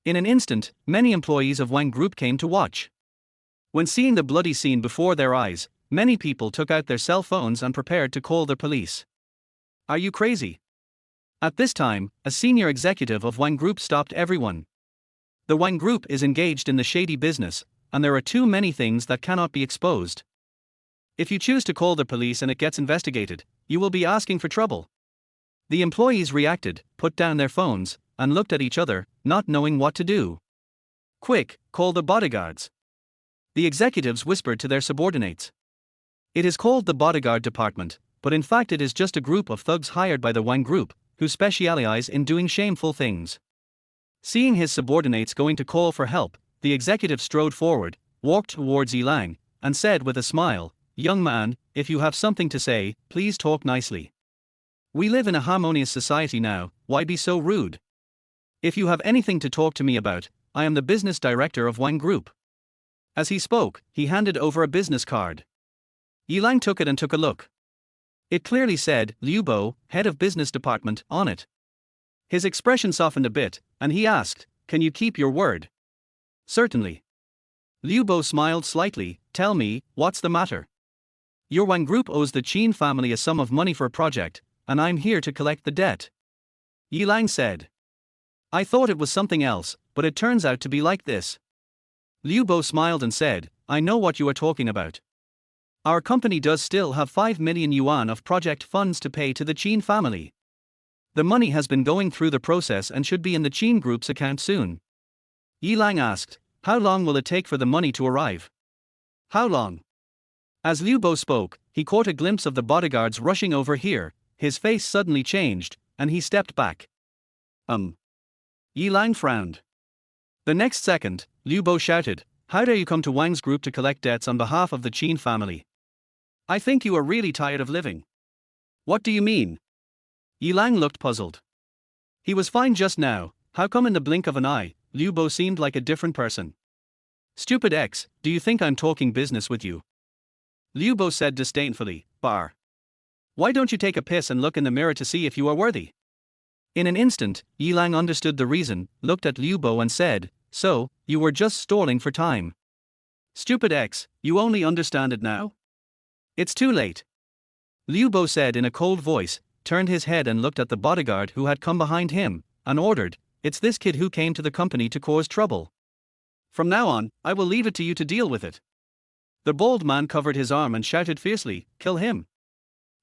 In an instant, many employees of Wang Group came to watch. When seeing the bloody scene before their eyes, many people took out their cell phones and prepared to call the police. Are you crazy? At this time, a senior executive of Wang Group stopped everyone. The Wang Group is engaged in the shady business, and there are too many things that cannot be exposed. If you choose to call the police and it gets investigated, you will be asking for trouble. The employees reacted, put down their phones, and looked at each other, not knowing what to do. Quick, call the bodyguards. The executives whispered to their subordinates. It is called the bodyguard department, but in fact it is just a group of thugs hired by the Wang Group, who specialize in doing shameful things. Seeing his subordinates going to call for help, the executive strode forward, walked towards Yi Lang, and said with a smile, Young man, if you have something to say, please talk nicely. We live in a harmonious society now, why be so rude? If you have anything to talk to me about, I am the business director of Wang Group. As he spoke, he handed over a business card. Yi Lang took it and took a look. It clearly said, Liu Bo, head of business department, on it. His expression softened a bit, and he asked, Can you keep your word? Certainly. Liu Bo smiled slightly, Tell me, what's the matter? Your Wang Group owes the Qin family a sum of money for a project, and I'm here to collect the debt. Yi Lang said. I thought it was something else, but it turns out to be like this. Liu Bo smiled and said, I know what you are talking about. Our company does still have 5 million yuan of project funds to pay to the Qin family. The money has been going through the process and should be in the Qin Group's account soon. Yi Lang asked, how long will it take for the money to arrive? How long? As Liu Bo spoke, he caught a glimpse of the bodyguards rushing over here. His face suddenly changed, and he stepped back. Yi Lang frowned. The next second, Liu Bo shouted, how dare you come to Wang's group to collect debts on behalf of the Qin family? I think you are really tired of living. What do you mean? Yi Lang looked puzzled. He was fine just now, how come in the blink of an eye, Liu Bo seemed like a different person? Stupid X, do you think I'm talking business with you? Liu Bo said disdainfully, Bar. Why don't you take a piss and look in the mirror to see if you are worthy? In an instant, Yi Lang understood the reason, looked at Liu Bo and said, so, you were just stalling for time. Stupid X, you only understand it now? It's too late. Liu Bo said in a cold voice, turned his head and looked at the bodyguard who had come behind him, and ordered, it's this kid who came to the company to cause trouble. From now on, I will leave it to you to deal with it. The bald man covered his arm and shouted fiercely, kill him.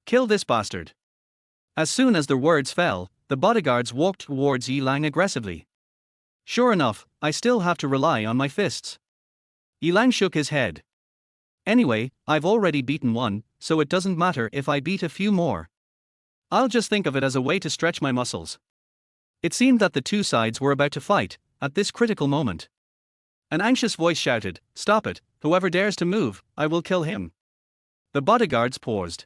Kill this bastard. As soon as the words fell, the bodyguards walked towards Yi Lang aggressively. Sure enough, I still have to rely on my fists. Yi Lang shook his head. Anyway, I've already beaten one, so it doesn't matter if I beat a few more. I'll just think of it as a way to stretch my muscles. It seemed that the two sides were about to fight, at this critical moment. An anxious voice shouted, stop it, whoever dares to move, I will kill him. The bodyguards paused.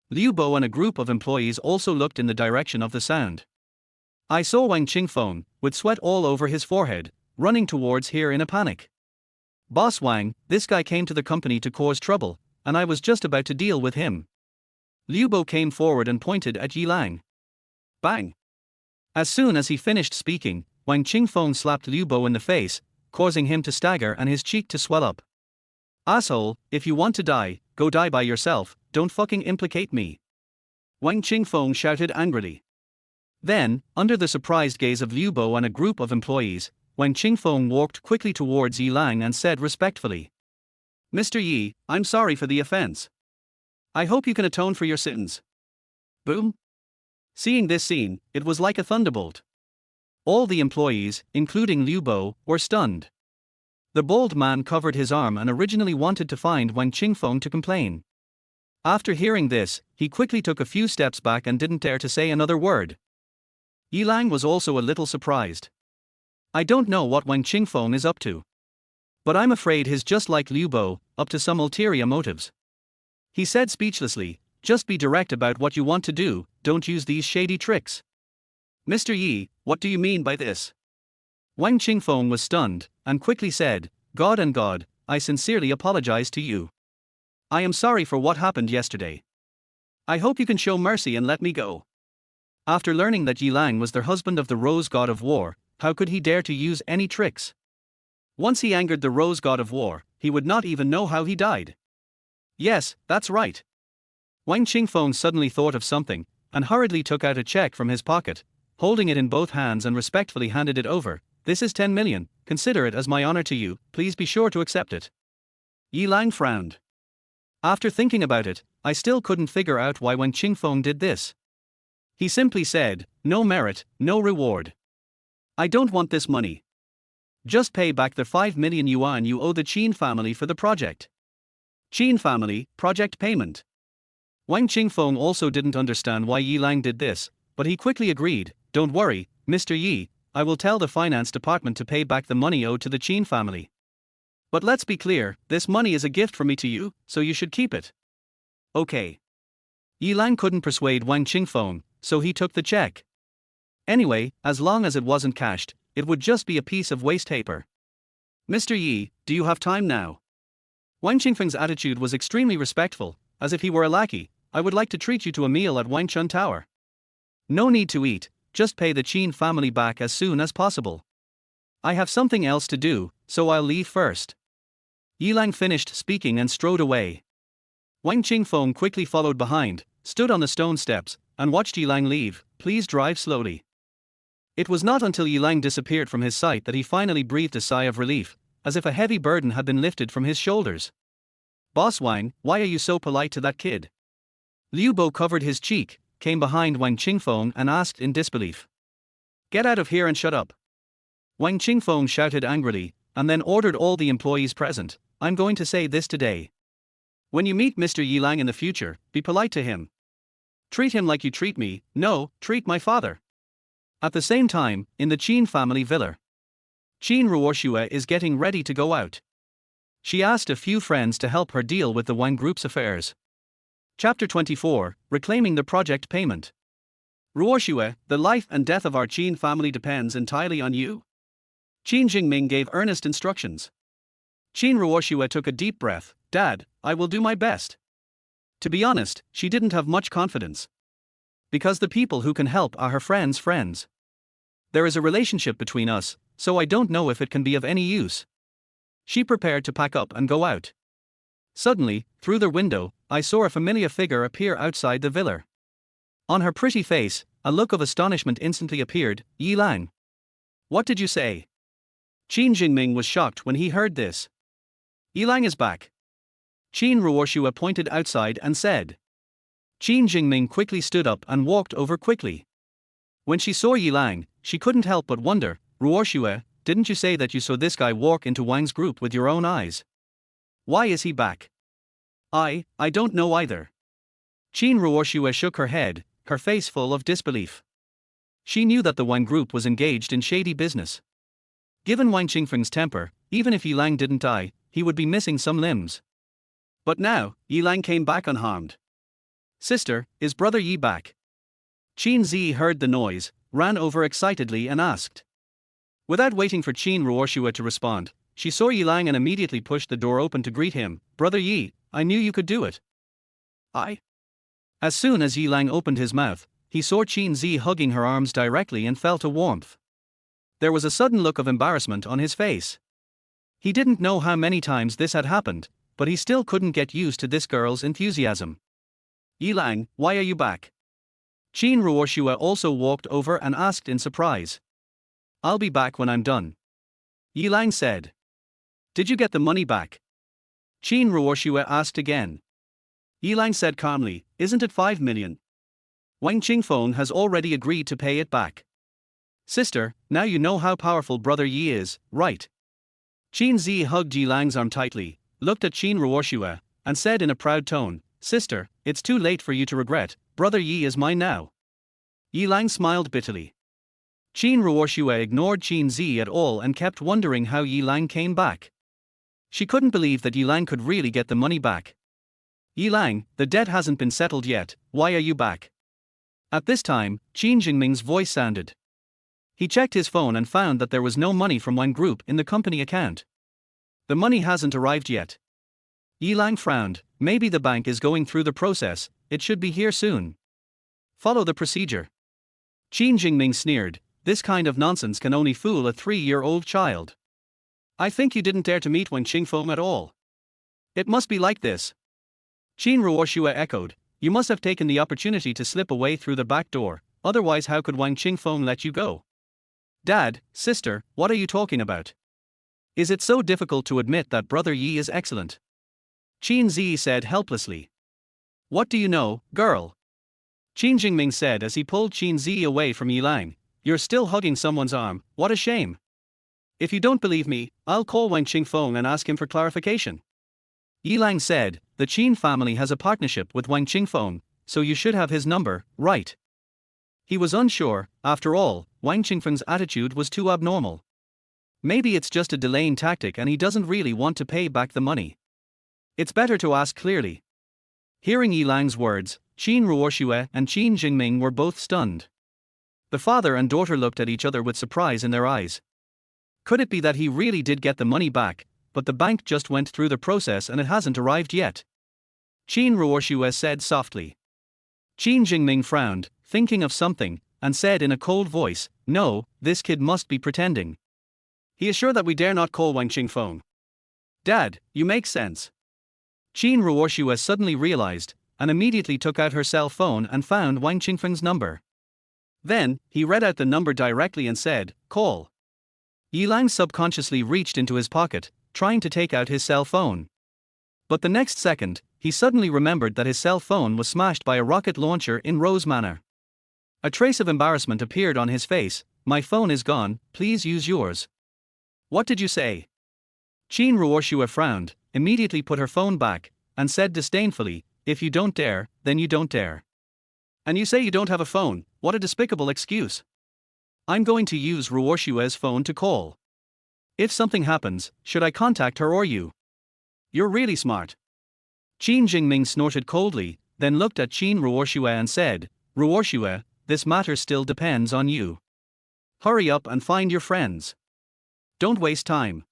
Liu Bo and a group of employees also looked in the direction of the sound. I saw Wang Qingfeng, with sweat all over his forehead, running towards here in a panic. Boss Wang, this guy came to the company to cause trouble, and I was just about to deal with him. Liu Bo came forward and pointed at Yi Lang. Bang! As soon as he finished speaking, Wang Qingfeng slapped Liu Bo in the face, causing him to stagger and his cheek to swell up. Asshole, if you want to die, go die by yourself, don't fucking implicate me. Wang Qingfeng shouted angrily. Then, under the surprised gaze of Liu Bo and a group of employees, Wang Qingfeng walked quickly towards Yi Lang and said respectfully, Mr. Yi, I'm sorry for the offense. I hope you can atone for your sins. Boom. Seeing this scene, it was like a thunderbolt. All the employees, including Liu Bo, were stunned. The bald man covered his arm and originally wanted to find Wang Qingfeng to complain. After hearing this, he quickly took a few steps back and didn't dare to say another word. Yi Lang was also a little surprised. I don't know what Wang Qingfeng is up to. But I'm afraid he's just like Liu Bo, up to some ulterior motives. He said speechlessly, just be direct about what you want to do, don't use these shady tricks. Mr. Yi, what do you mean by this? Wang Qingfeng was stunned, and quickly said, God and God, I sincerely apologize to you. I am sorry for what happened yesterday. I hope you can show mercy and let me go. After learning that Yi Lang was the husband of the Rose God of War, how could he dare to use any tricks? Once he angered the Rose God of War, he would not even know how he died. Yes, that's right. Wang Qingfeng suddenly thought of something, and hurriedly took out a check from his pocket, holding it in both hands and respectfully handed it over. This is 10 million, consider it as my honor to you, please be sure to accept it. Yi Lang frowned. After thinking about it, I still couldn't figure out why Wang Qingfeng did this. He simply said, no merit, no reward. I don't want this money. Just pay back the 5 million yuan you owe the Qin family for the project. Qin family, project payment. Wang Qingfeng also didn't understand why Yi Lang did this, but he quickly agreed, don't worry, Mr. Yi, I will tell the finance department to pay back the money owed to the Qin family. But let's be clear, this money is a gift from me to you, so you should keep it. Okay. Yi Lang couldn't persuade Wang Qingfeng, so he took the check. Anyway, as long as it wasn't cashed, it would just be a piece of waste paper. Mr. Yi, do you have time now? Wang Qingfeng's attitude was extremely respectful, as if he were a lackey. I would like to treat you to a meal at Wangchun Tower. No need to eat, just pay the Qin family back as soon as possible. I have something else to do, so I'll leave first. Yi Lang finished speaking and strode away. Wang Qingfeng quickly followed behind, stood on the stone steps, and watched Yi Lang leave. Please drive slowly. It was not until Yi Lang disappeared from his sight that he finally breathed a sigh of relief, as if a heavy burden had been lifted from his shoulders. Boss Wang, why are you so polite to that kid? Liu Bo covered his cheek, came behind Wang Qingfeng and asked in disbelief. Get out of here and shut up. Wang Qingfeng shouted angrily, and then ordered all the employees present, I'm going to say this today. When you meet Mr. Yilang in the future, be polite to him. Treat him like you treat me, no, treat my father. At the same time, in the Qin family villa, Qin Ruoxue is getting ready to go out. She asked a few friends to help her deal with the Wang Group's affairs. Chapter 24, Reclaiming the Project Payment. Ruoxue, the life and death of our Qin family depends entirely on you. Qin Jingming gave earnest instructions. Qin Ruoxue took a deep breath. Dad, I will do my best. To be honest, she didn't have much confidence. Because the people who can help are her friends' friends. There is a relationship between us, so I don't know if it can be of any use. She prepared to pack up and go out. Suddenly, through the window, I saw a familiar figure appear outside the villa. On her pretty face, a look of astonishment instantly appeared. Yilang. What did you say? Qin Jingming was shocked when he heard this. Yilang is back. Qin Ruoxue pointed outside and said. Qin Jingming quickly stood up and walked over quickly. When she saw Yilang, she couldn't help but wonder, Ruoxue, didn't you say that you saw this guy walk into Wang's group with your own eyes? Why is he back? I don't know either. Qin Ruoxue shook her head, her face full of disbelief. She knew that the Wang group was engaged in shady business. Given Wang Qingfeng's temper, even if Yilang didn't die, he would be missing some limbs. But now, Yilang came back unharmed. Sister, is Brother Yi back? Qin Zi heard the noise, ran over excitedly and asked. Without waiting for Qin Ruoxue to respond, she saw Yilang and immediately pushed the door open to greet him. Brother Yi, I knew you could do it. As soon as Yilang opened his mouth, he saw Qin Zi hugging her arms directly and felt a warmth. There was a sudden look of embarrassment on his face. He didn't know how many times this had happened, but he still couldn't get used to this girl's enthusiasm. Yilang, why are you back? Qin Ruoxue also walked over and asked in surprise. I'll be back when I'm done. Yilang said. Did you get the money back? Qin Ruoxue asked again. Yilang said calmly, isn't it 5 million? Wang Qingfeng has already agreed to pay it back. Sister, now you know how powerful Brother Yi is, right? Qin Zi hugged Yilang's arm tightly, looked at Qin Ruoxue, and said in a proud tone, Sister, it's too late for you to regret, Brother Yi is mine now. Yilang smiled bitterly. Qin Ruoxue ignored Qin Zi at all and kept wondering how Yilang came back. She couldn't believe that Yilang could really get the money back. Yilang, the debt hasn't been settled yet, why are you back? At this time, Qin Jingming's voice sounded. He checked his phone and found that there was no money from Wang Group in the company account. The money hasn't arrived yet. Yilang frowned, maybe the bank is going through the process, it should be here soon. Follow the procedure. Qin Jingming sneered, this kind of nonsense can only fool a 3-year-old child. I think you didn't dare to meet Wang Qingfeng at all. It must be like this. Qin Ruoxue echoed, you must have taken the opportunity to slip away through the back door, otherwise how could Wang Qingfeng let you go? Dad, sister, what are you talking about? Is it so difficult to admit that Brother Yi is excellent? Qin Zi said helplessly. What do you know, girl? Qin Jingming said as he pulled Qin Zi away from Yilang. You're still hugging someone's arm, what a shame. If you don't believe me, I'll call Wang Qingfeng and ask him for clarification. Yilang said, the Qin family has a partnership with Wang Qingfeng, so you should have his number, right? He was unsure, after all, Wang Qingfeng's attitude was too abnormal. Maybe it's just a delaying tactic and he doesn't really want to pay back the money. It's better to ask clearly. Hearing Yilang's words, Qin Ruoxue and Qin Jingming were both stunned. The father and daughter looked at each other with surprise in their eyes. Could it be that he really did get the money back, but the bank just went through the process and it hasn't arrived yet? Qin Ruoxue said softly. Qin Jingming frowned, thinking of something, and said in a cold voice, no, this kid must be pretending. He is sure that we dare not call Wang Qingfeng. Dad, you make sense. Qin Ruoxue suddenly realized, and immediately took out her cell phone and found Wang Qingfeng's number. Then, he read out the number directly and said, call. Yilang subconsciously reached into his pocket, trying to take out his cell phone. But the next second, he suddenly remembered that his cell phone was smashed by a rocket launcher in Rose Manor. A trace of embarrassment appeared on his face. My phone is gone, please use yours. What did you say? Chin Ruoshua frowned, immediately put her phone back, and said disdainfully, if you don't dare, then you don't dare. And you say you don't have a phone, what a despicable excuse. I'm going to use Ruoshua's phone to call. If something happens, should I contact her or you? You're really smart. Qin Jingming snorted coldly, then looked at Qin Ruoshua and said, Ruoshua, this matter still depends on you. Hurry up and find your friends. Don't waste time.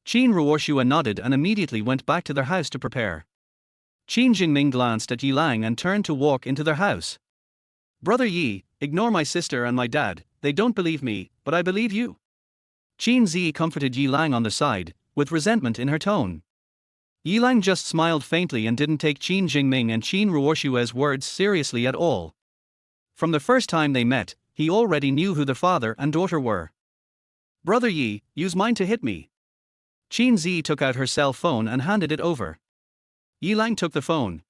Qin Ruoshua nodded and immediately went back to their house to prepare. Qin Jingming glanced at Yi Lang and turned to walk into their house. Brother Yi, ignore my sister and my dad, they don't believe me, but I believe you. Qin Zi comforted Yi Lang on the side, with resentment in her tone. Yi Lang just smiled faintly and didn't take Qin Jingming and Qin Ruoshua's words seriously at all. From the first time they met, he already knew who the father and daughter were. Brother Yi, use mine to hit me. Qin Zi took out her cell phone and handed it over. Yi Lang took the phone.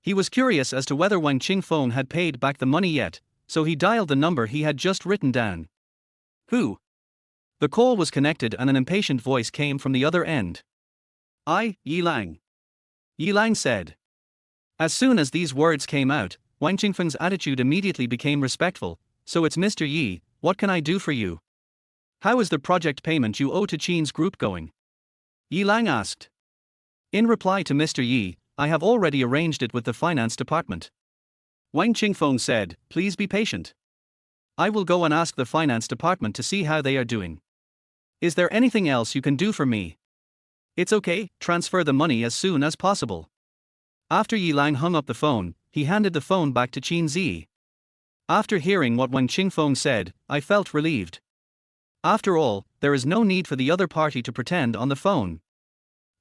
He was curious as to whether Wang Qingfeng had paid back the money yet, so he dialed the number he had just written down. Who? The call was connected and an impatient voice came from the other end. Yi Lang. Yi Lang said. As soon as these words came out, Wang Qingfeng's attitude immediately became respectful. So it's Mr. Yi, what can I do for you? How is the project payment you owe to Qin's group going? Yi Lang asked. In reply to Mr. Yi, I have already arranged it with the finance department. Wang Qingfeng said, please be patient. I will go and ask the finance department to see how they are doing. Is there anything else you can do for me? It's okay, transfer the money as soon as possible. After Yi Lang hung up the phone, he handed the phone back to Qin Zi. After hearing what Wang Qingfeng said, I felt relieved. After all, there is no need for the other party to pretend on the phone.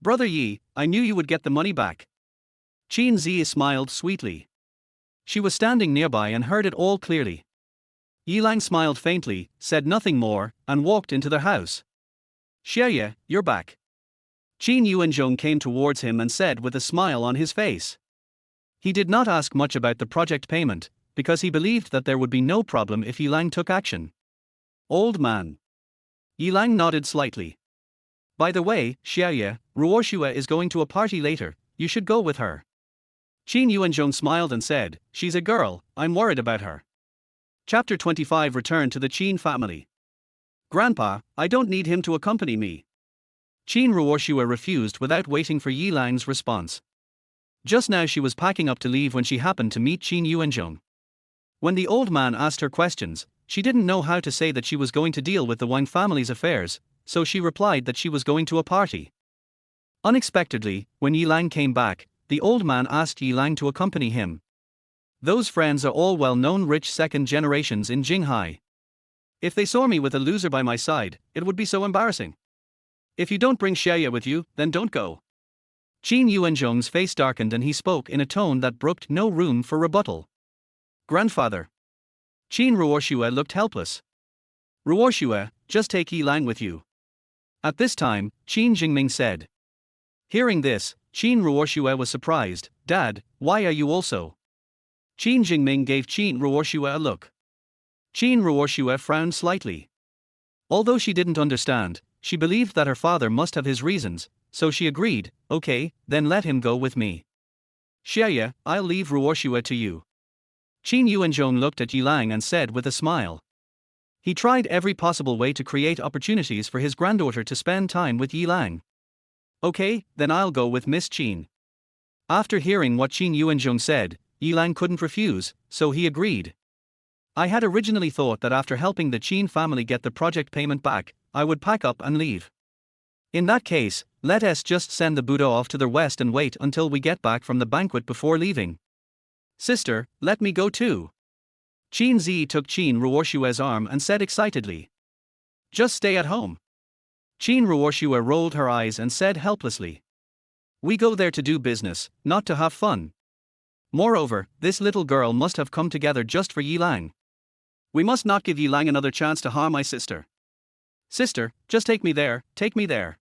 Brother Yi, I knew you would get the money back. Qin Zi smiled sweetly. She was standing nearby and heard it all clearly. Yi Lang smiled faintly, said nothing more, and walked into their house. Xie, you're back. Qin Yuanzhong came towards him and said with a smile on his face. He did not ask much about the project payment, because he believed that there would be no problem if Yi Lang took action. Old man. Yi Lang nodded slightly. By the way, Xie, Ruoshua is going to a party later, you should go with her. Qin Yuanzhong smiled and said, she's a girl, I'm worried about her. Chapter 25 Return to the Qin family. Grandpa, I don't need him to accompany me. Qin Ruoshua refused without waiting for Yi Lang's response. Just now she was packing up to leave when she happened to meet Qin Yuanzhong. When the old man asked her questions, she didn't know how to say that she was going to deal with the Wang family's affairs, so she replied that she was going to a party. Unexpectedly, when Yi Lang came back, the old man asked Yi Lang to accompany him. Those friends are all well-known rich second generations in Jinghai. If they saw me with a loser by my side, it would be so embarrassing. If you don't bring Xie with you, then don't go. Qin Yuanzhong's face darkened and he spoke in a tone that brooked no room for rebuttal. Grandfather. Qin Ruoshua looked helpless. Ruoshua, just take Yi Lang with you. At this time, Qin Jingming said. Hearing this, Qin Ruoshua was surprised. Dad, why are you also? Qin Jingming gave Qin Ruoshua a look. Qin Ruoshua frowned slightly. Although she didn't understand, she believed that her father must have his reasons, so she agreed, okay, then let him go with me. Xie, I'll leave Ruoshua to you. Qin Yuanzhong looked at Yi Lang and said with a smile. He tried every possible way to create opportunities for his granddaughter to spend time with Yi Lang. Okay, then I'll go with Miss Qin. After hearing what Qin Yuanzhong said, Yi Lang couldn't refuse, so he agreed. I had originally thought that after helping the Qin family get the project payment back, I would pack up and leave. In that case, let us just send the Buddha off to the west and wait until we get back from the banquet before leaving. Sister, let me go too. Qin Zi took Qin Ruoshua's arm and said excitedly. Just stay at home. Qin Ruoshua rolled her eyes and said helplessly. We go there to do business, not to have fun. Moreover, this little girl must have come together just for Yi Lang. We must not give Yi Lang another chance to harm my sister. Sister, just take me there, take me there.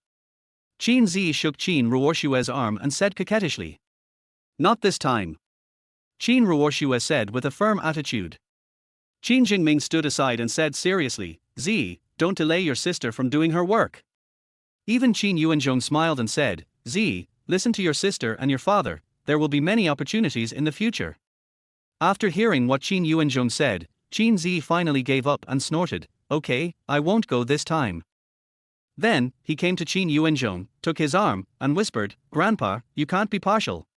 Qin Zi shook Qin Ruoshue's arm and said coquettishly. Not this time. Qin Ruoshue said with a firm attitude. Qin Jingming stood aside and said seriously, Zi, don't delay your sister from doing her work. Even Qin Yuanzhong smiled and said, Zi, listen to your sister and your father, there will be many opportunities in the future. After hearing what Qin Yuanzhong said, Qin Zi finally gave up and snorted, okay, I won't go this time. Then, he came to Qin Yuanzhong, took his arm, and whispered, Grandpa, you can't be partial.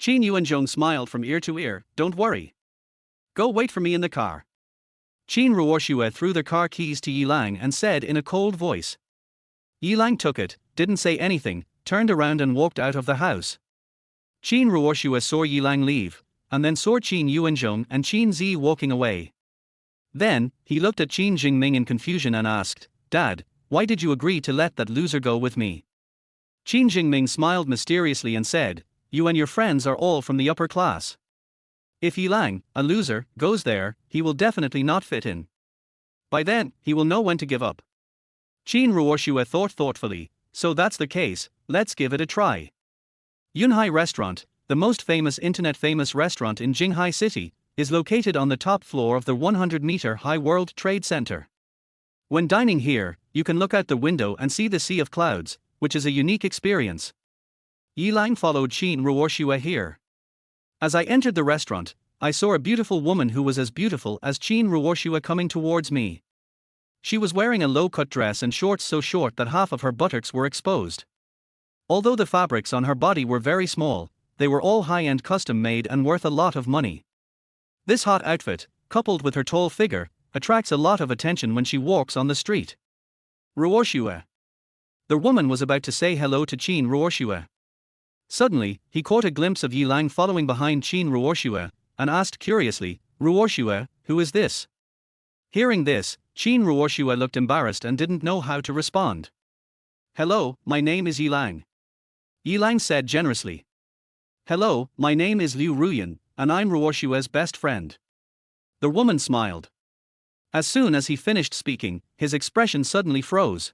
Qin Yuanzhong smiled from ear to ear, don't worry. Go wait for me in the car. Qin Ruoshue threw the car keys to Yilang and said in a cold voice. Yilang took it, didn't say anything, turned around and walked out of the house. Qin Ruoshue saw Yilang leave, and then saw Qin Yuanzhong and Qin Zi walking away. Then, he looked at Qin Jingming in confusion and asked, Dad, why did you agree to let that loser go with me? Qin Jingming smiled mysteriously and said, you and your friends are all from the upper class. If Yilang, a loser, goes there, he will definitely not fit in. By then, he will know when to give up. Qin Ruoshue thought thoughtfully, so that's the case, let's give it a try. Yunhai Restaurant, the most famous internet-famous restaurant in Jinghai City, is located on the top floor of the 100-meter-high World Trade Center. When dining here, you can look out the window and see the sea of clouds, which is a unique experience. Yilang followed Qin Ruoshue here. As I entered the restaurant, I saw a beautiful woman who was as beautiful as Qin Ruoshue coming towards me. She was wearing a low-cut dress and shorts so short that half of her buttocks were exposed. Although the fabrics on her body were very small, they were all high-end custom-made and worth a lot of money. This hot outfit, coupled with her tall figure, attracts a lot of attention when she walks on the street. Ruoshue. The woman was about to say hello to Qin Ruoshue. Suddenly, he caught a glimpse of Yilang following behind Qin Ruoshue, and asked curiously, Ruoshue, who is this? Hearing this, Qin Ruoshue looked embarrassed and didn't know how to respond. Hello, my name is Yilang. Yilang said generously. Hello, my name is Liu Ruyan, and I'm Ruoshue's best friend. The woman smiled. As soon as he finished speaking, his expression suddenly froze.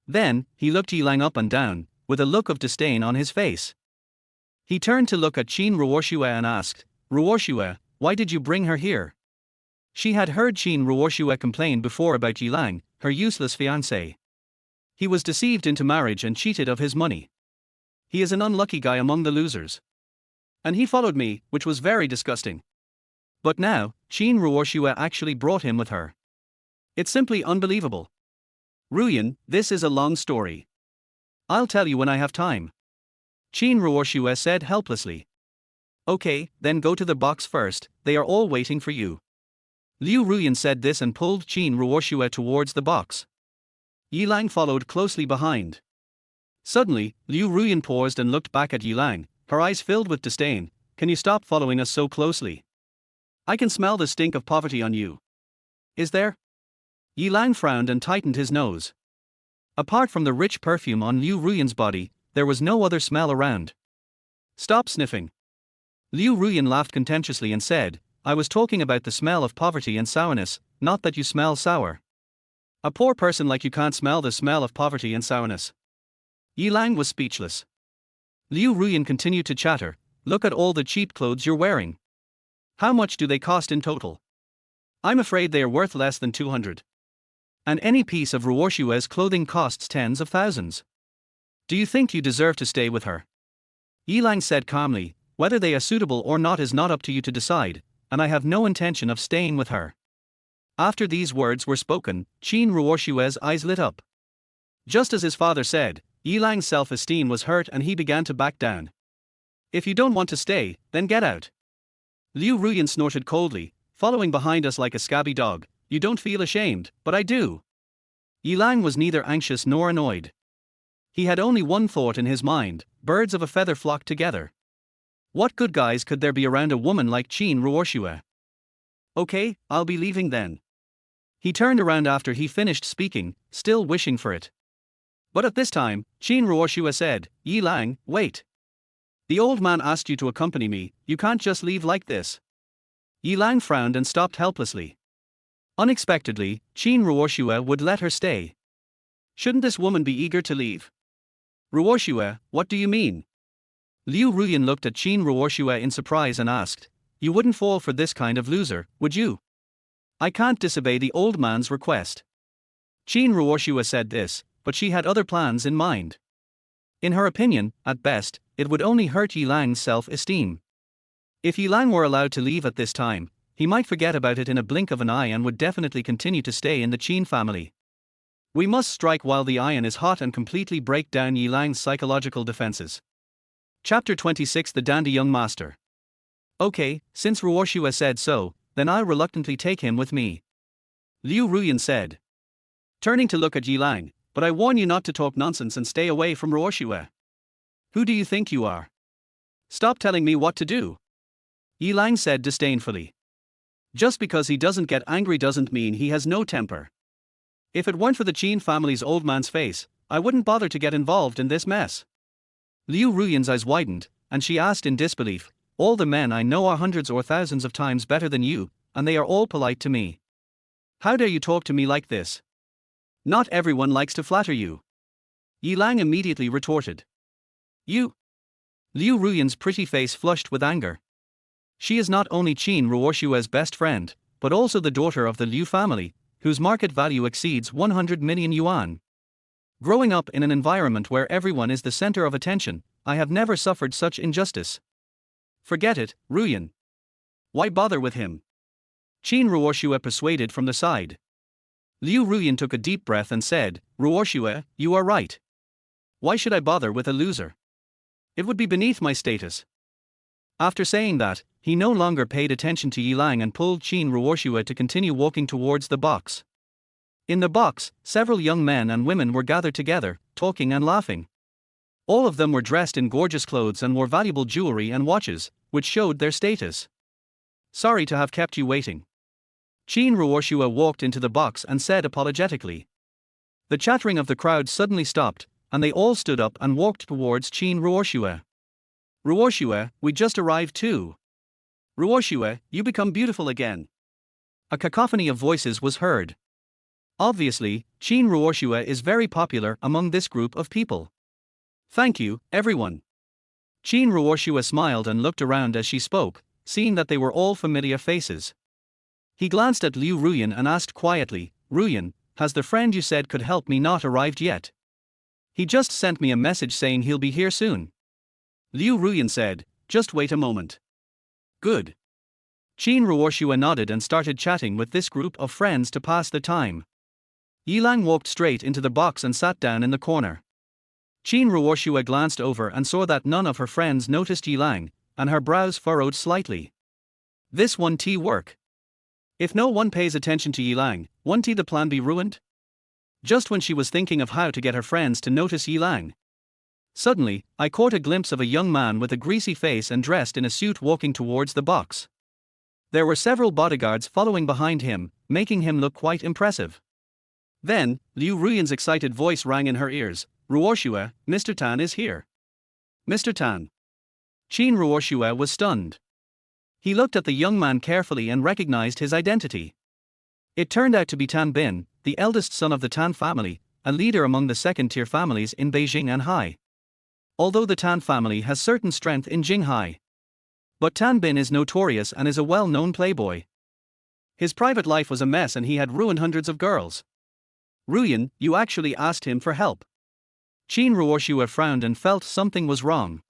Then, he looked Yilang up and down, with a look of disdain on his face. He turned to look at Qin Ruoshue and asked, Ruoshue, why did you bring her here? She had heard Qin Ruoshue complain before about Yilang, her useless fiancé. He was deceived into marriage and cheated of his money. He is an unlucky guy among the losers. And he followed me, which was very disgusting. But now, Qin Ruoshue actually brought him with her. It's simply unbelievable. Ruyan, this is a long story. I'll tell you when I have time. Qin Ruoshue said helplessly. Okay, then go to the box first, they are all waiting for you. Liu Ruyan said this and pulled Qin Ruoshue towards the box. Yilang followed closely behind. Suddenly, Liu Ruyan paused and looked back at Yilang, her eyes filled with disdain. Can you stop following us so closely? I can smell the stink of poverty on you. Is there? Yilang frowned and tightened his nose. Apart from the rich perfume on Liu Ruyan's body, there was no other smell around. Stop sniffing. Liu Ruyan laughed contemptuously and said, I was talking about the smell of poverty and sourness, not that you smell sour. A poor person like you can't smell the smell of poverty and sourness. Yilang was speechless. Liu Ruyan continued to chatter, look at all the cheap clothes you're wearing. How much do they cost in total? I'm afraid they are worth less than 200. And any piece of Ruoshue's clothing costs tens of thousands. Do you think you deserve to stay with her? Yilang said calmly, whether they are suitable or not is not up to you to decide, and I have no intention of staying with her. After these words were spoken, Qin Ruoshue's eyes lit up. Just as his father said, Yilang's self-esteem was hurt and he began to back down. If you don't want to stay, then get out. Liu Ruyan snorted coldly, following behind us like a scabby dog. You don't feel ashamed, but I do. Yilang was neither anxious nor annoyed. He had only one thought in his mind, birds of a feather flock together. What good guys could there be around a woman like Qin Ruoshue? Okay, I'll be leaving then. He turned around after he finished speaking, still wishing for it. But at this time, Qin Ruoshue said, Yilang, wait. The old man asked you to accompany me, you can't just leave like this. Yilang frowned and stopped helplessly. Unexpectedly, Qin Ruoshue would let her stay. Shouldn't this woman be eager to leave? Ruoshue, what do you mean? Liu Ruyan looked at Qin Ruoshue in surprise and asked, you wouldn't fall for this kind of loser, would you? I can't disobey the old man's request. Qin Ruoshue said this, but she had other plans in mind. In her opinion, at best, it would only hurt Yilang's self-esteem. If Yilang were allowed to leave at this time, he might forget about it in a blink of an eye and would definitely continue to stay in the Qin family. We must strike while the iron is hot and completely break down Yilang's psychological defenses. Chapter 26 The Dandy Young Master. Okay, since Ruoshue said so, then I'll reluctantly take him with me. Liu Ruyan said, turning to look at Yilang, but I warn you not to talk nonsense and stay away from Ruoshue. Who do you think you are? Stop telling me what to do. Yilang said disdainfully. Just because he doesn't get angry doesn't mean he has no temper. If it weren't for the Qin family's old man's face, I wouldn't bother to get involved in this mess. Liu Ruyan's eyes widened, and she asked in disbelief, all the men I know are hundreds or thousands of times better than you, and they are all polite to me. How dare you talk to me like this? Not everyone likes to flatter you. Yilang immediately retorted. You? Liu Ruyan's pretty face flushed with anger. She is not only Qin Ruoshue's best friend, but also the daughter of the Liu family, whose market value exceeds 100 million yuan. Growing up in an environment where everyone is the center of attention, I have never suffered such injustice. Forget it, Ruyan. Why bother with him? Qin Ruoshue persuaded from the side. Liu Ruyan took a deep breath and said, Ruoshue, you are right. Why should I bother with a loser? It would be beneath my status. After saying that, he no longer paid attention to Yilang and pulled Qin Ruoshue to continue walking towards the box. In the box, several young men and women were gathered together, talking and laughing. All of them were dressed in gorgeous clothes and wore valuable jewelry and watches, which showed their status. Sorry to have kept you waiting. Qin Ruoshue walked into the box and said apologetically. The chattering of the crowd suddenly stopped, and they all stood up and walked towards Qin Ruoshue. Ruoshue, we just arrived too. Ruoshue, you become beautiful again. A cacophony of voices was heard. Obviously, Qin Ruoshue is very popular among this group of people. Thank you, everyone. Qin Ruoshue smiled and looked around as she spoke, seeing that they were all familiar faces. He glanced at Liu Ruyan and asked quietly, Ruyan, has the friend you said could help me not arrived yet? He just sent me a message saying he'll be here soon. Liu Ruyan said, just wait a moment. Good. Qin Ruoshue nodded and started chatting with this group of friends to pass the time. Yilang walked straight into the box and sat down in the corner. Qin Ruoshue glanced over and saw that none of her friends noticed Yilang, and her brows furrowed slightly. This won't work. If no one pays attention to Yilang, won't the plan be ruined? Just when she was thinking of how to get her friends to notice Yilang. Suddenly, I caught a glimpse of a young man with a greasy face and dressed in a suit walking towards the box. There were several bodyguards following behind him, making him look quite impressive. Then, Liu Ruyan's excited voice rang in her ears, Ruoshue, Mr. Tan is here. Mr. Tan. Qin Ruoshue was stunned. He looked at the young man carefully and recognized his identity. It turned out to be Tan Bin, the eldest son of the Tan family, a leader among the second-tier families in Beijing and Hai. Although the Tan family has certain strength in Jinghai. But Tan Bin is notorious and is a well-known playboy. His private life was a mess and he had ruined hundreds of girls. Ruyan, you actually asked him for help. Qin Ruoshue frowned and felt something was wrong.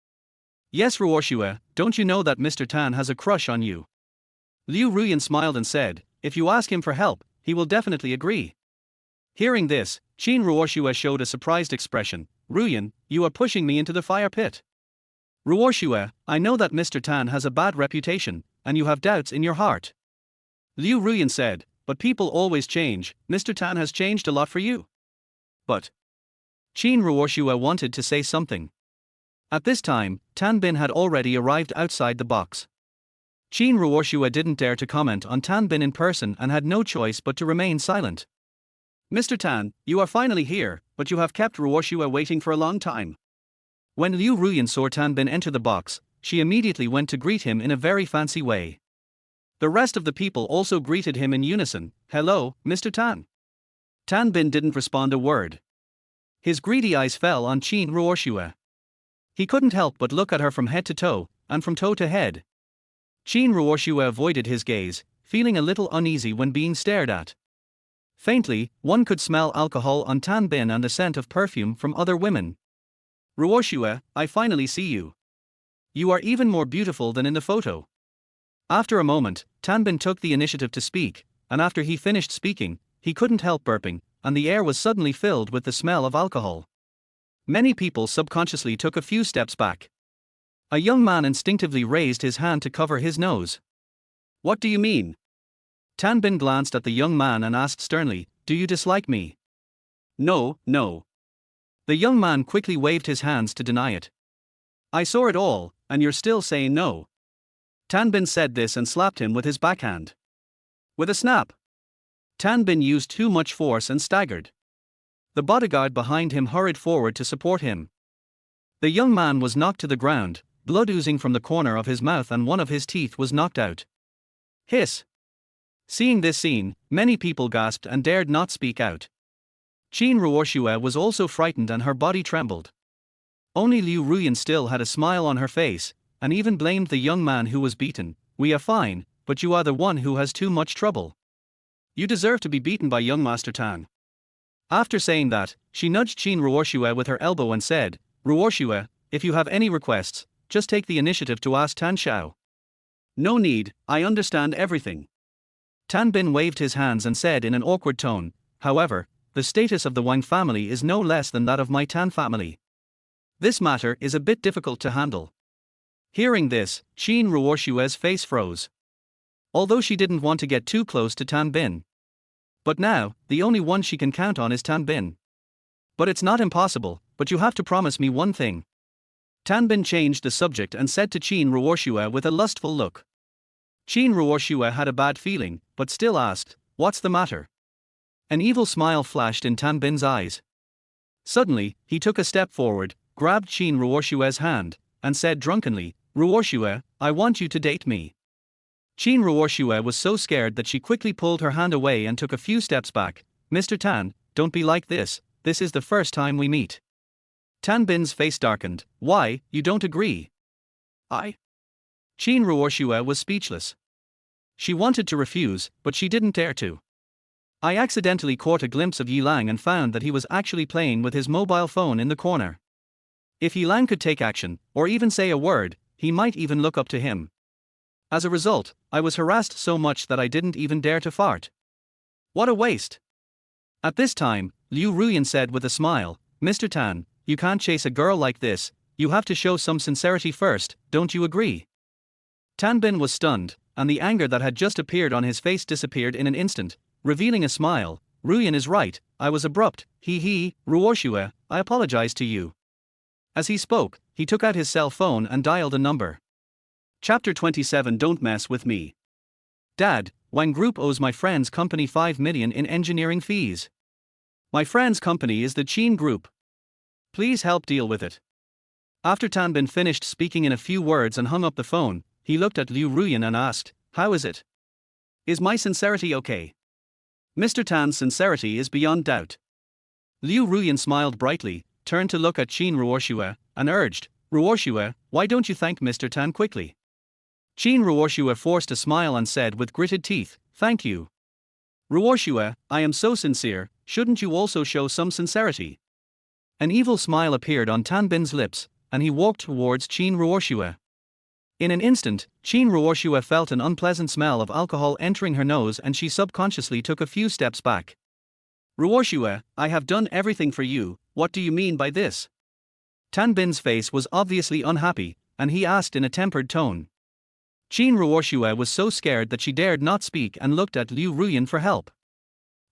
Yes, Ruoshue, don't you know that Mr. Tan has a crush on you? Liu Ruyan smiled and said, if you ask him for help, he will definitely agree. Hearing this, Qin Ruoshue showed a surprised expression. Ruyan, you are pushing me into the fire pit. Ruoshue, I know that Mr. Tan has a bad reputation, and you have doubts in your heart. Liu Ruyan said, but people always change, Mr. Tan has changed a lot for you. But Qin Ruoshue wanted to say something. At this time, Tan Bin had already arrived outside the box. Qin Ruoshue didn't dare to comment on Tan Bin in person and had no choice but to remain silent. Mr. Tan, you are finally here, but you have kept Ruoshue waiting for a long time. When Liu Ruyan saw Tan Bin enter the box, she immediately went to greet him in a very fancy way. The rest of the people also greeted him in unison, hello, Mr. Tan. Tan Bin didn't respond a word. His greedy eyes fell on Qin Ruoshua. He couldn't help but look at her from head to toe, and from toe to head. Qin Ruoshua avoided his gaze, feeling a little uneasy when being stared at. Faintly, one could smell alcohol on Tan Bin and the scent of perfume from other women. Ruoshua, I finally see you. You are even more beautiful than in the photo. After a moment, Tan Bin took the initiative to speak, and after he finished speaking, he couldn't help burping, and the air was suddenly filled with the smell of alcohol. Many people subconsciously took a few steps back. A young man instinctively raised his hand to cover his nose. What do you mean? Tan Bin glanced at the young man and asked sternly, do you dislike me? No, no. The young man quickly waved his hands to deny it. I saw it all, and you're still saying no. Tan Bin said this and slapped him with his backhand. With a snap. Tan Bin used too much force and staggered. The bodyguard behind him hurried forward to support him. The young man was knocked to the ground, blood oozing from the corner of his mouth and one of his teeth was knocked out. Hiss. Seeing this scene, many people gasped and dared not speak out. Qin Ruoshua was also frightened and her body trembled. Only Liu Ruyan still had a smile on her face, and even blamed the young man who was beaten. We are fine, but you are the one who has too much trouble. You deserve to be beaten by young Master Tan. After saying that, she nudged Qin Ruoshua with her elbow and said, Ruoshua, if you have any requests, just take the initiative to ask Tan Xiao. No need, I understand everything. Tan Bin waved his hands and said in an awkward tone, however, the status of the Wang family is no less than that of my Tan family. This matter is a bit difficult to handle. Hearing this, Qin Ruoshua's face froze. Although she didn't want to get too close to Tan Bin. But now, the only one she can count on is Tan Bin. But it's not impossible, but you have to promise me one thing. Tan Bin changed the subject and said to Qin Ruoshua with a lustful look. Qin Ruoshua had a bad feeling, but still asked, what's the matter? An evil smile flashed in Tan Bin's eyes. Suddenly, he took a step forward, grabbed Qin Ruoshua's hand, and said drunkenly, Ruoshua, I want you to date me. Qin Ruoshua was so scared that she quickly pulled her hand away and took a few steps back. Mr. Tan, don't be like this is the first time we meet. Tan Bin's face darkened. Why, you don't agree? Qin Ruoshua was speechless. She wanted to refuse, but she didn't dare to. I accidentally caught a glimpse of Yi Lang and found that he was actually playing with his mobile phone in the corner. If Yi Lang could take action, or even say a word, he might even look up to him. As a result, I was harassed so much that I didn't even dare to fart. What a waste! At this time, Liu Ruyan said with a smile, Mr. Tan, you can't chase a girl like this, you have to show some sincerity first, don't you agree? Tan Bin was stunned, and the anger that had just appeared on his face disappeared in an instant, revealing a smile. Ruyan is right, I was abrupt, Ruoshua, I apologize to you. As he spoke, he took out his cell phone and dialed a number. Chapter 27 Don't Mess with Me. Dad, Wang Group owes my friend's company 5 million in engineering fees. My friend's company is the Qin Group. Please help deal with it. After Tan Bin finished speaking in a few words and hung up the phone, he looked at Liu Ruyan and asked, how is it? Is my sincerity okay? Mr. Tan's sincerity is beyond doubt. Liu Ruyan smiled brightly, turned to look at Qin Ruoshua, and urged, Ruoshua, why don't you thank Mr. Tan quickly? Qin Ruoshua forced a smile and said with gritted teeth, thank you. Ruoshua, I am so sincere, shouldn't you also show some sincerity? An evil smile appeared on Tan Bin's lips, and he walked towards Qin Ruoshua. In an instant, Qin Ruoshua felt an unpleasant smell of alcohol entering her nose and she subconsciously took a few steps back. Ruoshua, I have done everything for you, what do you mean by this? Tan Bin's face was obviously unhappy, and he asked in a tempered tone. Qin Ruoshua was so scared that she dared not speak and looked at Liu Ruyan for help.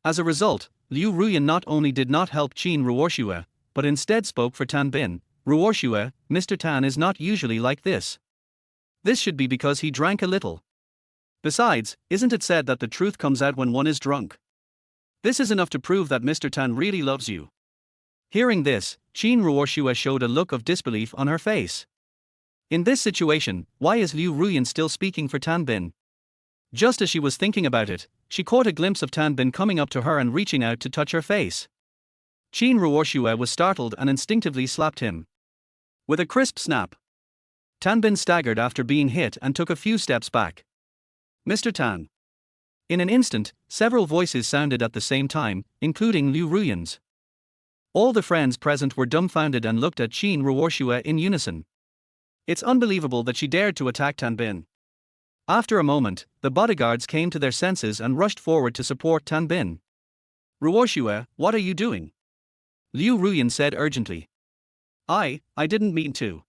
As a result, Liu Ruyan not only did not help Qin Ruoshua, but instead spoke for Tan Bin. Ruoshua, Mr. Tan is not usually like this. This should be because he drank a little. Besides, isn't it said that the truth comes out when one is drunk? This is enough to prove that Mr. Tan really loves you. Hearing this, Qin Ruoshua showed a look of disbelief on her face. In this situation, why is Liu Ruyan still speaking for Tan Bin? Just as she was thinking about it, she caught a glimpse of Tan Bin coming up to her and reaching out to touch her face. Qin Ruoxue was startled and instinctively slapped him. With a crisp snap, Tan Bin staggered after being hit and took a few steps back. Mr. Tan. In an instant, several voices sounded at the same time, including Liu Ruyan's. All the friends present were dumbfounded and looked at Qin Ruoxue in unison. It's unbelievable that she dared to attack Tan Bin. After a moment, the bodyguards came to their senses and rushed forward to support Tan Bin. Ruoxue, what are you doing? Liu Ruyan said urgently. I didn't mean to.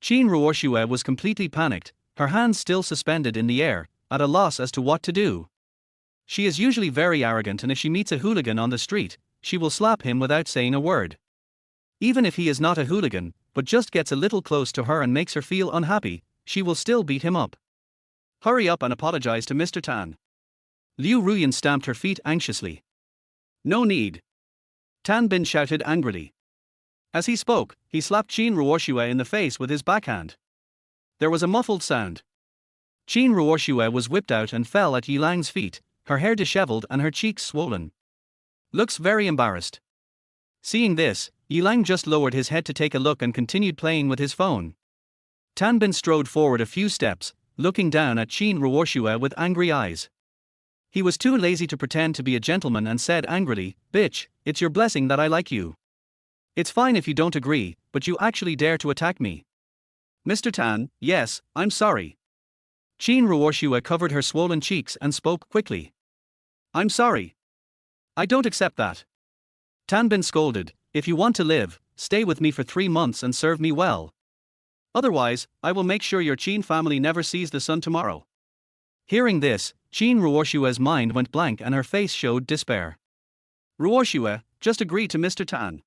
Qin Ruoxue was completely panicked, her hands still suspended in the air, at a loss as to what to do. She is usually very arrogant, and if she meets a hooligan on the street, she will slap him without saying a word. Even if he is not a hooligan, but just gets a little close to her and makes her feel unhappy, she will still beat him up. Hurry up and apologize to Mr. Tan. Liu Ruyan stamped her feet anxiously. No need. Tan Bin shouted angrily. As he spoke, he slapped Qin Ruoxue in the face with his backhand. There was a muffled sound. Qin Ruoxue was whipped out and fell at Yilang's feet, her hair disheveled and her cheeks swollen. Looks very embarrassed. Seeing this, Yilang just lowered his head to take a look and continued playing with his phone. Tan Bin strode forward a few steps, looking down at Qin Ruoxue with angry eyes. He was too lazy to pretend to be a gentleman and said angrily, "Bitch, it's your blessing that I like you. It's fine if you don't agree, but you actually dare to attack me." Mr. Tan, yes, I'm sorry. Qin Ruoxue covered her swollen cheeks and spoke quickly. I'm sorry. I don't accept that. Tan Bin scolded, if you want to live, stay with me for 3 months and serve me well. Otherwise, I will make sure your Qin family never sees the sun tomorrow. Hearing this, Qin Ruoxue's mind went blank and her face showed despair. Ruoxue, just agree to Mr. Tan.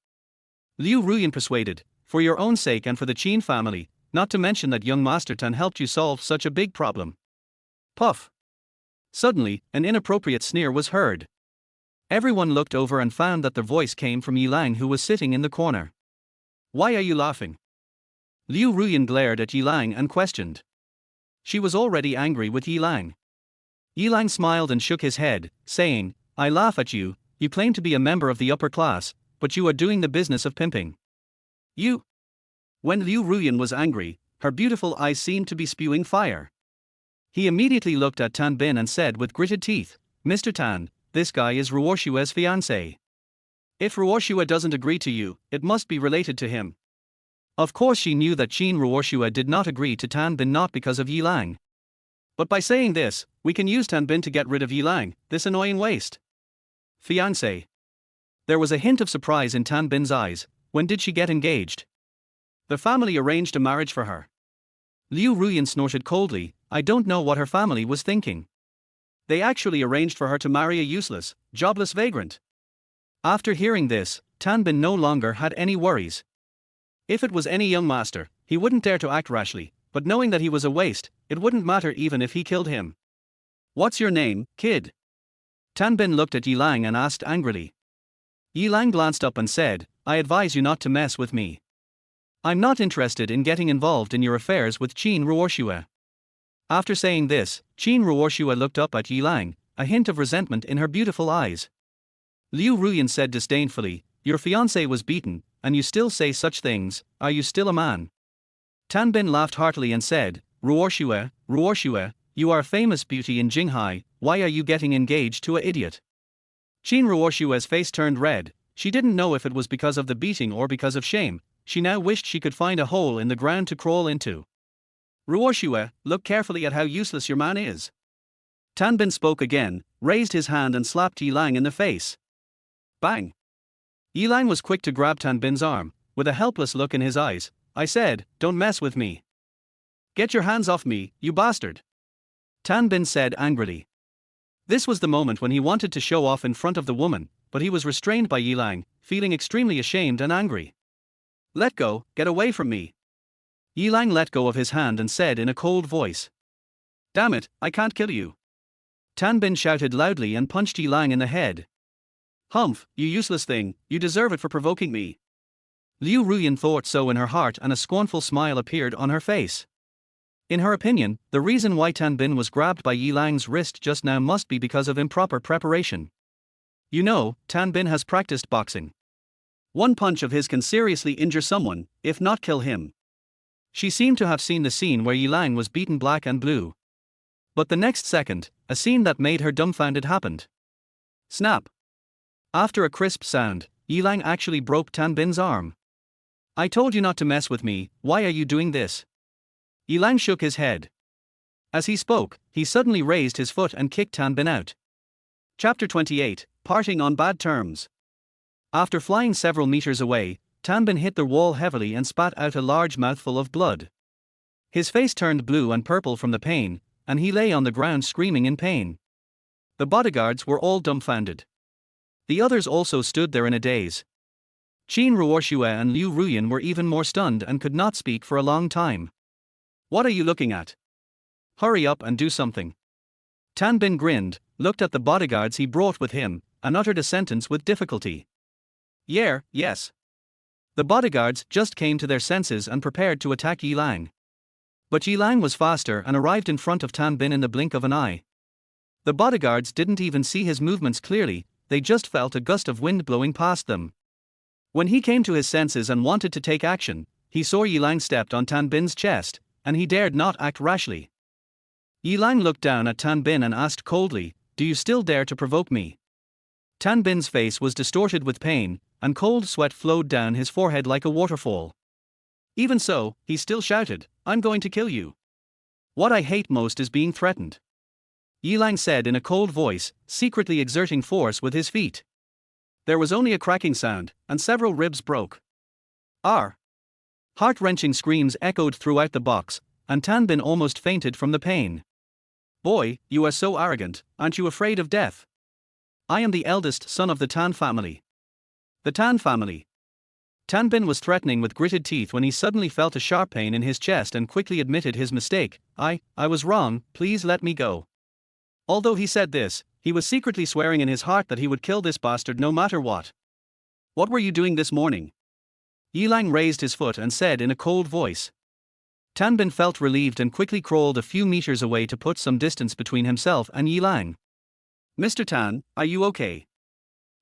Liu Ruyan persuaded, for your own sake and for the Qin family, not to mention that young Master Tan helped you solve such a big problem. Puff. Suddenly, an inappropriate sneer was heard. Everyone looked over and found that the voice came from Yilang, who was sitting in the corner. Why are you laughing? Liu Ruyan glared at Yilang and questioned. She was already angry with Yilang. Yilang smiled and shook his head, saying, I laugh at you, you claim to be a member of the upper class, but you are doing the business of pimping. You. When Liu Ruyan was angry, her beautiful eyes seemed to be spewing fire. He immediately looked at Tan Bin and said with gritted teeth, Mr. Tan, this guy is Ruoxue's fiancé. If Ruoxue doesn't agree to you, it must be related to him. Of course she knew that Qin Ruoxue did not agree to Tan Bin not because of Yilang. But by saying this, we can use Tan Bin to get rid of Yilang, this annoying waste. Fiancé. There was a hint of surprise in Tan Bin's eyes. When did she get engaged? The family arranged a marriage for her. Liu Ruyan snorted coldly, I don't know what her family was thinking. They actually arranged for her to marry a useless, jobless vagrant. After hearing this, Tan Bin no longer had any worries. If it was any young master, he wouldn't dare to act rashly, but knowing that he was a waste, it wouldn't matter even if he killed him. What's your name, kid? Tan Bin looked at Yilang and asked angrily. Yilang glanced up and said, I advise you not to mess with me. I'm not interested in getting involved in your affairs with Qin Ruoxue. After saying this, Qin Ruoxue looked up at Yilang, a hint of resentment in her beautiful eyes. Liu Ruyan said disdainfully, your fiancé was beaten, and you still say such things, are you still a man? Tan Bin laughed heartily and said, Ruoxue, you are a famous beauty in Jinghai, why are you getting engaged to an idiot? Qin Ruoxue's face turned red, she didn't know if it was because of the beating or because of shame, she now wished she could find a hole in the ground to crawl into. Ruoxue, look carefully at how useless your man is. Tan Bin spoke again, raised his hand and slapped Yilang in the face. Bang! Yilang was quick to grab Tan Bin's arm, with a helpless look in his eyes. I said, don't mess with me. Get your hands off me, you bastard! Tan Bin said angrily. This was the moment when he wanted to show off in front of the woman, but he was restrained by Yilang, feeling extremely ashamed and angry. Let go, get away from me. Yilang let go of his hand and said in a cold voice. Damn it, I can't kill you. Tan Bin shouted loudly and punched Yilang in the head. Humph, you useless thing, you deserve it for provoking me. Liu Ruyan thought so in her heart and a scornful smile appeared on her face. In her opinion, the reason why Tan Bin was grabbed by Yilang's wrist just now must be because of improper preparation. You know, Tan Bin has practiced boxing. One punch of his can seriously injure someone, if not kill him. She seemed to have seen the scene where Yilang was beaten black and blue. But the next second, a scene that made her dumbfounded happened. Snap! After a crisp sound, Yilang actually broke Tan Bin's arm. I told you not to mess with me, why are you doing this? Yilang shook his head. As he spoke, he suddenly raised his foot and kicked Tan Bin out. Chapter 28, Parting on Bad Terms. After flying several meters away, Tan Bin hit the wall heavily and spat out a large mouthful of blood. His face turned blue and purple from the pain, and he lay on the ground screaming in pain. The bodyguards were all dumbfounded. The others also stood there in a daze. Qin Ruoxue and Liu Ruyan were even more stunned and could not speak for a long time. What are you looking at? Hurry up and do something. Tan Bin grinned, looked at the bodyguards he brought with him, and uttered a sentence with difficulty. Yes. The bodyguards just came to their senses and prepared to attack Yilang. But Yilang was faster and arrived in front of Tan Bin in the blink of an eye. The bodyguards didn't even see his movements clearly, they just felt a gust of wind blowing past them. When he came to his senses and wanted to take action, he saw Yilang stepped on Tan Bin's chest, and he dared not act rashly. Yilang looked down at Tan Bin and asked coldly, "Do you still dare to provoke me?" Tan Bin's face was distorted with pain, and cold sweat flowed down his forehead like a waterfall. Even so, he still shouted, "I'm going to kill you. What I hate most is being threatened," Yilang said in a cold voice, secretly exerting force with his feet. There was only a cracking sound, and several ribs broke. "Arr!" Heart-wrenching screams echoed throughout the box, and Tan Bin almost fainted from the pain. "Boy, you are so arrogant, aren't you afraid of death? I am the eldest son of the Tan family." The Tan family. Tan Bin was threatening with gritted teeth when he suddenly felt a sharp pain in his chest and quickly admitted his mistake. I was wrong, please let me go." Although he said this, he was secretly swearing in his heart that he would kill this bastard no matter what. "What were you doing this morning?" Yilang raised his foot and said in a cold voice. Tan Bin felt relieved and quickly crawled a few meters away to put some distance between himself and Yilang. "Mr. Tan, are you okay?"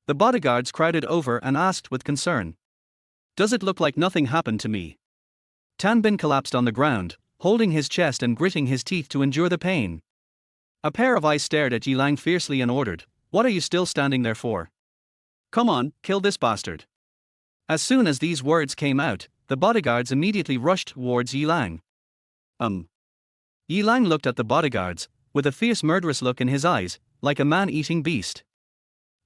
The bodyguards crowded over and asked with concern. "Does it look like nothing happened to me?" Tan Bin collapsed on the ground, holding his chest and gritting his teeth to endure the pain. A pair of eyes stared at Yilang fiercely and ordered, "What are you still standing there for? Come on, kill this bastard." As soon as these words came out, the bodyguards immediately rushed towards Yilang. Yilang looked at the bodyguards, with a fierce murderous look in his eyes, like a man-eating beast.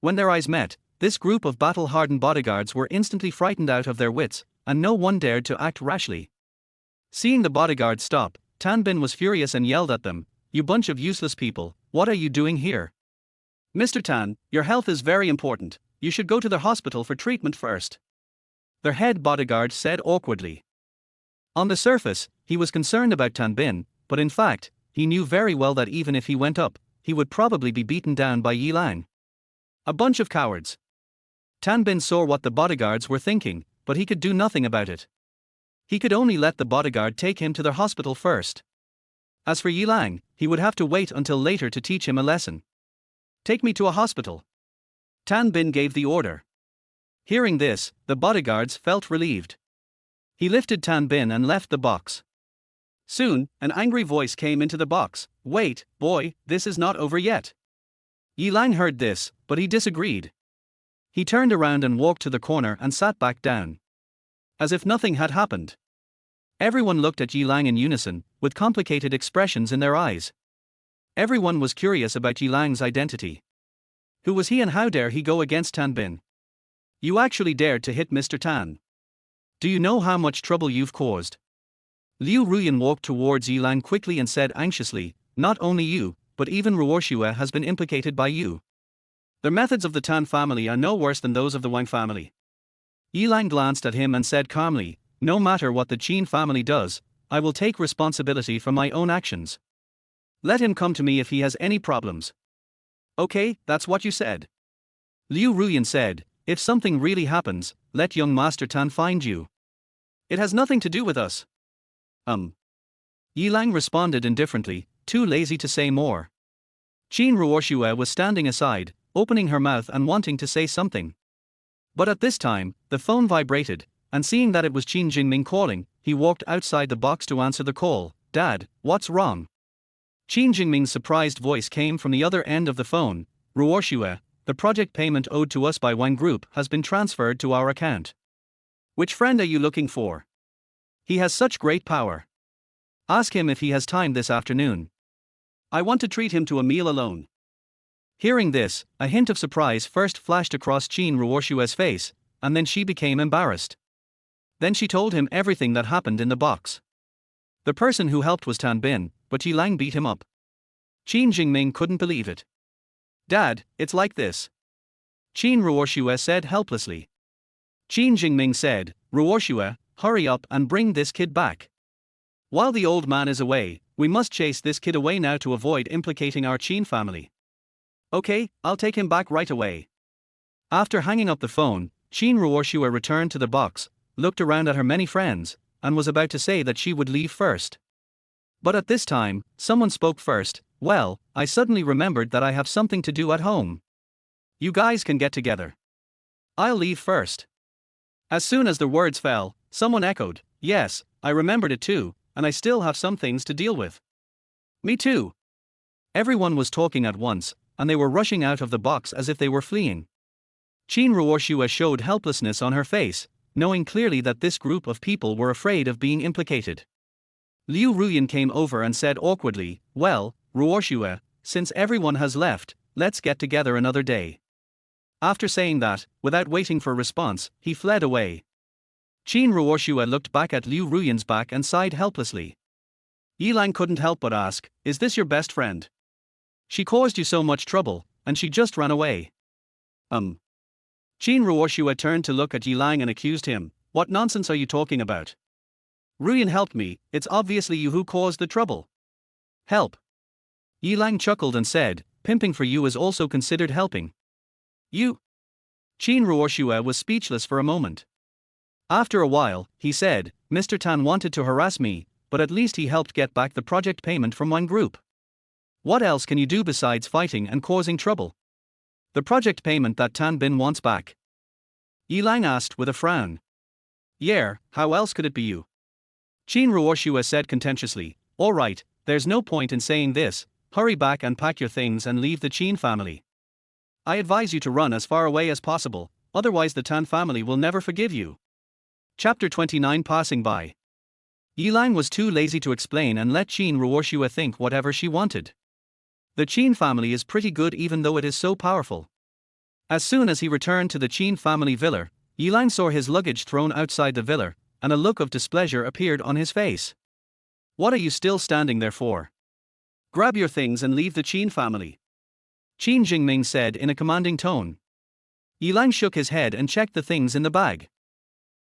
When their eyes met, this group of battle-hardened bodyguards were instantly frightened out of their wits, and no one dared to act rashly. Seeing the bodyguards stop, Tan Bin was furious and yelled at them, "You bunch of useless people, what are you doing here? Mr. Tan, your health is very important, you should go to the hospital for treatment first," their head bodyguard said awkwardly. On the surface, he was concerned about Tan Bin, but in fact, he knew very well that even if he went up, he would probably be beaten down by Yilang. A bunch of cowards. Tan Bin saw what the bodyguards were thinking, but he could do nothing about it. He could only let the bodyguard take him to the hospital first. As for Yilang, he would have to wait until later to teach him a lesson. "Take me to a hospital." Tan Bin gave the order. Hearing this, the bodyguards felt relieved. He lifted Tan Bin and left the box. Soon, an angry voice came into the box. "Wait, boy, this is not over yet." Yilang heard this, but he disagreed. He turned around and walked to the corner and sat back down, as if nothing had happened. Everyone looked at Yilang in unison, with complicated expressions in their eyes. Everyone was curious about Yilang's identity. Who was he and how dare he go against Tan Bin? "You actually dared to hit Mr. Tan. Do you know how much trouble you've caused?" Liu Ruyan walked towards Yilang quickly and said anxiously, "Not only you, but even Ruoxue has been implicated by you. The methods of the Tan family are no worse than those of the Wang family." Yilang glanced at him and said calmly, "No matter what the Qin family does, I will take responsibility for my own actions. Let him come to me if he has any problems." "Okay, that's what you said." Liu Ruyan said, "If something really happens, let young Master Tan find you. It has nothing to do with us." Yilang responded indifferently, too lazy to say more. Qin Ruoxue was standing aside, opening her mouth and wanting to say something. But at this time, the phone vibrated, and seeing that it was Qin Jingming calling, he walked outside the box to answer the call. "Dad, what's wrong?" Qin Jingming's surprised voice came from the other end of the phone. "Ruoshue, the project payment owed to us by Wang Group has been transferred to our account. Which friend are you looking for? He has such great power. Ask him if he has time this afternoon. I want to treat him to a meal alone." Hearing this, a hint of surprise first flashed across Qin Ruoshue's face, and then she became embarrassed. Then she told him everything that happened in the box. The person who helped was Tan Bin, but Yilang beat him up. Qin Jingming couldn't believe it. "Dad, it's like this," Qin Ruoshue said helplessly. Qin Jingming said, "Ruoshue, hurry up and bring this kid back. While the old man is away, we must chase this kid away now to avoid implicating our Qin family." "Okay, I'll take him back right away." After hanging up the phone, Qin Ruoshue returned to the box, looked around at her many friends, and was about to say that she would leave first. But at this time, someone spoke first. "Well, I suddenly remembered that I have something to do at home. You guys can get together. I'll leave first." As soon as the words fell, someone echoed, "Yes, I remembered it too, and I still have some things to deal with." "Me too." Everyone was talking at once, and they were rushing out of the box as if they were fleeing. Qin Ruoshue showed helplessness on her face, knowing clearly that this group of people were afraid of being implicated. Liu Ruyan came over and said awkwardly, "Well, Ruoshue, since everyone has left, let's get together another day." After saying that, without waiting for a response, he fled away. Qin Ruoshue looked back at Liu Ruyan's back and sighed helplessly. Yilang couldn't help but ask, "Is this your best friend? She caused you so much trouble, and she just ran away." Qin Ruoshue turned to look at Yilang and accused him, "What nonsense are you talking about? Ruyan helped me, it's obviously you who caused the trouble." "Help?" Yilang chuckled and said, "Pimping for you is also considered helping." "You?" Qin Ruoshue was speechless for a moment. After a while, he said, "Mr. Tan wanted to harass me, but at least he helped get back the project payment from Wang Group. What else can you do besides fighting and causing trouble?" "The project payment that Tan Bin wants back?" Yilang asked with a frown. "Yeah, how else could it be you?" Qin Ruoshue said contentiously, "All right, there's no point in saying this, hurry back and pack your things and leave the Qin family. I advise you to run as far away as possible, otherwise the Tan family will never forgive you." Chapter 29 Passing By. Yilang was too lazy to explain and let Qin Ruoshue think whatever she wanted. The Qin family is pretty good even though it is so powerful. As soon as he returned to the Qin family villa, Yilang saw his luggage thrown outside the villa, and a look of displeasure appeared on his face. "What are you still standing there for? Grab your things and leave the Qin family," Qin Jingming said in a commanding tone. Yilang shook his head and checked the things in the bag.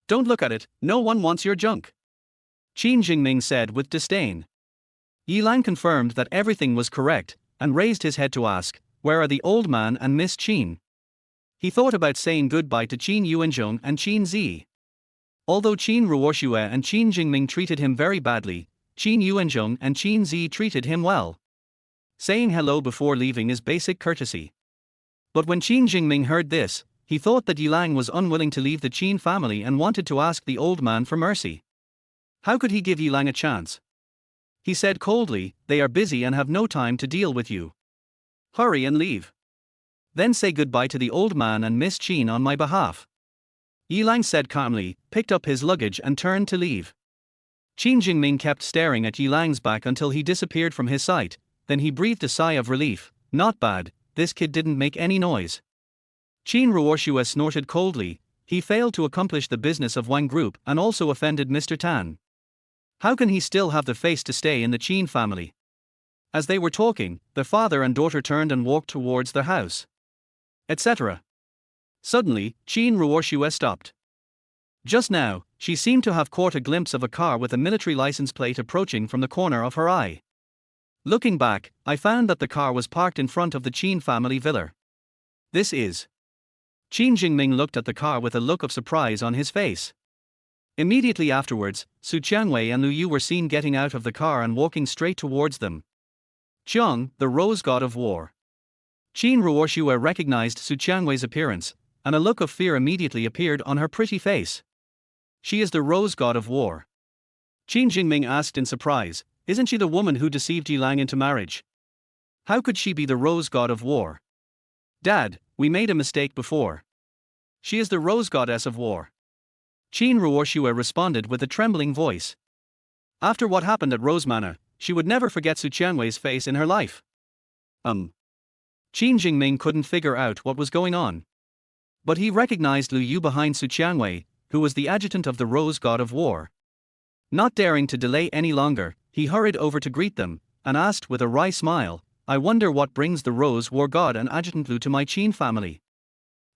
"Don't look at it, no one wants your junk," Qin Jingming said with disdain. Yilang confirmed that everything was correct, and raised his head to ask, "Where are the old man and Miss Qin?" He thought about saying goodbye to Qin Yuanzhong and Qin Zi. Although Qin Ruoshue and Qin Jingming treated him very badly, Qin Yuanzhong and Qin Zi treated him well. Saying hello before leaving is basic courtesy. But when Qin Jingming heard this, he thought that Yilang was unwilling to leave the Qin family and wanted to ask the old man for mercy. How could he give Yilang a chance? He said coldly, "They are busy and have no time to deal with you. Hurry and leave. Then say goodbye to the old man and Miss Qin on my behalf." Yilang said calmly, picked up his luggage and turned to leave. Qin Jingming kept staring at Yilang's back until he disappeared from his sight, then he breathed a sigh of relief. Not bad, this kid didn't make any noise. Qin Ruoshue snorted coldly, he failed to accomplish the business of Wang Group and also offended Mr. Tan. How can he still have the face to stay in the Qin family? As they were talking, the father and daughter turned and walked towards their house, etc. Suddenly, Qin Ruoshue stopped. Just now, she seemed to have caught a glimpse of a car with a military license plate approaching from the corner of her eye. Looking back, I found that the car was parked in front of the Qin family villa. This is. Qin Jingming looked at the car with a look of surprise on his face. Immediately afterwards, Su Qiangwei and Lu Yu were seen getting out of the car and walking straight towards them. Qiang, the rose god of war. Qin Ruoshue recognized Su Qiangwei's appearance, and a look of fear immediately appeared on her pretty face. She is the rose god of war. Qin Jingming asked in surprise, isn't she the woman who deceived Yilang into marriage? How could she be the rose god of war? Dad, we made a mistake before. She is the rose goddess of war. Qin Ruoshua responded with a trembling voice. After what happened at Rose Manor, she would never forget Su Qianwei's face in her life. Qin Jingming couldn't figure out what was going on. But he recognized Lu Yu behind Su Qianwei, who was the adjutant of the Rose God of War. Not daring to delay any longer, he hurried over to greet them, and asked with a wry smile, I wonder what brings the Rose War God and Adjutant Lu to my Qin family.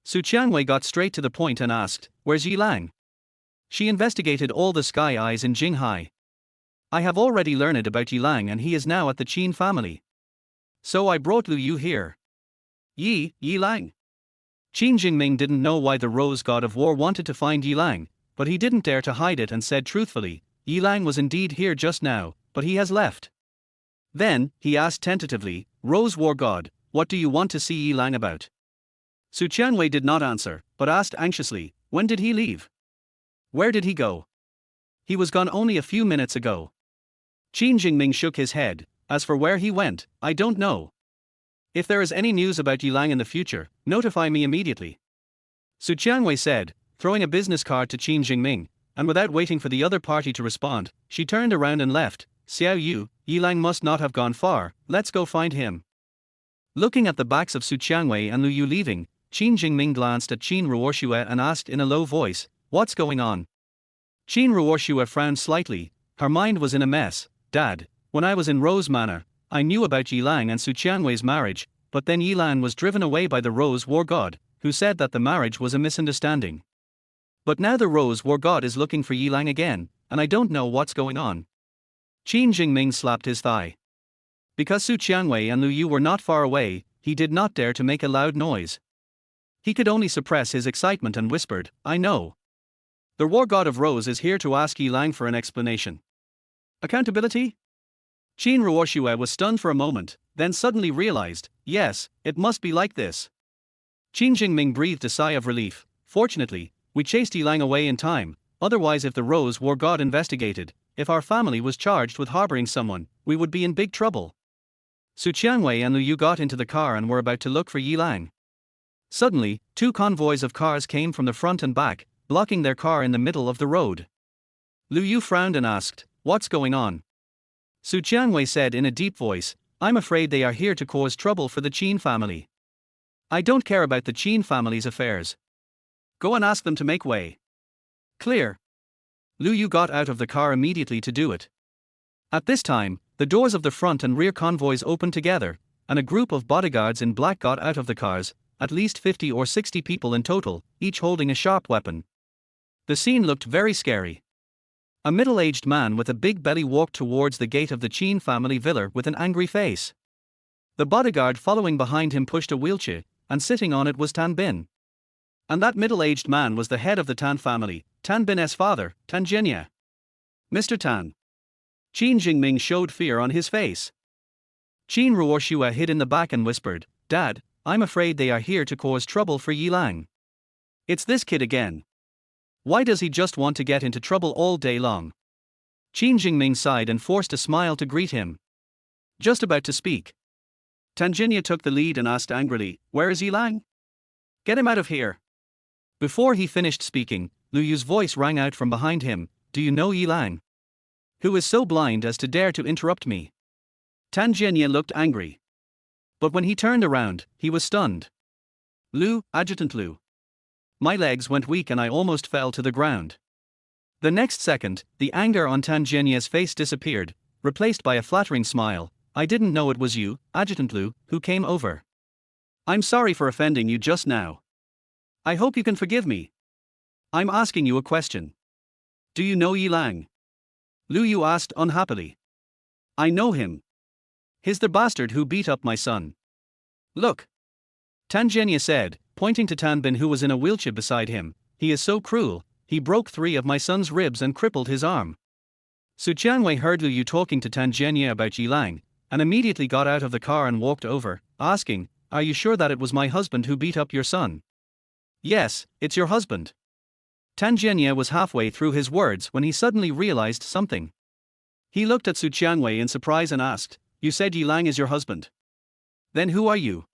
Su Qianwei got straight to the point and asked, where's Yilang? She investigated all the sky eyes in Jinghai. I have already learned about Yilang and he is now at the Qin family. So I brought Lu Yu here. Yilang. Qin Jingming didn't know why the Rose God of War wanted to find Yilang, but he didn't dare to hide it and said truthfully, Yilang was indeed here just now, but he has left. Then, he asked tentatively, Rose War God, what do you want to see Yilang about? Su Qianwei did not answer, but asked anxiously, when did he leave? Where did he go? He was gone only a few minutes ago. Qin Jingming shook his head, as for where he went, I don't know. If there is any news about Yilang in the future, notify me immediately. Su Qianwei said, throwing a business card to Qin Jingming, and without waiting for the other party to respond, she turned around and left. Xiao Yu, Yilang must not have gone far, let's go find him. Looking at the backs of Su Qianwei and Lu Yu leaving, Qin Jingming glanced at Qin Ruoshua and asked in a low voice, what's going on? Qin Ruoshua frowned slightly, her mind was in a mess. Dad, when I was in Rose Manor, I knew about Yilang and Su Qianwei's marriage, but then Yilang was driven away by the Rose War God, who said that the marriage was a misunderstanding. But now the Rose War God is looking for Yilang again, and I don't know what's going on. Qin Jingming slapped his thigh. Because Su Qianwei and Lu Yu were not far away, he did not dare to make a loud noise. He could only suppress his excitement and whispered, I know. The War God of Rose is here to ask Yilang for an explanation. Accountability? Qin Ruoshua was stunned for a moment, then suddenly realized, yes, it must be like this. Qin Jingming breathed a sigh of relief. Fortunately, we chased Yilang away in time, otherwise if the Rose War God investigated, if our family was charged with harboring someone, we would be in big trouble. Su Qianwei and Lu Yu got into the car and were about to look for Yilang. Suddenly, two convoys of cars came from the front and back, blocking their car in the middle of the road. Lu Yu frowned and asked, what's going on? Su Qianwei said in a deep voice, I'm afraid they are here to cause trouble for the Qin family. I don't care about the Qin family's affairs. Go and ask them to make way. Clear. Lu Yu got out of the car immediately to do it. At this time, the doors of the front and rear convoys opened together, and a group of bodyguards in black got out of the cars, at least 50 or 60 people in total, each holding a sharp weapon. The scene looked very scary. A middle-aged man with a big belly walked towards the gate of the Qin family villa with an angry face. The bodyguard following behind him pushed a wheelchair, and sitting on it was Tan Bin. And that middle-aged man was the head of the Tan family, Tan Bin's father, Tan Jinya. Mr. Tan. Qin Jingming showed fear on his face. Qin Ruoshua hid in the back and whispered, Dad, I'm afraid they are here to cause trouble for Yilang. It's this kid again. Why does he just want to get into trouble all day long? Qin Jingming sighed and forced a smile to greet him. Just about to speak. Tanjinya took the lead and asked angrily, where is Yilang? Get him out of here. Before he finished speaking, Lu Yu's voice rang out from behind him, do you know Yilang? Who is so blind as to dare to interrupt me? Tanjinya looked angry. But when he turned around, he was stunned. Lu, Adjutant Lu. My legs went weak and I almost fell to the ground. The next second, the anger on Tanjinya's face disappeared, replaced by a flattering smile. I didn't know it was you, Adjutant Lu, who came over. I'm sorry for offending you just now. I hope you can forgive me. I'm asking you a question. Do you know Yilang? Lu Yu asked unhappily. I know him. He's the bastard who beat up my son. Look. Tanjinya said, pointing to Tan Bin who was in a wheelchair beside him, he is so cruel, he broke 3 of my son's ribs and crippled his arm. Su Qianwei heard Lu Yu talking to Tanjinya about Yilang, and immediately got out of the car and walked over, asking, are you sure that it was my husband who beat up your son? Yes, it's your husband. Tan Jianye was halfway through his words when he suddenly realized something. He looked at Su Qianwei in surprise and asked, "You said Yi Lang is your husband? Then who are you?"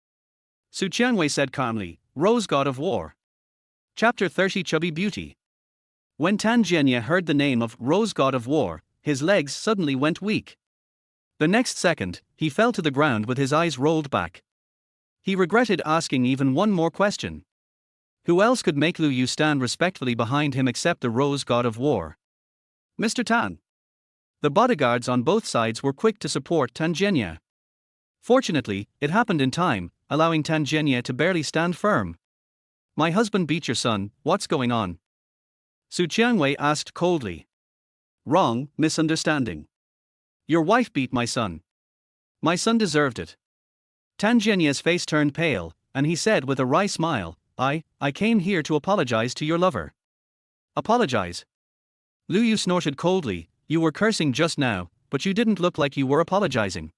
Su Qianwei said calmly, "Rose God of War." Chapter 30 Chubby Beauty. When Tan Jianye heard the name of Rose God of War, his legs suddenly went weak. The next second, he fell to the ground with his eyes rolled back. He regretted asking even one more question. Who else could make Lu Yu stand respectfully behind him except the Rose God of War? Mr. Tan. The bodyguards on both sides were quick to support Tan Jianye. Fortunately, it happened in time, allowing Tan Jianye to barely stand firm. "My husband beat your son, what's going on?" Su Qianwei asked coldly. "Wrong, misunderstanding. Your wife beat my son. My son deserved it." Tan Jianye's face turned pale, and he said with a wry smile, I came here to apologize to your lover." "Apologize?" Lu Yu snorted coldly, "You were cursing just now, but you didn't look like you were apologizing."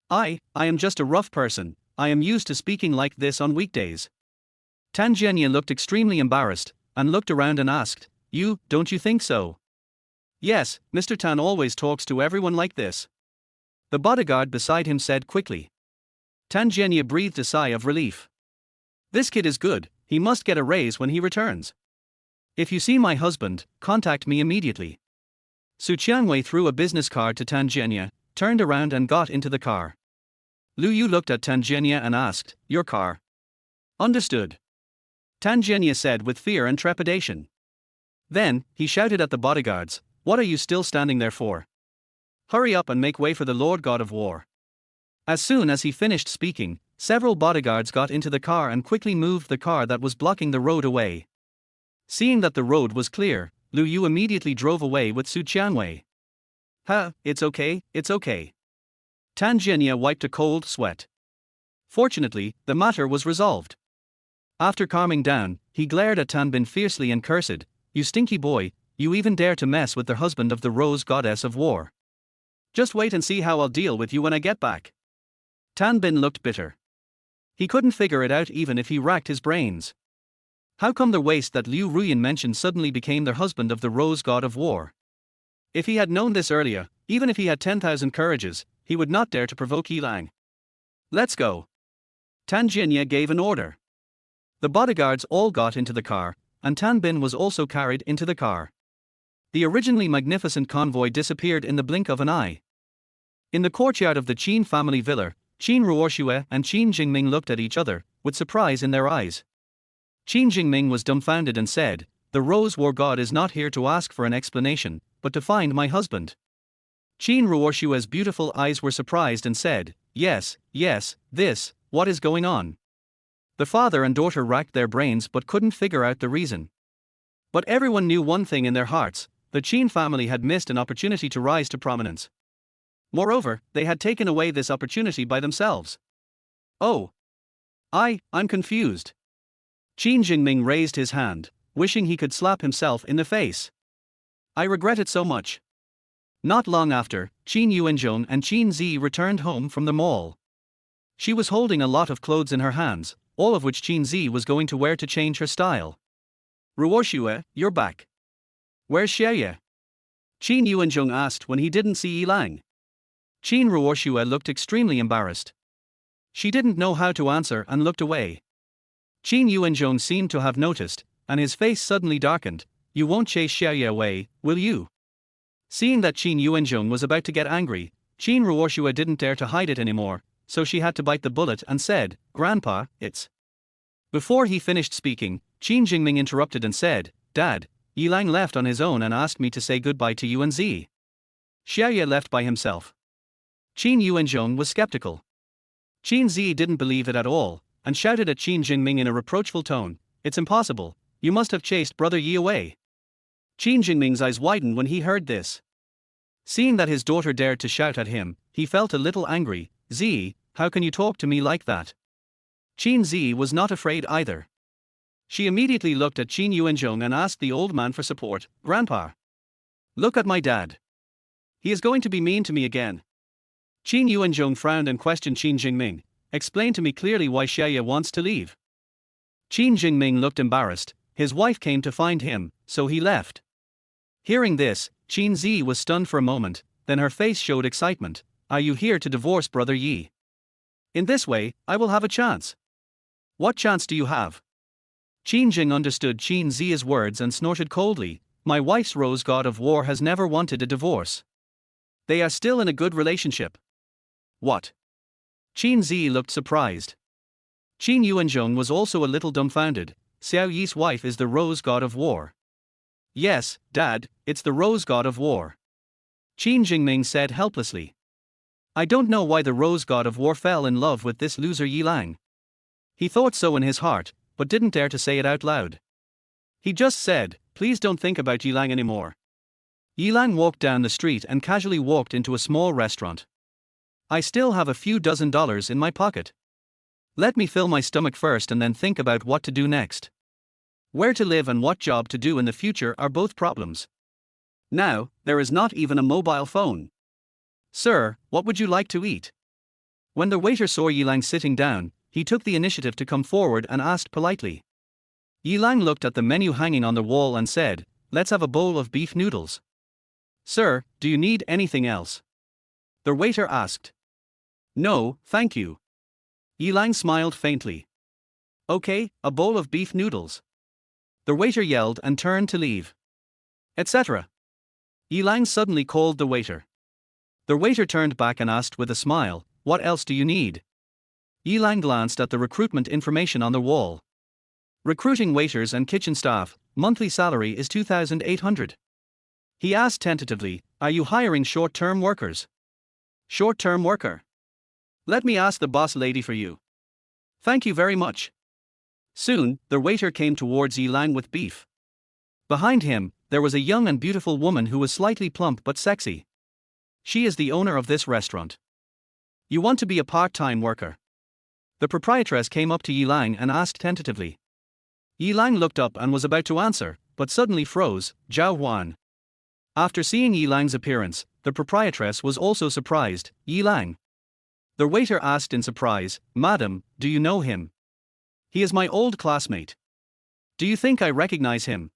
I am just a rough person, I am used to speaking like this on weekdays." Tan Jianye looked extremely embarrassed, and looked around and asked, Don't you think so?" "Yes, Mr. Tan always talks to everyone like this." The bodyguard beside him said quickly. Tan Jianye breathed a sigh of relief. "This kid is good, he must get a raise when he returns. If you see my husband, contact me immediately." Su Qianwei threw a business card to Tan Jianye, turned around and got into the car. Lu Yu looked at Tan Jianye and asked, "Your car?" "Understood," Tan Jianye said with fear and trepidation. Then, he shouted at the bodyguards, "What are you still standing there for? Hurry up and make way for the Lord God of War." As soon as he finished speaking, several bodyguards got into the car and quickly moved the car that was blocking the road away. Seeing that the road was clear, Lu Yu immediately drove away with Su Qianwei. It's okay, it's okay." Tan Jianye wiped a cold sweat. Fortunately, the matter was resolved. After calming down, he glared at Tan Bin fiercely and cursed, "You stinky boy, you even dare to mess with the husband of the Rose Goddess of War. Just wait and see how I'll deal with you when I get back." Tan Bin looked bitter. He couldn't figure it out even if he racked his brains. How come the waste that Liu Ruyan mentioned suddenly became the husband of the Rose God of War? If he had known this earlier, even if he had 10,000 courages, he would not dare to provoke Yi Lang. "Let's go." Tan Jianye gave an order. The bodyguards all got into the car, and Tan Bin was also carried into the car. The originally magnificent convoy disappeared in the blink of an eye. In the courtyard of the Qin family villa, Qin Ruoxue and Qin Jingming looked at each other, with surprise in their eyes. Qin Jingming was dumbfounded and said, "The Rose War God is not here to ask for an explanation, but to find my husband." Qin Ruoxue's beautiful eyes were surprised and said, yes, what is going on?" The father and daughter racked their brains but couldn't figure out the reason. But everyone knew one thing in their hearts: the Qin family had missed an opportunity to rise to prominence. Moreover, they had taken away this opportunity by themselves. "Oh. I'm confused." Qin Jingming raised his hand, wishing he could slap himself in the face. "I regret it so much." Not long after, Qin Yuanzhong and Qin Zi returned home from the mall. She was holding a lot of clothes in her hands, all of which Qin Zi was going to wear to change her style. "Ruoxue, you're back. Where's Xie?" Qin Yuanzhong asked when he didn't see Yi Lang. Qin Ruoxue looked extremely embarrassed. She didn't know how to answer and looked away. Qin Yuanzhong seemed to have noticed, and his face suddenly darkened. "You won't chase Xie away, will you?" Seeing that Qin Yuanzhong was about to get angry, Qin Ruoxue didn't dare to hide it anymore, so she had to bite the bullet and said, "Grandpa, it's..." Before he finished speaking, Qin Jingming interrupted and said, "Dad, Yi Lang left on his own and asked me to say goodbye to you and Zi. Xie left by himself." Qin Yuanzhong was skeptical. Qin Zi didn't believe it at all, and shouted at Qin Jingming in a reproachful tone, "It's impossible, you must have chased brother Yi away." Qin Jingming's eyes widened when he heard this. Seeing that his daughter dared to shout at him, he felt a little angry. "Zi, how can you talk to me like that?" Qin Zi was not afraid either. She immediately looked at Qin Yuanzhong and asked the old man for support, "Grandpa, look at my dad. He is going to be mean to me again." Qin Yuanzhong frowned and questioned Qin Jingming, "Explain to me clearly why Xie wants to leave." Qin Jingming looked embarrassed. His wife came to find him, so he left. Hearing this, Qin Zi was stunned for a moment, then her face showed excitement. Are you here to divorce Brother Yi? In this way, I will have a chance. What chance do you have? Qin Jing understood Qin Zi's words and snorted coldly. My wife's rose god of war has never wanted a divorce. They are still in a good relationship. What? Qin Zi looked surprised. Qin Yuanzhong was also a little dumbfounded. Xiao Yi's wife is the rose god of war. Yes, Dad, it's the rose god of war. Qin Jingming said helplessly. I don't know why the rose god of war fell in love with this loser Yi Lang. He thought so in his heart, but didn't dare to say it out loud. He just said, please don't think about Yi Lang anymore. Yi Lang walked down the street and casually walked into a small restaurant. I still have a few $dozen in my pocket. Let me fill my stomach first and then think about what to do next. Where to live and what job to do in the future are both problems. Now, there is not even a mobile phone. Sir, what would you like to eat? When the waiter saw Yi Lang sitting down, he took the initiative to come forward and asked politely. Yi Lang looked at the menu hanging on the wall and said, let's have a bowl of beef noodles. Sir, do you need anything else? The waiter asked. No, thank you. Yi Lang smiled faintly. Okay, a bowl of beef noodles. The waiter yelled and turned to leave. Etc. Yi Lang suddenly called the waiter. The waiter turned back and asked with a smile, what else do you need? Yi Lang glanced at the recruitment information on the wall. Recruiting waiters and kitchen staff, monthly salary is 2,800. He asked tentatively, are you hiring short-term workers? Short-term worker? Let me ask the boss lady for you. Thank you very much. Soon, the waiter came towards Yi Lang with beef. Behind him, there was a young and beautiful woman who was slightly plump but sexy. She is the owner of this restaurant. You want to be a part-time worker? The proprietress came up to Yi Lang and asked tentatively. Yi Lang looked up and was about to answer, but suddenly froze. Zhao Huan. After seeing Yi Lang's appearance, the proprietress was also surprised. Yi Lang. The waiter asked in surprise, Madam, do you know him? He is my old classmate. Do you think I recognize him?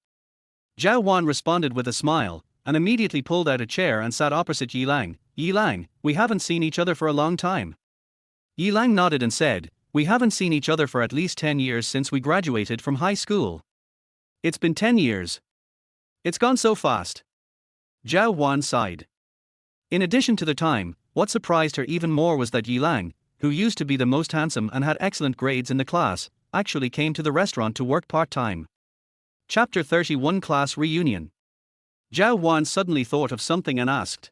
Zhao Huan responded with a smile, and immediately pulled out a chair and sat opposite Yi Lang. Yi Lang, we haven't seen each other for a long time. Yi Lang nodded and said, we haven't seen each other for at least 10 years since we graduated from high school. It's been 10 years. It's gone so fast. Zhao Huan sighed. In addition to the time, what surprised her even more was that Yi Lang, who used to be the most handsome and had excellent grades in the class, actually came to the restaurant to work part-time. Chapter 31 Class Reunion. Zhao Huan suddenly thought of something and asked.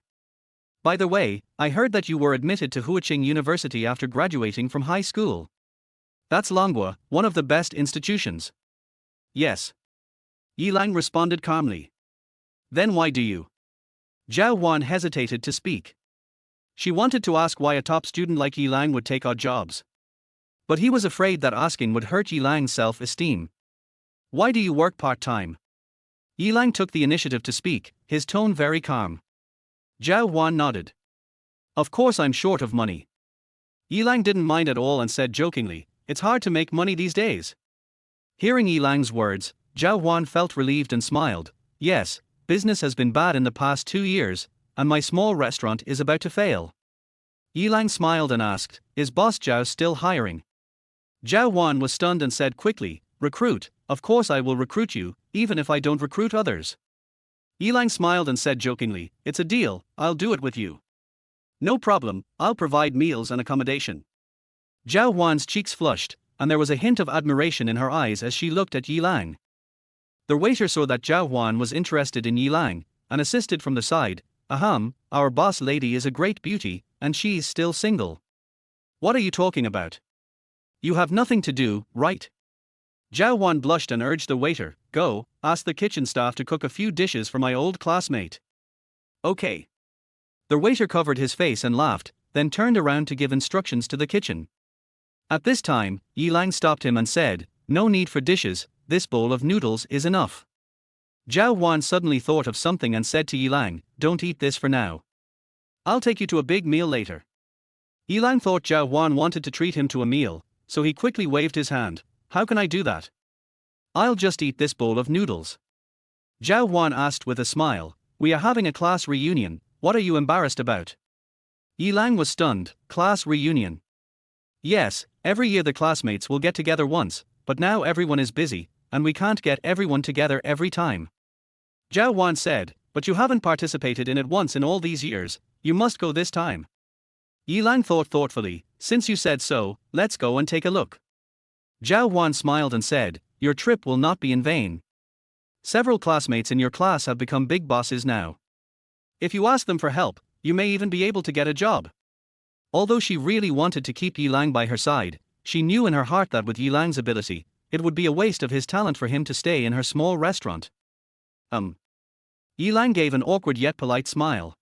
By the way, I heard that you were admitted to Huiqing University after graduating from high school. That's Longhua, one of the best institutions. Yes. Yi Lang responded calmly. Then why do you? Zhao Huan hesitated to speak. She wanted to ask why a top student like Yi Lang would take odd jobs. But he was afraid that asking would hurt Yi Lang's self-esteem. Why do you work part-time? Yi Lang took the initiative to speak, his tone very calm. Zhao Huan nodded. Of course I'm short of money. Yi Lang didn't mind at all and said jokingly, it's hard to make money these days. Hearing Yi Lang's words, Zhao Huan felt relieved and smiled. Yes, business has been bad in the past 2 years, and my small restaurant is about to fail. Yi Lang smiled and asked, is Boss Zhao still hiring? Zhao Huan was stunned and said quickly, recruit, of course I will recruit you, even if I don't recruit others. Yi Lang smiled and said jokingly, it's a deal, I'll do it with you. No problem, I'll provide meals and accommodation. Zhao Huan's cheeks flushed, and there was a hint of admiration in her eyes as she looked at Yi Lang. The waiter saw that Zhao Huan was interested in Yi Lang, and assisted from the side, our boss lady is a great beauty, and she's still single. What are you talking about? You have nothing to do, right? Zhao Huan blushed and urged the waiter, go, ask the kitchen staff to cook a few dishes for my old classmate. Okay. The waiter covered his face and laughed, then turned around to give instructions to the kitchen. At this time, Yi Lang stopped him and said, no need for dishes, this bowl of noodles is enough. Zhao Huan suddenly thought of something and said to Yi Lang, don't eat this for now. I'll take you to a big meal later. Yi Lang thought Zhao Huan wanted to treat him to a meal, so he quickly waved his hand. How can I do that? I'll just eat this bowl of noodles. Zhao Huan asked with a smile, we are having a class reunion, what are you embarrassed about? Yilang was stunned, class reunion. Yes, every year the classmates will get together once, but now everyone is busy, and we can't get everyone together every time. Zhao Huan said, but you haven't participated in it once in all these years, you must go this time. Yilang thought thoughtfully, since you said so, let's go and take a look. Zhao Huan smiled and said, your trip will not be in vain. Several classmates in your class have become big bosses now. If you ask them for help, you may even be able to get a job. Although she really wanted to keep Yilang by her side, she knew in her heart that with Yilang's ability, it would be a waste of his talent for him to stay in her small restaurant. Yilang gave an awkward yet polite smile.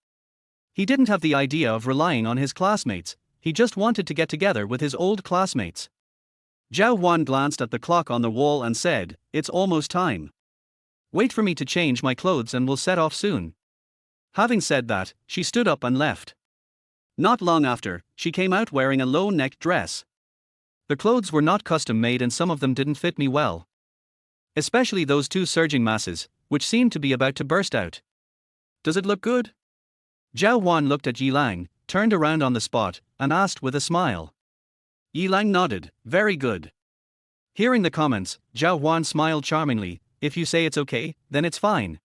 He didn't have the idea of relying on his classmates, he just wanted to get together with his old classmates. Zhao Huan glanced at the clock on the wall and said, it's almost time. Wait for me to change my clothes and we'll set off soon. Having said that, she stood up and left. Not long after, she came out wearing a low-necked dress. The clothes were not custom-made and some of them didn't fit me well. Especially those two surging masses, which seemed to be about to burst out. Does it look good? Zhao Huan looked at Yilang, turned around on the spot, and asked with a smile. Yilang nodded, very good. Hearing the comments, Zhao Huan smiled charmingly, if you say it's okay, then it's fine.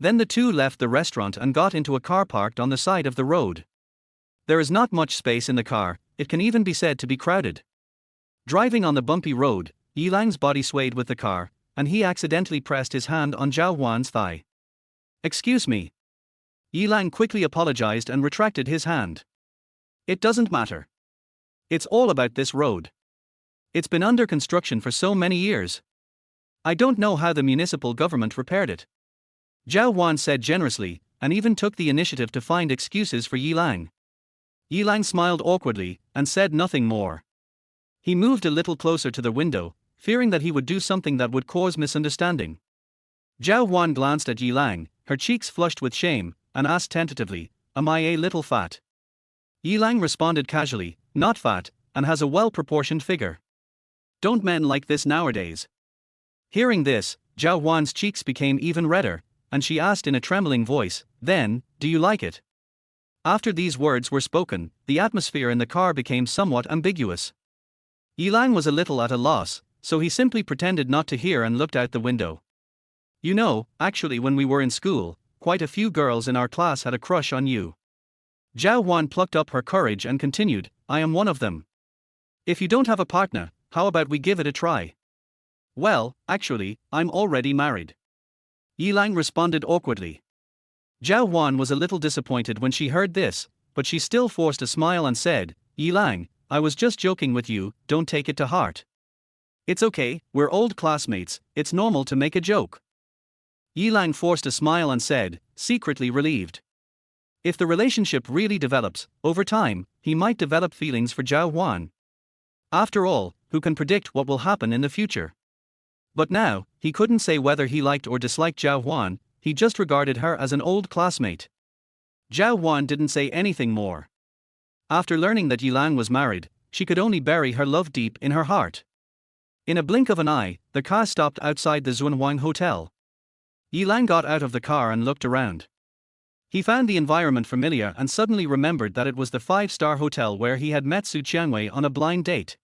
Then the two left the restaurant and got into a car parked on the side of the road. There is not much space in the car, it can even be said to be crowded. Driving on the bumpy road, Yilang's body swayed with the car, and he accidentally pressed his hand on Zhao Huan's thigh. Excuse me. Yilang quickly apologized and retracted his hand. It doesn't matter. It's all about this road. It's been under construction for so many years. I don't know how the municipal government repaired it. Zhao Huan said generously, and even took the initiative to find excuses for Yilang. Yilang smiled awkwardly, and said nothing more. He moved a little closer to the window, fearing that he would do something that would cause misunderstanding. Zhao Huan glanced at Yilang, her cheeks flushed with shame, and asked tentatively, am I a little fat? Yilang responded casually, not fat, and has a well-proportioned figure. Don't men like this nowadays? Hearing this, Zhao Huan's cheeks became even redder, and she asked in a trembling voice, then, do you like it? After these words were spoken, the atmosphere in the car became somewhat ambiguous. Yilang was a little at a loss, so he simply pretended not to hear and looked out the window. You know, actually when we were in school, quite a few girls in our class had a crush on you. Zhao Huan plucked up her courage and continued, I am one of them. If you don't have a partner, how about we give it a try? Well, actually, I'm already married. Yilang responded awkwardly. Zhao Huan was a little disappointed when she heard this, but she still forced a smile and said, Yilang, I was just joking with you, don't take it to heart. It's okay, we're old classmates, it's normal to make a joke. Yilang forced a smile and said, secretly relieved. If the relationship really develops, over time, he might develop feelings for Zhao Huan. After all, who can predict what will happen in the future? But now, he couldn't say whether he liked or disliked Zhao Huan, he just regarded her as an old classmate. Zhao Huan didn't say anything more. After learning that Yilang was married, she could only bury her love deep in her heart. In a blink of an eye, the car stopped outside the Zunhuang Hotel. Yilang got out of the car and looked around. He found the environment familiar and suddenly remembered that it was the 5-star hotel where he had met Su Qianwei on a blind date.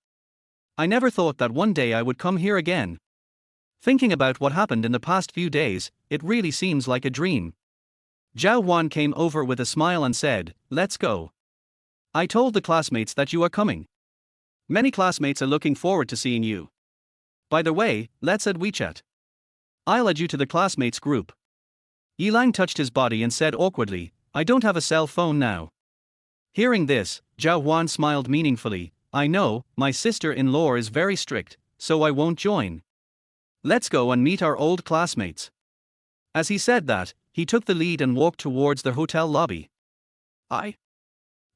I never thought that one day I would come here again. Thinking about what happened in the past few days, it really seems like a dream. Zhao Huan came over with a smile and said, let's go. I told the classmates that you are coming. Many classmates are looking forward to seeing you. By the way, let's add WeChat. I'll add you to the classmates group. Yilang touched his body and said awkwardly, I don't have a cell phone now. Hearing this, Zhao Huan smiled meaningfully, I know, my sister-in-law is very strict, so I won't join. Let's go and meet our old classmates. As he said that, he took the lead and walked towards the hotel lobby.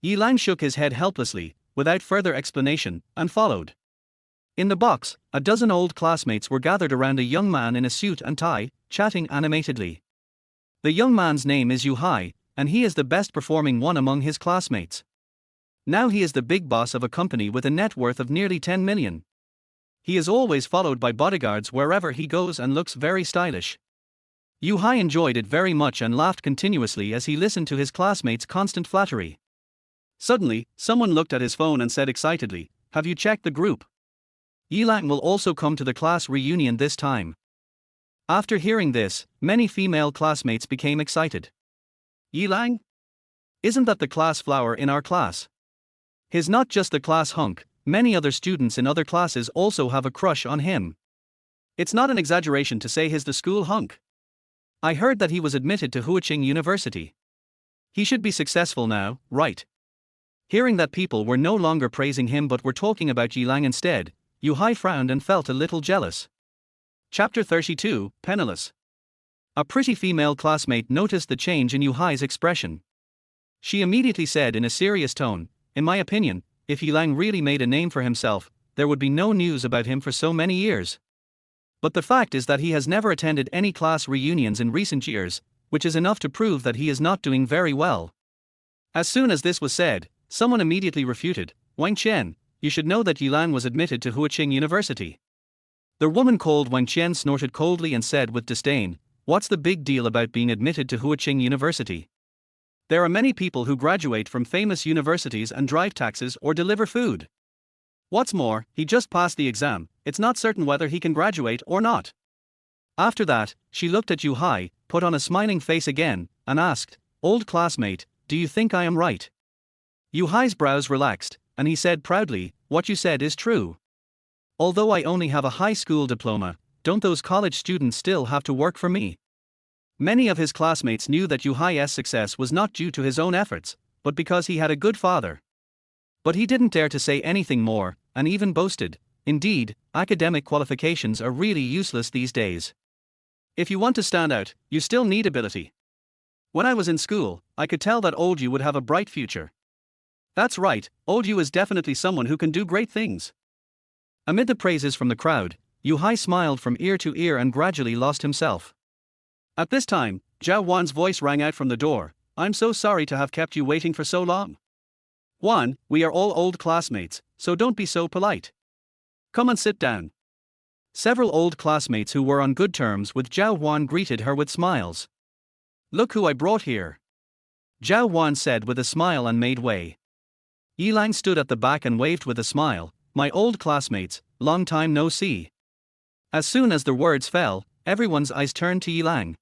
Yilang shook his head helplessly, without further explanation, and followed. In the box, a dozen old classmates were gathered around a young man in a suit and tie, chatting animatedly. The young man's name is Yu Hai, and he is the best performing one among his classmates. Now he is the big boss of a company with a net worth of nearly 10 million. He is always followed by bodyguards wherever he goes and looks very stylish. Yu Hai enjoyed it very much and laughed continuously as he listened to his classmates' constant flattery. Suddenly, someone looked at his phone and said excitedly, "Have you checked the group? Yilang will also come to the class reunion this time." After hearing this, many female classmates became excited. Yilang? Isn't that the class flower in our class? He's not just the class hunk, many other students in other classes also have a crush on him. It's not an exaggeration to say he's the school hunk. I heard that he was admitted to Huiching University. He should be successful now, right? Hearing that people were no longer praising him but were talking about Yilang instead, Yu Hai frowned and felt a little jealous. Chapter 32, Penniless. A pretty female classmate noticed the change in Yu Hai's expression. She immediately said in a serious tone, "In my opinion, if Yilang really made a name for himself, there would be no news about him for so many years. But the fact is that he has never attended any class reunions in recent years, which is enough to prove that he is not doing very well." As soon as this was said, someone immediately refuted, "Wang Qian, you should know that Yilang was admitted to Huiching University." The woman called Wang Qian snorted coldly and said with disdain, "What's the big deal about being admitted to Huiching University? There are many people who graduate from famous universities and drive taxis or deliver food. What's more, he just passed the exam, it's not certain whether he can graduate or not." After that, she looked at Yu Hai, put on a smiling face again, and asked, "Old classmate, do you think I am right?" Yu Hai's brows relaxed, and he said proudly, "What you said is true. Although I only have a high school diploma, don't those college students still have to work for me?" Many of his classmates knew that Yu Hai's success was not due to his own efforts, but because he had a good father. But he didn't dare to say anything more, and even boasted, "Indeed, academic qualifications are really useless these days. If you want to stand out, you still need ability. When I was in school, I could tell that old Yu would have a bright future. That's right, old Yu is definitely someone who can do great things." Amid the praises from the crowd, Yu Hai smiled from ear to ear and gradually lost himself. At this time, Zhao Wan's voice rang out from the door, "I'm so sorry to have kept you waiting for so long. Wan, we are all old classmates, so don't be so polite. Come and sit down." Several old classmates who were on good terms with Zhao Wan greeted her with smiles. "Look who I brought here," Zhao Wan said with a smile and made way. Yilang stood at the back and waved with a smile, "My old classmates, long time no see." As soon as the words fell, everyone's eyes turned to Yilang.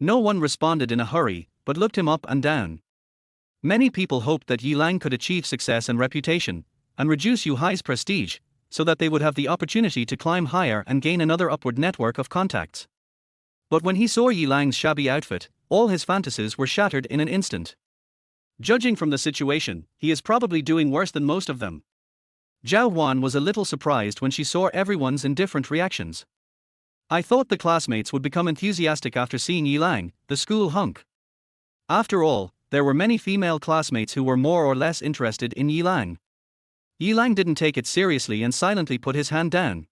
No one responded in a hurry, but looked him up and down. Many people hoped that Yilang could achieve success and reputation, and reduce Yu Hai's prestige, so that they would have the opportunity to climb higher and gain another upward network of contacts. But when he saw Yilang's shabby outfit, all his fantasies were shattered in an instant. Judging from the situation, he is probably doing worse than most of them. Zhao Wan was a little surprised when she saw everyone's indifferent reactions. "I thought the classmates would become enthusiastic after seeing Yilang, the school hunk." After all, there were many female classmates who were more or less interested in Yilang. Yilang didn't take it seriously and silently put his hand down.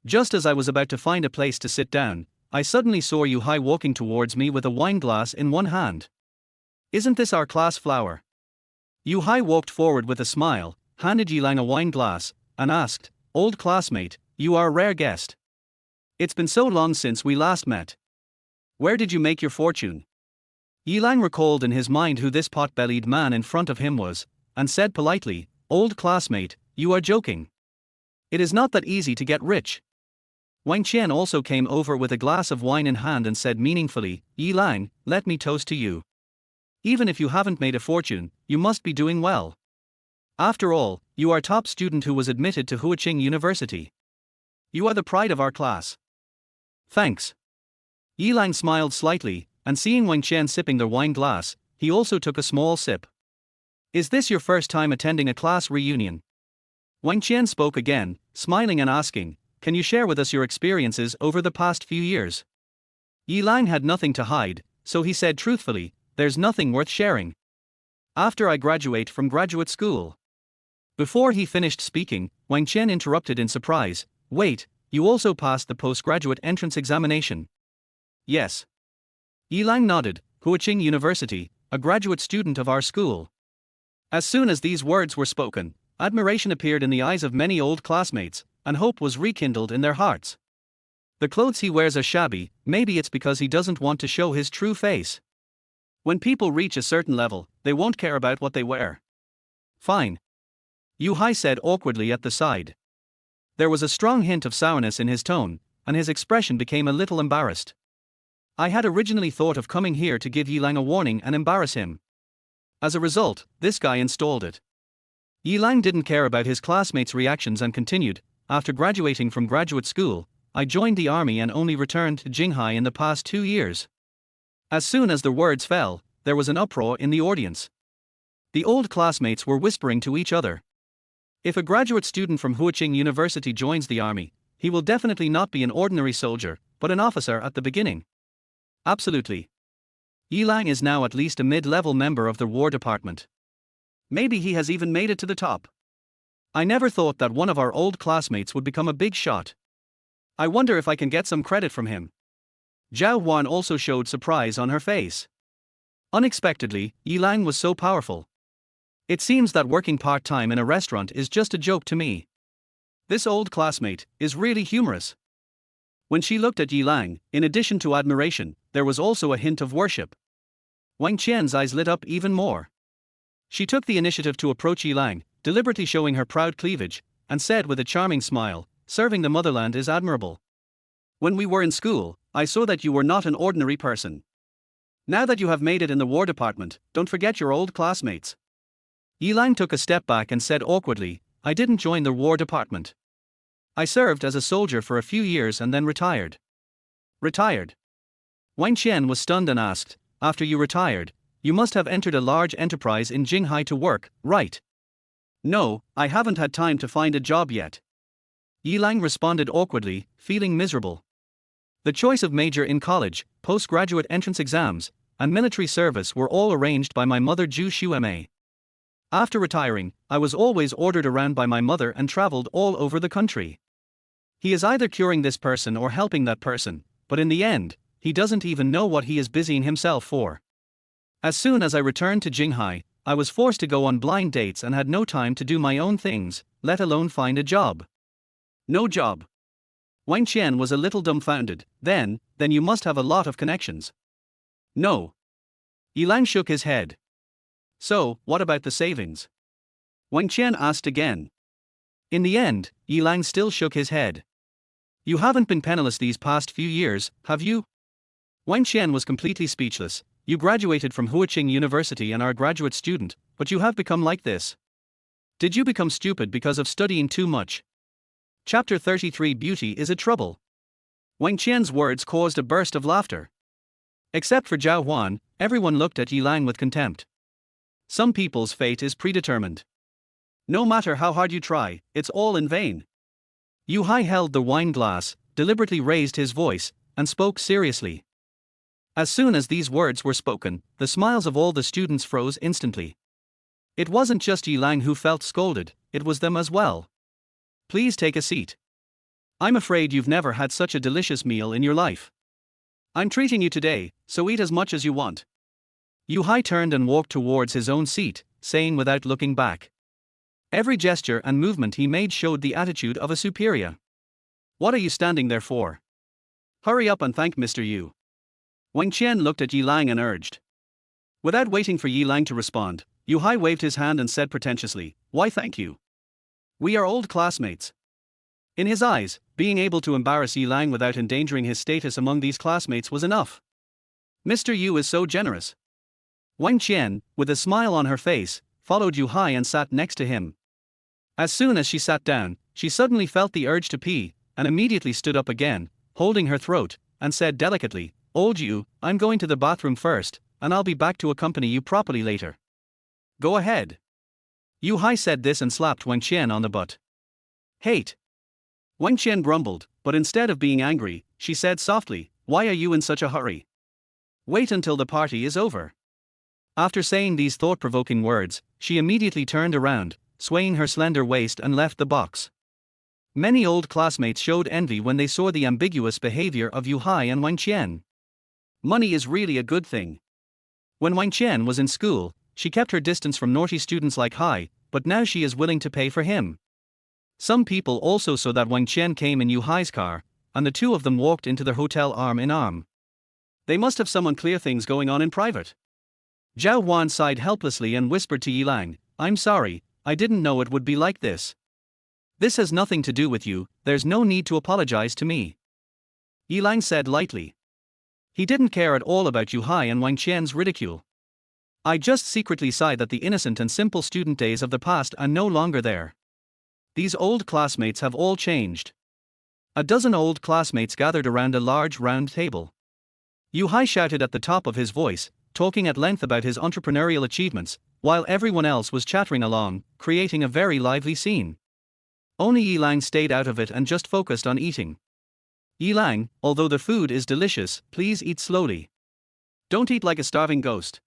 Just as I was about to find a place to sit down, I suddenly saw Yu Hai walking towards me with a wine glass in one hand. "Isn't this our class flower?" Yu Hai walked forward with a smile, handed Yilang a wine glass, and asked, "Old classmate, you are a rare guest. It's been so long since we last met. Where did you make your fortune?" Yilang recalled in his mind who this pot-bellied man in front of him was, and said politely, "Old classmate, you are joking. It is not that easy to get rich." Wang Qian also came over with a glass of wine in hand and said meaningfully, "Yilang, let me toast to you. Even if you haven't made a fortune, you must be doing well. After all, you are top student who was admitted to Huiching University. You are the pride of our class." "Thanks." Yilang smiled slightly, and seeing Wang Qian sipping their wine glass, he also took a small sip. "Is this your first time attending a class reunion?" Wang Qian spoke again, smiling and asking, "Can you share with us your experiences over the past few years?" Yilang had nothing to hide, so he said truthfully, "There's nothing worth sharing. After I graduate from graduate school." Before he finished speaking, Wang Qian interrupted in surprise, "Wait, you also passed the postgraduate entrance examination?" "Yes." Yilang nodded, "Huiching University, a graduate student of our school." As soon as these words were spoken, admiration appeared in the eyes of many old classmates, and hope was rekindled in their hearts. The clothes he wears are shabby, maybe it's because he doesn't want to show his true face. When people reach a certain level, they won't care about what they wear. Fine. Yu Hai said awkwardly at the side. There was a strong hint of sourness in his tone, and his expression became a little embarrassed. I had originally thought of coming here to give Yilang a warning and embarrass him. As a result, this guy installed it. Yilang didn't care about his classmates' reactions and continued, after graduating from graduate school, I joined the army and only returned to Jinghai in the past 2 years. As soon as the words fell, there was an uproar in the audience. The old classmates were whispering to each other. If a graduate student from Huiqing University joins the army, he will definitely not be an ordinary soldier, but an officer at the beginning. Absolutely. Yilang is now at least a mid-level member of the War Department. Maybe he has even made it to the top. I never thought that one of our old classmates would become a big shot. I wonder if I can get some credit from him. Zhao Huan also showed surprise on her face. Unexpectedly, Yilang was so powerful. It seems that working part-time in a restaurant is just a joke to me. This old classmate is really humorous. When she looked at Yilang, in addition to admiration, there was also a hint of worship. Wang Qian's eyes lit up even more. She took the initiative to approach Yilang, deliberately showing her proud cleavage, and said with a charming smile, "Serving the motherland is admirable. When we were in school, I saw that you were not an ordinary person. Now that you have made it in the War Department, don't forget your old classmates." Yilang took a step back and said awkwardly, "I didn't join the War Department. I served as a soldier for a few years and then retired." Retired? Wang Qian was stunned and asked, "After you retired, you must have entered a large enterprise in Jinghai to work, right?" "No, I haven't had time to find a job yet." Yilang responded awkwardly, feeling miserable. The choice of major in college, postgraduate entrance exams, and military service were all arranged by my mother Zhu Xueme. After retiring, I was always ordered around by my mother and traveled all over the country. He is either curing this person or helping that person, but in the end, he doesn't even know what he is busying himself for. As soon as I returned to Jinghai, I was forced to go on blind dates and had no time to do my own things, let alone find a job. No job? Wang Qian was a little dumbfounded. Then you must have a lot of connections. No. Yilang shook his head. So, what about the savings? Wang Qian asked again. In the end, Yilang still shook his head. You haven't been penniless these past few years, have you? Wang Qian was completely speechless. You graduated from Huiqing University and are a graduate student, but you have become like this. Did you become stupid because of studying too much? Chapter 33 Beauty is a Trouble. Wang Qian's words caused a burst of laughter. Except for Zhao Huan, everyone looked at Yilang with contempt. Some people's fate is predetermined. No matter how hard you try, it's all in vain. Yu Hai held the wine glass, deliberately raised his voice, and spoke seriously. As soon as these words were spoken, the smiles of all the students froze instantly. It wasn't just Yilang who felt scolded, it was them as well. Please take a seat. I'm afraid you've never had such a delicious meal in your life. I'm treating you today, so eat as much as you want. Yu Hai turned and walked towards his own seat, saying without looking back. Every gesture and movement he made showed the attitude of a superior. What are you standing there for? Hurry up and thank Mr. Yu. Wang Qian looked at Yilang and urged. Without waiting for Yilang to respond, Yu Hai waved his hand and said pretentiously, "Why thank you? We are old classmates." In his eyes, being able to embarrass Yilang without endangering his status among these classmates was enough. Mr. Yu is so generous. Wang Qian, with a smile on her face, followed Yu Hai and sat next to him. As soon as she sat down, she suddenly felt the urge to pee, and immediately stood up again, holding her throat, and said delicately, "Old Yu, I'm going to the bathroom first, and I'll be back to accompany you properly later." "Go ahead." Yu Hai said this and slapped Wang Qian on the butt. "Hate." Wang Qian grumbled, but instead of being angry, she said softly, "Why are you in such a hurry? Wait until the party is over." After saying these thought-provoking words, she immediately turned around, swaying her slender waist and left the box. Many old classmates showed envy when they saw the ambiguous behavior of Yu Hai and Wang Qian. Money is really a good thing. When Wang Qian was in school, she kept her distance from naughty students like Hai, but now she is willing to pay for him. Some people also saw that Wang Qian came in Yu Hai's car, and the two of them walked into the hotel arm in arm. They must have some unclear things going on in private. Zhao Huan sighed helplessly and whispered to Yilang, "I'm sorry, I didn't know it would be like this. This has nothing to do with you, there's no need to apologize to me." Yilang said lightly. He didn't care at all about Yu Hai and Wang Qian's ridicule. "I just secretly sigh that the innocent and simple student days of the past are no longer there. These old classmates have all changed." A dozen old classmates gathered around a large round table. Yu Hai shouted at the top of his voice, talking at length about his entrepreneurial achievements, while everyone else was chattering along, creating a very lively scene. Only Yilang stayed out of it and just focused on eating. "Yilang, although the food is delicious, please eat slowly. Don't eat like a starving ghost."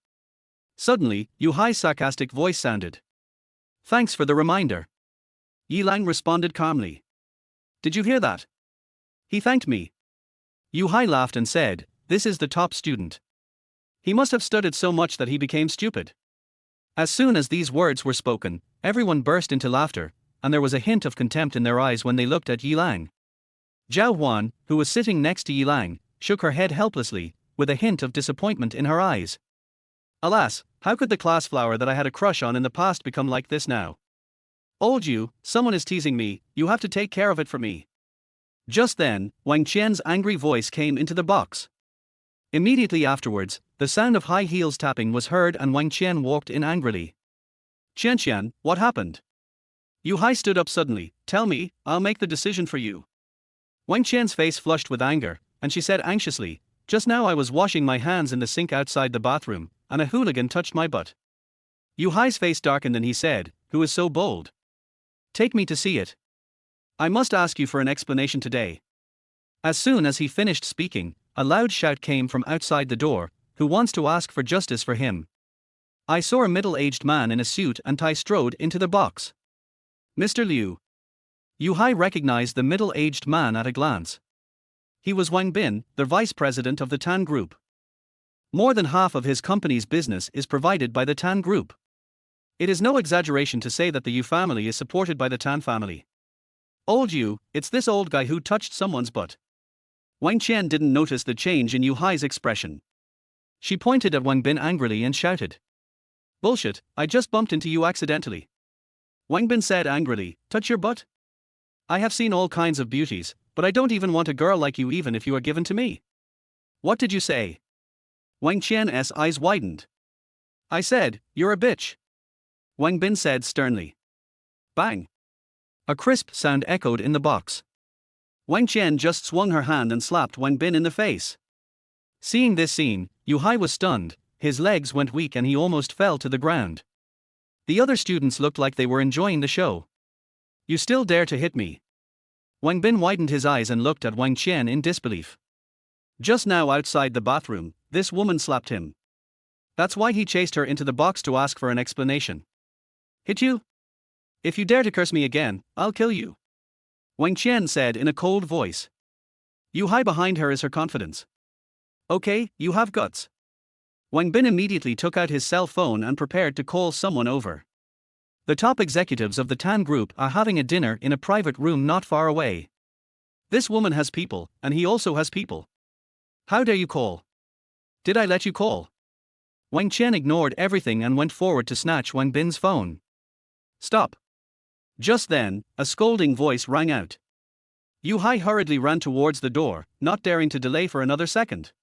Suddenly, Yu Hai's sarcastic voice sounded. "Thanks for the reminder." Yilang responded calmly. "Did you hear that? He thanked me." Yu Hai laughed and said, "This is the top student. He must have studied so much that he became stupid." As soon as these words were spoken, everyone burst into laughter, and there was a hint of contempt in their eyes when they looked at Yilang. Zhao Huan, who was sitting next to Yilang, shook her head helplessly, with a hint of disappointment in her eyes. "Alas, how could the class flower that I had a crush on in the past become like this now? Old you, someone is teasing me, you have to take care of it for me." Just then, Wang Qian's angry voice came into the box. Immediately afterwards, the sound of high heels tapping was heard and Wang Qian walked in angrily. "Qian, what happened?" Yu Hai stood up suddenly. "Tell me, I'll make the decision for you." Wang Qian's face flushed with anger, and she said anxiously, "Just now I was washing my hands in the sink outside the bathroom, and a hooligan touched my butt." Yu Hai's face darkened and he said, "Who is so bold? Take me to see it. I must ask you for an explanation today." As soon as he finished speaking, a loud shout came from outside the door, "Who wants to ask for justice for him?" I saw a middle-aged man in a suit and tie strode into the box. "Mr. Liu." Yu Hai recognized the middle-aged man at a glance. He was Wang Bin, the vice president of the Tan Group. More than half of his company's business is provided by the Tan Group. It is no exaggeration to say that the Yu family is supported by the Tan family. "Old Yu, it's this old guy who touched someone's butt." Wang Qian didn't notice the change in Yu Hai's expression. She pointed at Wang Bin angrily and shouted, "Bullshit, I just bumped into you accidentally." Wang Bin said angrily, "Touch your butt? I have seen all kinds of beauties, but I don't even want a girl like you even if you are given to me." "What did you say?" Wang Qian's eyes widened. "I said, you're a bitch," Wang Bin said sternly. Bang! A crisp sound echoed in the box. Wang Qian just swung her hand and slapped Wang Bin in the face. Seeing this scene, Yu Hai was stunned, his legs went weak and he almost fell to the ground. The other students looked like they were enjoying the show. "You still dare to hit me?" Wang Bin widened his eyes and looked at Wang Qian in disbelief. Just now outside the bathroom, this woman slapped him. That's why he chased her into the box to ask for an explanation. "Hit you? If you dare to curse me again, I'll kill you," Wang Qian said in a cold voice. Yu Hai behind her is her confidence. "Okay, you have guts." Wang Bin immediately took out his cell phone and prepared to call someone over. The top executives of the Tan Group are having a dinner in a private room not far away. This woman has people, and he also has people. How dare you call? Did I let you call? Wang Qian ignored everything and went forward to snatch Wang Bin's phone. Stop. Just then, a scolding voice rang out. Yu Hai hurriedly ran towards the door, not daring to delay for another second.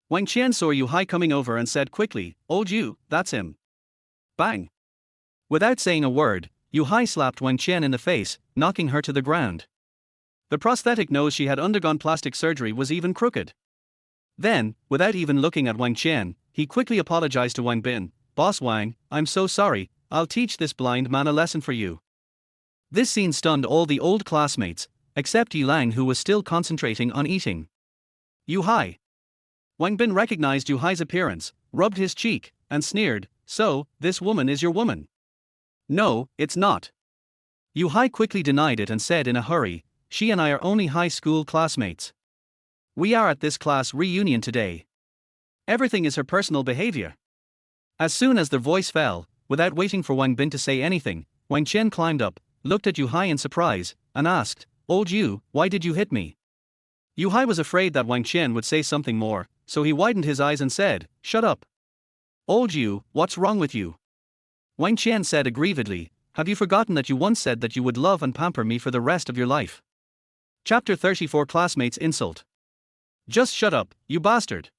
Wang Qian saw Yu Hai coming over and said quickly, "Old Yu, that's him." Bang! Without saying a word, Yu Hai slapped Wang Qian in the face, knocking her to the ground. The prosthetic nose she had undergone plastic surgery was even crooked. Then, without even looking at Wang Qian, he quickly apologized to Wang Bin. "Boss Wang, I'm so sorry, I'll teach this blind man a lesson for you." This scene stunned all the old classmates, except Yilang who was still concentrating on eating. "Yu Hai." Wang Bin recognized Yu Hai's appearance, rubbed his cheek, and sneered, "So, this woman is your woman?" "No, it's not." Yu Hai quickly denied it and said in a hurry, "She and I are only high school classmates. We are at this class reunion today. Everything is her personal behavior." As soon as the voice fell, without waiting for Wang Bin to say anything, Wang Qian climbed up, looked at Yu Hai in surprise, and asked, "Old Yu, why did you hit me?" Yu Hai was afraid that Wang Qian would say something more, so he widened his eyes and said, "Shut up. Old Yu, what's wrong with you?" Wang Qian said aggrievedly, "Have you forgotten that you once said that you would love and pamper me for the rest of your life?" Chapter 34 Classmates Insult. "Just shut up, you bastard."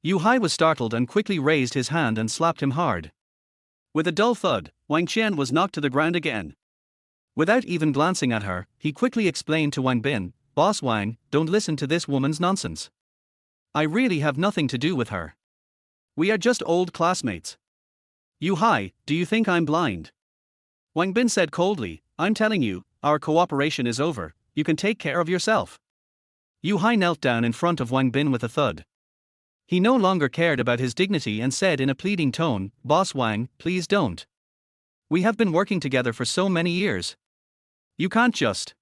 Yu Hai was startled and quickly raised his hand and slapped him hard. With a dull thud, Wang Qian was knocked to the ground again. Without even glancing at her, he quickly explained to Wang Bin, "Boss Wang, don't listen to this woman's nonsense. I really have nothing to do with her. We are just old classmates." "Yu Hai, do you think I'm blind?" Wang Bin said coldly, "I'm telling you, our cooperation is over, you can take care of yourself." Yu Hai knelt down in front of Wang Bin with a thud. He no longer cared about his dignity and said in a pleading tone, "Boss Wang, please don't. We have been working together for so many years. You can't just."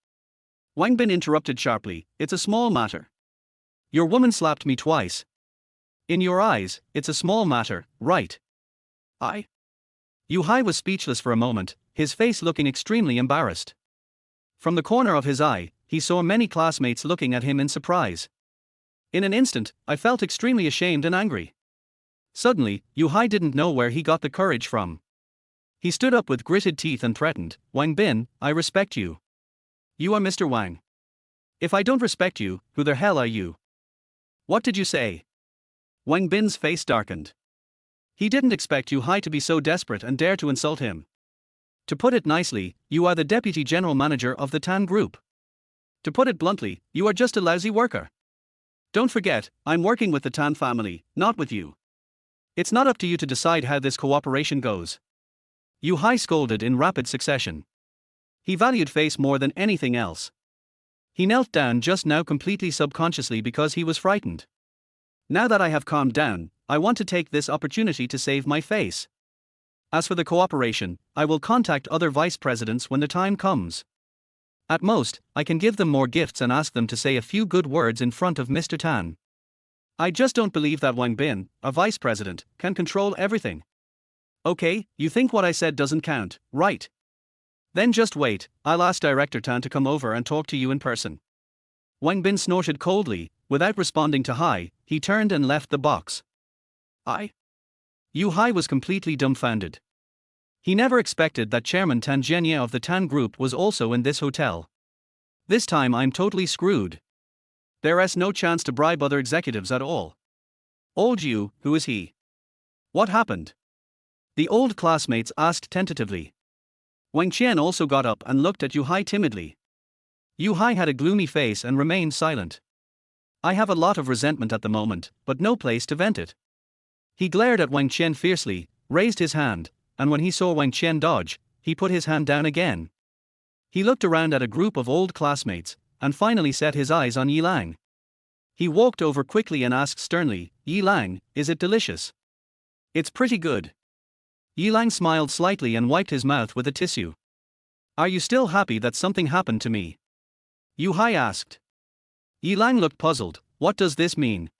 Wang Bin interrupted sharply, "It's a small matter. Your woman slapped me twice. In your eyes, it's a small matter, right?" Yu Hai was speechless for a moment, his face looking extremely embarrassed. From the corner of his eye, he saw many classmates looking at him in surprise. In an instant, I felt extremely ashamed and angry. Suddenly, Yu Hai didn't know where he got the courage from. He stood up with gritted teeth and threatened, "Wang Bin, I respect you. You are Mr. Wang. If I don't respect you, who the hell are you?" "What did you say?" Wang Bin's face darkened. He didn't expect Yu Hai to be so desperate and dare to insult him. "To put it nicely, you are the deputy general manager of the Tan Group. To put it bluntly, you are just a lousy worker. Don't forget, I'm working with the Tan family, not with you. It's not up to you to decide how this cooperation goes." Yu Hai scolded in rapid succession. He valued face more than anything else. He knelt down just now completely subconsciously because he was frightened. "Now that I have calmed down, I want to take this opportunity to save my face. As for the cooperation, I will contact other vice presidents when the time comes. At most, I can give them more gifts and ask them to say a few good words in front of Mr. Tan. I just don't believe that Wang Bin, a vice president, can control everything." "Okay, you think what I said doesn't count, right? Then just wait, I'll ask Director Tan to come over and talk to you in person." Wang Bin snorted coldly. Without responding to Hai, he turned and left the box. Yu Hai was completely dumbfounded. He never expected that Chairman Tan Zhenya of the Tan Group was also in this hotel. "This time I'm totally screwed. There's no chance to bribe other executives at all. Old Yu, who is he? What happened?" the old classmates asked tentatively. Wang Qian also got up and looked at Yu Hai timidly. Yu Hai had a gloomy face and remained silent. "I have a lot of resentment at the moment, but no place to vent it." He glared at Wang Qian fiercely, raised his hand, and when he saw Wang Qian dodge, he put his hand down again. He looked around at a group of old classmates, and finally set his eyes on Yi Lang. He walked over quickly and asked sternly, "Yi Lang, is it delicious?" "It's pretty good." Yi Lang smiled slightly and wiped his mouth with a tissue. "Are you still happy that something happened to me?" Yu Hai asked. Yi Lang looked puzzled. "What does this mean?"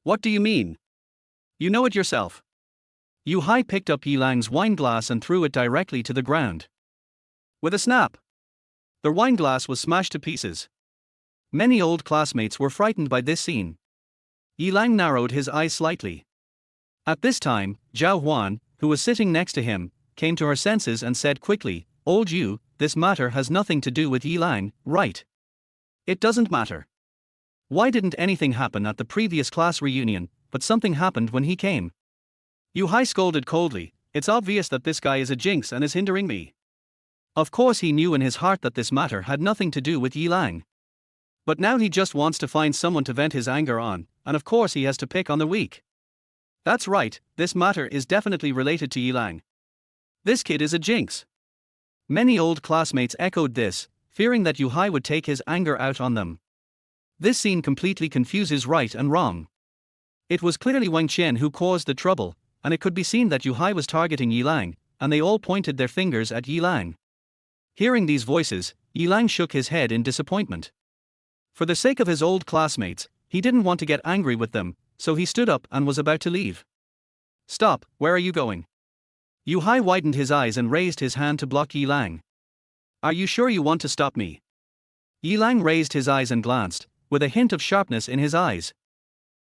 "What do you mean? You know it yourself." Yu Hai picked up Yi Lang's wine glass and threw it directly to the ground. With a snap, the wine glass was smashed to pieces. Many old classmates were frightened by this scene. Yi Lang narrowed his eyes slightly. At this time, Zhao Huan, who was sitting next to him, came to her senses and said quickly, "Old Yu, this matter has nothing to do with Yi Lang, right?" "It doesn't matter. Why didn't anything happen at the previous class reunion, but something happened when he came?" Yu Hai scolded coldly, "It's obvious that this guy is a jinx and is hindering me." Of course he knew in his heart that this matter had nothing to do with Yi Lang. But now he just wants to find someone to vent his anger on, and of course he has to pick on the weak. That's right, this matter is definitely related to Yi Lang. This kid is a jinx. Many old classmates echoed this, fearing that Yu Hai would take his anger out on them. This scene completely confuses right and wrong. It was clearly Wang Qian who caused the trouble, and it could be seen that Yu Hai was targeting Yi Lang, and they all pointed their fingers at Yi Lang. Hearing these voices, Yi Lang shook his head in disappointment. For the sake of his old classmates, he didn't want to get angry with them, so he stood up and was about to leave. "Stop, where are you going?" Yu Hai widened his eyes and raised his hand to block Yi Lang. Are you sure you want to stop me? Yi Lang raised his eyes and glanced, with a hint of sharpness in his eyes.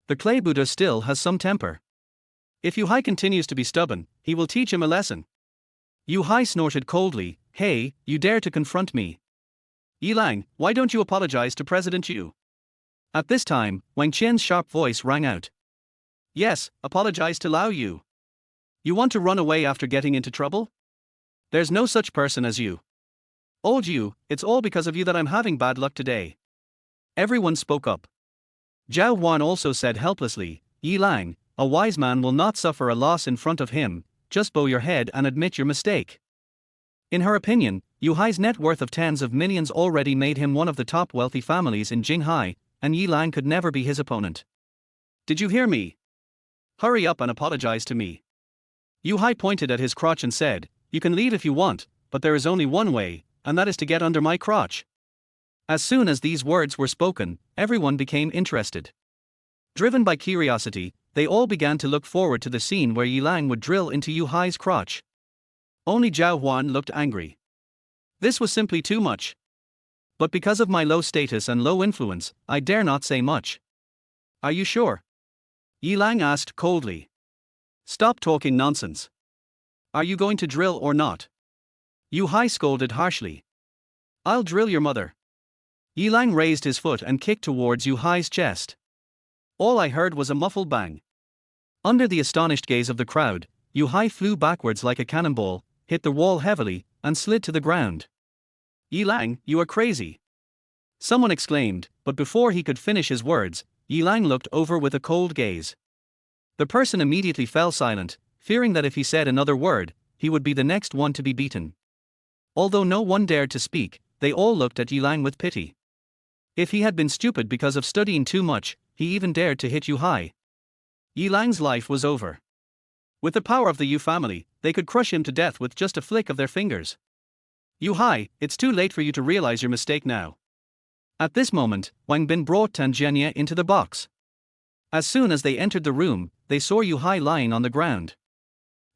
The clay Buddha still has some temper. If Yu Hai continues to be stubborn, he will teach him a lesson. Yu Hai snorted coldly, "Hey, you dare to confront me? Yi Lang, why don't you apologize to President Yu?" At this time, Wang Qian's sharp voice rang out. "Yes, apologize to Lao Yu. You want to run away after getting into trouble? There's no such person as you. Old Yu, it's all because of you that I'm having bad luck today." Everyone spoke up. Zhao Huan also said helplessly, "Yi Lang, a wise man will not suffer a loss in front of him, just bow your head and admit your mistake." In her opinion, Yu Hai's net worth of tens of millions already made him one of the top wealthy families in Jinghai, and Yi Lang could never be his opponent. "Did you hear me? Hurry up and apologize to me." Yu Hai pointed at his crotch and said, "You can leave if you want, but there is only one way, and that is to get under my crotch." As soon as these words were spoken, everyone became interested. Driven by curiosity, they all began to look forward to the scene where Yi Lang would drill into Yu Hai's crotch. Only Zhao Huan looked angry. This was simply too much. But because of my low status and low influence, I dare not say much. "Are you sure?" Yi Lang asked coldly. "Stop talking nonsense. Are you going to drill or not?" Yu Hai scolded harshly. "I'll drill your mother." Yi Lang raised his foot and kicked towards Yu Hai's chest. All I heard was a muffled bang. Under the astonished gaze of the crowd, Yu Hai flew backwards like a cannonball, hit the wall heavily, and slid to the ground. "Yi Lang, you are crazy!" someone exclaimed, but before he could finish his words, Yi Lang looked over with a cold gaze. The person immediately fell silent, fearing that if he said another word, he would be the next one to be beaten. Although no one dared to speak, they all looked at Yi Lang with pity. If he had been stupid because of studying too much, he even dared to hit Yu Hai. Yi Lang's life was over. With the power of the Yu family, they could crush him to death with just a flick of their fingers. "Yu Hai, it's too late for you to realize your mistake now." At this moment, Wang Bin brought Tan Zhenya into the box. As soon as they entered the room, they saw Yu Hai lying on the ground.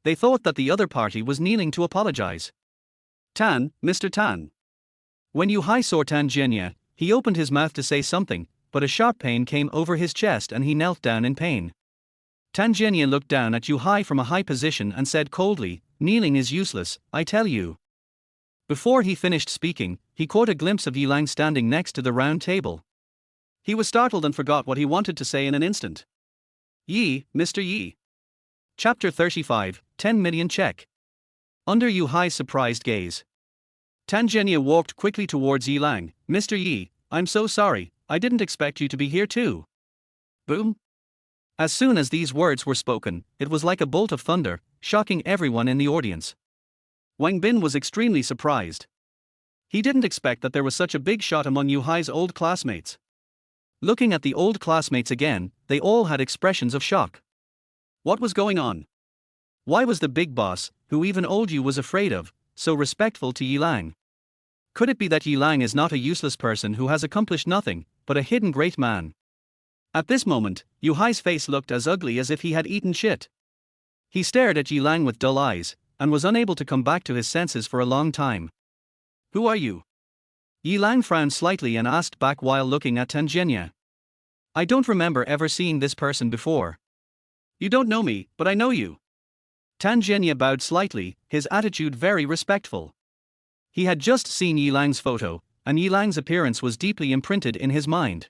They thought that the other party was kneeling to apologize. "Tan, Mr. Tan." When Yu Hai saw Tan Zhenya, he opened his mouth to say something, but a sharp pain came over his chest and he knelt down in pain. Tan Zhenya looked down at Yu Hai from a high position and said coldly, "Kneeling is useless, I tell you." Before he finished speaking, he caught a glimpse of Yi Lang standing next to the round table. He was startled and forgot what he wanted to say in an instant. "Yi, Mr. Yi." Chapter 35, 10 million check. Under Yu Hai's surprised gaze, Tan Zhenya walked quickly towards Yi Lang. "Mr. Yi, I'm so sorry, I didn't expect you to be here too." Boom. As soon as these words were spoken, it was like a bolt of thunder, shocking everyone in the audience. Wang Bin was extremely surprised. He didn't expect that there was such a big shot among Yu Hai's old classmates. Looking at the old classmates again, they all had expressions of shock. What was going on? Why was the big boss, who even old Yu was afraid of, so respectful to Yi Lang? Could it be that Yi Lang is not a useless person who has accomplished nothing, but a hidden great man? At this moment, Yu Hai's face looked as ugly as if he had eaten shit. He stared at Yi Lang with dull eyes, and was unable to come back to his senses for a long time. "Who are you?" Yi Lang frowned slightly and asked back while looking at Tan Zhenya. "I don't remember ever seeing this person before." "You don't know me, but I know you." Tan Zhenya bowed slightly, his attitude very respectful. He had just seen Yi Lang's photo, and Yi Lang's appearance was deeply imprinted in his mind.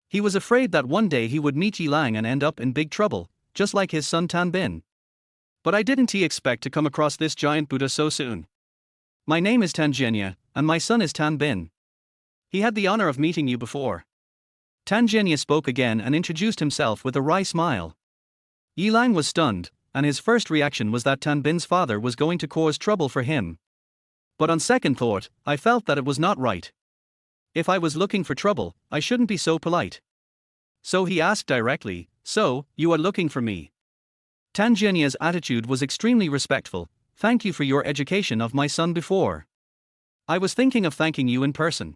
He was afraid that one day he would meet Yi Lang and end up in big trouble, just like his son Tan Bin. "But I didn't expect to come across this giant Buddha so soon. My name is Tan Zhenya, and my son is Tan Bin. He had the honor of meeting you before." Tan Zhenya spoke again and introduced himself with a wry smile. Yi Lang was stunned, and his first reaction was that Tan Bin's father was going to cause trouble for him. But on second thought, I felt that it was not right. If I was looking for trouble, I shouldn't be so polite. So he asked directly, "So, you are looking for me?" Tan Zhenya's attitude was extremely respectful. "Thank you for your education of my son before. I was thinking of thanking you in person.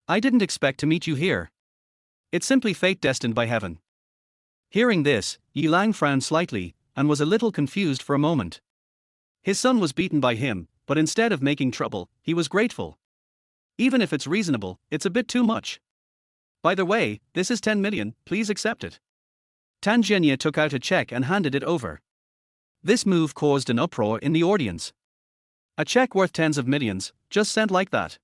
I didn't expect to meet you here. It's simply fate destined by heaven." Hearing this, Yi Lang frowned slightly, and was a little confused for a moment. His son was beaten by him, but instead of making trouble, he was grateful. Even if it's reasonable, it's a bit too much. By the way, this is 10 million, please accept it. Tangenya took out a check and handed it over. This move caused an uproar in the audience. A check worth tens of millions, just sent like that.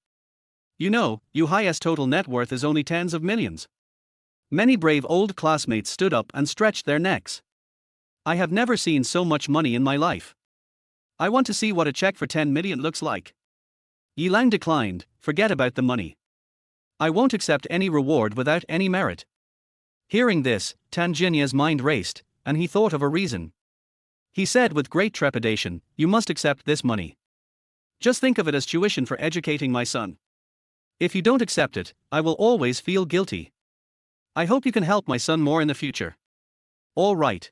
You know, Yuhai's total net worth is only tens of millions. Many brave old classmates stood up and stretched their necks. I have never seen so much money in my life. I want to see what a check for 10 million looks like. Yilang declined, forget about the money. I won't accept any reward without any merit. Hearing this, Tangenya's mind raced, and he thought of a reason. He said with great trepidation, you must accept this money. Just think of it as tuition for educating my son. If you don't accept it, I will always feel guilty. I hope you can help my son more in the future. All right.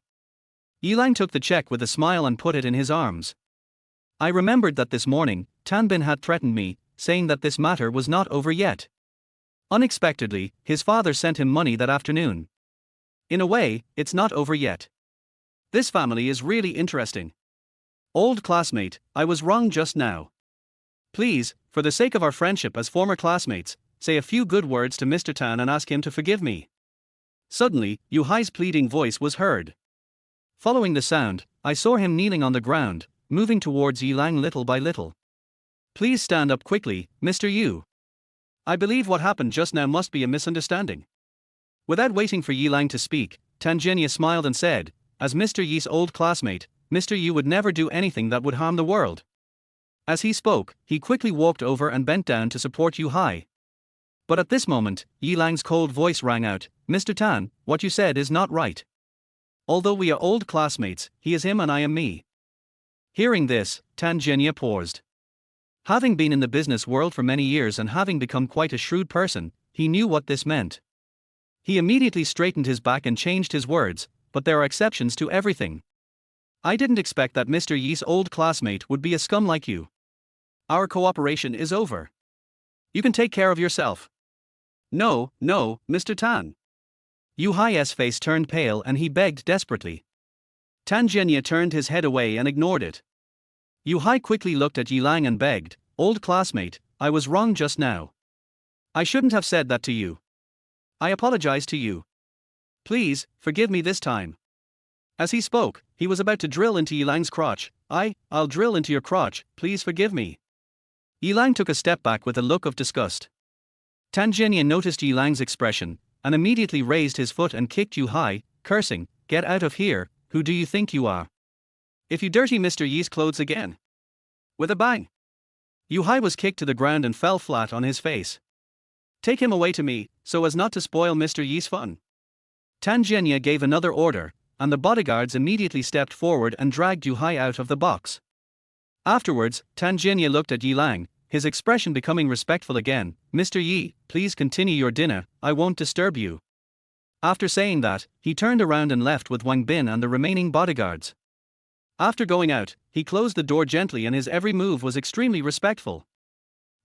Yilang took the check with a smile and put it in his arms. I remembered that this morning, Tanbin had threatened me, saying that this matter was not over yet. Unexpectedly, his father sent him money that afternoon. In a way, it's not over yet. This family is really interesting. Old classmate, I was wrong just now. Please, for the sake of our friendship as former classmates, say a few good words to Mr. Tan and ask him to forgive me. Suddenly, Yuhai's pleading voice was heard. Following the sound, I saw him kneeling on the ground, moving towards Yilang little by little. Please stand up quickly, Mr. Yu. I believe what happened just now must be a misunderstanding. Without waiting for Yilang to speak, Tangenya smiled and said, as Mr. Yi's old classmate, Mr. Yu would never do anything that would harm the world. As he spoke, he quickly walked over and bent down to support Yuhai. But at this moment, Yilang's cold voice rang out, Mr. Tan, what you said is not right. Although we are old classmates, he is him and I am me. Hearing this, Tangenya paused. Having been in the business world for many years and having become quite a shrewd person, he knew what this meant. He immediately straightened his back and changed his words, but there are exceptions to everything. I didn't expect that Mr. Yi's old classmate would be a scum like you. Our cooperation is over. You can take care of yourself. No, Mr. Tan. Yuhai's face turned pale and he begged desperately. Tangenya turned his head away and ignored it. Yuhai quickly looked at Yilang and begged, old classmate, I was wrong just now. I shouldn't have said that to you. I apologize to you. Please, forgive me this time. As he spoke, he was about to drill into Yilang's crotch. I'll drill into your crotch, please forgive me. Yilang took a step back with a look of disgust. Tangenya noticed Yilang's expression, and immediately raised his foot and kicked Yuhai, cursing, get out of here, who do you think you are? If you dirty Mr. Yi's clothes again. With a bang. Yuhai was kicked to the ground and fell flat on his face. Take him away to me, so as not to spoil Mr. Yi's fun. Tangenya gave another order, and the bodyguards immediately stepped forward and dragged Yuhai out of the box. Afterwards, Tangenya looked at Yilang, his expression becoming respectful again. Mr. Yi, please continue your dinner, I won't disturb you. After saying that, he turned around and left with Wang Bin and the remaining bodyguards. After going out, he closed the door gently and his every move was extremely respectful.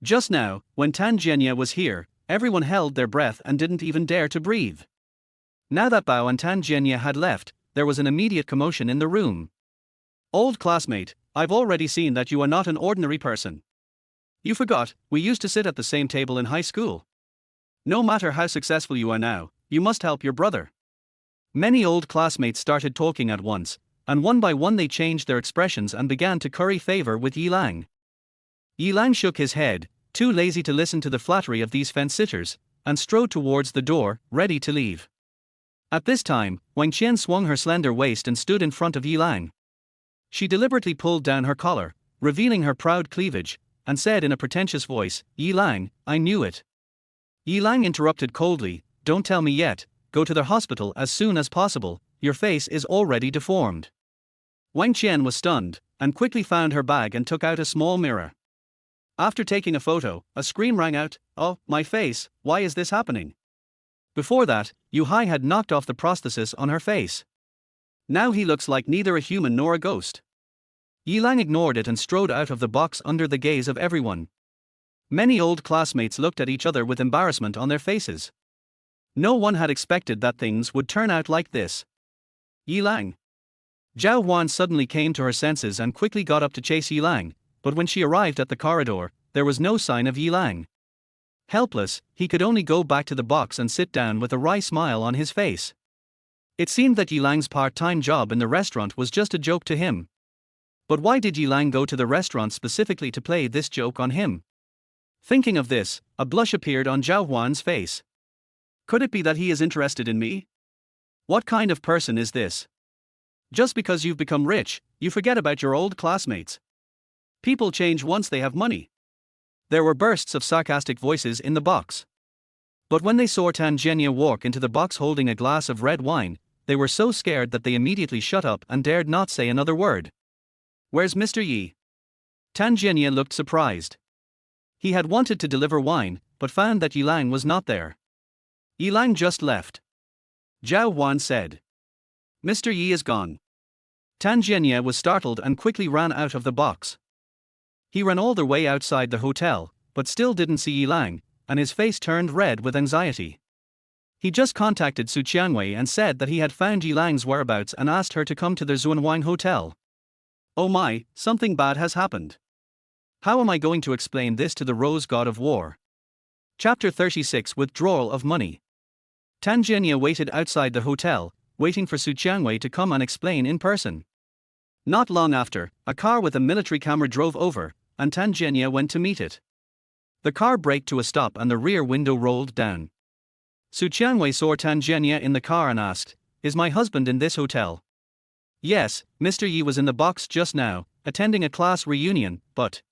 Just now, when Tangenya was here, everyone held their breath and didn't even dare to breathe. Now that Bao and Tangenya had left, there was an immediate commotion in the room. Old classmate, I've already seen that you are not an ordinary person. You forgot, we used to sit at the same table in high school. No matter how successful you are now, you must help your brother. Many old classmates started talking at once, and one by one they changed their expressions and began to curry favor with Yilang. Yilang shook his head, too lazy to listen to the flattery of these fence-sitters, and strode towards the door, ready to leave. At this time, Wang Qian swung her slender waist and stood in front of Yilang. She deliberately pulled down her collar, revealing her proud cleavage, and said in a pretentious voice, Yilang, I knew it. Yilang interrupted coldly, don't tell me yet, go to the hospital as soon as possible, your face is already deformed. Wang Qian was stunned, and quickly found her bag and took out a small mirror. After taking a photo, a scream rang out, oh, my face, why is this happening? Before that, Yuhai had knocked off the prosthesis on her face. Now he looks like neither a human nor a ghost. Yilang ignored it and strode out of the box under the gaze of everyone. Many old classmates looked at each other with embarrassment on their faces. No one had expected that things would turn out like this. Yilang. Zhao Huan suddenly came to her senses and quickly got up to chase Yilang, but when she arrived at the corridor, there was no sign of Yi Lang. Helpless, he could only go back to the box and sit down with a wry smile on his face. It seemed that Yi Lang's part-time job in the restaurant was just a joke to him. But why did Yi Lang go to the restaurant specifically to play this joke on him? Thinking of this, a blush appeared on Zhao Huan's face. Could it be that he is interested in me? What kind of person is this? Just because you've become rich, you forget about your old classmates. People change once they have money. There were bursts of sarcastic voices in the box. But when they saw Tan Zhenya walk into the box holding a glass of red wine, they were so scared that they immediately shut up and dared not say another word. Where's Mr. Yi? Tan Zhenya looked surprised. He had wanted to deliver wine, but found that Yi Lang was not there. Yi Lang just left. Zhao Huan said. Mr. Yi is gone. Tan Zhenya was startled and quickly ran out of the box. He ran all the way outside the hotel, but still didn't see Yi Lang, and his face turned red with anxiety. He just contacted Su Qianwei and said that he had found Yi Lang's whereabouts and asked her to come to the Zunwang Hotel. Oh my, something bad has happened. How am I going to explain this to the Rose God of War? Chapter 36 Withdrawal of Money. Tan Zhenya waited outside the hotel, waiting for Su Qianwei to come and explain in person. Not long after, a car with a military camera drove over, and Tan Zhenya went to meet it. The car braked to a stop and the rear window rolled down. Su Qianwei saw Tan Zhenya in the car and asked, "Is my husband in this hotel?" Yes, Mr. Yi was in the box just now, attending a class reunion, but...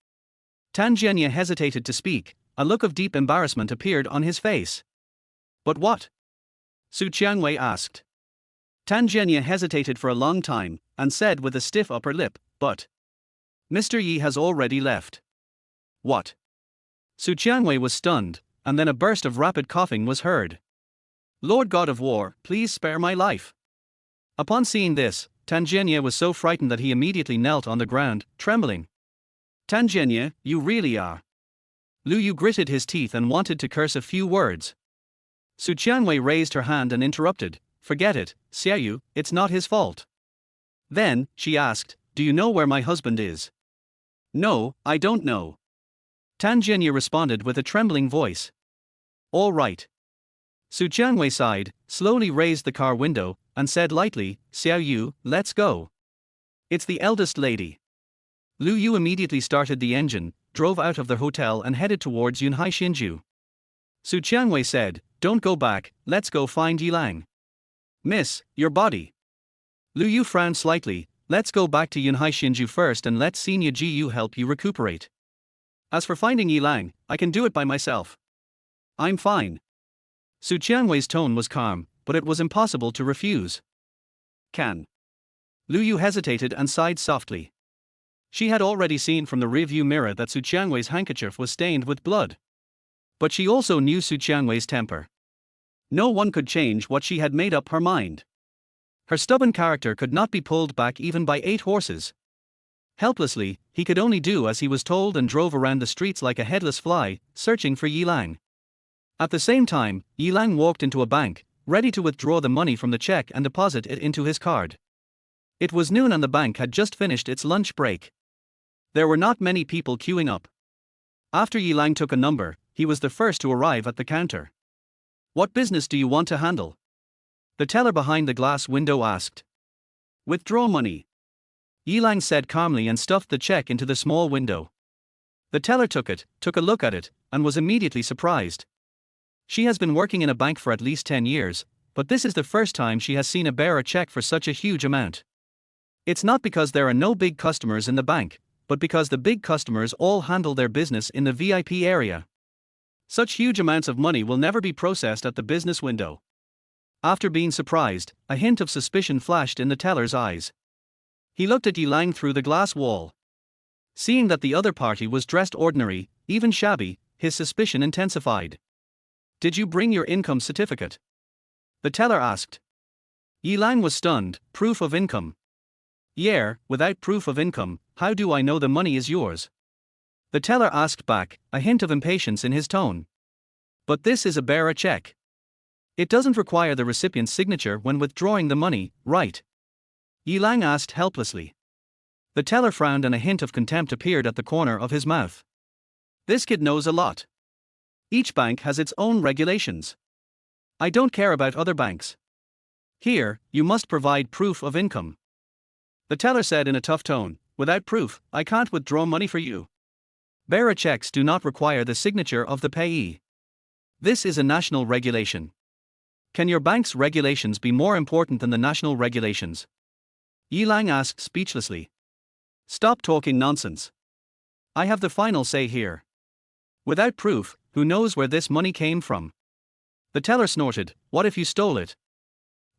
Tan Zhenya hesitated to speak, a look of deep embarrassment appeared on his face. But what? Su Qianwei asked. Tan Zhenya hesitated for a long time, and said with a stiff upper lip, but... Mr. Yi has already left. What? Su Qianwei was stunned, and then a burst of rapid coughing was heard. Lord God of War, please spare my life. Upon seeing this, Tan Zhenya was so frightened that he immediately knelt on the ground, trembling. Tan Zhenya, you really are. Lu Yu gritted his teeth and wanted to curse a few words. Su Qianwei raised her hand and interrupted, "Forget it, Xiaoyu, it's not his fault." Then, she asked, "Do you know where my husband is?" "No, I don't know." Tan Zhenya responded with a trembling voice. "All right." Su Qianwei sighed, slowly raised the car window, and said lightly, "Xiaoyu, let's go." It's the eldest lady. Lu Yu immediately started the engine, drove out of the hotel and headed towards Yunhai Xinju. Su Qianwei said, "Don't go back, let's go find Yi Lang." "Miss, your body." Lu Yu frowned slightly, "Let's go back to Yunhai Xinju first and let Xinye Jiyu help you recuperate. As for finding Yi Lang, I can do it by myself. I'm fine." Su Qianwei's tone was calm, but it was impossible to refuse. Can. Lu Yu hesitated and sighed softly. She had already seen from the rearview mirror that Su Qianwei's handkerchief was stained with blood. But she also knew Su Qianwei's temper. No one could change what she had made up her mind. Her stubborn character could not be pulled back even by 8 horses. Helplessly, he could only do as he was told and drove around the streets like a headless fly, searching for Yi Lang. At the same time, Yi Lang walked into a bank, ready to withdraw the money from the check and deposit it into his card. It was noon and the bank had just finished its lunch break. There were not many people queuing up. After Yi Lang took a number, he was the first to arrive at the counter. "What business do you want to handle?" the teller behind the glass window asked. "Withdraw money," Yi Lang said calmly and stuffed the check into the small window. The teller took a look at it, and was immediately surprised. She has been working in a bank for at least 10 years, but this is the first time she has seen a bearer check for such a huge amount. It's not because there are no big customers in the bank, but because the big customers all handle their business in the VIP area. Such huge amounts of money will never be processed at the business window. After being surprised, a hint of suspicion flashed in the teller's eyes. He looked at Yi Lang through the glass wall. Seeing that the other party was dressed ordinary, even shabby, his suspicion intensified. "Did you bring your income certificate?" the teller asked. Yi Lang was stunned. "Proof of income?" "Yeah, without proof of income, how do I know the money is yours?" the teller asked back, a hint of impatience in his tone. "But this is a bearer check. It doesn't require the recipient's signature when withdrawing the money, right?" Yi Lang asked helplessly. The teller frowned and a hint of contempt appeared at the corner of his mouth. This kid knows a lot. Each bank has its own regulations. I don't care about other banks. Here, you must provide proof of income. The teller said in a tough tone, without proof, I can't withdraw money for you. Bearer checks do not require the signature of the payee. This is a national regulation. Can your bank's regulations be more important than the national regulations? Yilang asked speechlessly. Stop talking nonsense. I have the final say here. Without proof, who knows where this money came from? The teller snorted, what if you stole it?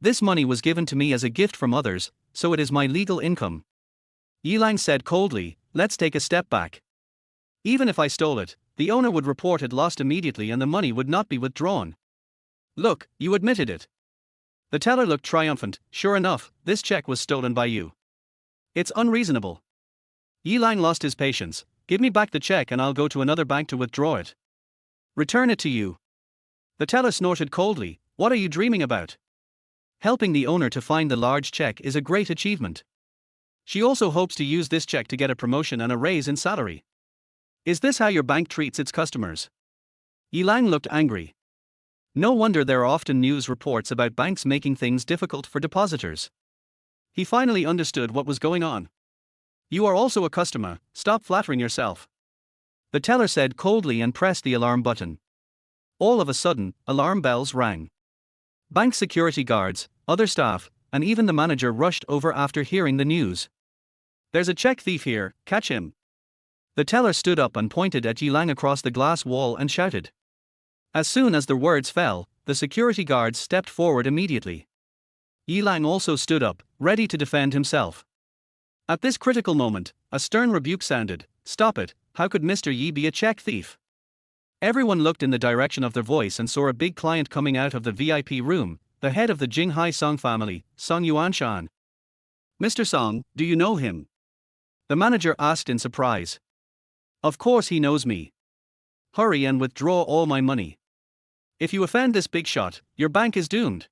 This money was given to me as a gift from others, so it is my legal income. Yilang said coldly, let's take a step back. Even if I stole it, the owner would report it lost immediately and the money would not be withdrawn. Look, you admitted it. The teller looked triumphant, sure enough, this check was stolen by you. It's unreasonable. Yilang lost his patience, give me back the check and I'll go to another bank to withdraw it. Return it to you. The teller snorted coldly, what are you dreaming about? Helping the owner to find the large check is a great achievement. She also hopes to use this check to get a promotion and a raise in salary. Is this how your bank treats its customers? Yilang looked angry. No wonder there are often news reports about banks making things difficult for depositors. He finally understood what was going on. You are also a customer, stop flattering yourself. The teller said coldly and pressed the alarm button. All of a sudden, alarm bells rang. Bank security guards, other staff, and even the manager rushed over after hearing the news. There's a check thief here, catch him. The teller stood up and pointed at Yilang across the glass wall and shouted. As soon as the words fell, the security guards stepped forward immediately. Yilang also stood up, ready to defend himself. At this critical moment, a stern rebuke sounded, stop it, how could Mr. Yi be a check thief? Everyone looked in the direction of their voice and saw a big client coming out of the VIP room, the head of the Jinghai Song family, Song Yuanshan. Mr. Song, do you know him? The manager asked in surprise. Of course he knows me. Hurry and withdraw all my money. If you offend this big shot, your bank is doomed.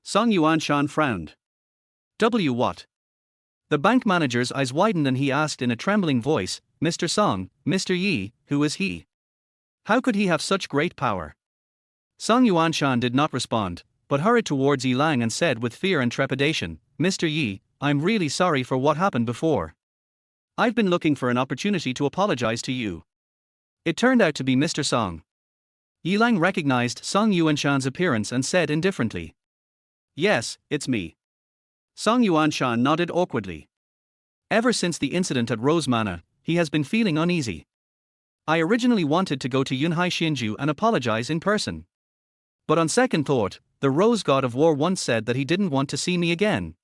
Song Yuanshan frowned. What? The bank manager's eyes widened and he asked in a trembling voice, Mr. Song, Mr. Yi, who is he? How could he have such great power? Song Yuanshan did not respond, but hurried towards Yilang and said with fear and trepidation, Mr. Yi, I'm really sorry for what happened before. I've been looking for an opportunity to apologize to you. It turned out to be Mr. Song. Yilang recognized Song Yuanshan's appearance and said indifferently. Yes, it's me. Song Yuanshan nodded awkwardly. Ever since the incident at Rose Manor, he has been feeling uneasy. I originally wanted to go to Yunhai Xinju and apologize in person. But on second thought, the Rose God of War once said that he didn't want to see me again.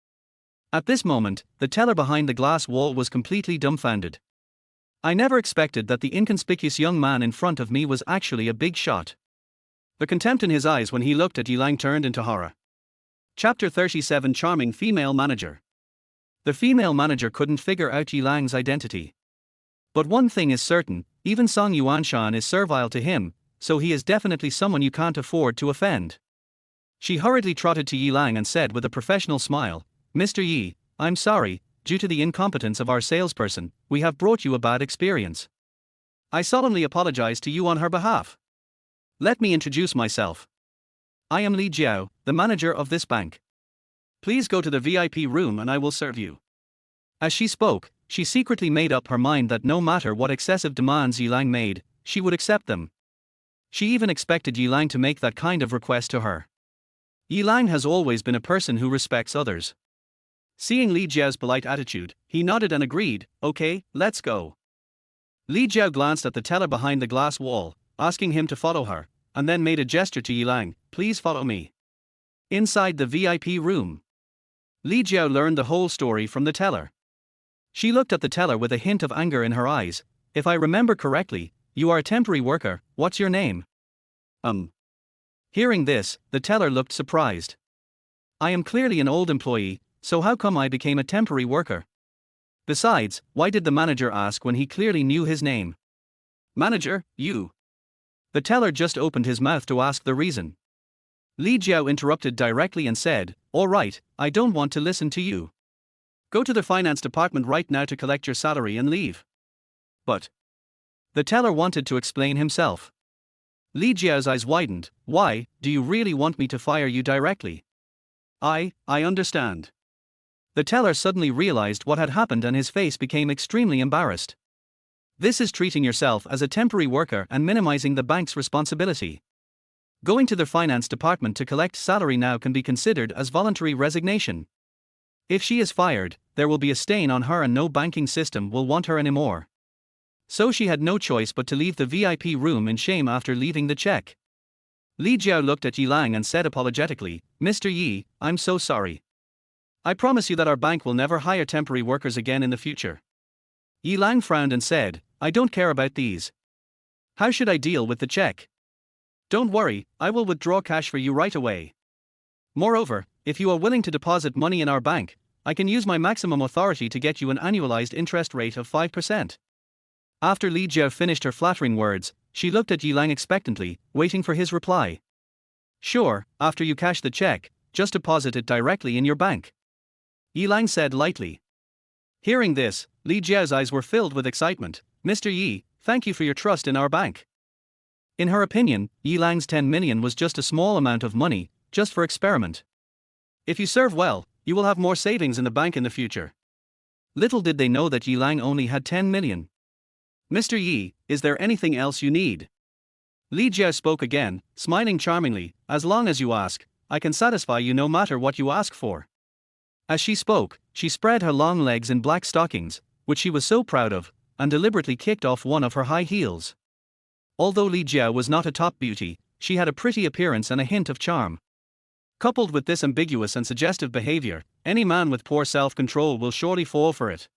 At this moment, the teller behind the glass wall was completely dumbfounded. I never expected that the inconspicuous young man in front of me was actually a big shot. The contempt in his eyes when he looked at Yilang turned into horror. Chapter 37 Charming Female Manager. The female manager couldn't figure out Yilang's identity. But one thing is certain, even Song Yuanshan is servile to him, so he is definitely someone you can't afford to offend. She hurriedly trotted to Yilang and said with a professional smile, Mr. Yi, I'm sorry, due to the incompetence of our salesperson, we have brought you a bad experience. I solemnly apologize to you on her behalf. Let me introduce myself. I am Li Jiao, the manager of this bank. Please go to the VIP room and I will serve you. As she spoke, she secretly made up her mind that no matter what excessive demands Yilang made, she would accept them. She even expected Yilang to make that kind of request to her. Yilang has always been a person who respects others. Seeing Li Jiao's polite attitude, he nodded and agreed, okay, let's go. Li Jiao glanced at the teller behind the glass wall, asking him to follow her, and then made a gesture to Yilang, please follow me. Inside the VIP room, Li Jiao learned the whole story from the teller. She looked at the teller with a hint of anger in her eyes. If I remember correctly, you are a temporary worker, what's your name? Hearing this, the teller looked surprised. I am clearly an old employee, so how come I became a temporary worker? Besides, why did the manager ask when he clearly knew his name? Manager, you. The teller just opened his mouth to ask the reason. Li Jiao interrupted directly and said, all right, I don't want to listen to you. Go to the finance department right now to collect your salary and leave. But the teller wanted to explain himself. Li Jiao's eyes widened. Why, do you really want me to fire you directly? I understand. The teller suddenly realized what had happened and his face became extremely embarrassed. This is treating yourself as a temporary worker and minimizing the bank's responsibility. Going to the finance department to collect salary now can be considered as voluntary resignation. If she is fired, there will be a stain on her and no banking system will want her anymore. So she had no choice but to leave the VIP room in shame after leaving the check. Li Jiao looked at Yi Lang and said apologetically, Mr. Yi, I'm so sorry. I promise you that our bank will never hire temporary workers again in the future. Yi Lang frowned and said, I don't care about these. How should I deal with the check? Don't worry, I will withdraw cash for you right away. Moreover, if you are willing to deposit money in our bank, I can use my maximum authority to get you an annualized interest rate of 5%. After Li Jiao finished her flattering words, she looked at Yi Lang expectantly, waiting for his reply. Sure, after you cash the check, just deposit it directly in your bank. Yi Lang said lightly. Hearing this, Li Jiao's eyes were filled with excitement. Mr. Yi, thank you for your trust in our bank. In her opinion, Yi Lang's 10 million was just a small amount of money, just for experiment. If you serve well, you will have more savings in the bank in the future. Little did they know that Yi Lang only had 10 million. Mr. Yi, is there anything else you need? Li Jiao spoke again, smiling charmingly, as long as you ask, I can satisfy you no matter what you ask for. As she spoke, she spread her long legs in black stockings, which she was so proud of, and deliberately kicked off one of her high heels. Although Li Jiao was not a top beauty, she had a pretty appearance and a hint of charm. Coupled with this ambiguous and suggestive behavior, any man with poor self-control will surely fall for it.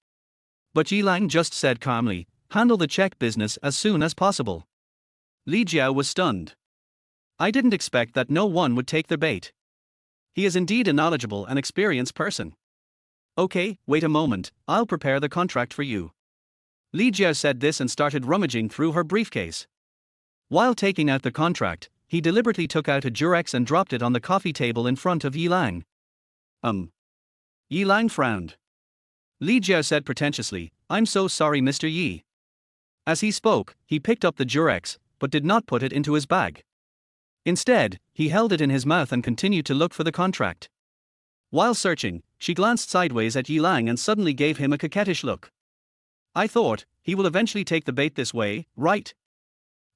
But Yi Lang just said calmly, handle the check business as soon as possible. Li Jiao was stunned. I didn't expect that no one would take the bait. He is indeed a knowledgeable and experienced person. Okay, wait a moment, I'll prepare the contract for you. Li Jiao said this and started rummaging through her briefcase. While taking out the contract, he deliberately took out a Durex and dropped it on the coffee table in front of Yi Lang. Yi Lang frowned. Li Jiao said pretentiously, I'm so sorry Mr. Yi. As he spoke, he picked up the Durex, but did not put it into his bag. Instead, he held it in his mouth and continued to look for the contract. While searching, she glanced sideways at Yi Lang and suddenly gave him a coquettish look. I thought, he will eventually take the bait this way, right?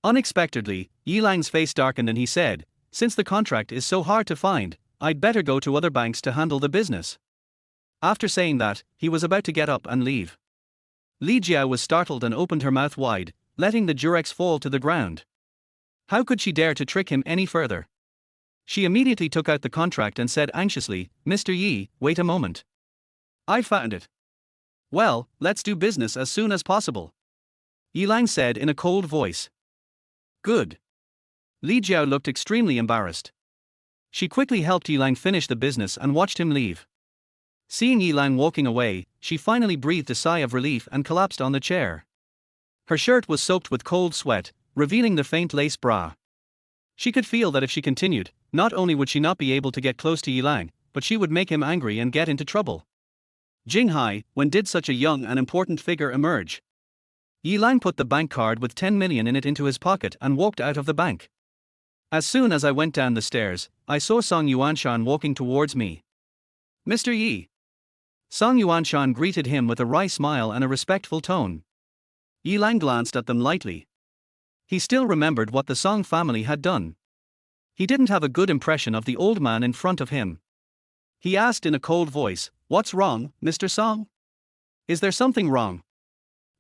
Unexpectedly, Yi Lang's face darkened and he said, since the contract is so hard to find, I'd better go to other banks to handle the business. After saying that, he was about to get up and leave. Li Jiao was startled and opened her mouth wide, letting the Durex fall to the ground. How could she dare to trick him any further? She immediately took out the contract and said anxiously, Mr. Yi, wait a moment. I found it. Well, let's do business as soon as possible. Yi Lang said in a cold voice. Good. Li Jiao looked extremely embarrassed. She quickly helped Yi Lang finish the business and watched him leave. Seeing Yi Lang walking away, she finally breathed a sigh of relief and collapsed on the chair. Her shirt was soaked with cold sweat, revealing the faint lace bra. She could feel that if she continued, not only would she not be able to get close to Yi Lang, but she would make him angry and get into trouble. Jinghai, when did such a young and important figure emerge? Yi Lang put the bank card with 10 million in it into his pocket and walked out of the bank. As soon as I went down the stairs, I saw Song Yuanshan walking towards me. Mr. Yi. Song Yuanshan greeted him with a wry smile and a respectful tone. Yi Lang glanced at them lightly. He still remembered what the Song family had done. He didn't have a good impression of the old man in front of him. He asked in a cold voice, What's wrong, Mr. Song? Is there something wrong?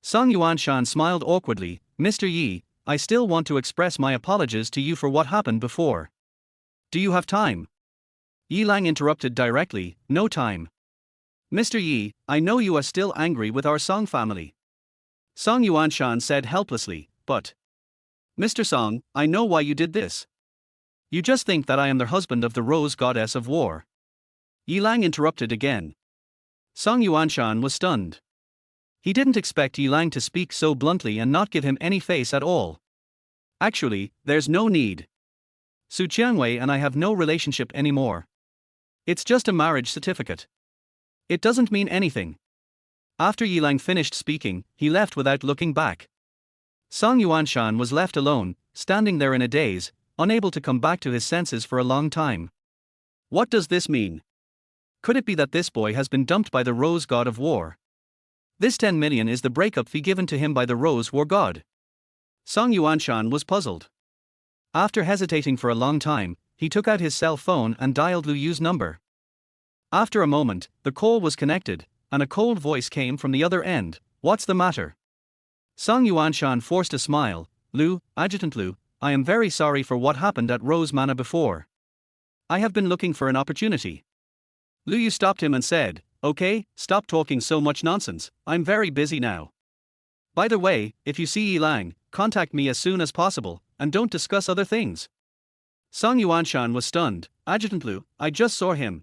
Song Yuanshan smiled awkwardly, Mr. Yi, I still want to express my apologies to you for what happened before. Do you have time? Yi Lang interrupted directly, No time. Mr. Yi, I know you are still angry with our Song family. Song Yuanshan said helplessly, But Mr. Song, I know why you did this. You just think that I am the husband of the Rose Goddess of War. Yi Lang interrupted again. Song Yuanshan was stunned. He didn't expect Yi Lang to speak so bluntly and not give him any face at all. Actually, there's no need. Su Qiangwei and I have no relationship anymore. It's just a marriage certificate. It doesn't mean anything. After Yilang finished speaking, he left without looking back. Song Yuanshan was left alone, standing there in a daze, unable to come back to his senses for a long time. What does this mean? Could it be that this boy has been dumped by the Rose God of War? This 10 million is the breakup fee given to him by the Rose War God. Song Yuanshan was puzzled. After hesitating for a long time, he took out his cell phone and dialed Lu Yu's number. After a moment, the call was connected, and a cold voice came from the other end. What's the matter? Song Yuanshan forced a smile. Lu, Adjutant Lu, I am very sorry for what happened at Rose Manor before. I have been looking for an opportunity. Lu Yu stopped him and said, okay, stop talking so much nonsense, I'm very busy now. By the way, if you see Yilang, contact me as soon as possible, and don't discuss other things. Song Yuanshan was stunned. Adjutant Lu, I just saw him,